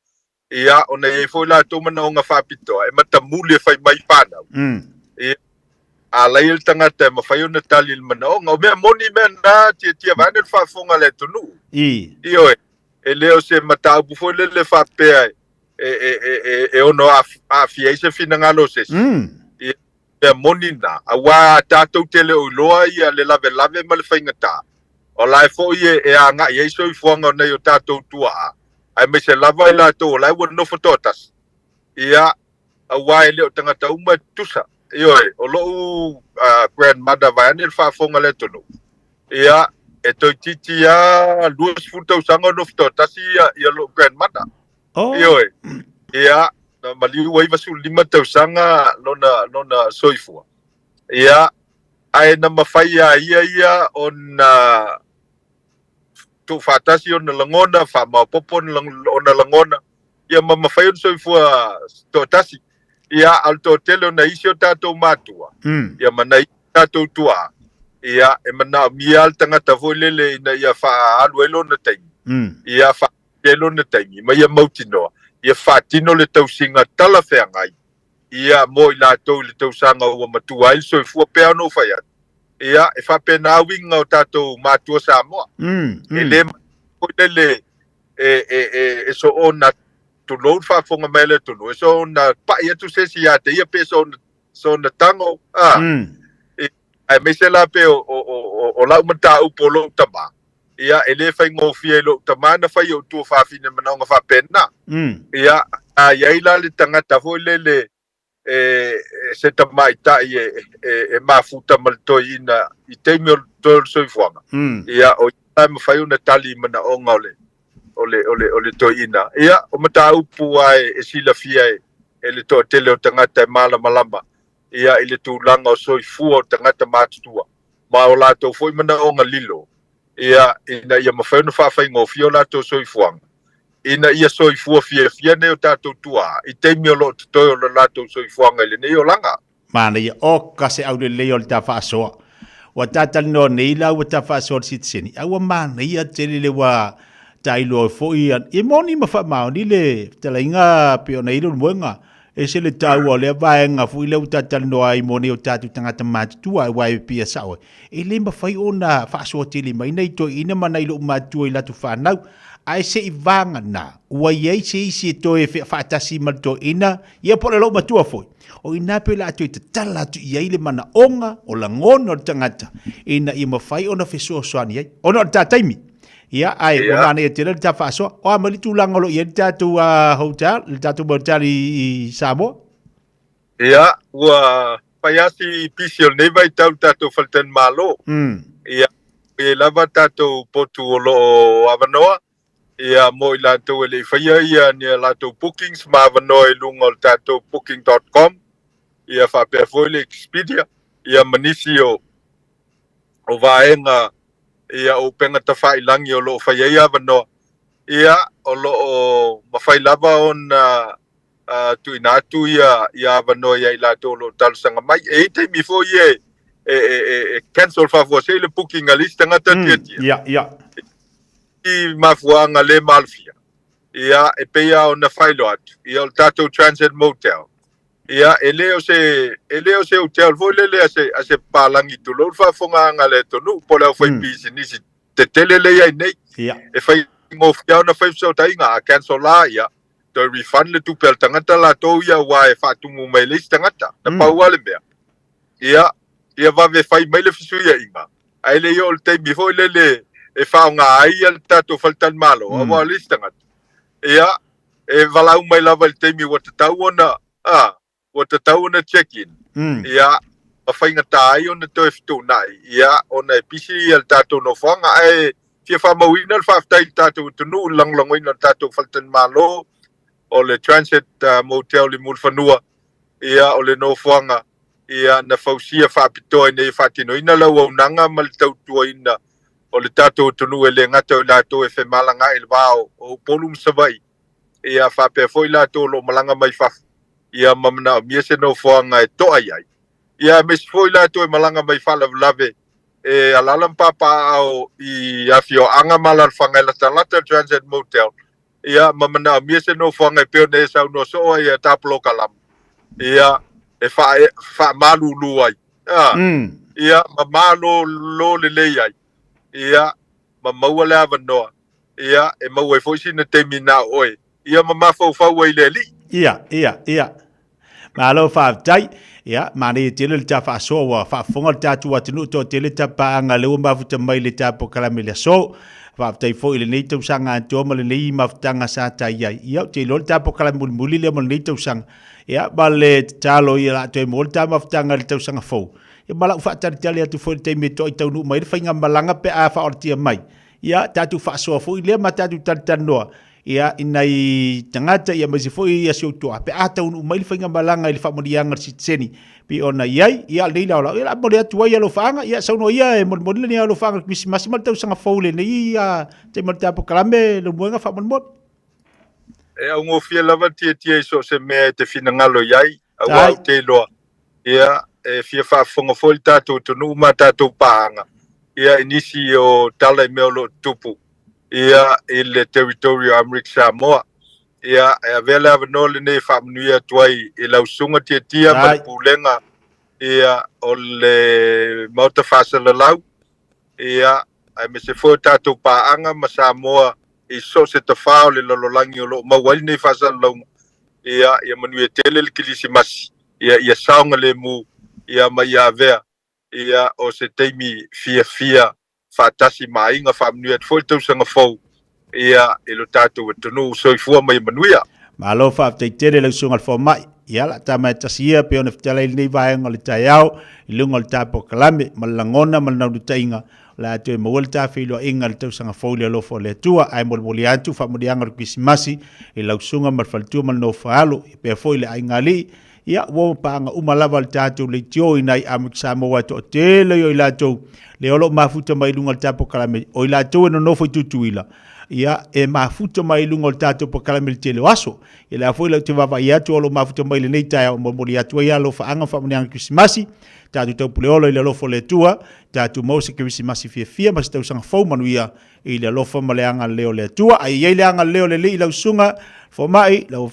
ia ona e foi la to mana nga fapito e mata mule fai mai pana e ala il tangata ma fai ona tali il mana o me moni mena ti vanel fa fonga le tonu io e leo se mata bu foi le fa pe e ono a fiese fina ngalo se e moni na awa tato tele o loa ia le lave ma le faingata o lai fo e anga ye so i fonga nei o tatou tua ai me se lava i latou lai wo no fototas ia a wai le o tangata uma tusa io o lo grandmother vai ani fa fonga le tonu ia e to titi a luas futa sanga no fototas ia lo grandmother io ia na mali wai vasu lima tau sanga lona soifua ia ai na mafai ia on tu fatasi on langona fa ma popon on langona ia ma fai on soifua to tasi ia alto tele na isio tato matua ia mana tato tua ia e mana mial tangata foi lele ina ia fa alu elo na tai ia fa elo na tai ma ia mautino ia fa tino le tausinga tala fe ngai ia mo ila to le tausanga o matua il so fu pe no fa ia ia e fa pe na winga o tato matua sa mo ele lele e so ona to load fa fonga mele to no so na pa ia tu se si ia te ia pe so na tango ai me se la pe o la mata u polo tama ia ele fa ngo fielo tama na fa yo tu fa fina mana nga fa pena ia ia ila le tangata fo lele se tama ita e mafuta malto ina i te mi to so fuanga ia o me fa una tali mana o ngole ole to ina ia o mata u pu ai e sila fia ele to tele o tangata mala malamba ia ile tu langa o soi fuo tangata matua ma o lato foi mana o ngalilo ia ina ia mafeno fa fa ngo fio lato soi fuang ina ia soi fuo fia ne o tato tua i te mi lo to o lato soi fuang ile ne o langa mana ia o ka se au le o ta fa so wa tata no nei la wa ta fa so sitseni au mana ia tele le wa tailo fo ia e moni ma fa ma ni le telainga pe o nei lo muenga e se le tau o le vaenga fu ile utata no ai moni o tatu tangata matua e wai pia sao e le ma fai ona fa so tili mai nei to ina mana ilo matua ila tu fa nau ai se i vanga na ua iei se isi to e fa tasi mal to ina ia po le lo matua foi o ina pe la to te tala tu iei le mana onga o la ngono tangata ina i ma fai ona fe so so ani ona tataimi ia ai o mane e tira ta faso o amali tu langolo ia tatu hotel tatu hotel i Samoa ia ua paiasi pisio nei vai tatu falten malo ia e lava tatu potu o lo avanoa ia mo ila to le faia ia ni la to bookings ma avanoa lungol tatu booking.com ia fa pe foi le Expedia ia manisio o vaenga ia o penga ta fai langi o lo fai ia vano ia o lo mafai lava on tu inatu ia vano ia ila to lo tal sanga mai e te mi fo ie cancel fa vo se le booking a lista ngata ia i mafuanga le malfia ia e pe ia on fai lo atu ia o tato transit motel ia eleo se hotel vo le ase palangi tu lo fa fonga ngale to no po la foi business te tele le ia nei e fai ngo fia na fai so tai nga cancel la ia to refund le tu pel tangata la to ia wa e fa tu mo mai le tangata na pa wa le mea ia va ve fai mai le fisu ia inga ai le yo te mi fo le e fa nga ai al tato faltan malo wa le tangata ia e vala mai la val te mi wa ta ona o te tau na check-in. Ia, a whainga tai o na toi fitu nai. Ia, o na pisi al tātou no whanga. E, fia whamauina al whaftai tātou tunu, langlangoina al tātou faltan malo, o le transit motel li mulwhanua. Ia, o le no whanga. Ia, na whausia whapitoa nei whatinoina lau au nanga mal tau tuaina. O le tātou tunu e le ngata o lātou e whemalanga e le wāo o polum savai. Ia, whape foi lātou lo malanga mai whafu. Ia mamana mia se no foanga e toa iai. Ia mes foi la to malanga mai fala lave e alalam papa au i afio anga malal fanga la talata transit motel. Ia mamana mia se no foanga pe ne sa no so ia taplo kalam. Ia e fa malu luai. Ia mamalo lo le iai. Ia mamaua la vanoa. Ia e mau e foi sina termina oi. Ia mama fo wai le li. Ia. Malo fa tai ia mani tele ta fa so wa fa fonga ta tu atinu to tele ta pa nga le ma futa mai le ta po kala mele so fa tai fo ile nei tu sanga to mo le nei ma tanga sa ta ia te lo ta po kala muli le mo nei tu sang ia ba le ta lo ia to mo ta ma tanga le tu sanga fo ia mala fa ta tele tu fo te me to i tau nu mai fa nga malanga pe a fa ortia mai ia ta tu fa so fo ile ma ta tu ta no ia inai tangata ia mai foi ia sio to pe ata un mai fainga balanga ile fa modianga sitseni pi ona iai ia leila ola ia mo le tua ia lo fanga ia sauno ia e mo le ia lo fanga masi mal tau sanga foule nei ia te mal tapo kalame lo moenga fa mo e au ngo fia lava tie so se me te fina ngalo iai au te lo ia fia whaafonga fo i tātou tonu ma tātou pāanga. Ia inisi o tala i mea lo tupu. Ia i le territorio Amerika Samoa. Ia vele avanole nei whaamanuia tuai i lausunga tia ma le pulenga. Ia o le mauta whaasalalau. Ia me se fo tātou pāanga ma Samoa i so se ta whao le lololangi o lo mawali nei whaasalalau. Ia manuia tele le kilisimasi. Ia saunga le mu. Ia mai a vea. Ia o se teimi fia whaatasi mainga whaamanuia te fo tausanga fau. Ia lo tātou tonu soifua mai manuia. Ma lo whaafteitele lau sunga fo mai. Ia la tama tasia pe ona fitala ili nei vaenga le taiao. Ilunga le tāpo kalame. Malangona malanau tainga. La te mawal ta filo inga le tausanga fau le lofo le tua. Ai molmoli atu whaamurianga ru kisimasi. I lau sunga malfaltua malno whaalo. I pia fo ile ainga li. Ia wo paanga umalawa le tātou le tio inai Amerika Samoa to tele yo i lātou. Le olo mafuta mai lunga le tāpo kalame. O i lātou e no nofo i tutuila. Ia mafuta mai lunga le tātou po kalame le tele waso. Ia le afo i lau te wawa i atu olo mafuta mai le nei taia o mori atu ia lo whaanga whamunianga kisimasi. Tātou tau pule olo i le lofo le tua. Tātou mause kisimasi fia mas tau sanga fau manuia i le lofa maleanga leo le tua. Ai iei leanga leo le li i lau sunga. Fo mai, lau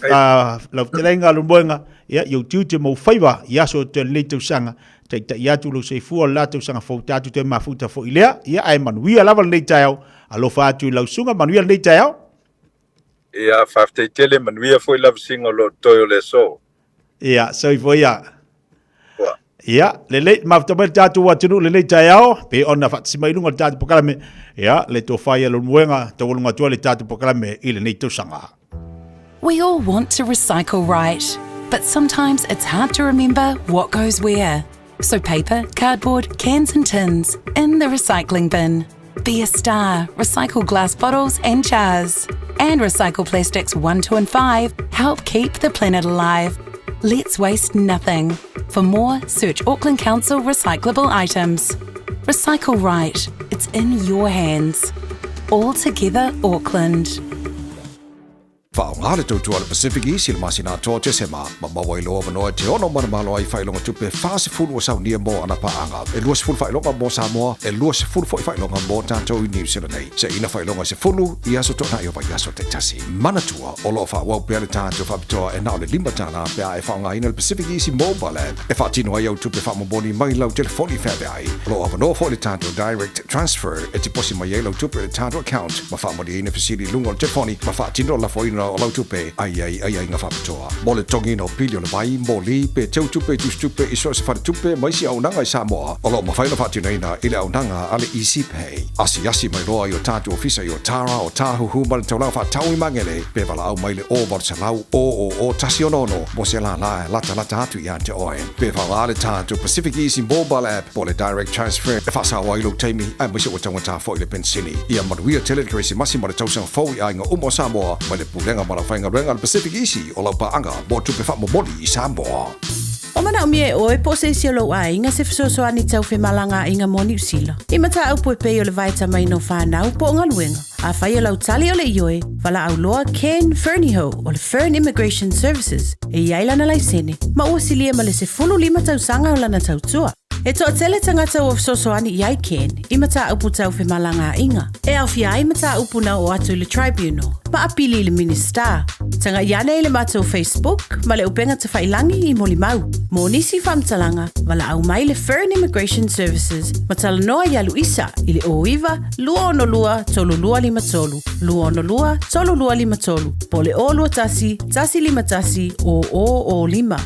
telenga lumboenga. Ia iau tiu te mau whaiwa i aso te le tau sanga. Ta iatu lau seifua la tau sanga fau tātou te mafuta fo ilea. Ia ai manuia lava le nei taiao. Alofa atu i lau sunga manuia le nei taiao. Ia whaftei tele manuia fo i lava singa lo toyo le so. Ia, soifo ia. Ia, le le mafuta mai tātou watunu le nei taiao. Pe ona whatisima ilunga le tātou pokalame. Ia, le tō whaia lo muenga. Tau walunga tua le tātou pokalame i le nei tau sanga. We all want to recycle right, but sometimes it's hard to remember what goes where. So paper, cardboard, cans and tins, in the recycling bin. Be a star, recycle glass bottles and jars. And recycle plastics 1, 2 and 5, help keep the planet alive. Let's waste nothing. For more, search Auckland Council recyclable items. Recycle right, it's in your hands. All together Auckland. Whaongare tautua le Pacific East le masina toa te sema. Ma mawa i loa manoa te ono mana malo ai whailonga tupe whaase fulu o saunia mo ana paanga. E lua se fulu whailonga mo Samoa, e lua se fulu whailonga mo tātou i New Zealand nei. Se ina whailonga se fulu i aso tona i o vai aso te tasi. Manatua o loa whawau pia le tātou whapitoa e nao le lima tāna pia e whaongaina le Pacific East mobile app. E whaatino ai au tupe whamoboni mai lau telefoni whawe ai. Loa manoa fo le tātou direct transfer e te posi mai e lau tupe le tātou account. Ma whamoni ina fasili lungo le telefoni. Ma whaatino la foina o lau tupe ai nga whapitoa. Mo le tongi no pilio le mai, mo li pe teu tupe tu stupe iso se whare tupe mai si au nanga i Samoa. O lo ma whaina whaatino ina ile au nanga ale Easy Pay. Asi mai roa i o tātou ofisa i o Tara o Tāhuhu ma le taulau whaatau i mangele. Pe wala au mai le o Barsalau o tasi o nono. Mo se la lata atu i ante oe. Pe wala le tātou Pacific Easy mobile app po le direct transfer. E whaasawa i lo teimi ai mese o tangata fo i le pensini. Ia manuia teletresi masi ma le tausanga fau i ainga umo Samoa. Ma le pulenga ma la whainga renga le Pacific Easy o lau paanga mo tupe whamomoli i Samoa. O mana o mie oe po se isi lo a inga se fisosoani tau whi malanga inga mo New Zealand. I mata au pui pei o le vaita mai no whanau po ngā luenga. A whai o lau tali o le ioe, wala au loa Ken Fernieho o le Fern Immigration Services e iailana lai sene. Ma ua silia ma le se fulu lima tau sanga o lana tau tua. E toa tele tangata o fisosoani iai Ken, i mata upu tau whi malanga inga. E au fi ai mata upu na o atu le tribunal. Ma apili le minister. Tanga iane le mato Facebook, ma le upenga te whailangi i moli mau. Mo nisi whamtalanga, wala au mai le Fern Immigration Services, ma tala noa ia Luisa, i le oiva, lua ono lua, tolu lua lima tolu. Lua ono lua, tolu lua lima tolu. Po le o lua tasi, tasi lima tasi, o lima.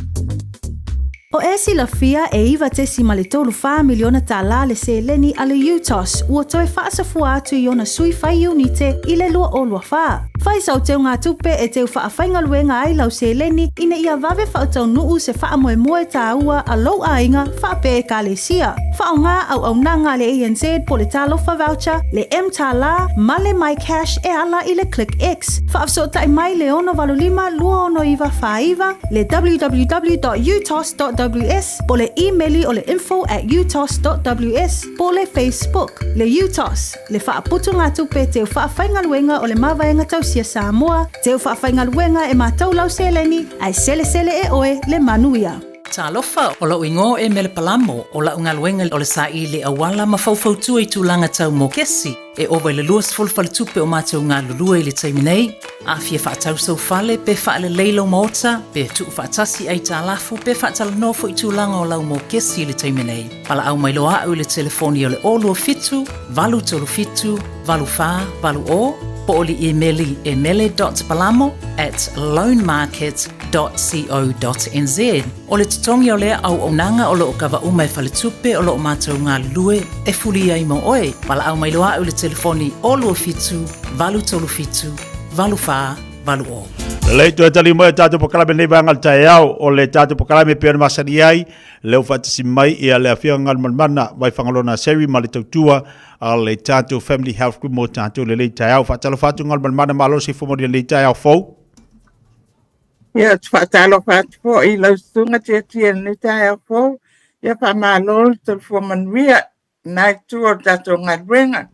O esi la fia e iwa te si ma le tolu wha miliona tā la le se leni a le UTOS, ua toi whaasafua atu i ona sui whai unite i le lua o lua wha. Whai sau teu ngā tupe e teu wha whainga luenga ai lau se leni ina ia wawe wha tau nuu se wha moe moe tā ua a lau a inga wha pe e ka le sia. Wha o ngā au nanga le ANZ po le talofa voucher, le M tā la, ma le My Cash e ala i le Click X. Wha afso tai mai le ono valulima lua ono iwa wha iwa, le www.utos.ws, po le emaili o le info@utos.ws, po le Facebook, le UTOS, le wha putu ngā tupe teu wha whainga luenga o le mawaenga tau sia Samoa, teu wha whainga luenga e mātou lau se leni, ai sele e oe le manuia. Talofa o lau ingo e mele palamo o lau ngaluenga o le sa i le awala ma faufautua i tūlanga tau mo kesi e owa le luas fulfale tupe o mātou ngā lulua i le taiminei. A fia whaatau sau fale pe whaale leilo maota pe tuu whaatasi ai tā lafu pe whaatala nofo i tūlanga o lau mo kesi i le taiminei. Pala au mai loa au le telefoni o le olua fitu, valu tolu fitu, valu wha, valu o, po oli emeli emele.palamo@loanmarket.co.nz. O le tutongi o lea au onanga o loo kawa umai fale tupe o loo mātou ngā lulue e fuli ai mo oe. Pala au mai loa au le telefoni olua fitu, valu tolu fitu, valu wha, valu o. Lei tu tali mo tatu pokalame nei bangal taiao o le tatu pokalame pe masari ai le ufatisi mai ia le afia ngal manmana vai fangalona seri mali tautua a le tatu family health group mo tatu le taiao fatalo fatu ngal manmana malo si fomo le taiao fo ia fatalo fatu fo i lo sunga te le taiao fo ia fa malo te fo manwia na tu o tatu ngal renga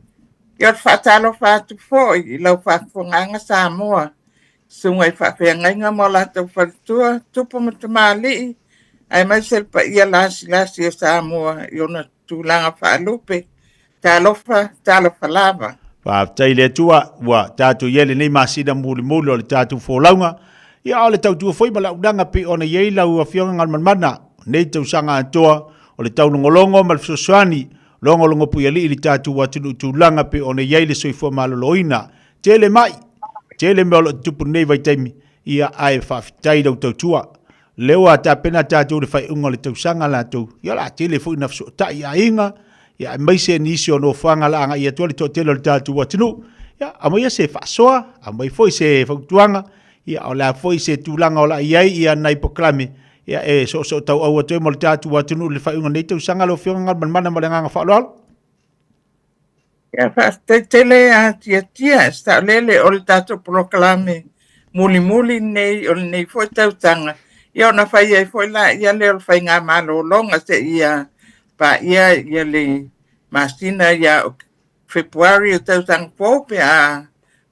ia fatalo fatu fo i lo fatu nganga Samoa sungai whawhenga mo la tau whatua tupu matamali ai mai selpa ia lasi o Samoa i ona tūlanga whaalupe tālofa lava. Whaatai le tua wa tātu iele nei masina muli o le tātu wholaunga ia o le tautua whoi ma launanga pe ona iei lau a whionga ngal manmana nei tau sanga atoa o le tau nongolongo ma le fsoswani longolongo pui ali ili tātu wa tūlanga pe ona iei le soifua maloloina tele mai Tele me olo tupu nei vai taimi ia ai whawhitai dau tautua. Leo a ta pena tātou le whai unga le tausanga la tau. Ia la tele fui na fsota ia inga. Ia maise nisi o no whanga la anga ia tuali to tele le tātou atinu. Ia amoia se whasoa, amoi foi se whautuanga. Ia o la foi se tūlanga o la iai ia nai poklame. Ia so tau au atoe mo le tātou atinu le whai unga nei tausanga lo whionga manmana mo le nganga whaaloalo. Ia tele a tia sta lele o le tato proklame muli nei o nei foi tautanga ia ona fai ai foi la ia le o fai ngā malo longa se ia pa ia le masina ia February o tautanga pope a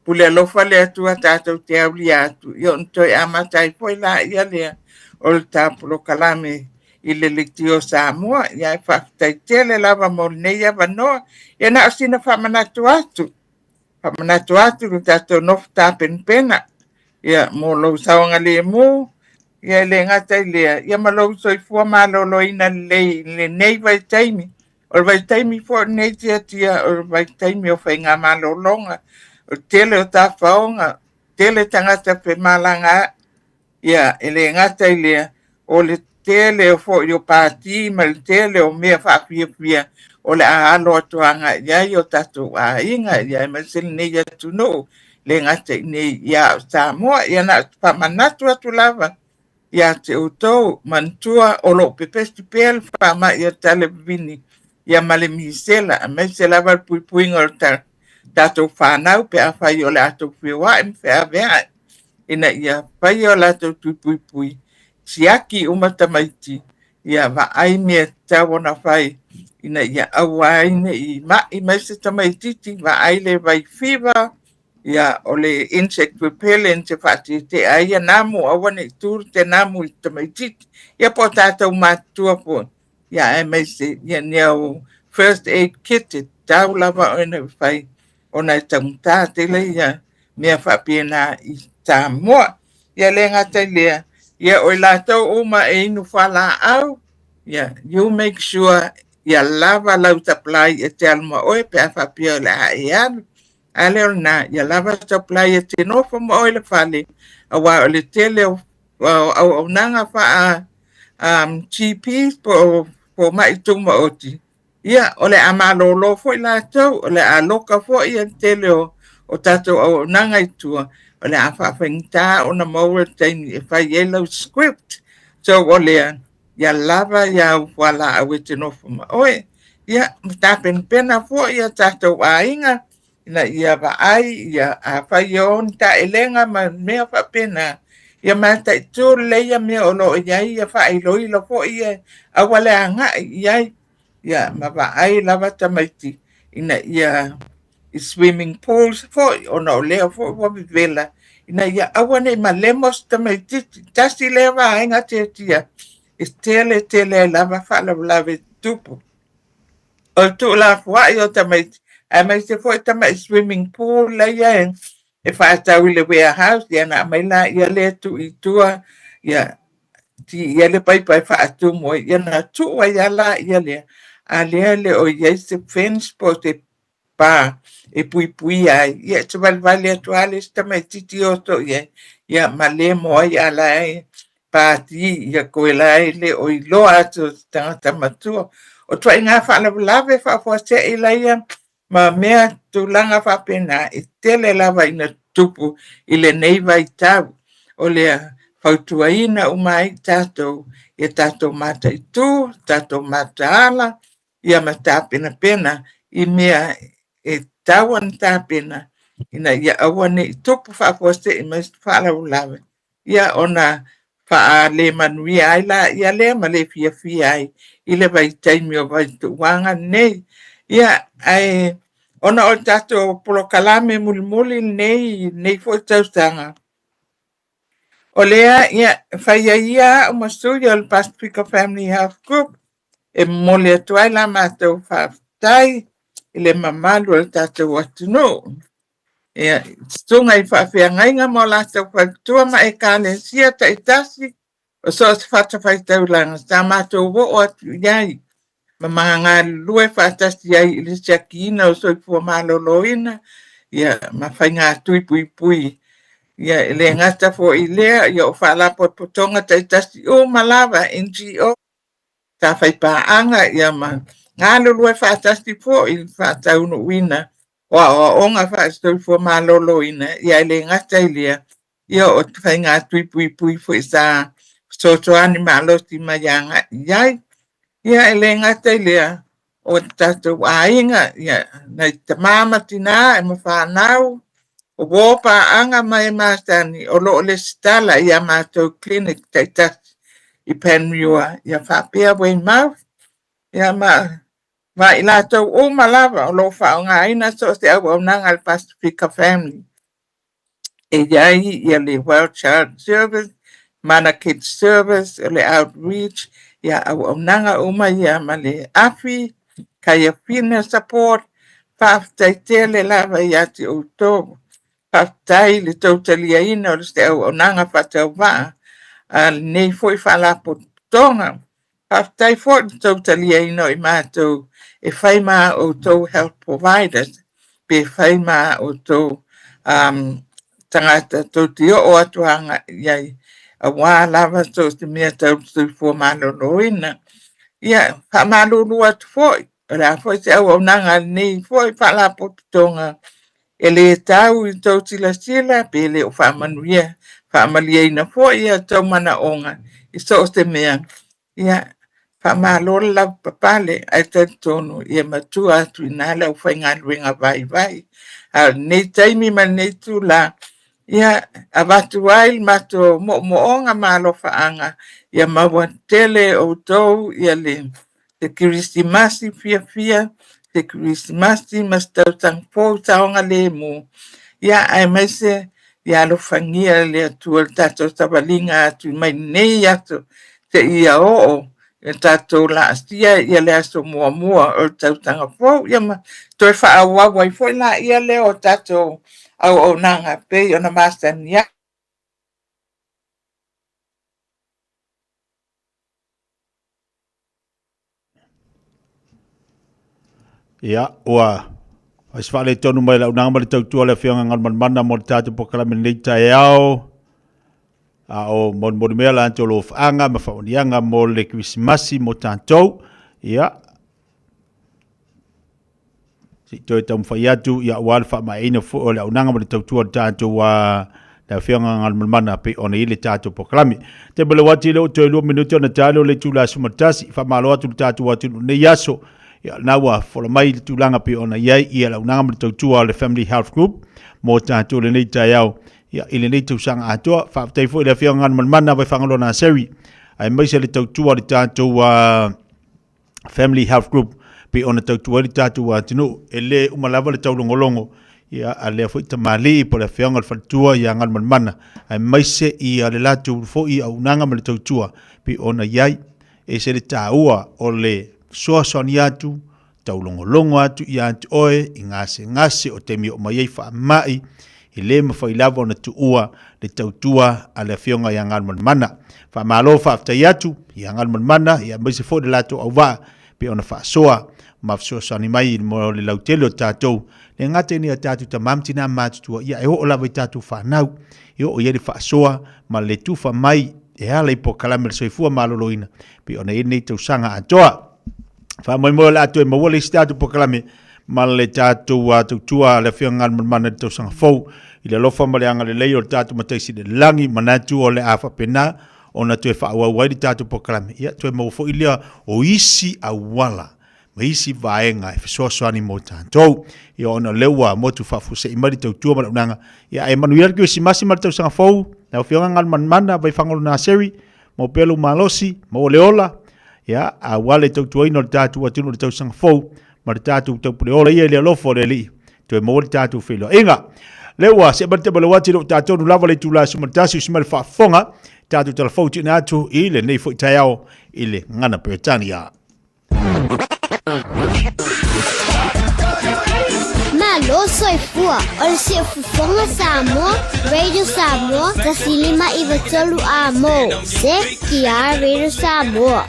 pule lofa le atua tato te auli atu ia on toi amatai foi la ia le o le tato proklame i le litio Samoa, ia e whaktai tele lava mo nei ava noa, ia na asina whamanatu atu lu tato nof tāpen pena, ia mo lau saonga le mo, ia le ngatai lea, ia ma lau soifua malolo ina le nei vai taimi, o vai taimi fo nei tia, o vai taimi o whai ngā malolonga, o tele o tā whaonga, tele tangata pe malanga, ia ele ngatai lea, o le tele o fo yo pati mal tele o me fa fia o le alo atuanga ia yo tatu a inga ia masil ne ya tu no le ngate ne ya Samoa ia na pa manatu atu lava ia te uto mantua o lo pepestipel fa ma ia televini ia male misela a mesela va pui ngol tatu fa nau pe a fa yo le atu fiwa em fa vea ina ia fa yo la tu pui siaki umatamaiti ia va ai me tawona fai ina ia awai nei mai se tamaiti va ai le vai fiva ia ole insect repellent te fati te ai namu awane tur te namu tamaiti ia potata matua po ia e se ia neo first aid kit tau lava ona fai ona tamta te le ia me fa pena i Samoa ia lenga te lea ia o la tau uma e inu whala au. Ia, you make sure ia lava lau taplai e te alma oe pe a whapia o le hae anu. A leo na, ia lava taplai e te nofa mo oe le whale. A wa o le tele au nanga wha GPs po maituma oti. Ia, o le amalolo fo i la tau, o le aloka fo i a tele o tatou au nanga i tua. O le awhawhengta o na maua taini e whai yellow script. So o le ia lava ia wala a wete nofu ma oe. Ia mtapen pena fo ia tatou a inga. Ina ia wa ai ia a whai on ta elenga ma mea wha pena. Ia mata i tū leia mea o lo iai ia whai loilo fo ia a wale a nga iai. Ia ma wa ai lava tamaiti. Ina ia swimming pools fo ona o lea fo vela ina ia awane ma lemos tamaiti tasi leva ainga te tia tele lava whalaulave tupu. O tu la whai o tamai, a mai se fo tamai swimming pool la ia e whaatau le warehouse, ia na mai la ia le tu i tua, ia ia le pai whaatu mo, ia na tua ia la ia le, a le o ia se fence po te pa, e pui ai, ia te valvale atuale sta mai titi o to ia ma le mo ia la pati ia koe lai le o i loa atu tangata matua. O tua inga whaalawe whaafose i laia ma mea tūlanga whapena i tele lava ina tupu i le neiva i tau. O lea whautua ina umai tātou i tātou mata i tū, tātou mata ala, ia ma tāpena pena i mea e tauan tāpena ina ia awane i tupu whaafose i mas whaalawe. Ia ona wha le manui ai la ia le ma le fia ai i le vai taimi o vai tuwanga nei. Ia ai ona o tato polokalame mulimuli nei fo tautanga. O lea ia whaia ia o masuri o le Pacifica Family Health Group e mole atuai la mātou whaftai i le mamalu o le tato watunu. Ia stunga i whawhiangainga mo lātou whaktua ma e kāle sia ta i tasi o so se whatawhai taulanga sa mātou wo o atu iai ma mga ngā lue whatasi ai i le siakina o soi pua maloloina ia ma whai ngā tui pui ia le ngata fo i lea ia o whaalapo potonga ta i tasi o malawa NGO ta whai paanga ia ma ngā lue whatasi fo i whataunu wina wa onga fa sto fo malolo ina ia le ngata ilia ia o fai ngā tui pui fo isa so animalo ti mayanga ia le ngata ilia o tato ainga ia na tamama tina e mawhanau o wopa anga mai mastani o lo le stala ia mato clinic taitas i Penrua ia whapea wei mau ia ma i lātou o malawa o lo whaonga ina so se au nanga al Pacifica Family. E iai ia le World Child Service, Mana Kids Service, le Outreach, ia au nanga uma ia ma le afi, kaya fina support, whaftai tele lava ia te o tō, whaftai le tautalia ina o le se au nanga whatau waa, nei foi whalapo tonga, whaftai fo le tautalia ina i mātou, e whai mā o tō health providers, pe whai mā o tō tangata tō tio o atuanga iai a wā lava tō te mea tau tui fō maloloina. Ia, wha malolo atu fōi, rā fōi te au au nanga nei fōi whala popitonga, e le tau i tō tila sila, pe le o wha manuia, wha malia ina fōi ia tau mana onga, i so te mea. Ia, whamalola lau papale ai tonu ia matua atu ina lau whainga luenga vai. Nei taimi ma nei tu la ia avatu ai mato moonga malo whaanga ia maua tele o tau ia le te kiristimasi fia te kiristimasi mas tau tang po taonga le mu ia ai maise ia lo whangia le atua tato tabalinga atu mai nei atu te ia o e tātou la astia ia le aso mua o tautanga fōu ia ma toi whaawawai fōi la ia le o tātou au nanga pe o na masania. Ia, ua As whale tonu mai lau nanga mali tau tua le whianga ngal mana mo tātou pokalame nei tai au. A o mon mea la antolo whaanga ma whaonianga mo le Krismasi mo tātou. Ia. Si toi tau mwhai atu, ia wale wha mai ina fu o le au nanga mali tau tua tātou wa le whianga ngal mana pe ona i le tātou pokalame. Te bale wati leo toi lua minuti ona tālo le tūla sumatasi, wha malo atu le tātou watu nei yaso. Ia nawa fola mai tūlanga pe ona iai ia lau nanga mali tautua le Family Health Group mo tātou le nei tai au ia ile nei tausanga atoa whaaftai fo i le whianga mana vai whangalona seri ai maise le tautua le tātou Family Health Group pe ona tautua le tātou tino e le umalava le taulongolongo ia a lea fwoi tamali po le whianga le whatua ia ngan mana ai maise i a le latu fwoi au nanga ma le tautua pi ona iai e se le tāua o le soasoni atu taulongolongo atu ia atu oe i ngase o te mi o mai wha mai i le mawhailava o na tuua le tautua a le whionga i ngan mana wha malo wha aftai atu i ngan mana ia maise fwoi le latu au wā pi ona wha soa mafso sani mai mo le lautelo tatou le ngate ni tatu tamamtina matutua ia e o lava tatu fanau i o yeri fasoa ma le tufa mai e ala i po kalame le soifua maloloina pi ona ini tau sanga atoa fa moi mo la to mo wole statu po kalame ma le tatu atu tua le fiangan mana tau sanga fou i le lofa ma le anga le leio tatu mataisi le langi manatu o le afa pena ona to fa wa wai tatu po kalame ia to mo fo ilia o isi awala maisi vaenga e fesoasoani mo tātou ia ona leua mo tu whafuse i mari tautua malaunanga ia e manuia ki si masi mari tau sanga fau na whionga ngal manmana vai whangolo nā seri mo pelu malosi mo leola ia a wale tautua ino le tātua tino le tau sanga fau mari tātua tau pule ola ia le lofo le li tu e mo le tātua whilo inga leua se mari te balawati lo tātou nu lava le tula sumatasi usimari whafonga tātua tala fau tina atu i le nei fo i taiao i le ngana Britania. Malo soifua, ol si fufonga Samoa, Radio Samoa, tasilima iwatolu amo, se kia Radio Samoa.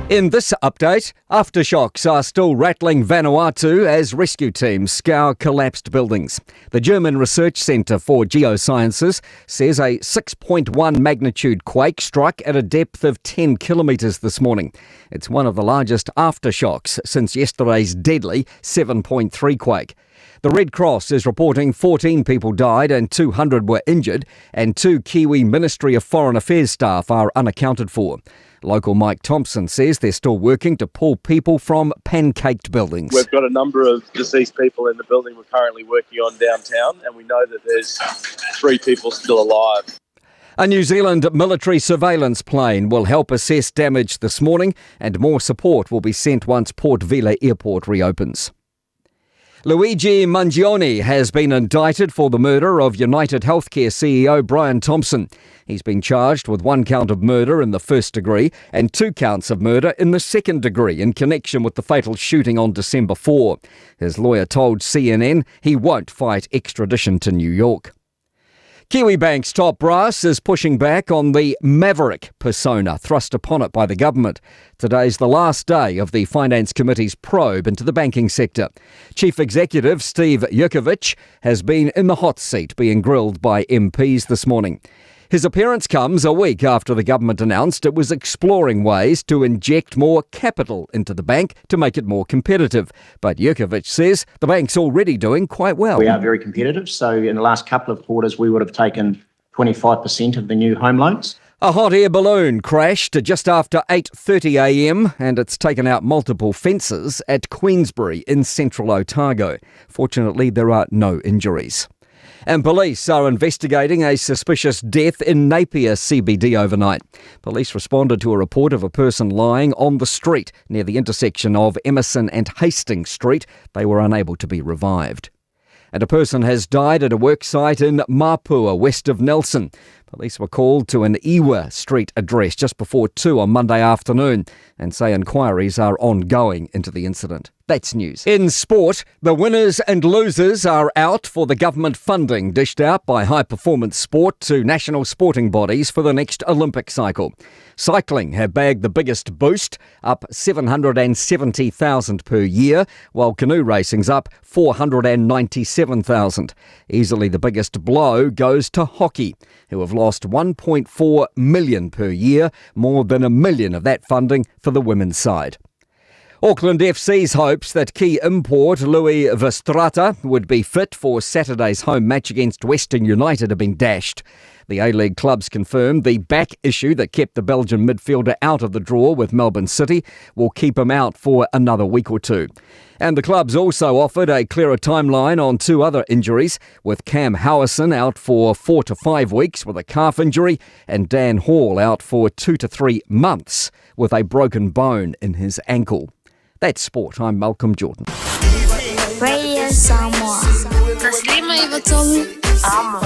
In this update, aftershocks are still rattling Vanuatu as rescue teams scour collapsed buildings. The German Research Centre for Geosciences says a 6.1 magnitude quake struck at a depth of 10 kilometres this morning. It's one of the largest aftershocks since yesterday's deadly 7.3 quake. The Red Cross is reporting 14 people died and 200 were injured, and 2 Kiwi Ministry of Foreign Affairs staff are unaccounted for. Local Mike Thompson says they're still working to pull people from pancaked buildings. We've got a number of deceased people in the building we're currently working on downtown, and we know that there's 3 people still alive. A New Zealand military surveillance plane will help assess damage this morning, and more support will be sent once Port Vila Airport reopens. Luigi Mangione has been indicted for the murder of United Healthcare CEO Brian Thompson. He's been charged with 1 count of murder in the first degree and 2 counts of murder in the second degree in connection with the fatal shooting on December 4. His lawyer told CNN he won't fight extradition to New York. Kiwibank's top brass is pushing back on the maverick persona thrust upon it by the government. Today's the last day of the Finance Committee's probe into the banking sector. Chief Executive Steve Yurkovich has been in the hot seat being grilled by MPs this morning. His appearance comes a week after the government announced it was exploring ways to inject more capital into the bank to make it more competitive. But Yurkovich says the bank's already doing quite well. We are very competitive. So in the last couple of quarters, we would have taken 25% of the new home loans. A hot air balloon crashed just after 8:30 a.m. and it's taken out multiple fences at Queensbury in central Otago. Fortunately, there are no injuries. And police are investigating a suspicious death in Napier CBD overnight. Police responded to a report of a person lying on the street near the intersection of Emerson and Hastings Street. They were unable to be revived. And a person has died at a worksite in Mapua, west of Nelson. Police were called to an Iwa Street address just before 2 on Monday afternoon and say inquiries are ongoing into the incident. That's news. In sport, the winners and losers are out for the government funding dished out by High Performance Sport to national sporting bodies for the next Olympic cycle. Cycling have bagged the biggest boost, up $770,000 per year, while canoe racing's up $497,000. Easily the biggest blow goes to hockey, who have lost $1.4 million per year, more than $1 million of that funding for the women's side. Auckland FC's hopes that key import Louis Verstraete would be fit for Saturday's home match against Western United have been dashed. The A-League clubs confirmed the back issue that kept the Belgian midfielder out of the draw with Melbourne City will keep him out for another week or two. And the clubs also offered a clearer timeline on 2 other injuries, with Cam Howison out for 4 to 5 weeks with a calf injury and Dan Hall out for 2 to 3 months with a broken bone in his ankle. That's sport. I'm Malcolm Jordan. Radio Samoa. Taslima Ivatolu. Amo.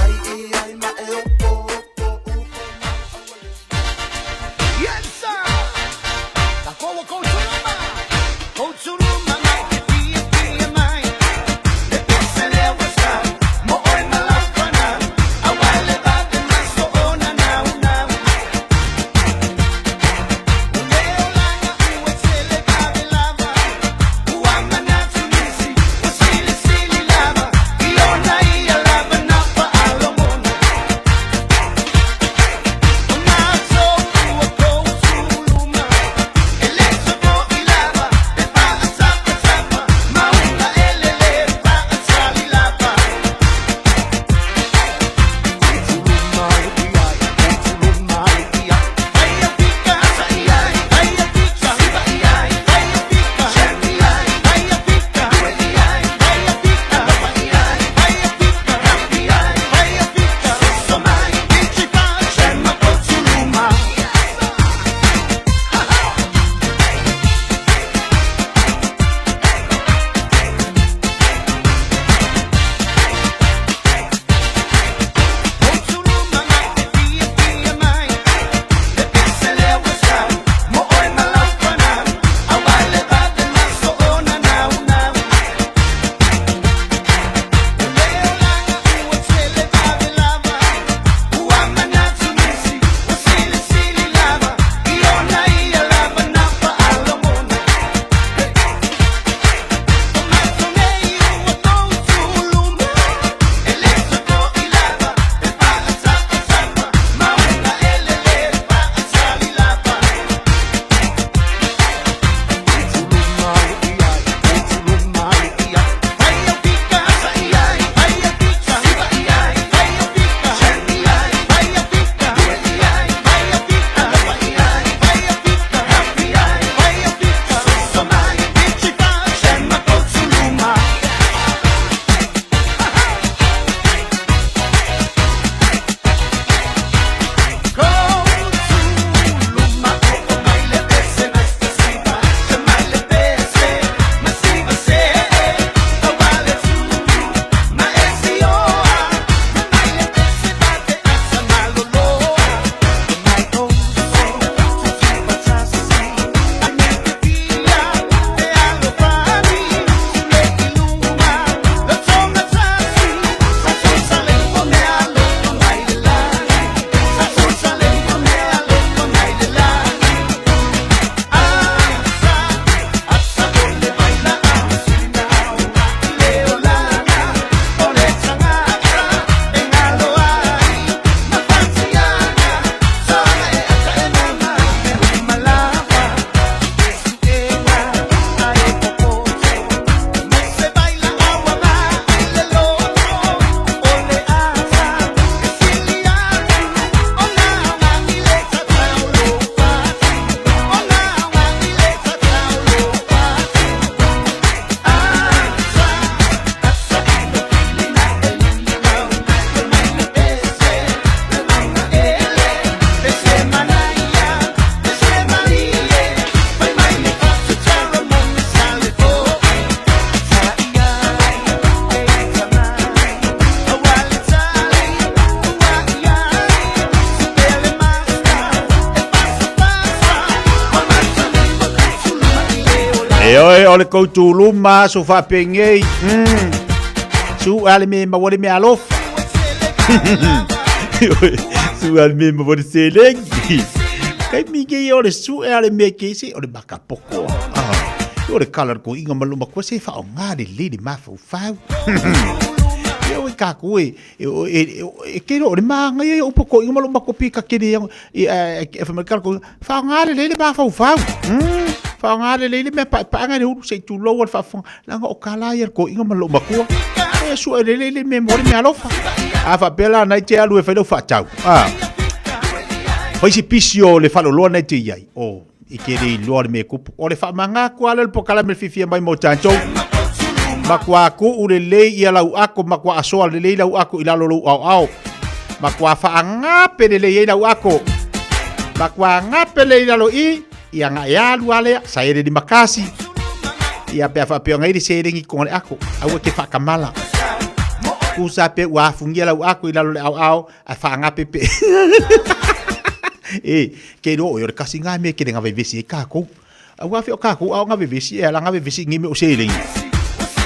Oi, ole koutu luma so fa pengei. Su ale me ma wole me alof. Su ale me ma wole seleng. Kai mi ge ole su ale me ke si ole makapoko. Ole kalar ko inga maluma ko se fa nga de lidi ma fa fa. Yo ka ko e ke ole ma nga yo poko inga maluma ko pika ke de e fa merkal ko fa nga de lidi ma fa fa. Fa nga le me pa nga de hu se tu lo fa fa la nga o kala yer ko inga malo makua e su le memori me alofa. A fa pela na te alu e fa lo fa tau. Hoi si pisio le fa lo na te iai. O i ke le lo me kupu. O le fa manga ko ala le pokala me fifia mai mo tancho. Makwa ku ule le ia lau ako makwa asoa le le lau ako ila lo au. Makwa fa anga pe le ia lau ako. Makwa anga pe le ila lo i ia nga ia lu ale sa ere di makasi. Ia pe fa pe ngai se ringi ko le ako. Au ke fa kamala. Ku sa pe wa fungia lau ako ila lo au a fa anga pe. Ke do yo kasi nga me ke nga vesi ka ko. Au afi o ka ko au nga vesi e la nga vesi ngi me o se ringi.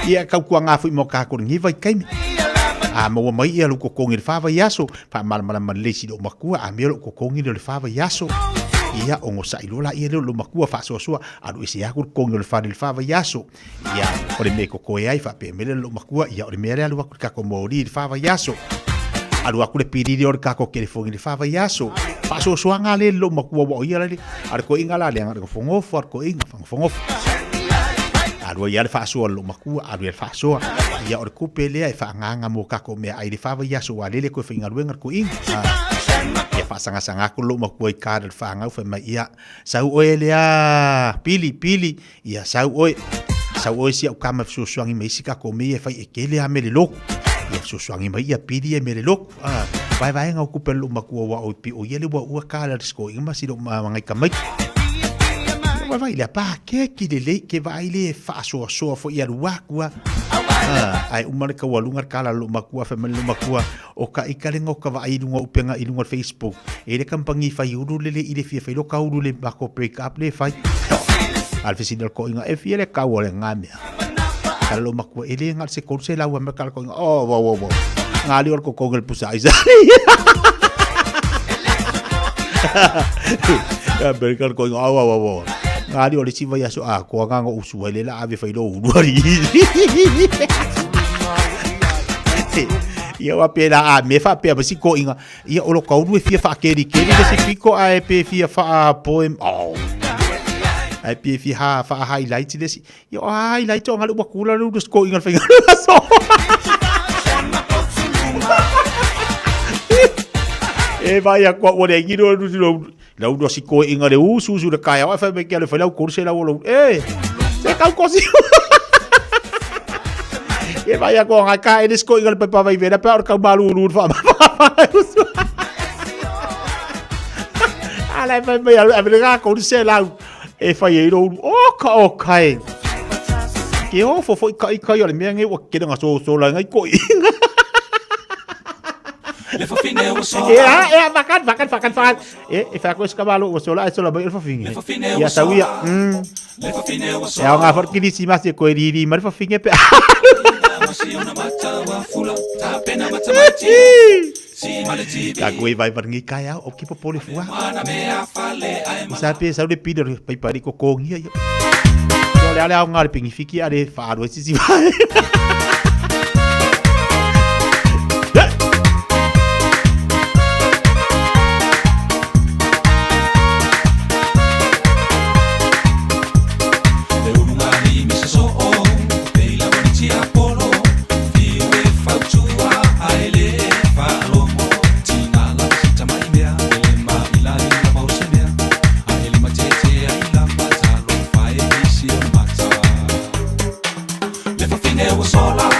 Ia kau kua ngā fui mo kākoro ngi vai kaimi. A maua mai ia lo kokongi le whawa yaso. Wha malamala malesi lo makua. A mea lo kokongi le whawa yaso. Ia ongo sa ilola ia lo makua wha soa soa. Aru isi aku kongi le whawa yaso. Ia ore me kokoe ai wha pe mele lo makua. Ia ore mea alu aku kako mori le whawa yaso. Alu aku le piriri ore kako ke le fongi le whawa yaso. Wha soa soa ngā le lo makua wa ia le. Are ko inga la le anga ko fongofu. Are ko inga fongofu. Aru ia le whaasua lo makua, aru ia le whaasua. Ia ore kupe lea e whaanganga mō kako mea ai le whawa yaso wa lele koe whaingaruenga ko inga. Ia whaasanga ko lo makua i kāra le whaangau whai mai ia. Sau oe lea pili. Ia sau oe si au kama susuangi mai si kako mea e whai e ke lea me le loko. Ia susuangi mai ia pili e me le loko. Vai ngau kupe lo makua wa oi pi o ia le wa ua kāra le sko inga masi lo mangai kamai. Vai le pa ke ki le ke vai le fa so fo ia ruakua ai umare ka walunga kala lo makua fa lo makua o ka ikalengo ka vai lunga upenga ilunga Facebook e le kampangi fa yuru le ile fia fa lo ka uru le bako break up le fa al fesidal ko inga e fia le ka wala ngame ka lo makua ele ngal se ko se la wa ka ko wo ngali or ko kongel pusa isa ya berkar ko wo Ngari ole siva yaso ko nga usu le la ave failo uruari. Ia wa pela me fa pe basi ko inga ia olo ka uru fia fa keri de se piko a pe fia fa poem ai pe fia fa highlight de si ia highlight nga lu bakula lu ko inga fa so e vai a ko ore giro la udo si ko inga le usu de kaya wa fa me ke le fa la kurse la wolo se ka kosi e vai a ko nga ka e sko inga le pa vai vera pa or ka malu lu fa ala fa me a vera ko se la e fa ye ro o kai ke o fo kai yo le me nge wa ke nga so la ngai ko inga le fofine o so makan e fa ko skabalo o so la ba el fofine ya sawia le fofine o so ya nga for kini si mas ko riri mar fofine pe ka ko vai varngi kaya o ki popole fua sa pe sa le pider pai pari ko kongi yo le ale nga le pingifiki ale fa ro si vai Sola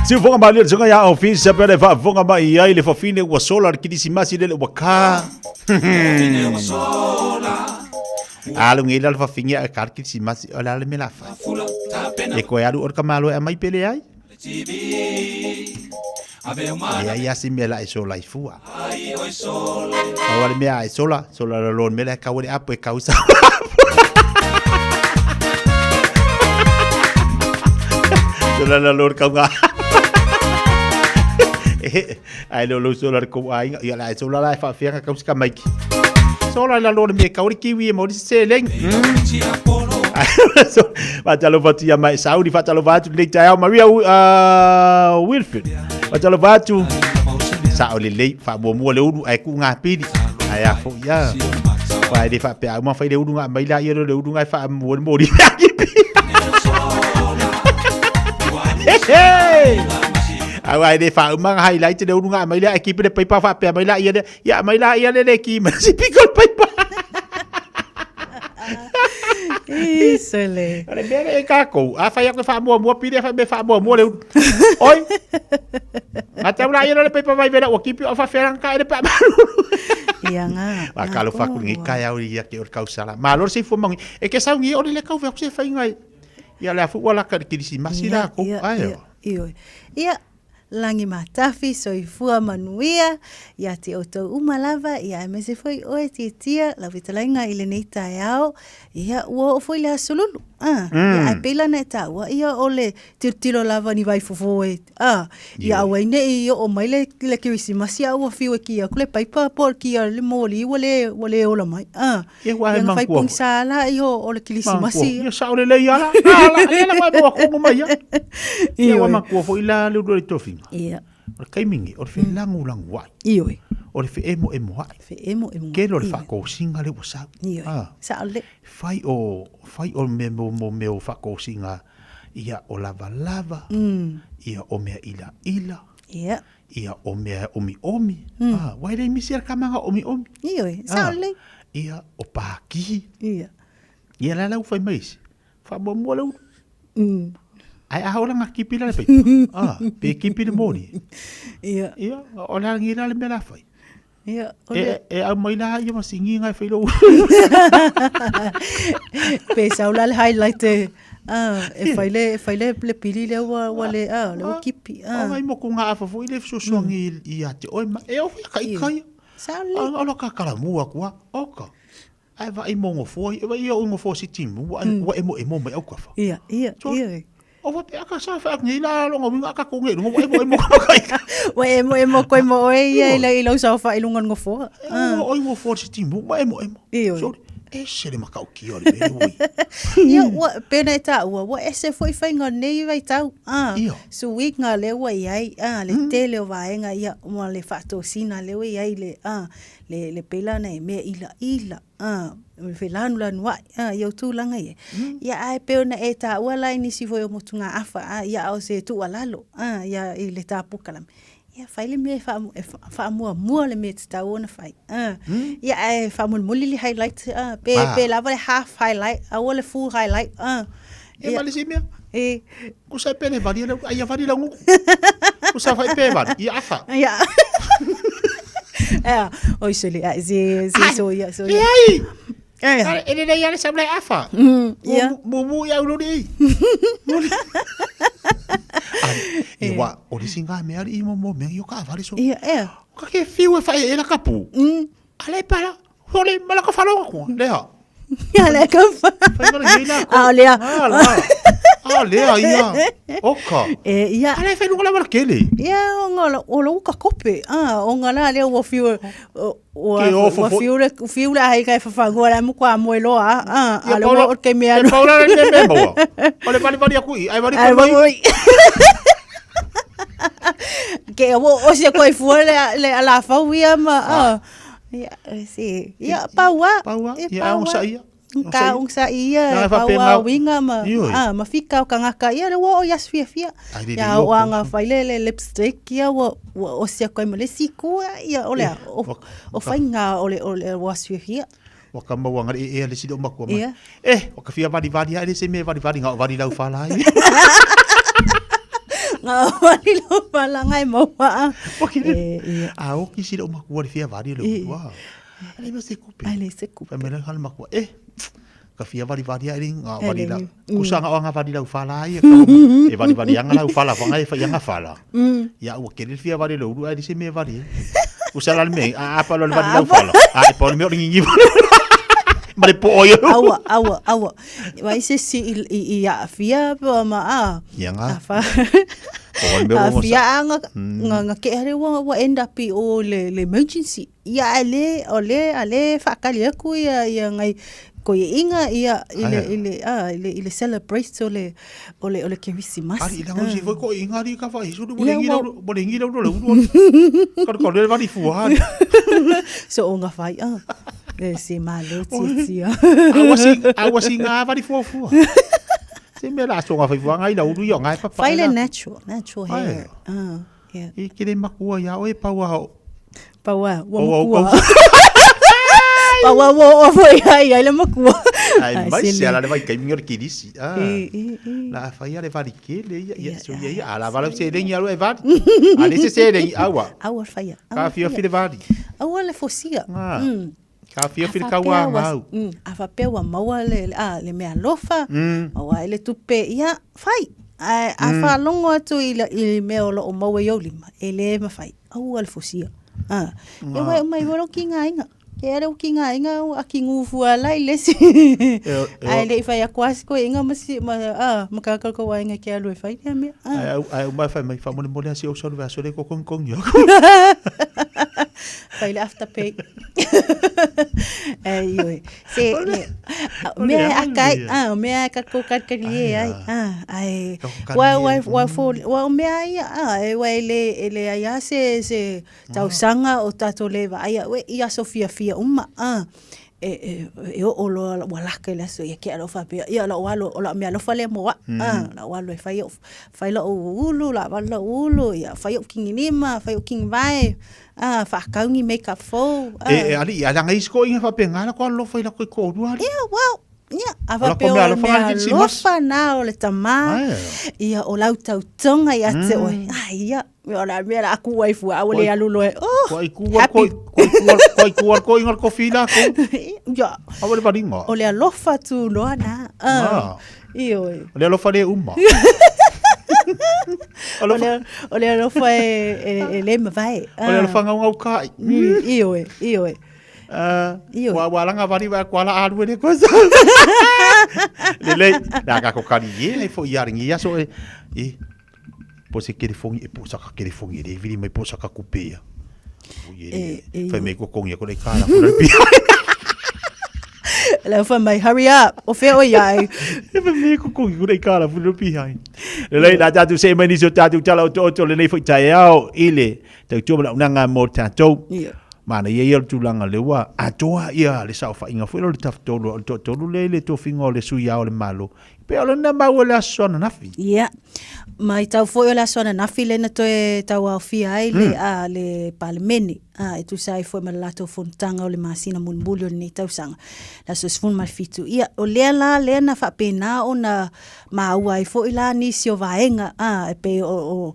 Si fonga mali le songa ya office sa pele fa fonga ba ia ile fa fine wa sola ki di simasi le wa ka. Alu ngila fa finge a kar ki simasi ala le mela fa. E ko ya or kamalo e mai pele ai. Ya si mela e sola i fua. Awale mea e sola la lon mela ka wori apo e kausa. Sola la lor ka nga. Ai lo sola ko ai ya la sola la fa fia ka uska mai. Sola la lor me ka wori kiwi mo se leng. Fatalo fatia mai Saudi fatalo vatu le tau Maria Wilfred. Fatalo vatu Saudi le fa mo le udu ai ku nga pidi. Ai a fo ya. Fa de fa pe ma fa de udu nga mai la yero de udu nga fa mo mo di. Ai de fa ma highlight de udu nga mai la equipe de pe pa fa pe mai la ya mai la ya le ki ma si picol pe pa. Isole. Ale bere e kako. A fa ya ko fa mo pide fa be fa mo le. Oi. Ata ula ira le pepa vai vera o kipi o fa feran ka de pa. Ia nga. Ba kalo fa ku ngi ka ya uri ya ke or kausala. Ma lor se fo mangi. E ke sa ngi o le ka fa se fa ngai. Ia la fu wala ka ki si masira ko. Ayo. Ia langi matafi soifua manuia ia te oto umalava ia mese foi oe tia la vitalainga ile nei taiao ia wo foi le asululu ia pela na ta wa ia ole tirtilo lava ni vai fofoe ia waine ia o mai le Christmas ia o fiu ki ia kule paipa por ki le moli wale ola mai ia wa ia fai pingsala ia o le Christmas ia sa ole le ia la mai bo ko mai ia wa ma ko foi la le do tofi. Ia. O kai mingi, o fe langu wai. Ioi. O fe emo wai. Fe emo wai. Ke lo fa ko singa le wasa. Ioi. Sa le. Fai o me o fa ko singa ia o lava. Ia o mea ila. Ia. Ia o mea omi. Wai dei misi kamanga omi. Ioi. Sa le. Ia o paki. Ia. Ia la lau fai mais. Fa mo lau. Ai ahora nga kipi la pe. Pe kipi de moni. Ia. O la ngira le mela fai. Ia. A mai la ia masingi nga fai lo. Pe sa la highlight e fai le pili le le kipi. Ai mo ku nga fa foi le so ngi ia te o ma e o kai. Sa le. Ala ka kala mua kwa. Oka. Ai va i mongo foi, ia o ngo fo si timu. Wa emo mai au ka fa. Ia. O wa pe aka sa fa ngi la lo ngo aka ko ngi ngo emo kai. Wa emo ko mo ia ilo sa fa ilungon ngo fo. O ngo fo si timu ma emo. So se le makau ki o le oi. Ia wa pena ta wa ese foi nga nei vai tau. So week nga le wa ai le tele va nga ia mo le fa to sina le wa ai le pela na me ila. Me felanu la noa ia tu langa ia. Ia ai pe na e ta wala ni si foi mo tunga afa ia o se tu alalo. Ia i le tapu kalam. Ia faile me fa mo le me ta ona fai. Ia ai fa mo li highlight pe la vale half highlight wala full highlight. Ia vale si me. Ku sai pele varia ia varia ngu. Ku sai fai pe var ia afa. Ia. Oi sele so ia. Ele dai ia sa blai afa. Mu ia uluri. Ia o le singa me ari mo me yo ka vale so. Ia. Ka ke fiu e fai e la kapu. Ale para. Ole mala ka falo ko. Lea. Ale ka. Lea. Lea ia. Oka. Ia. Ale fai ngola mala kele. Ia ngola o lo ka kope. O ngala le o fiu o fiu le ai kai fa ngora mo kwa mo lo ale o ke me ale paula le me mo. Ole pali aku ai vari. Que o se coi fu le ala fa wia ma ia paua ia un saia un saia paua winga ma fika o kangaka ia le o ia fia ia o anga faile le lipstick ia o se coi mo le siku ia ole o fainga ole o fia o ka mau anga le sido makua mai o ka fia vari le se me vari nga vari lau fala Wali lo palangai mo pa. O kisi o makua le fia vari le ua. Ale ma se kupe. Ale se kupe. Pa mena hal makua. Ka fia vari ai nga vari la. Kusanga o nga vari la ufala ai. E vari anga la ufala fanga e fa yanga fala. Ya o ke le fia vari le ua di se me vari. Usala le me apa lo vari la ufala. Ai po le me o ngi. Mare po oyo. Awa. Vai se si ia fia pa ma Yanga. Afa. Fia nga ke are wa end up o le emergency. Ia ale fa kali aku ia ngai ko inga ia ile celebrate ole Christmas. Ari la mo si foi ko inga ri ka fa isu do bolengi lo Ka le vari fuan. So nga fai se malo tia. Awasi nga vari fufu. Se me la so nga fai fuanga ina uru yo nga fa. Fai le natural hair. Yeah. I kire makua ya o e paua. Paua, makua. Paua wo foi ai le makua. Ai mai se ala le vai kai mingor kirisi. La fai ale vari ke le ya so ya ala vala se le ngalo e vari. Ale se le awa. Awa fai. Ka fio fi le vari. Awa le fosia. Ka fia fil ka wa mau. Ava pe wa mau le me alofa. Wa ele tupe ia fai. A fa longo atu i me o lo mau e olima. Ele ma fai. Au al fosia. E wa mai woro kinga inga. Ke era o kinga inga a kingu fua lai lesi. Ai le fai a kwasi ko inga makakal ko wa inga ke alu e fai me. Ai mai fai mai fa mo mo si o so va so le ko kong yo. Fai le after pay. Ai se me aka ko kakali ai wa me ai wa ele ai se tau sanga o tato leva ai we ia Sofia fia umma o lo wala ke la so ya ke alo fa pe ya lo walo o la me alo fa le mo la walo fai lo ulu la walo ulu ya fai o kinginima fai o king vai fa kaungi make up fo ali ya nga isko inga fa penga ko lo fai la ko ru ali wow ava pe o lo fa na o le tama ia o lau tau tonga ia te o ia ora mera aku wai fu au le alu lo ko inga ko fila ko ya awale baringa o le alofa tu lo ana io o le alofa le umma o le alofa le me vai o le alofa ngau kai io wa langa vari wa kwala alu ne ko sa le na ka ko kani ye fo yaringi ya so po se kere fongi e po saka kere fongi le vili mai po saka kupea fa me ko kongi ko le kala fo le pi la fa mai hurry up o fe o yai fa me ko kongi ko le kala fo le pi hai le na tatu se mai ni so tatu tala o le nei fo tai ao ile te tu la nga mo tatu mana ye yer tu langa le wa atoa ia le sa fa inga fo le taf tolo le to fingo le su ya o le malo pe o na ba wala sona na fi mai tau foi la sona na fi le na to tau au fi ai le palmeni e tu sai foi ma lato fontanga o le masina munbulio ni tau sanga la so sfun mal fitu ia o le na fa pena ona ma ai foi la ni si o vaenga e pe o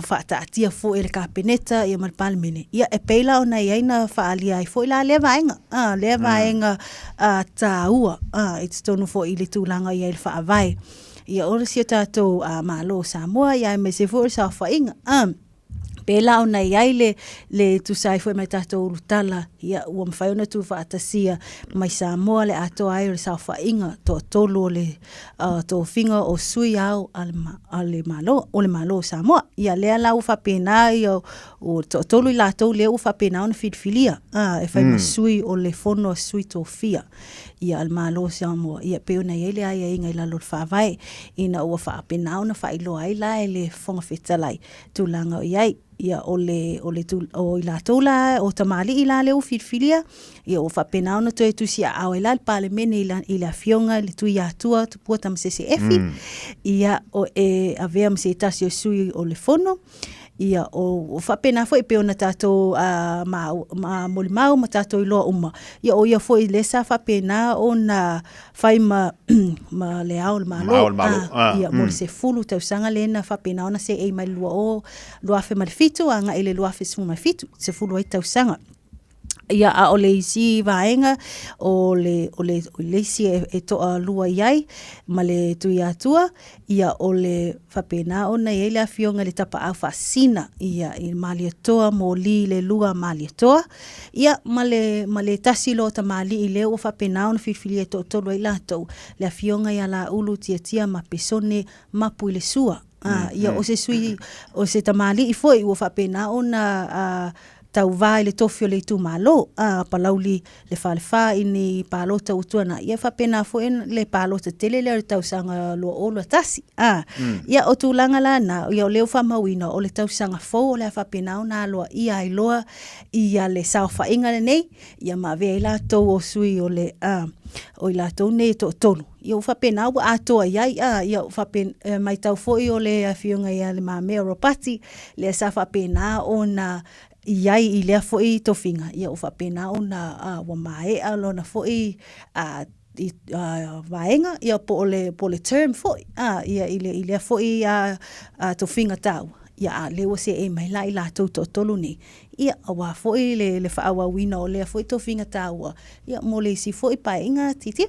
fa ta tia foi le kapeneta ia mal palmeni ia e pe la ona ia na fa ali ai foi la le vaenga ta ua it's tonu foi le tulanga ia le fa vai ia ora sia tatou malo Samoa ia me se for sa fa inga pela ona ia le tu sai foi mai tatou urutala ia ua mawhai ona tu fa atasia mai Samoa le ato ai o sa fa inga to tolo le to finga o sui au ale malo Samoa ia le ala u fa pena ia o to tolo la to le u fa pena ona fitfilia e fai sui o le fono sui to fia ia al malo Samoa ia pe ona ia le ai inga ila lo fa vai ina ua fa pena ona fa ilo ai la le fonga fitalai tu langa ia ole tu o ila tola o tamali ila le fitfilia ia o fa pena ona to tu sia au ila pale mene ila fionga le tu ia tua tu puta msese ia o avea mse tasio sui o le fono Ia o whapena foi pe ona tātou ma moli mau ma tātou i loa uma. Ia o ia foi lesa whapena o na whai ma le ao le malo. Ia moli se fulu tau sanga lena whapena ona se ei mai lua o luafe ma le fitu, anga ele luafe simu mai fitu, se fulu ai tau sanga. Ia a o le isi vaenga o le isi e toa lua iai ma le tui atua ia o le whapena o na i le awhionga le tapa au whasina ia i mali atoa mo li le lua mali atoa ia ma le tasilo ta mali i leo o whapena o na whiwhili e toa tolu i latou le awhionga ia la ulu tia ma pesone mapu i le sua ia o se sui o se tamali i foi o whapena o na tau vai le tofio le tu malo palauli le falfa ini palota utuana ia whapena fo le palota tele le tau sanga lo olo tasi ia o tulanga lana ia o leo whamauina o le tau sanga fo o le whapena o na loa ia i loa ia le saufa inga le nei ia ma vea ila tau o sui o le o ila tau nei to tonu ia whapena o atoa iai ia whapena mai tau fo i o le awhionga ia le mamea ropati le sa whapena o na iai i lea foi tofinga ia o whapena o na wa mae alo na foi vaenga ia po le term foi ia i lea foi tofinga tau ia leo se e mai lai la tau tolu ni ia wa foi le whaawa wina o lea foi tofinga tau ia mo le si foi painga titi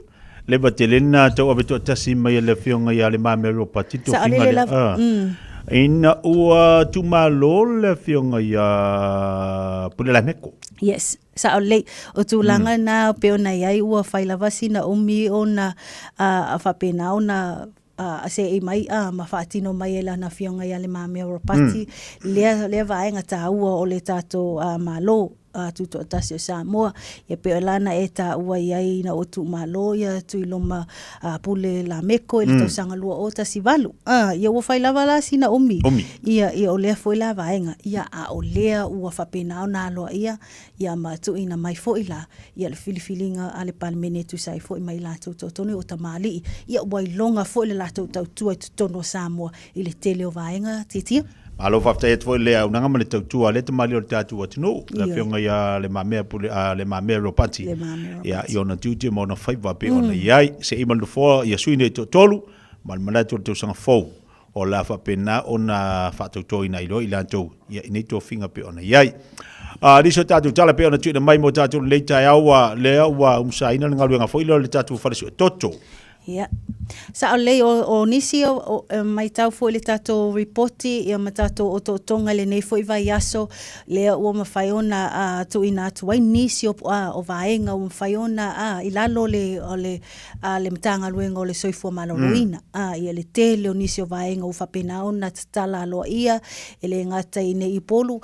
le batelena tau abeto tasi mai le fionga ia le mamero patito finga ina ua tumalo le fionga ia pulela meko. Yes, sa ole o tulanga na peona iai ua whailavasi na umi o na whapena o na se e mai ma whaatino mai ela na fionga ia le mamea ropati lea vaenga ta ua o le tato malo tuto tasio Samoa ia pe lana e ta ua iai na o tu malo ia tu iloma pule la meko ele tau sanga lua o tasi valu ia ua whailava la sina umi ia o lea foi la vaenga ia o lea ua whapena o na aloa ia ma tu ina mai foi la ia le filifilinga ale palmene tu sai foi mai la tuto tonu o tamali ia ua ilonga foi le la tau tua tutono Samoa i le tele o vaenga titia alo fafta et foi le unanga male tautua le tamali o tatu atino la fionga ia le mamea pule le mamea ropati ia iona tuti mo na faiva pe ona iai se imal fo ia suine tolu mal malato to sanga fo o la fa pena ona fa to ina ilo ila to ia ni to finga pe ona iai diso tatu tala pe ona tuina mai mo tatu le tai awa le awa umsaina ngaluenga fo ilo le tatu fa toto ia sa ole o nisi o mai tau foi le tato reporti ia matato o tonga le nei foi vai aso le o mafaiona tu ina tu ai nisi o vaenga o mafaiona ilalo le mtanga luenga le soifo maloloina ia le tele o nisi o vaenga o fapena ona tala lo ia ele ngata ine ipolu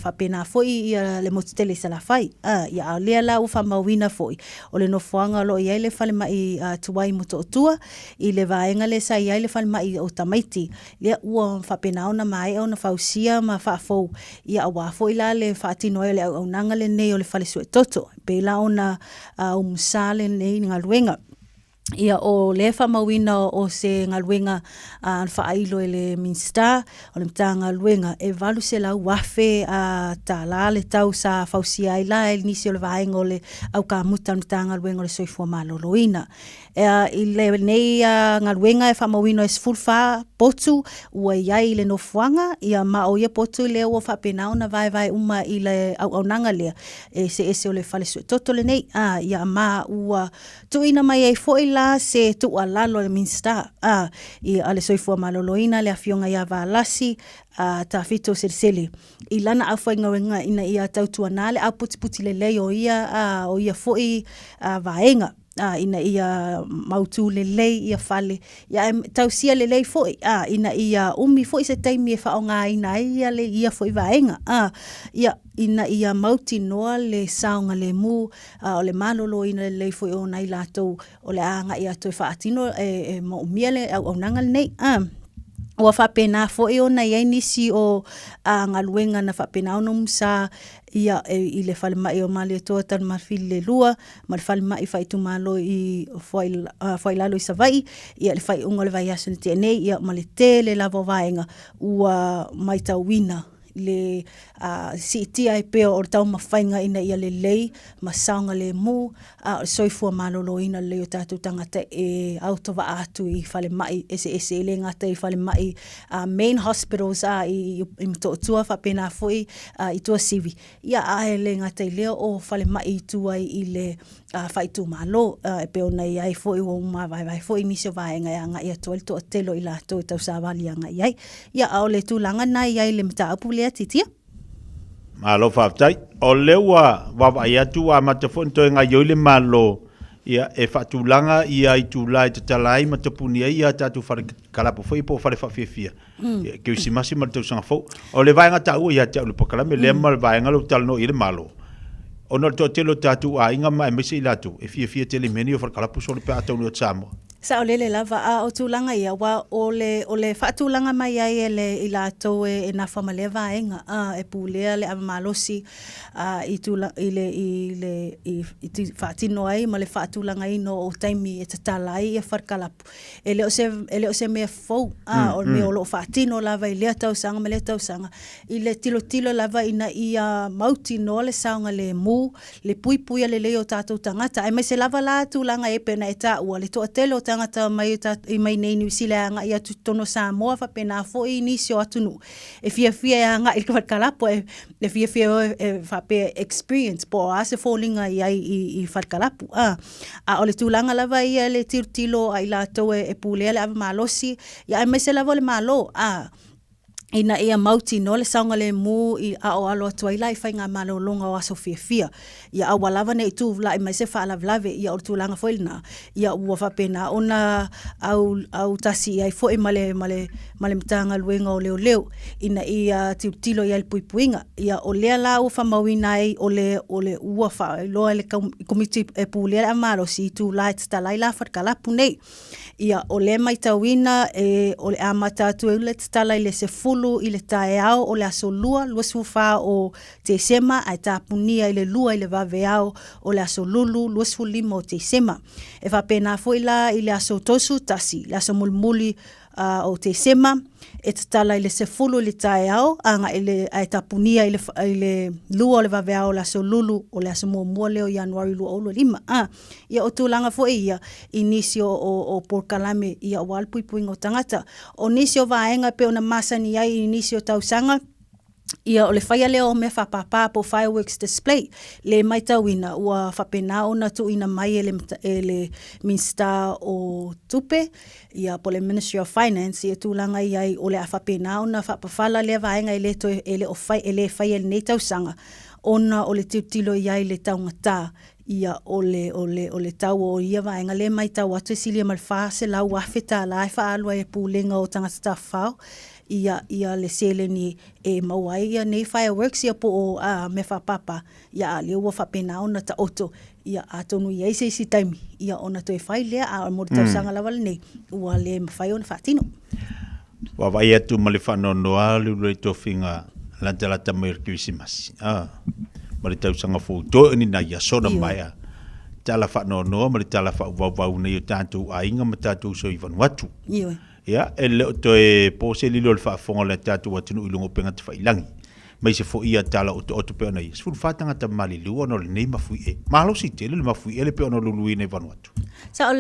fapena foi ia le motele sala fai ia le la o famawina foi o le no foanga lo ia le fale mai tuai mototua i le vaenga le sa ia le fale mai o tamaiti le ua fapena ona mai ona fausia ma fafou ia wa foi la le fatino le au nanga le nei o le fale sue toto pe la ona umsale nei ngaluenga ia o le famawina o se ngaluenga faailo ele minsta o le mtanga ngaluenga e valu se la wafe ta la le tau sa fausia ila el nisi o le vaenga o le au ka muta mtanga ngaluenga o le soifua maloloina i le nei ngaluenga e famawina e sfulfa potu ua iai le nofuanga ia ma o ia potu le ua fapena ona vai uma i le au nanga lea se ese o le fale sue toto le nei ia ma ua tuina mai e foi la se tu alalo le minsta i ale soifua maloloina le afionga ia valasi ta fito sele i lana afainga ina ia tautua le a puti le leo ia o ia foi vaenga ina ia mautu le lei ia fale ia tausia le lei foi ina ia umi foi se taimi e faonga ina ia le ia foi vaenga ia ina ia mauti noa le saunga le mu o le malolo ina le lei foi ona i latou o le anga ia toi faatino mo miele au nanga nei ua whapena fo e ona iai nisi o ngaluenga na whapena ono msa ia i le whale mai o mali atoa tanu marfili le lua, ma le whale mai whaitu malo i whailalo i savai, ia le whai unga le vai aso ni tēnei, ia ma le te le lavo vaenga ua mai tau wina le si tia e peo o tau mawhainga ina ia le lei, ma saunga le mu, soifua malolo ina le o tātou tangata e autova atu i whale mai, ese le ngata i whale mai, main hospitals i mto tua whapena fui i tua sivi. Ia ahe le ngata i leo o whale mai i tua i le whaitu malo, e peo nei ai fui o vai fui nisio vaenga ia nga ia toa to telo i la to tau savali nga iai. Ia au le tūlanga nai iai le mta apu lea titia. Malo whaftai. O lewa wawa atu a matafonto ngā yoile malo ia e whatulanga ia i tūlai te talai matapunia ia tātu whare kalapo whai po whare whawhiawhia. Keu si masi ma tau sanga fau. O le vaenga tau ia te ulu pokalame lea ma le vaenga lo talano i le malo. Ono to telo tātu a inga mai mese i latu e fia tele meni o whare kalapo so le pe atau ni o Samoa. Sa o lele lava o tūlanga ia wa o le whaatūlanga mai ai i la tau e na whamaleva enga e pūlea le amamalosi i whaatino ai ma le whaatūlanga ino o taimi e tatalai e wharkalapu. E leo se mea fau o mea o lo whaatino lava i lea tau sanga ma lea tau sanga i le tilo lava ina i mauti no le saunga le mu le pui le leo tātou tangata. Ai mai se lava la tūlanga e pena e tā ua le toa telo tangata mai i mai nei New Zealand anga i atu tono Samoa whapena fo i nisio atunu. E fia anga i whatkalapo e fia e whape experience po a se fōlinga i whatkalapu. A o le tūlanga lava ia le tilo a i la tau e pūlea le ava malosi. Ia ai mai se lava le malo. Ina ia mauti no le saunga le mu i ao alo atua i lai whainga malo longa o aso fia. Ia awa lava ne i tū vlai mai se wha alavlave ia o tūlanga foilina. Ia ua whapena ona au tasi ai fo e male mtanga luenga o leo. Ina ia tilo ia le puipuinga. Ia o lea la ua whamawina ai o le ua wha loa le komiti e pūlea a maro si tū lai tata lai la whatkalapu nei. Ia o le mai tauina o le amata atu e le tata lai le se fulu i le tae au o le aso lua sufa o te sema ai tapunia i le lua i le vave au o le aso lulu luasu lima o te sema. E whapena foila i le aso tosu tasi, le aso mulmuli o te sema, e tatala i le sefulu i le tae au, anga i le ai tapunia i le lua o le vave au o le aso lulu o le aso mua leo Januari lua olo lima. Ia o tūlanga fo ia i nisio o porkalame ia o alpuipuinga o tangata. O nisio vaenga pe ona masani ai i nisio tausanga, ia o le whaia leo me whapapa po fireworks display. Le mai tauina ua whapena ona tu ina mai e le Minsta o Tupe, ia po le Ministry of Finance, ia tūlanga iai o le a whapena ona whapawhala le vaenga e le whaia le nei tausanga. Ona o le tilo iai le taungata, ia o le tau o ia vaenga le mai tau atu silia malwha se lau wafeta la e whaalua e pūlenga o tangata tawhau. Ia le seleni e mauai ia nei fireworks ia po o me whapapa ia le ua whapena ona ta oto ia atonu ia isi taimi ia ona toi whai lea a mori tausanga lawale nei ua le mawhai ona whaatino. Wawai atu male whanonoa luloi tofinga lantalata mai Christmas. Male tausanga fō to ni na ia sona mai a tala whanonoa male tala whau nei o tātou a inga ma tātou so i Vanuatu. Ioi. Ia, e leo to e pose lilo le whaafonga le tātou atinu ilungo penga te whailangi. Mai se fo ia tala o pe ona ia. Sfuru whātanga ta mali lua no le nei mafui e. Mahalo si te le mafui e le pe ona lului nei Vanuatu. Sa o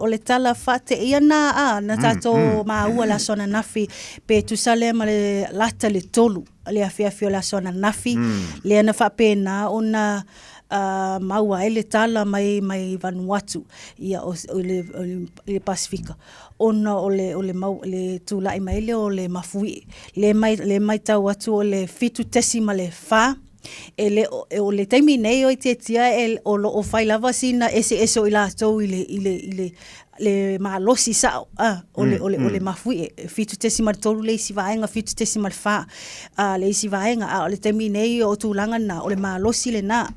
le tala whate ia na tātou maa la sona nafi pe tu sale ma le lata le tolu. Le awhiawhio la sona nafi. Le ana whapena ona maua ele tala mai Vanuatu ia o le Pasifika. Ona o le tūlai mai le o le mafui. Le mai tau atu o le fitu tesi ma le wha. O le taimi nei o i te tia o whai lava sina ese o i la tau i le le malosi sa ole mafui fitu tesi mal tolu le si vaenga fitu tesi mal fa le si vaenga ole temi nei o tulanga na ole malosi le na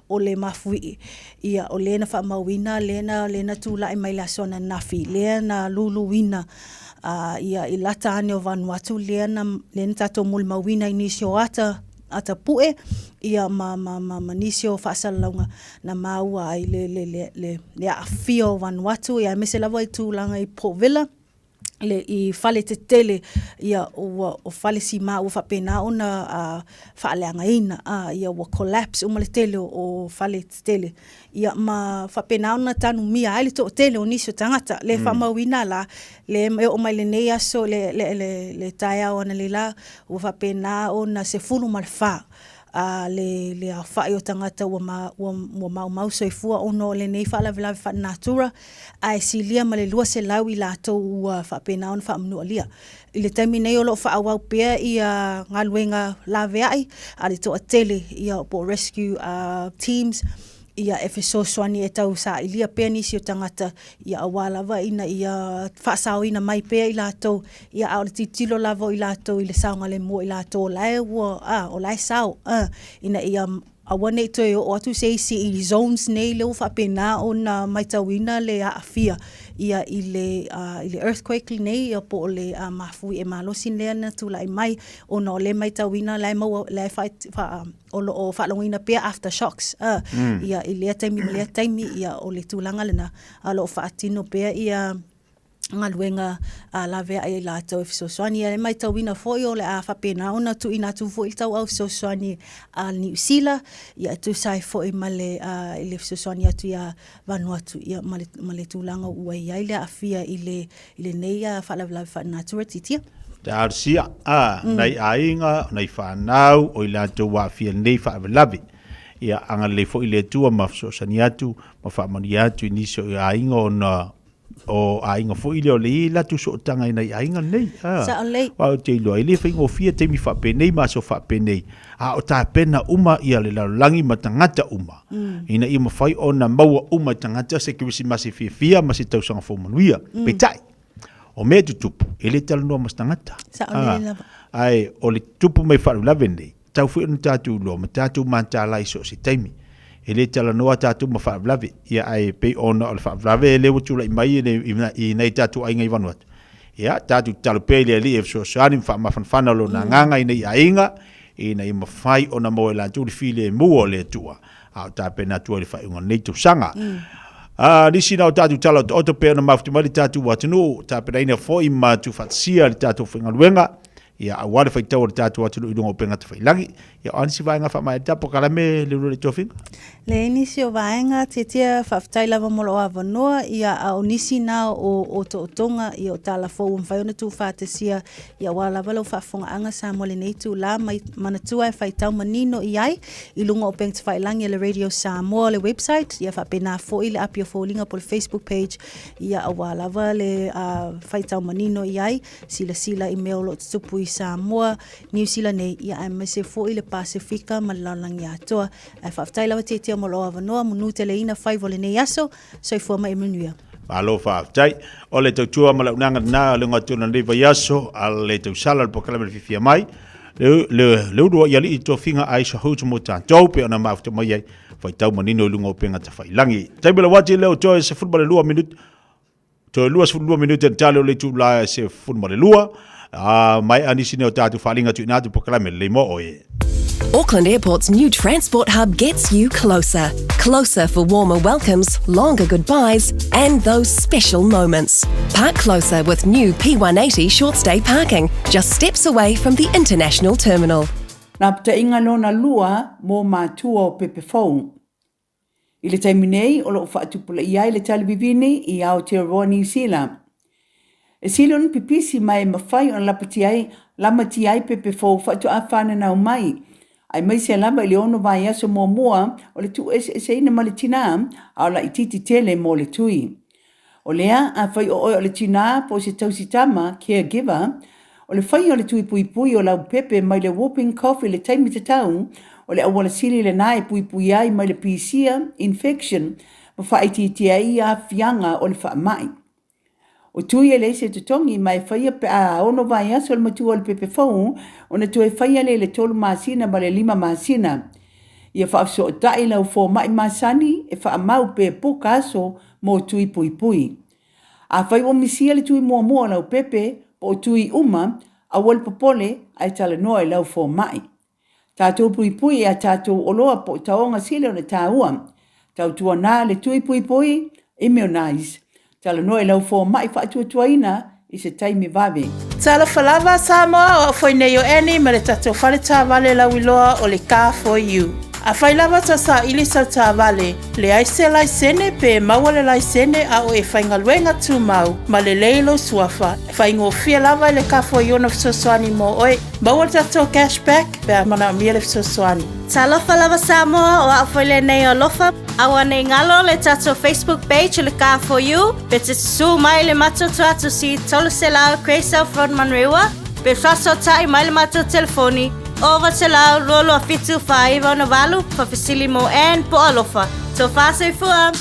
ole mafui ia ole na fa mawina lena tula e mai la sona nafi lena luluwina ia ilata ane o Vanuatu lena tato mul mawina inisio ata pue ia ma nisio faasalaunga na maua ai le afio Vanuatu ia mese lava i tūlanga i Port Vila le i fale te tele ia o fale si ma o whapena o na whaaleanga ina ia o collapse o male tele o fale te tele ia ma whapena o na tanu mia ai le to tele o nisio tangata le whamauina la le o mai le nei aso le taia o na le la o whapena o na se fulu mal wha le a whae o tangata ua mau soifua ono le nei whaalavilavi wha natura ai si lia ma le lua se lau i lato ua whapena on wha mnua lia. I le taimi nei o lo wha awau pia i ngā luenga lawe ai a le toa tele i a po rescue teams ia Efesoswani e tau sa ilia pea nisi o tangata ia awalawa ina ia whaasao ina mai pea i lato ia au le titilo lavo i lato i le saonga le mua i lato lae ua o lae sao ina ia awane i toi o atu se isi i zones nei leo whapena o na maitawina le aafia ia i le earthquake nei ia po le mafui e malosin lea na tula i mai o na o le maitawina lai mau lai o whaalongina pia aftershocks ia i lea taimi ia o le tūlanga lena a lo whaatino pia ia ngā luenga lawe ai la tau Efesoswani e mai tauina foi o le a whapena ona tu ina tu foi tau au Efesoswani a New Zealand ia tu sai foi male le Efesoswani atu ia Vanuatu ia male tūlanga ua iai le afia i le neia whaalawilawi whaanatura titia Te arsia nei ainga nei whanau o i la tau wafia nei whaalawilawi ia anga le foi le tua mafsosani atu ma whaamani atu iniso i ainga o na o ainga fo ile o le la tu so tanga ina ainga nei sa le wa te lo ile fa ngo fia te mi fa pe nei ma so fa pe nei o ta pena uma ia le langi matangata uma ina i ma fai ona maua uma tangata se ki masi fia ma se tau sanga fo manuia pe tai o me tu tupu ile tal no mastangata sa le ai o le tupu mai fa la vende tau fu un tatu lo ma tatu manta lai so se taimi ele tala noa tatu ma whaavlawe ia ai pe ona o le whaavlawe le watu lai mai i nei tatu ai ngai Vanuatu ia tatu talo pe le li Efesoswani whaamawhanwhana lo na nganga i nei ainga i nei mawhai ona mo e la tūri file mua le tua au tape na tua le whaiunga nei tu sanga nisi nao tatu tala o to pe ona mawhti mali tatu watunu tape na ina fo i ma tu whatsia le tatu whainga luenga ia awale fai tau le tatu watunu i lunga o penga te whailangi ia anisi vaenga whamai tapo kalame le ure tofinga le nisi o vaenga tia whaftai lava molo a Vanua ia au nisi nao o tonga ia o tala fōu mwhaiona tu whātesia ia wala wala o whafonga anga sa mole nei tu la mana tua e whai tau manino i ai i lunga o penga te whailangi le Radio Samoa le website ia whapena fō i le api o fōlinga po le Facebook page ia a wala wala le whai tau manino i ai sila i meo lo tupu i Samoa New Zealand nei ia a mese fō i le Pasifika ma lalangi atoa e whaftai lawa tia mo loa Vanoa munu te leina fai vole nei aso so i fuama i manuia. Alo whaftai o le tautua ma launanga na le ngatuna nei vai aso a le tausala le pokalama le fifia mai le urua iali i tō whinga ai sa houtu mo tātou pe ona mawhta mai ai fai tau manino lunga o penga ta whailangi. Taibila wati leo toe se futbol le lua minute toe lua se lua minute tale o le tu la se futbol le lua mai anisi neo tātou whalinga tu inatu pokalama le mo oe. Auckland Airport's new transport hub gets you closer. Closer for warmer welcomes, longer goodbyes, and those special moments. Park closer with new P180 short stay parking, just steps away from the international terminal. Nā puta inga lona lua mō mātua o Pepe Fong. I le taiminei o loo whaatupula iai le talibivini i Aotearoa New Zealand. E silon pipisi mai mawhai o lapati lama ti ai Pepe Fong whaatu a whananau mai. Ai mai se lava i le ono vai aso mua o le tu e ina ma le tina au la ititi tele mo le tui. O lea a whai o le tina po se tausitama caregiver o le whai o le tui pui o lau pepe mai le whooping cough i le taimi te tau o le awala sili le nae pui ai mai le pisia infection ma whaititia i a fianga o le whaamai. O tui e leise te tongi mai whaia pe a ono vai aso le matua o le pepe fau, o na tue whaia le tolu masina ma le 5 masina. Ia whaafso o tai lau fo mai masani e whaamau pe poka aso mo tui pui pui. A whai o misia le tui mua mua lau pepe, po o tui uma, a wal popole ai tala noa lau fo mai. Tātou pui pui a tātou oloa po taonga sile o na tāua. Tau tua nā le tui pui pui, immunize. Tala noa lau fo mai whaatua tuaina i se taimi vawe. Tala whalawa Samoa o foi nei o eni ma le tatou whale tā wale lau iloa o le Car for You. A whailawa ta sa ili sau tā wale, le aise lai sene pe maua le lai sene a o e whaingaluenga tū mau, ma le leilo suafa. Whaingo fia lawa le Car for You na fisosoani mo oe, maua tatou cashback pe a mana mia le fisosoani. Tala whalawa Samoa o a whaile nei o lofa, awa nei ngalo le tatou Facebook page le Car for You, pe te su mai le mato tuatu si tolu se lao Craysel Front Manrewa, pe fraso tai mai le mato telefoni, over te lau rolo a fitu whaiva o na walu, pa fisili mo en po alofa. So whasei fua.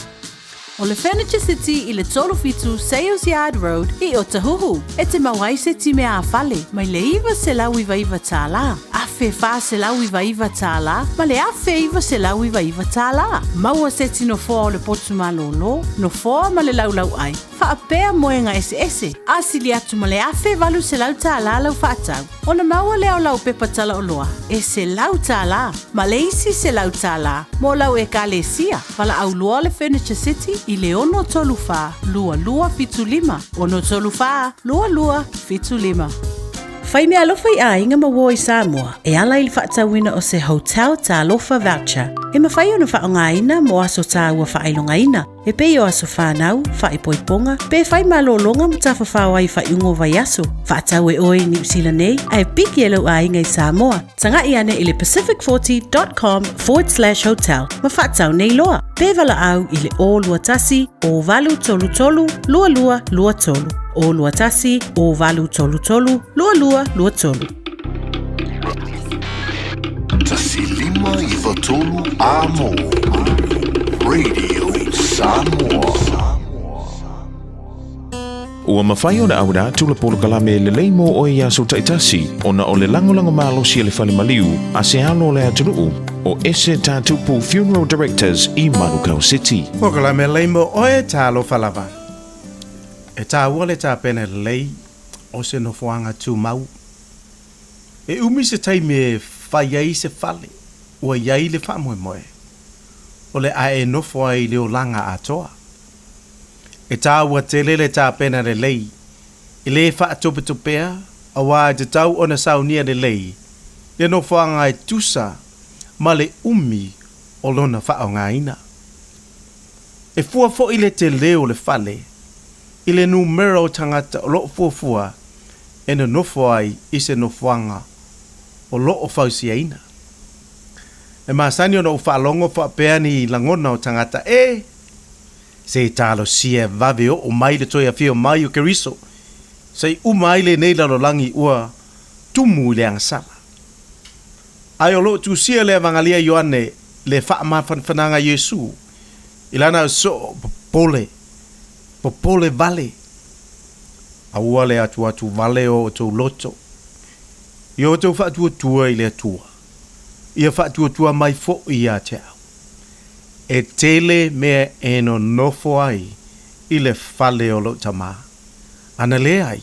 O le Furniture City I le tolu fitu Sales Yard Road I o Tahuhu. E te mawai se ti mea a whale, mai le iwa se lau iwa iwa tā la. Afe wha se lau iwa iwa tā la, ma le afe iwa se lau iwa iwa tā la. Maua se ti no fōa o le potu malolo, no fōa ma le lau lau ai. Whaapea moenga ese. Asili atu ma le afe walu se lau tā la lau whaatau. O na maua leo lau pepa tala o loa. E se lau tā la, ma le isi se lau tā la. Mo lau e ka le sia, wala au lua le Furniture City I le ono tolu wha, lua lua fitu lima. Ono tolu wha, lua lua fitu lima. Whai mea alofa I a inga maua I Samoa, e ala I whaatawina o se hotel tā alofa voucher. E mawhai o na whaonga ina mo aso tā ua whailonga ina. E pei o aso whanau, whaipoiponga, pe whai malolonga mo tā whawhau ai whaiungo vai aso. Whaatau e oi New Zealand nei, ai piki e lau a inga I Samoa. Tanga I ane I le pacific40.com/hotel. Ma whaatau nei loa. Pe wala au I le o lua tasi, o valu tolu tolu, lua lua lua tolu. O lua tasi, o valu tolu tolu, lua lua lua tolu. Tasi lima I watolu a mo. Radio Samoa. Ua mawhai o na aura tula polo kalame le leimo o ia so taitasi o na o le langolango malo si le whale maliu a se alo le atunuu o ese tātupu Funeral Directors I Manukau City. O kalame leimo o e tālo whalawa. E tā ua le tā pene lei o se no fuanga tū mau. E umi se taime whai ai se whale ua iai le whamoe moe. O le ae nofo ai leo langa atoa. E tā ua tele le tā pena le lei. I le whaatopetopea, a wā te tau o na saunia le lei. Le nofo anga e tusa, ma le umi o lona whaonga ina. E fua fo I le te leo le whale, I le numero tangata o loo fuafua, e na nofo ai I se nofoanga o loo fausiaina. E masani o na ufaalongo whaapea ni langona o tangata se talo sia vave o mai le toia fio mai o Keriso. Sei umai le nei lalo langi ua tumu le angsala. Ai o lo tu sia le vangalia Ioane le whaama whananga Yesu. Ilana so popole vale. Aua le atu vale o tau loto. Io tau whaatua tua I le atua. Ia whaatua tua mai fo I a te au. E tele mea eno nofo ai I le whale o lo tama. Ana le ai.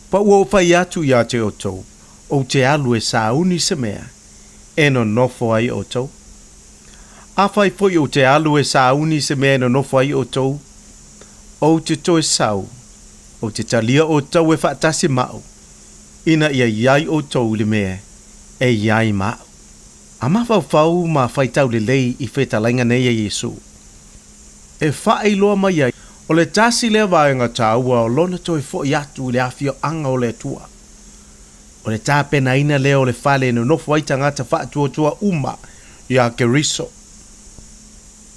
Pa ua o whai atu I a te o tau. O te alu e sauni se mea. Eno nofo ai o tau. A whai foi o te alu e sauni se mea eno nofo ai o tau. O te toe sau. O te talia o tau e whaatasi mau. Ina ia iai o tau le mea. E iai mau. A mawhau ma whaitau le lei I whetalainga nei a Yesu. E whae loa mai ai, o le tasi lea vaenga tāua o lona toi fo I atu le awhio anga o le tua. O le tāpena ina lea o le whale no nofo ai tangata whaatua uma I a Keriso.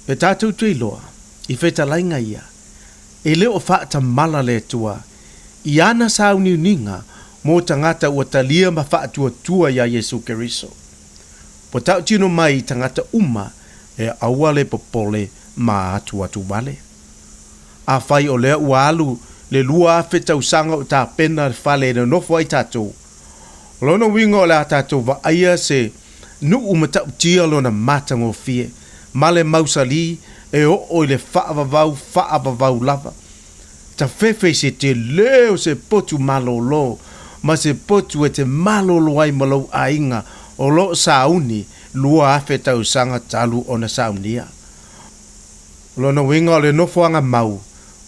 E tātou tui loa, I whetalainga ia, e leo whaata mala le tua, I ana sauni uninga mo tangata ua talia ma whaatua I a Yesu Keriso. Po tau tino mai tangata uma e aua le popole ma atu vale. A fai o lea ua alu le lua afe tausanga o ta pena fale na nofo ai tatou. Lona winga o le a tatou va aia se nu umata utia lona matango fie. Male mausali e o le whaavavau lava. Ta fefe se te leo se potu malolo, ma se potu e te malolo ai malau ainga o lo sauni lua afe tausanga talu o na saunia. Lona winga o le nofoanga mau,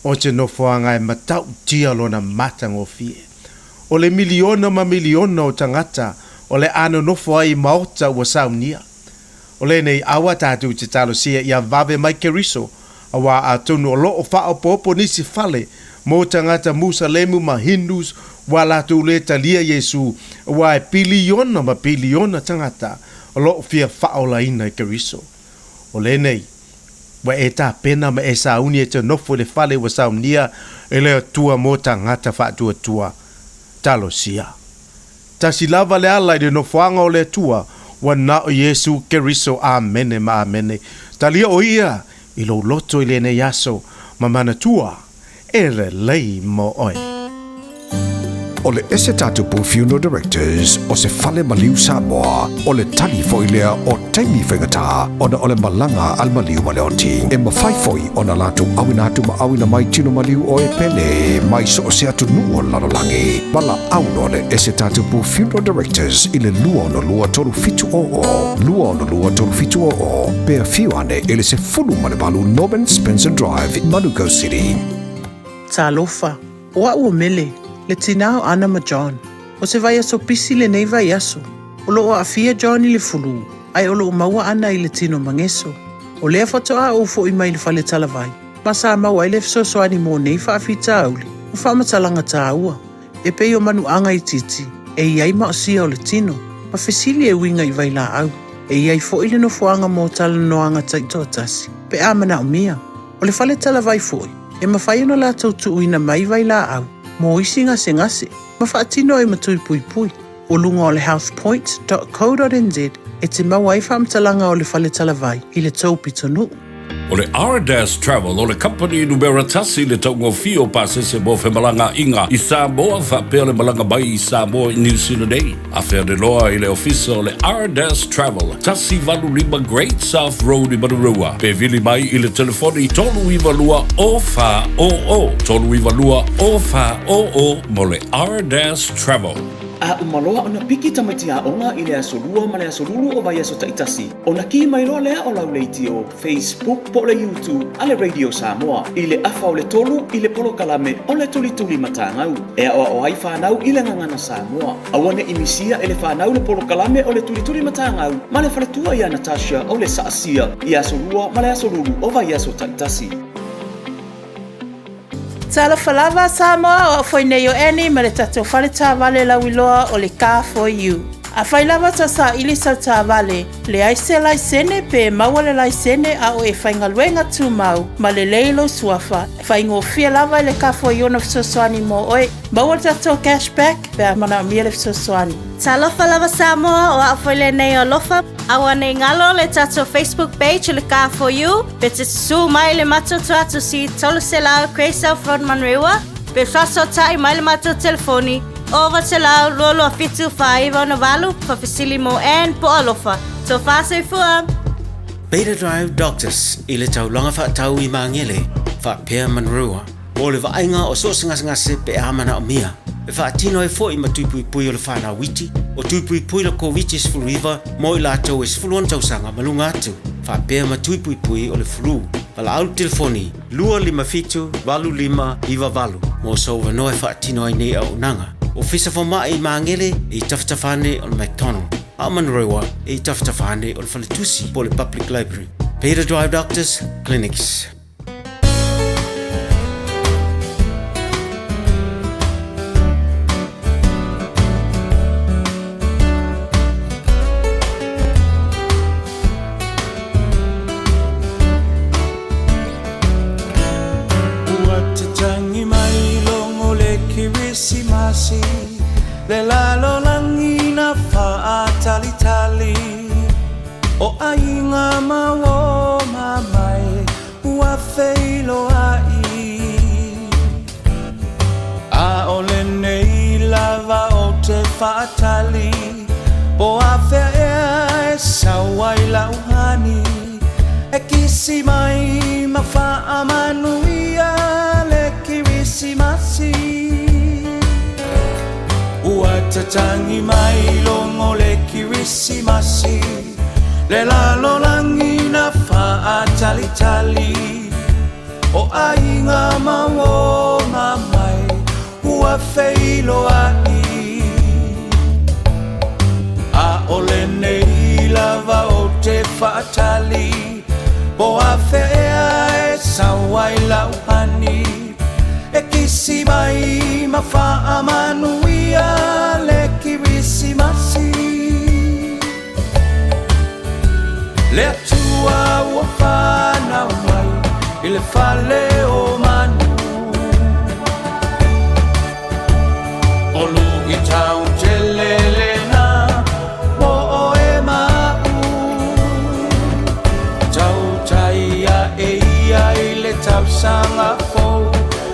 o te nofoanga e matau tia lona matango fie. O le miliona ma miliona o tangata, o le ano nofo ai maota ua saunia. O le nei awa tātou te talo sia ia vave mai keriso, awa a tonu o loo whao popo nisi fale, mo tangata Musa lemu ma Hindus, wa latu le talia Yesu, wa e piliona ma piliona tangata, o loo fia whao la ina i keriso. O le nei, wa e tā pena ma e sauni e te nofo le fale wa saunia, e leo tua mo tangata whaatua tua, talo sia. Ta si lava le ala i de nofoanga o le tua, wa na o Yesu keriso amene ma amene. Talia o ia, i lo loto i le ne yaso, ma mana tua, e le lei mo oe. O le ese tatupu Funeral Directors o se fale maliu Samoa o le tali fo ilea o taimi whaingata o na o le malanga al maliu maleoti e mawhaifoi o na latu awina atu ma awina mai tino maliu o e pele mai so o se atu nuo lalolangi mala auno le ese tatupu Funeral Directors i le lua no lua tolu fitu o pea fiuane ele se fulu malevalu Norman Spencer Drive in Manuka City. Talofa, oa ua mele. Le tinao ana ma John. O se vai aso pisi le nei vai aso. O lo o afia John i le fulu. Ai o lo o maua ana i le tino mangeso. O lea fatoa o fo i mai le fale talavai. Masa maua i le fisoso ani mo nei fa afita auli. O fa matalanga ta ua. E pei o manu anga i titi. E iai ma o sia o le tino. Ma fesili e winga i vai la au. E iai fo i le no fuanga mo tala noanga taito tasi. Pe amana o mia. O le fale talavai foi. E mawhai no la tautu uina mai vai la au. Mo isi ngase, ma whaatino e matui pui. O lunga o le housepoint.co.nz e te maua i whamtalanga o le whale talavai i le taupito nuu. O le R-Dash Travel o le company numera tasi le taungo fio pasese mo whemalanga inga i Samoa whapea le malanga bai i Samoa i New Zealand ei. A whea de loa i le ofisa o le R-Dash Travel tasi valu lima Great South Road i Marurua. Pe vili mai i le telefoni tolu iwa lua o wha o. Tolu iwa lua o wha o mo le R-Dash Travel. A umaloa ona piki tamaiti onga i le asolua ma le asolulu o vai aso taitasi. Ona ki mai loa lea o lauleiti o Facebook po le YouTube a le Radio Samoa. I le afa o le tolu i le polo kalame o le tulituli matangau. E a o ai whanau i le ngangana Samoa. Awane imisia e le whanau le polo kalame o le tulituli matangau. Ma le whaletua i a Natasha o le saasia i asolua ma le asolulu o vai aso taitasi. Tala falava Samoa o foi nei o eni ma le tatou whale tā vale la wiloa o le Car for You. A whai lava ta sa ili sau tā vale, le aise laisene pe maua le laisene a o e whaingaluenga tū mau, ma le leilo suafa. Whaingo fia lava i le Car for You na fisosoani mo oe, maua le tatou cashback pe a mana mia le fisosoani. Talofa lava Samoa o a whaile nei o lofa, awa nei ngalo le tatou Facebook page le Car for You, pe te su mai le mato tuatu si tolu se lao Craysau Front Manrewa, pe fraso tai mai le mato telefoni, over te lau lolo a fitu whaiva na walu, pa fisili mo en po alofa. So fase fua. Beta Drive Doctors, i le tau longa wha tau i mangele, wha pia manrua. O le vainga o so ngase pe amana o mia. E wha tino e fo i matupui pui o le whana witi, o tupui pui la ko witi sfulu riva, mo i lato e sfulu on tausanga malunga atu. Wha pia matupui pui o le fulu. Pala au telefoni, 255-25 mo so wanoe wha tino ai nei au nanga. O fisa fo mai mangele e taftafane o McDonald. Amanrewa e taftafane o Faletusi po le Public Library. Beta Drive Doctors Clinics. Le lalo langina fa tali o ainga mawo mamai ua feilo ai a ole nei lava o te whaatali po a whea e sawa i lauhani e kisi mai ma wha amanuia le kirisi masi ua tatangi mai longo le kirisi masi le lalo langi na whaatali tali o ainga mawonga mai ua feilo ai a ole nei lava o te whaatali po a whea e sawa i lauhani e kisi mai ma wha amanuia le kirisi masi le atua ua whanau mai i le whale o manu olu i tau te lelena mo o e mau tau taia e ia i le tau sanga fou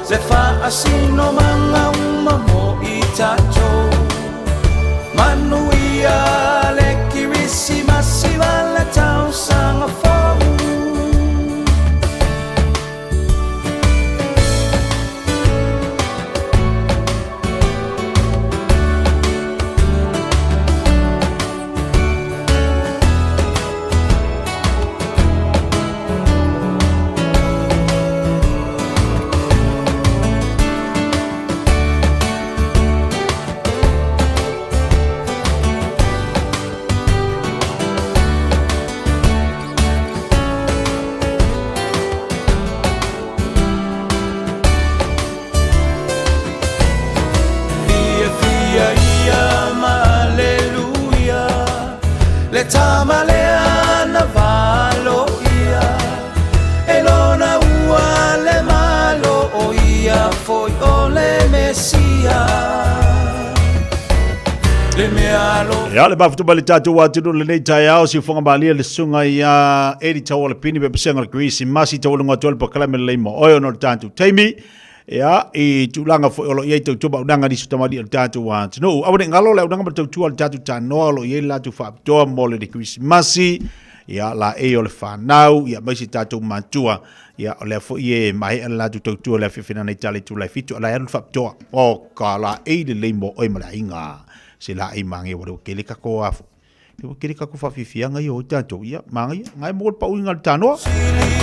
le whaasino manga uma mo i tatou manu ia le kirisi masiwa le tau sanga fou le tamalea na valo ia e lona ua le malo o ia foi o le mesia le mealo ya le bafutu bali tatu watu le nei tai au si fonga balia le sunga ia edi tawala pini be pesenga Greece masi tawala ngotol pa kala me le mo oyo no tantu taimi ya i tulanga fo lo ye tu ba udanga di sutamadi al tatu wa no awde ngalo le udanga tu tu al tatu tano lo ye la tu fa to mole di Christmasi ya la e o le fa now ya ba si tatu mantua ya le fo ye mai la tu tu le fina na itali tu le fitu la ya fa to o kala e le mo o mala inga se la i mangi wo ke le ka ko afu ke ka ko fa fianga yo tatu ya mangi ngai mo pa uinga tano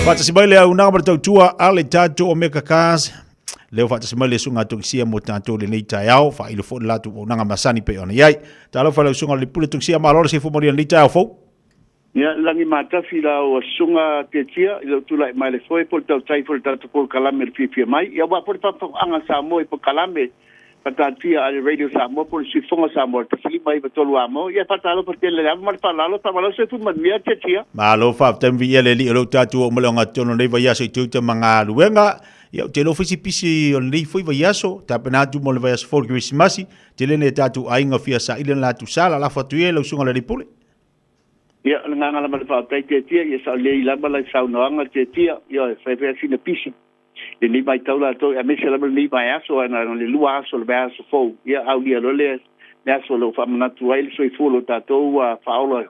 ba si ba le una ba tu ale tatu o me kakas leo fa tsi male sunga tu sia mo tanto le nei taiao fa ile fo la tu nanga masani pe ona yai ta lo fa le sunga le pule tu sia ma lo se fo mo le taiao fo ya langi mata fila o sunga te tia ile tu lai mai le foi por tau tai por tau por kalame fi mai ya wa por pa anga sa mo po kalame pata tia ale radio sa mo por si fonga sa mo te fili mai to lo amo ya pata lo por te le amo pa lo se tu man mia te tia ma lo fa tem vi ele li lo tatu mo lo nga tono le va ya se tu te manga luenga ya te lo fisi pisi on le foi va yaso ta pena tu mo le va ya for Christmas te le ne tatu ainga fia sa ile la tu sala la fatu ye lo sunga le pule ya nga la ma fa te tia ya sa le la ba la sa no anga te tia ya fa fa sina pisi le ni mai taula to a me se la ni mai aso ana le lua aso le baso fo ya au dia lo le aso lo fa na tu ai so i folo ta to a faula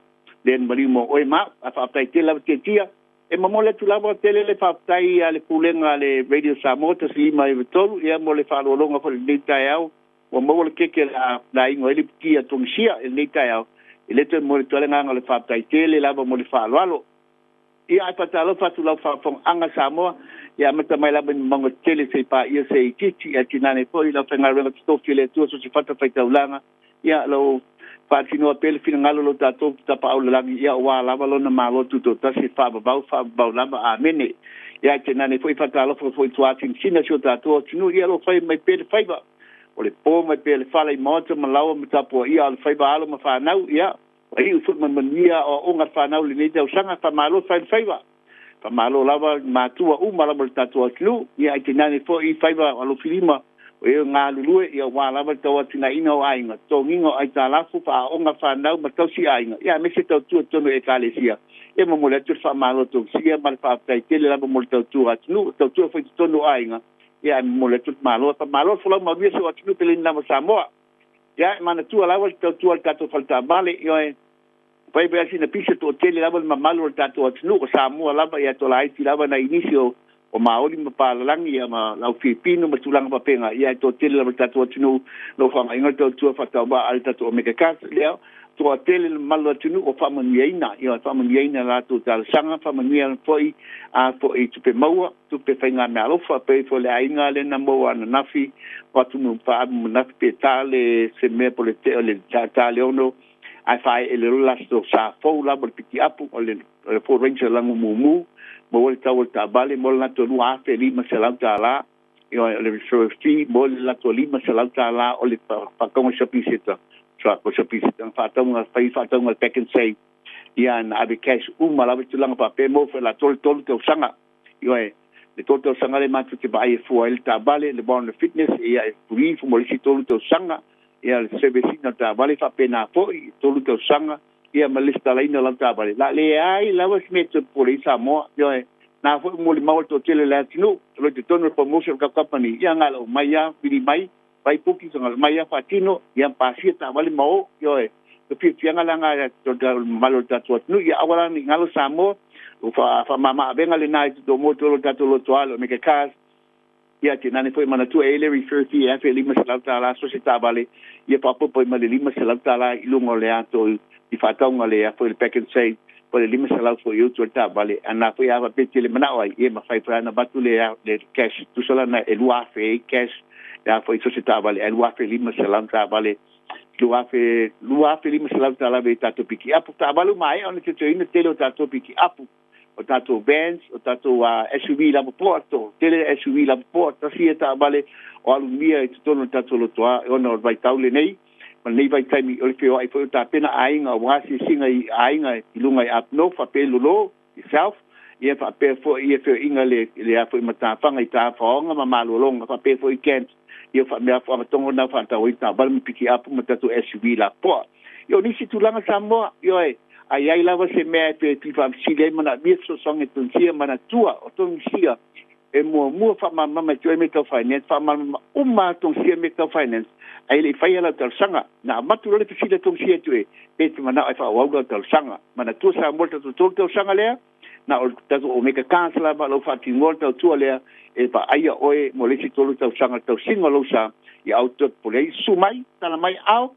den marimo oi ma a fa tai te la te tia e mo le tu la bo tele le fa tai ale pulenga le radio sa moto si mai to ya mo le fa lo longa fo le tai au o mo le ke la ingo ele tia to sia le tai au ele te mo le to le nga le fa tai tele la mo le fa lo ia pa ta lo fa tu la fa fo anga sa mo ya mata mai la ben mango tele se pa ia se titi a tinane po ila fenga renga sto file tu so si fata fa taulanga ya lo patino apel fina ngalo lo tato tapa au langi ya wa lava lo na malo tu to ta si fa ba lava a mene ya tinane foi fata lo foi tuatin sina so tato tinu ya lo foi mai pel faiba o le po mai pel fala i moto malawa mtapo ia al faiba alo ma fa nau ya ai u fut man ia o nga fa nau le te usanga fa malo faiba pa malo lava matua uma lava tatua tlu ia tinane fo i faiva alo filima o e nga lulue ia wa lava tawa tina ino ainga to ngingo ai talafu pa onga fa nau ma tau si ainga ia me se tau tu tono e kalesia e mo le tu fa malo tu sia ma fa tai te le mo le tu atunu tu fa tu no ainga ia mo le tu malo pa malo fo ma vi so atunu pele na mo Samoa ia mana tu ala wa tu al tato falta bale io e poi be asina pisa to tele la ma malo tato atunu ko Samoa la ba ia to la iti la na inicio o maoli ma palalangi ia ma lau Filipino ma tulanga pa penga ia to tele la tato atunu no fa inga tu fa ta ba al tato mega kas leo to atele malo tunu o fa maniaina ia fa maniaina la to tal sanga fa maniaina foi a foi tu pe maua tu pe fainga me alofa pe fo le ainga le na mo ana nafi watu no fa mo nafi pe tale se me po le tale ono ai fai ele la sto sa fo la por piti apu o le for ranger la mumu mo le ta bale mo la to lua fe li ma se la ta la io le reserve mo la to li ma se la ta la o le pa como se piseta ko se pisi tang fatonga back and say ia na abi cash la tulanga pa pe mo fa la tol to sanga io e le tol to sanga le matu te bai fu el tabale le bon fitness ia e puri fu mo si tol to sanga ia le service na tabale fa pena fo tol to sanga ia ma lista la ina la tabale la le ai la was met por isa mo io e na fo mo le mau to tele la tinu lo te tono promotion ka company ia ngalo maya vidi mai pai puki sanga mai fatino yang pasia ta wale mau yo e to pi fianga langa to malo tatu nu ya awala ni ngalo samo fa mama benga le nai to mo to tatu lo toalo me ke kas ya ti nani foi mana tu ele refer ti e fe lima salata la societa vale ye papo poi ma le lima salata la ilungo le ato i fatonga le foi le pack and say po le lima salata for you to ta vale ana foi ava peti le mana wa ye ma fai prana batu le cash tu sola na elua fe cash ya foi societa vale elua fe lima salata vale lua fe lima salata la be tato piki apu ta vale mai on te ina tele tato piki apu o tato Benz o tato SUV la porto tele SUV la porto sia ta vale o alumia e tono tato lo toa ono vai taule nei ma nei vai taimi o feo ai foi ta pena ainga o wasi singa i ainga i lunga i up no fa pe lolo itself ia fa pe fo ia feo inga le foi mata fanga i ta fonga ma malo longa fa pe fo i kent ia fa me fa tongo na fa ta wita bal mi piki up ma tato SUV la porto yo nisi tulanga Samoa yo ai lava se mea te tifa sile mana mieso songe tunsia mana tua o tunsia e mo fa mama tu me to finance fa mama tunsia me to finance ai le fai ala tal sanga na matu le sile tunsia tu e te mana ai fa wa tal sanga mana tu sa molta tu sanga le na o tato o meka kansela ba lo fa tingolta tu le e pa ai oe mo le tolu tal sanga tal singolo sa i auto polei sumai tala mai au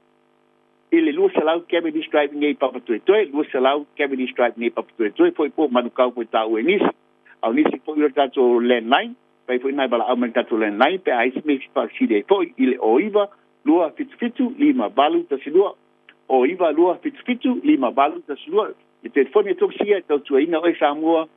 ele lua salau cabin stripe nei papa tu lua salau cabin stripe nei papa tu foi po manukau po tau enis au nisi po ira tato landline pai foi nai bala aumenta tato landline pe ai smith pa side foi ile oiva lua fitu lima balu tasilua oiva lua fitu lima balu tasilua e telefone to sia to ina oi Samoa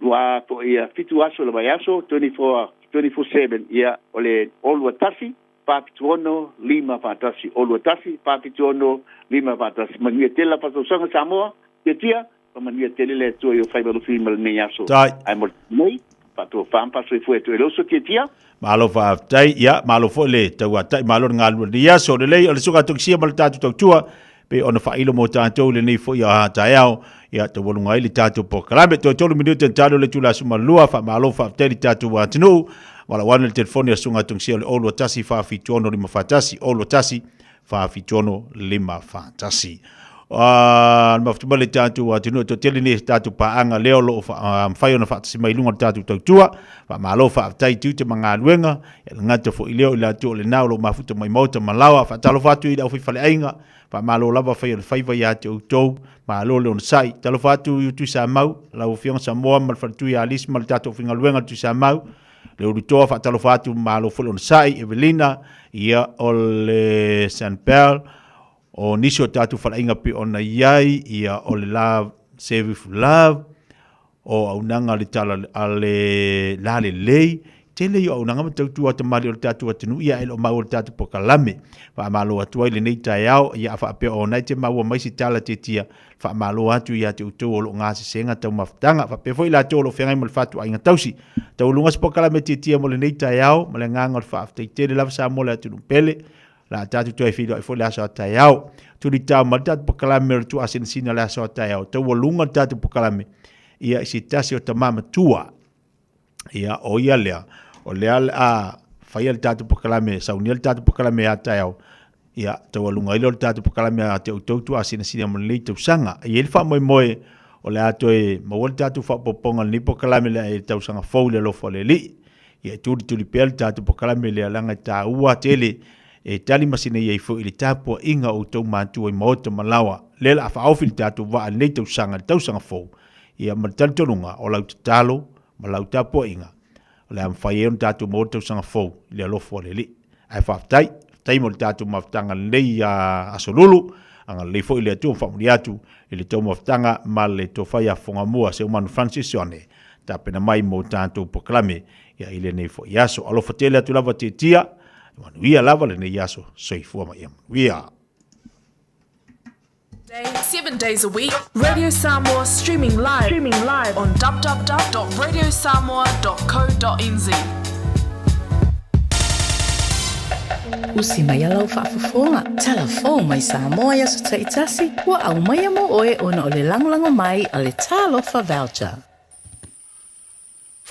lua po ia fitu aso la bayaso 24/7 ia ole olwa tasi Papituono lima fantasi oluatasi Papituono lima fantasi mania tela paso sanga Samoa tia mania tele le tu yo fai balu film le nyaso ai mo nei pato fam paso fu eto eloso tia malo fa tai ya malo fo le tawa tai malo ngalu dia so le o le suka toksia mal tatu tua pe ona fa ilo mo tanto le nei fo ya taiao ya to wolu ngai le tatu po kala to tolu minuto talo le tula suma lua fa malo fa tai tatu wa tinu wala wana le telefoni sunga tungsia le olo tasi fa fitono lima fatasi olo tasi fa fitono lima fatasi mafutuma le tatu wa tino to tele ni tatu pa anga leo lo fa na fatasi mai lunga tatu tua fa malo fa tai tu te manga luenga ya ngata fo ileo la to le naulo mafuta mai mota malawa fa talo fatu ida ofi fale ainga fa malo lava fa le faiva ya to malo le on sai talo fatu tu sa mau la ofion sa mo mal fatu ya lis mal tatu finga luenga tu sa mau le uritoa fa talo fatu malo fulon sai Evelina ia ole San Pel o nisho tatu fa inga pe ona yai ia ole love save for love o aunanga le tala ale lale lei tele yo aunanga matu atu mali o tatu atinu ia elo mau tatu pokalame fa malo atu ile nei taiao ia fa pe ona te mau mai si tala te tia fa malo atu ia te uto o ngasi senga tau maftanga fa pe foi la to lo fenga mal fatu ainga tausi tau lunga pokalame te tia mo le nei taiao mo le nganga fa te tele lava sa mo le atu pele la tatu toi filo e fo le aso tai au tuli tau ma tatu pakalame tu asin sina le aso tai au tau walunga tatu pakalame ia isi tasi o tamama tua ia o ia lea o lea a whaia le tatu pakalame saunia le tatu pakalame a tai au ia tau walunga ilo le tatu pakalame a te utautu asin sina manlei tau sanga ia ili wha moe o le ato e mawal tatu wha poponga ni pakalame le e tau sanga fau le lofo le li ia tuli pea le tatu pakalame le alanga ta ua tele e tali masina ia ifo ili tapua inga o tau mātua i maota malawa lela afa aufili tatu waa nei tau sanga fau ia matali tonunga o lau tatalo ma lau tapua inga o le amwhai eon tatu maota tau sanga fau le alofo le li ai whaftai mo le tatu maftanga nei asolulu anga le fo ile atu famuli atu ile tau maftanga ma le tofai a fonga mua se umanu Francis Yone ta pena mai mo tatu proklame ia ile nei fo iaso alofa tele atu lava tia Manuia lava le nei yaso soifua mai manuia. 7 days a week, Radio Samoa streaming live on www.radiosamoa.co.nz. Usi mai alau whaafafonga, telefon mai Samoa yaso taitasi, wa au mai amo oe ona o le langolango mai a le talofa voucher.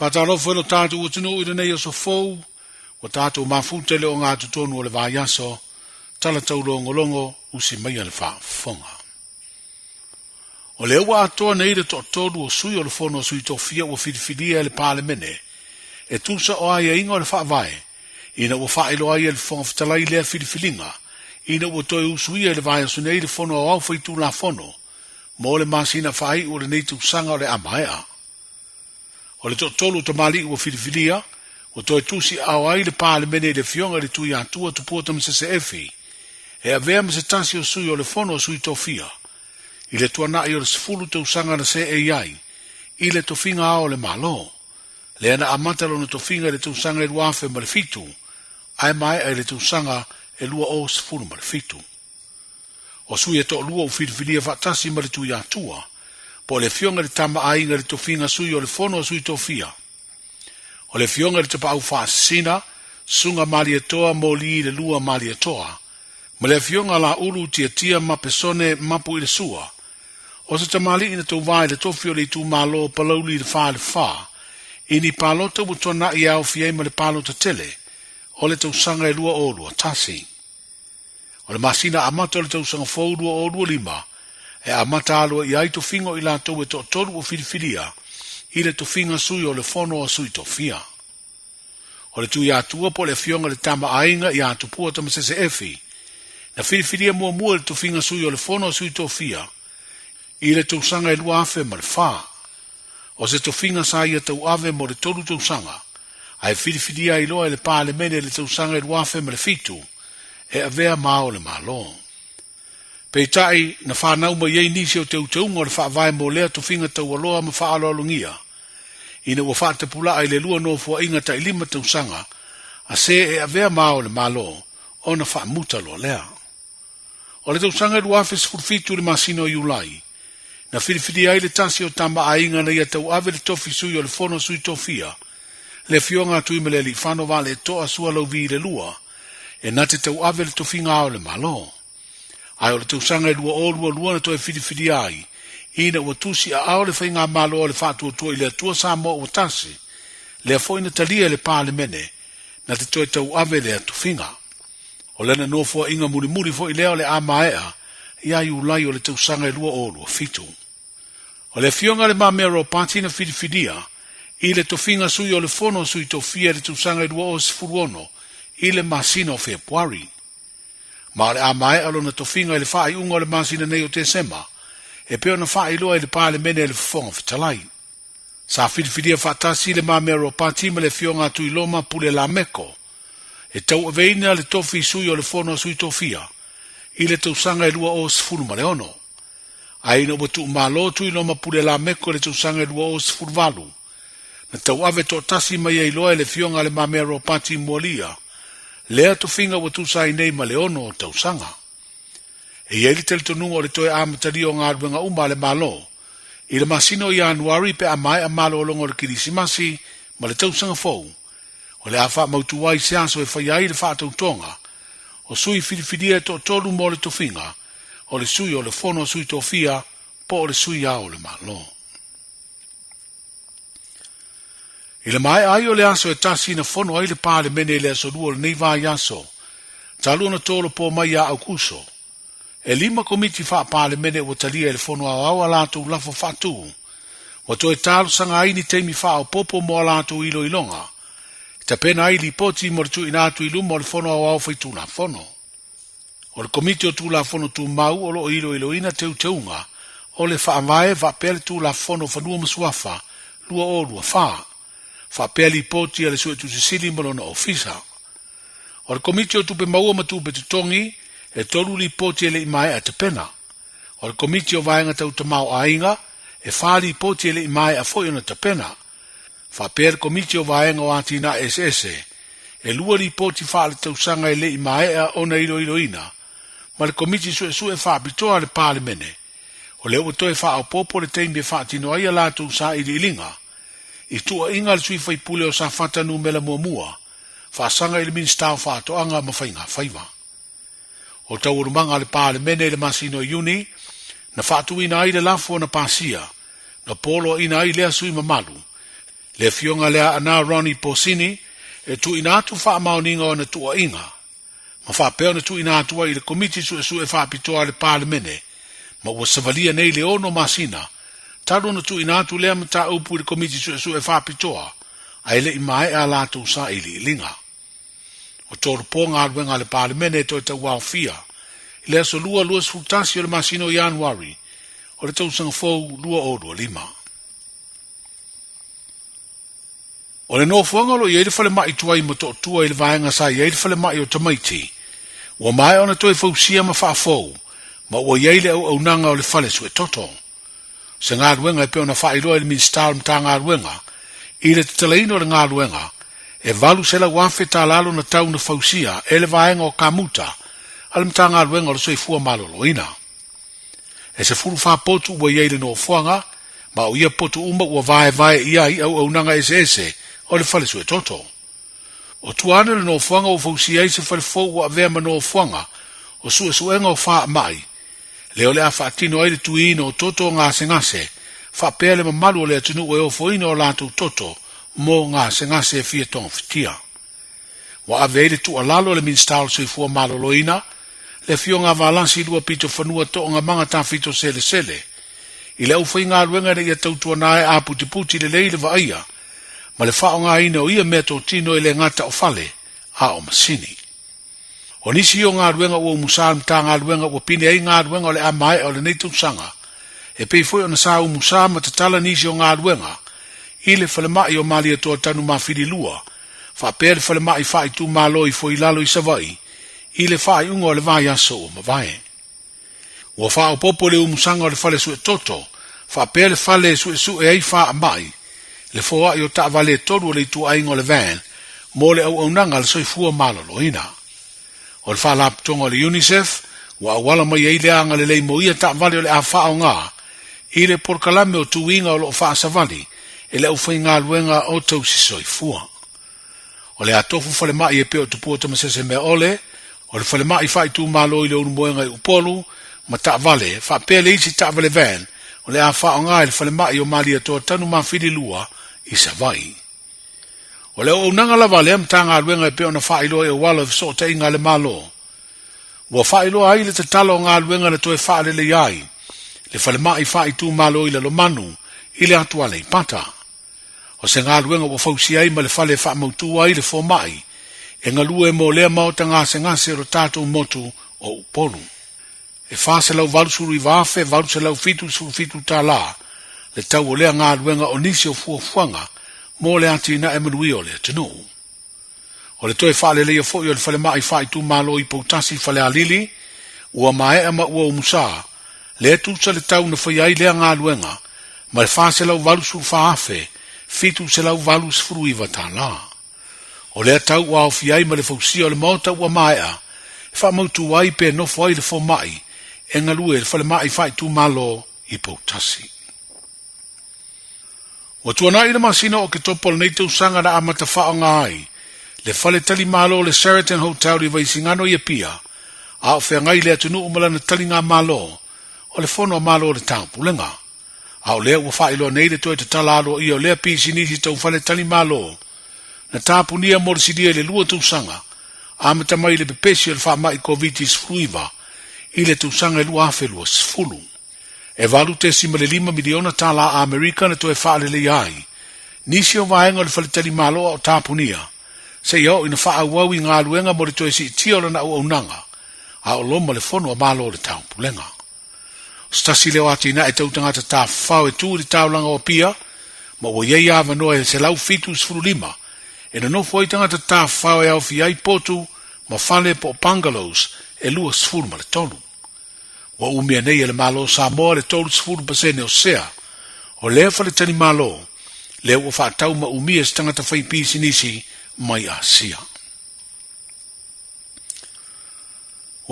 Whatalofa ilo tātu utinu ina nei aso fou, o tātou mafutele o ngā tutonu o le vāiaso, tala tau longo usi mai le whaafonga. O le ua atoa nei le tolu o sui o le fono o sui tofia o whiriwhiria le pālemene, e tūsa o aia inga o le whaavae, ina ua whaelo aia le whonga whatalai lea whiriwhiringa, ina ua toi usuia le vāiaso nei le fono o au whaitu la fono, mo le masina whai o le nei tūsanga o le amaea. O le tolu ta mali ua whiriwhiria, o toi tusi au ai le pālemene le fionga le tui atua tupota mse se efi, e avea mse tasi o sui o le fono o sui tofia, i le tuana i o le sifulu te usanga na se e iai, i le tofinga ao le malo, le ana amatalo na tofinga le te usanga e luafe ma le fitu, ai mai ai le te usanga e lua o sifulu ma le fitu. O sui e to lua u whiriwhiria vatasi ma le tui atua, po le fionga le tama ainga le tofinga sui o le fono o sui tofia, o le fionga le tapa au whaasina, sunga mali etoa mo li le lua mali etoa, ma le fionga la ulu tia ma pesone mapu i le sua, o se tamali ina tau vai le tofio le tu malo palauli le wha le wha, ini palota utona i au fiei ma le palota tele, o le tau sanga e lua o lua tasi. O le masina amata le tau sanga fau lua o lua lima, e amata alua i ai tofingo i la tau e to tolu o whiriwhiria, i le tofinga sui o le fono o sui tofia. O le tui atua po le fionga le tama ainga i atu pua tama sese efi, na whiriwhiria mua le tofinga sui o le fono o sui tofia, i le tausanga e lua afe ma le wha. O se tofinga sa ia tau ave mo le tolu tausanga, ai whiriwhiria i loa le pāle mene le tausanga e lua afe ma le fitu, e avea mao le malo. Peitai na whanau ma iei nisi o te utaunga o le whaavai mo lea tofinga tau aloa ma whaalo alungia, ina ua whaate pula ai le lua no fua inga ta ilima tausanga, a se e avea mao le malo, o na whaamuta lo lea. O le tausanga e lua afe sifurfitu le masino i ulai, na whiriwhiri ai le tasi o tama a inga na ia tau ave le tofi sui o le fono sui tofia, le fionga tui me le li whano vale e toa sua lau vi le lua, e na te tau ave le tofinga ao le malo. Ai o le tausanga e lua o lua na toi whiriwhiri ai, ina ua tusi a ao le whainga malo o le whātua tua i le atua sa mo o tasi, le a foina talia le pāle mene, na te toi tau ave le tofinga. O lena no fua inga muri fo i leo le amaea, ia i ulai o le tausanga e lua o lua fitu. O le fionga le mamero patina whiriwhiria, i le tofinga sui o le fono sui tofia le tausanga e lua o sifuruono, i le masina o Februari. Ma le amae alo na tofinga i le wha i unga o le masina nei o te sema, e peo na wha i loa i le pāle mene le fonga fitalai. Sa whiriwhiria whatasi le mamero patima le fionga tui loma pule la meko, e tau aveina le tofi sui o le fono sui tofia, i le tausanga e lua o sifuru ma le ono. Aina ua tu malo tui loma pule la meko le tausanga e lua o sifuru valu. Na tau ave to tasi mai e iloa le fionga le mamero pati molia, lea tofinga ua tu sai nei ma le ono o tausanga. E ieli tele tonunga o le toe amatari o ngā ruenga uma le malo, i le masino i anuari pe amai a malo o longo le kirisimasi ma le tausanga fou, o le afa mautuwai seaso e whaiai le wha tautonga, o sui whiriwhiria e tolu mo le tofinga, o le sui o le fono sui tofia, po o le sui a o le malo. I le mai ai o le aso e tasi na fono ai le pā le mene le aso lua le neiva i aso, talu na tolo po mai a au kuso. E 5 komiti wha pā le mene o talia e le fono au au alato lafo whatu, wa to e talo sanga ai ni teimi wha o popo mo alato ilo ilonga, ta pena ai li poti mo le tu inatu ilu mo le fono au au whaitu la fono. O le komiti o tu la fono tu mau o lo ilo ilo ina teu teunga, o le wha amae wha pele tu la fono whanua masuafa, lua o lua wha. Fa peli poti ale sue tu sisili mo na ofisa. O le komiti o tupe maua matu pe tutongi e tolu li poti ele imae a te pena. O le komiti o vaenga tau tamau ainga e fali poti ele imae a foi ona te pena. Fa peli komiti o vaenga o atina SS e lua li poti fali tau sanga ele imae a ona ilo ina. Ma le komiti sue fa bitoa le pale mene. O le uto e fa o popo le teimbe fa tino ai ala tu sa ili ilinga. I tua inga le sui fai pule o sa fata nu mela mua, fa sanga ili min stau fa to anga ma fainga faiva. O tau urumanga le pā le mene le masino iuni, na fatu ina ai le lafo na pasia, na polo ina ai lea sui mamalu, le fionga lea ana Ronnie Posini, e tu ina atu fa maoninga o na tua inga, ma fa peo na tu ina atu ai le komiti su e fa pitoa le pā le mene, ma ua savalia nei le ono masina, taru na tu ina atu lea mta upu i komiti su e whapitoa, a ele i mai a lātou sa ili linga. O tōru pōnga aruenga le pālemene to e tau wau fia, i lea so lua sfutasi o le masino i Januari, o le tau sanga fōu lua o 5. O le nofuanga lo i eile fale mai tuai mo to tua i le vaenga sa i eile fale mai o tamaiti, ua mai ona toi fausia ma wha fōu, ma ua i eile au nanga o le fale su e toto. Se ngā ruenga e peo na wha iroa i min stāl mta ngā ruenga, i le tatalaino le ngā ruenga, e valu sela wafe tā lalo na tau na fausia, e le vaenga o kamuta, ale mta ngā ruenga o le soifua malolo ina. E se furu wha potu ua iei le no fuanga, ma o ia potu uma ua vae ia i au nanga ese, o le fale sue toto. O tuane le no fuanga o fausia i se fale fau ua vea ma no fuanga, o suenga o wha mai, leo lea whaatino ai le tuino o toto ngase, whapea le mamalu o lea tunu e o foino o lātou toto, mō ngase e fia tonga whitia. Wa ave le tu alalo le minstalo sui fua maloloina, le fio ngā valansi lua pito whanua to ngā manga tā fito sele. I le ufai ngā ruenga le ia tautua nae a puti le leile wa aia, ma le whao ngā ina o ia mea tō tino e le ngata o fale, a o masini. O nisi o ngā ruenga ua musā mta ngā ruenga ua pine ai ngā ruenga o le amae o le neitu sanga. E pei foi o na sā musā ma te tala nisi o ngā ruenga. I le whalemai o malia toa tanu mawhiri lua. Whapea le whalemai whai tu māloi foi lalo i savai. I le whai unga o le vai aso o mawae. Ua wha o popo le umusanga o le whale sue toto. Whapea le whale sue e ai wha amai. Le fōa i o ta vale toru o le tu ainga o le van. Mo le au nanga le soifua malolo ina. O le whalaputonga o le UNICEF, wa wala mai ei leanga le lei mo ia ta vale o le a whao ngā. I le porkalame o tuinga o lo wha savali, e le ufai ngā luenga o tau si soifua. O le atofu whale mai e peo tupua tamasese mea ole, o le whale mai whai tu malo i le unu moenga i upolu, ma ta vale, wha pea le isi ta vale van, o le a whao ngā i le whale mai o mali atoa tanu mawhiri lua i savai. O le o nanga lava le amta ngā ruenga e peo na whailo e o wala so te inga le malo. Ua whailo ai le te talo ngā ruenga na toe whaile le iai. Le whale mai whai tu malo i le lomanu, i le atua le pata. O se ngā ruenga ua whausi ai ma le whale wha mautua ai le fo mai, e ngā lue mo lea mauta ngase ro tātou motu o upolu. E whase lau valusuru i wafe, valuse lau fitu tā la, le tau o lea ngā ruenga o nisi o fuanga, mo le atina e manui o le tunu. O le toe whaale leia fo i o le whale mai whai tu malo i pautasi whale alili, ua mae ama ua o musa, le tusa le tau na whai ai lea ngā luenga, ma le whase lau valus whaafe, fitu se lau valus fruiva tā la. O le tau ua au fiai ma le fausia o le mauta ua mae a, wha mautu ai pe no whai le fo mai, e ngalue le whale mai whai tu malo i pautasi. Wa tuana ina masina o ke topol nei tau sanga na amata whao ngā ai, Le fale tali malo le Sheraton Hotel li vai singano ia pia. A o whea ngai le atunu umala na tali ngā malo. O le whono malo le tāpulenga. A o lea ua whaelo nei le toi te talalo ia o lea pisi nisi tau fale tali malo. Na tāpunia mo le sidia le lua tūsanga. A mata mai le pepesi o le wha mai COVID-19 fruiva. I le tūsanga e lua awhelua sfulu. E valu te sima le 5 miliona tala a Amerika na toi wha le ai. Nisi o vaenga le fale tali malo o tāpunia. Se iau ina wha auau i ngā luenga mo le toi si tio lana au aunanga. A o loma le fono a malo le tāpulenga. Stasi leo ati na e tau tangata tā whau e tūri taulanga o pia, ma o iei awa noa e se lau fitu sfuru 5, e na no foi tangata tā whau e au fi ai potu, ma whale po bungalows e lua sfuru ma le tonu. Wa umia nei e le malo Samoa le tolu sfuru pasene o sea, o lea fale tani malo, leo o whaatau ma umia se tangata whai pisi nisi mai a sia.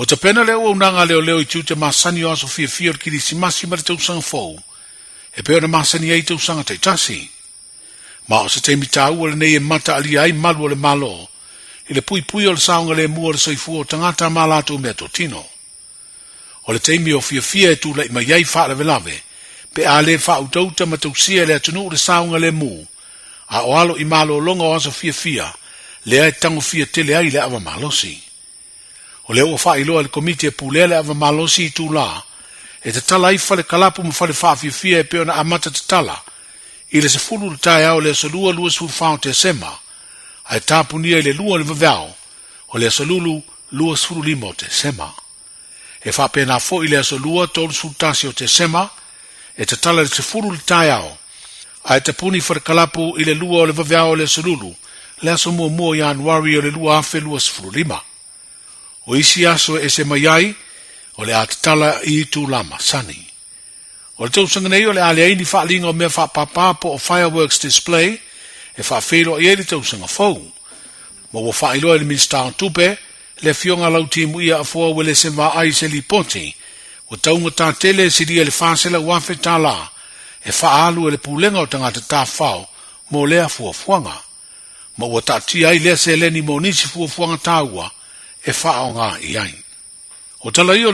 O te pena leo o nanga leo i tūte masani o aso fia ki li si masi ma le tausanga fōu. E peo na masani ei tausanga te tasi. Ma o se teimi tāu le nei e mata ali ai malu o le malo. I le pui o le saunga le mua le soifu o tangata malato mea tino. O le teimi o fia e tū lai ma iei wha le velave. Pe a le wha utauta ma tausia le atunu le saunga le mu. A o alo i malo longa o aso fia. Le ai tango fia tele ai le awa malosi. O leo o whailoa le komite e pulele ava malosi i tū la, e te tala i whale kalapu ma whale whawhiawhia e peo na amata te tala, i le se fulu le tae au le asalua lua suru whao te sema, a e tāpunia i le lua le vavao, o le asalulu lua suru 5 o te sema. E whapena fo i le asalua tolu suru tasi o te sema, e te tala le se fulu le tae au, a e te puni whale kalapu i le lua o le vavao o le asalulu, le aso mua Januari o le lua afe lua suru 5. O isi aso e se maiai, o le atatala i tu lama, sani. O le tausanga nei o le ale aini whaalinga o mea whapapapo o fireworks display, e whaafelo i eri tausanga fau. Mo wo whaailoa le minister tupe, le fionga lau timu ia a fua wele se wa ai se li poti, o taunga tā tele si ria le whaasela wafe tā la, e whaalu e le pulenga o tangata tā whao, mo lea fuafuanga. Mo wo tā tia ai lea se leni mo nisi fuafuanga tā ua, e wha o ngā i ai. O tala i o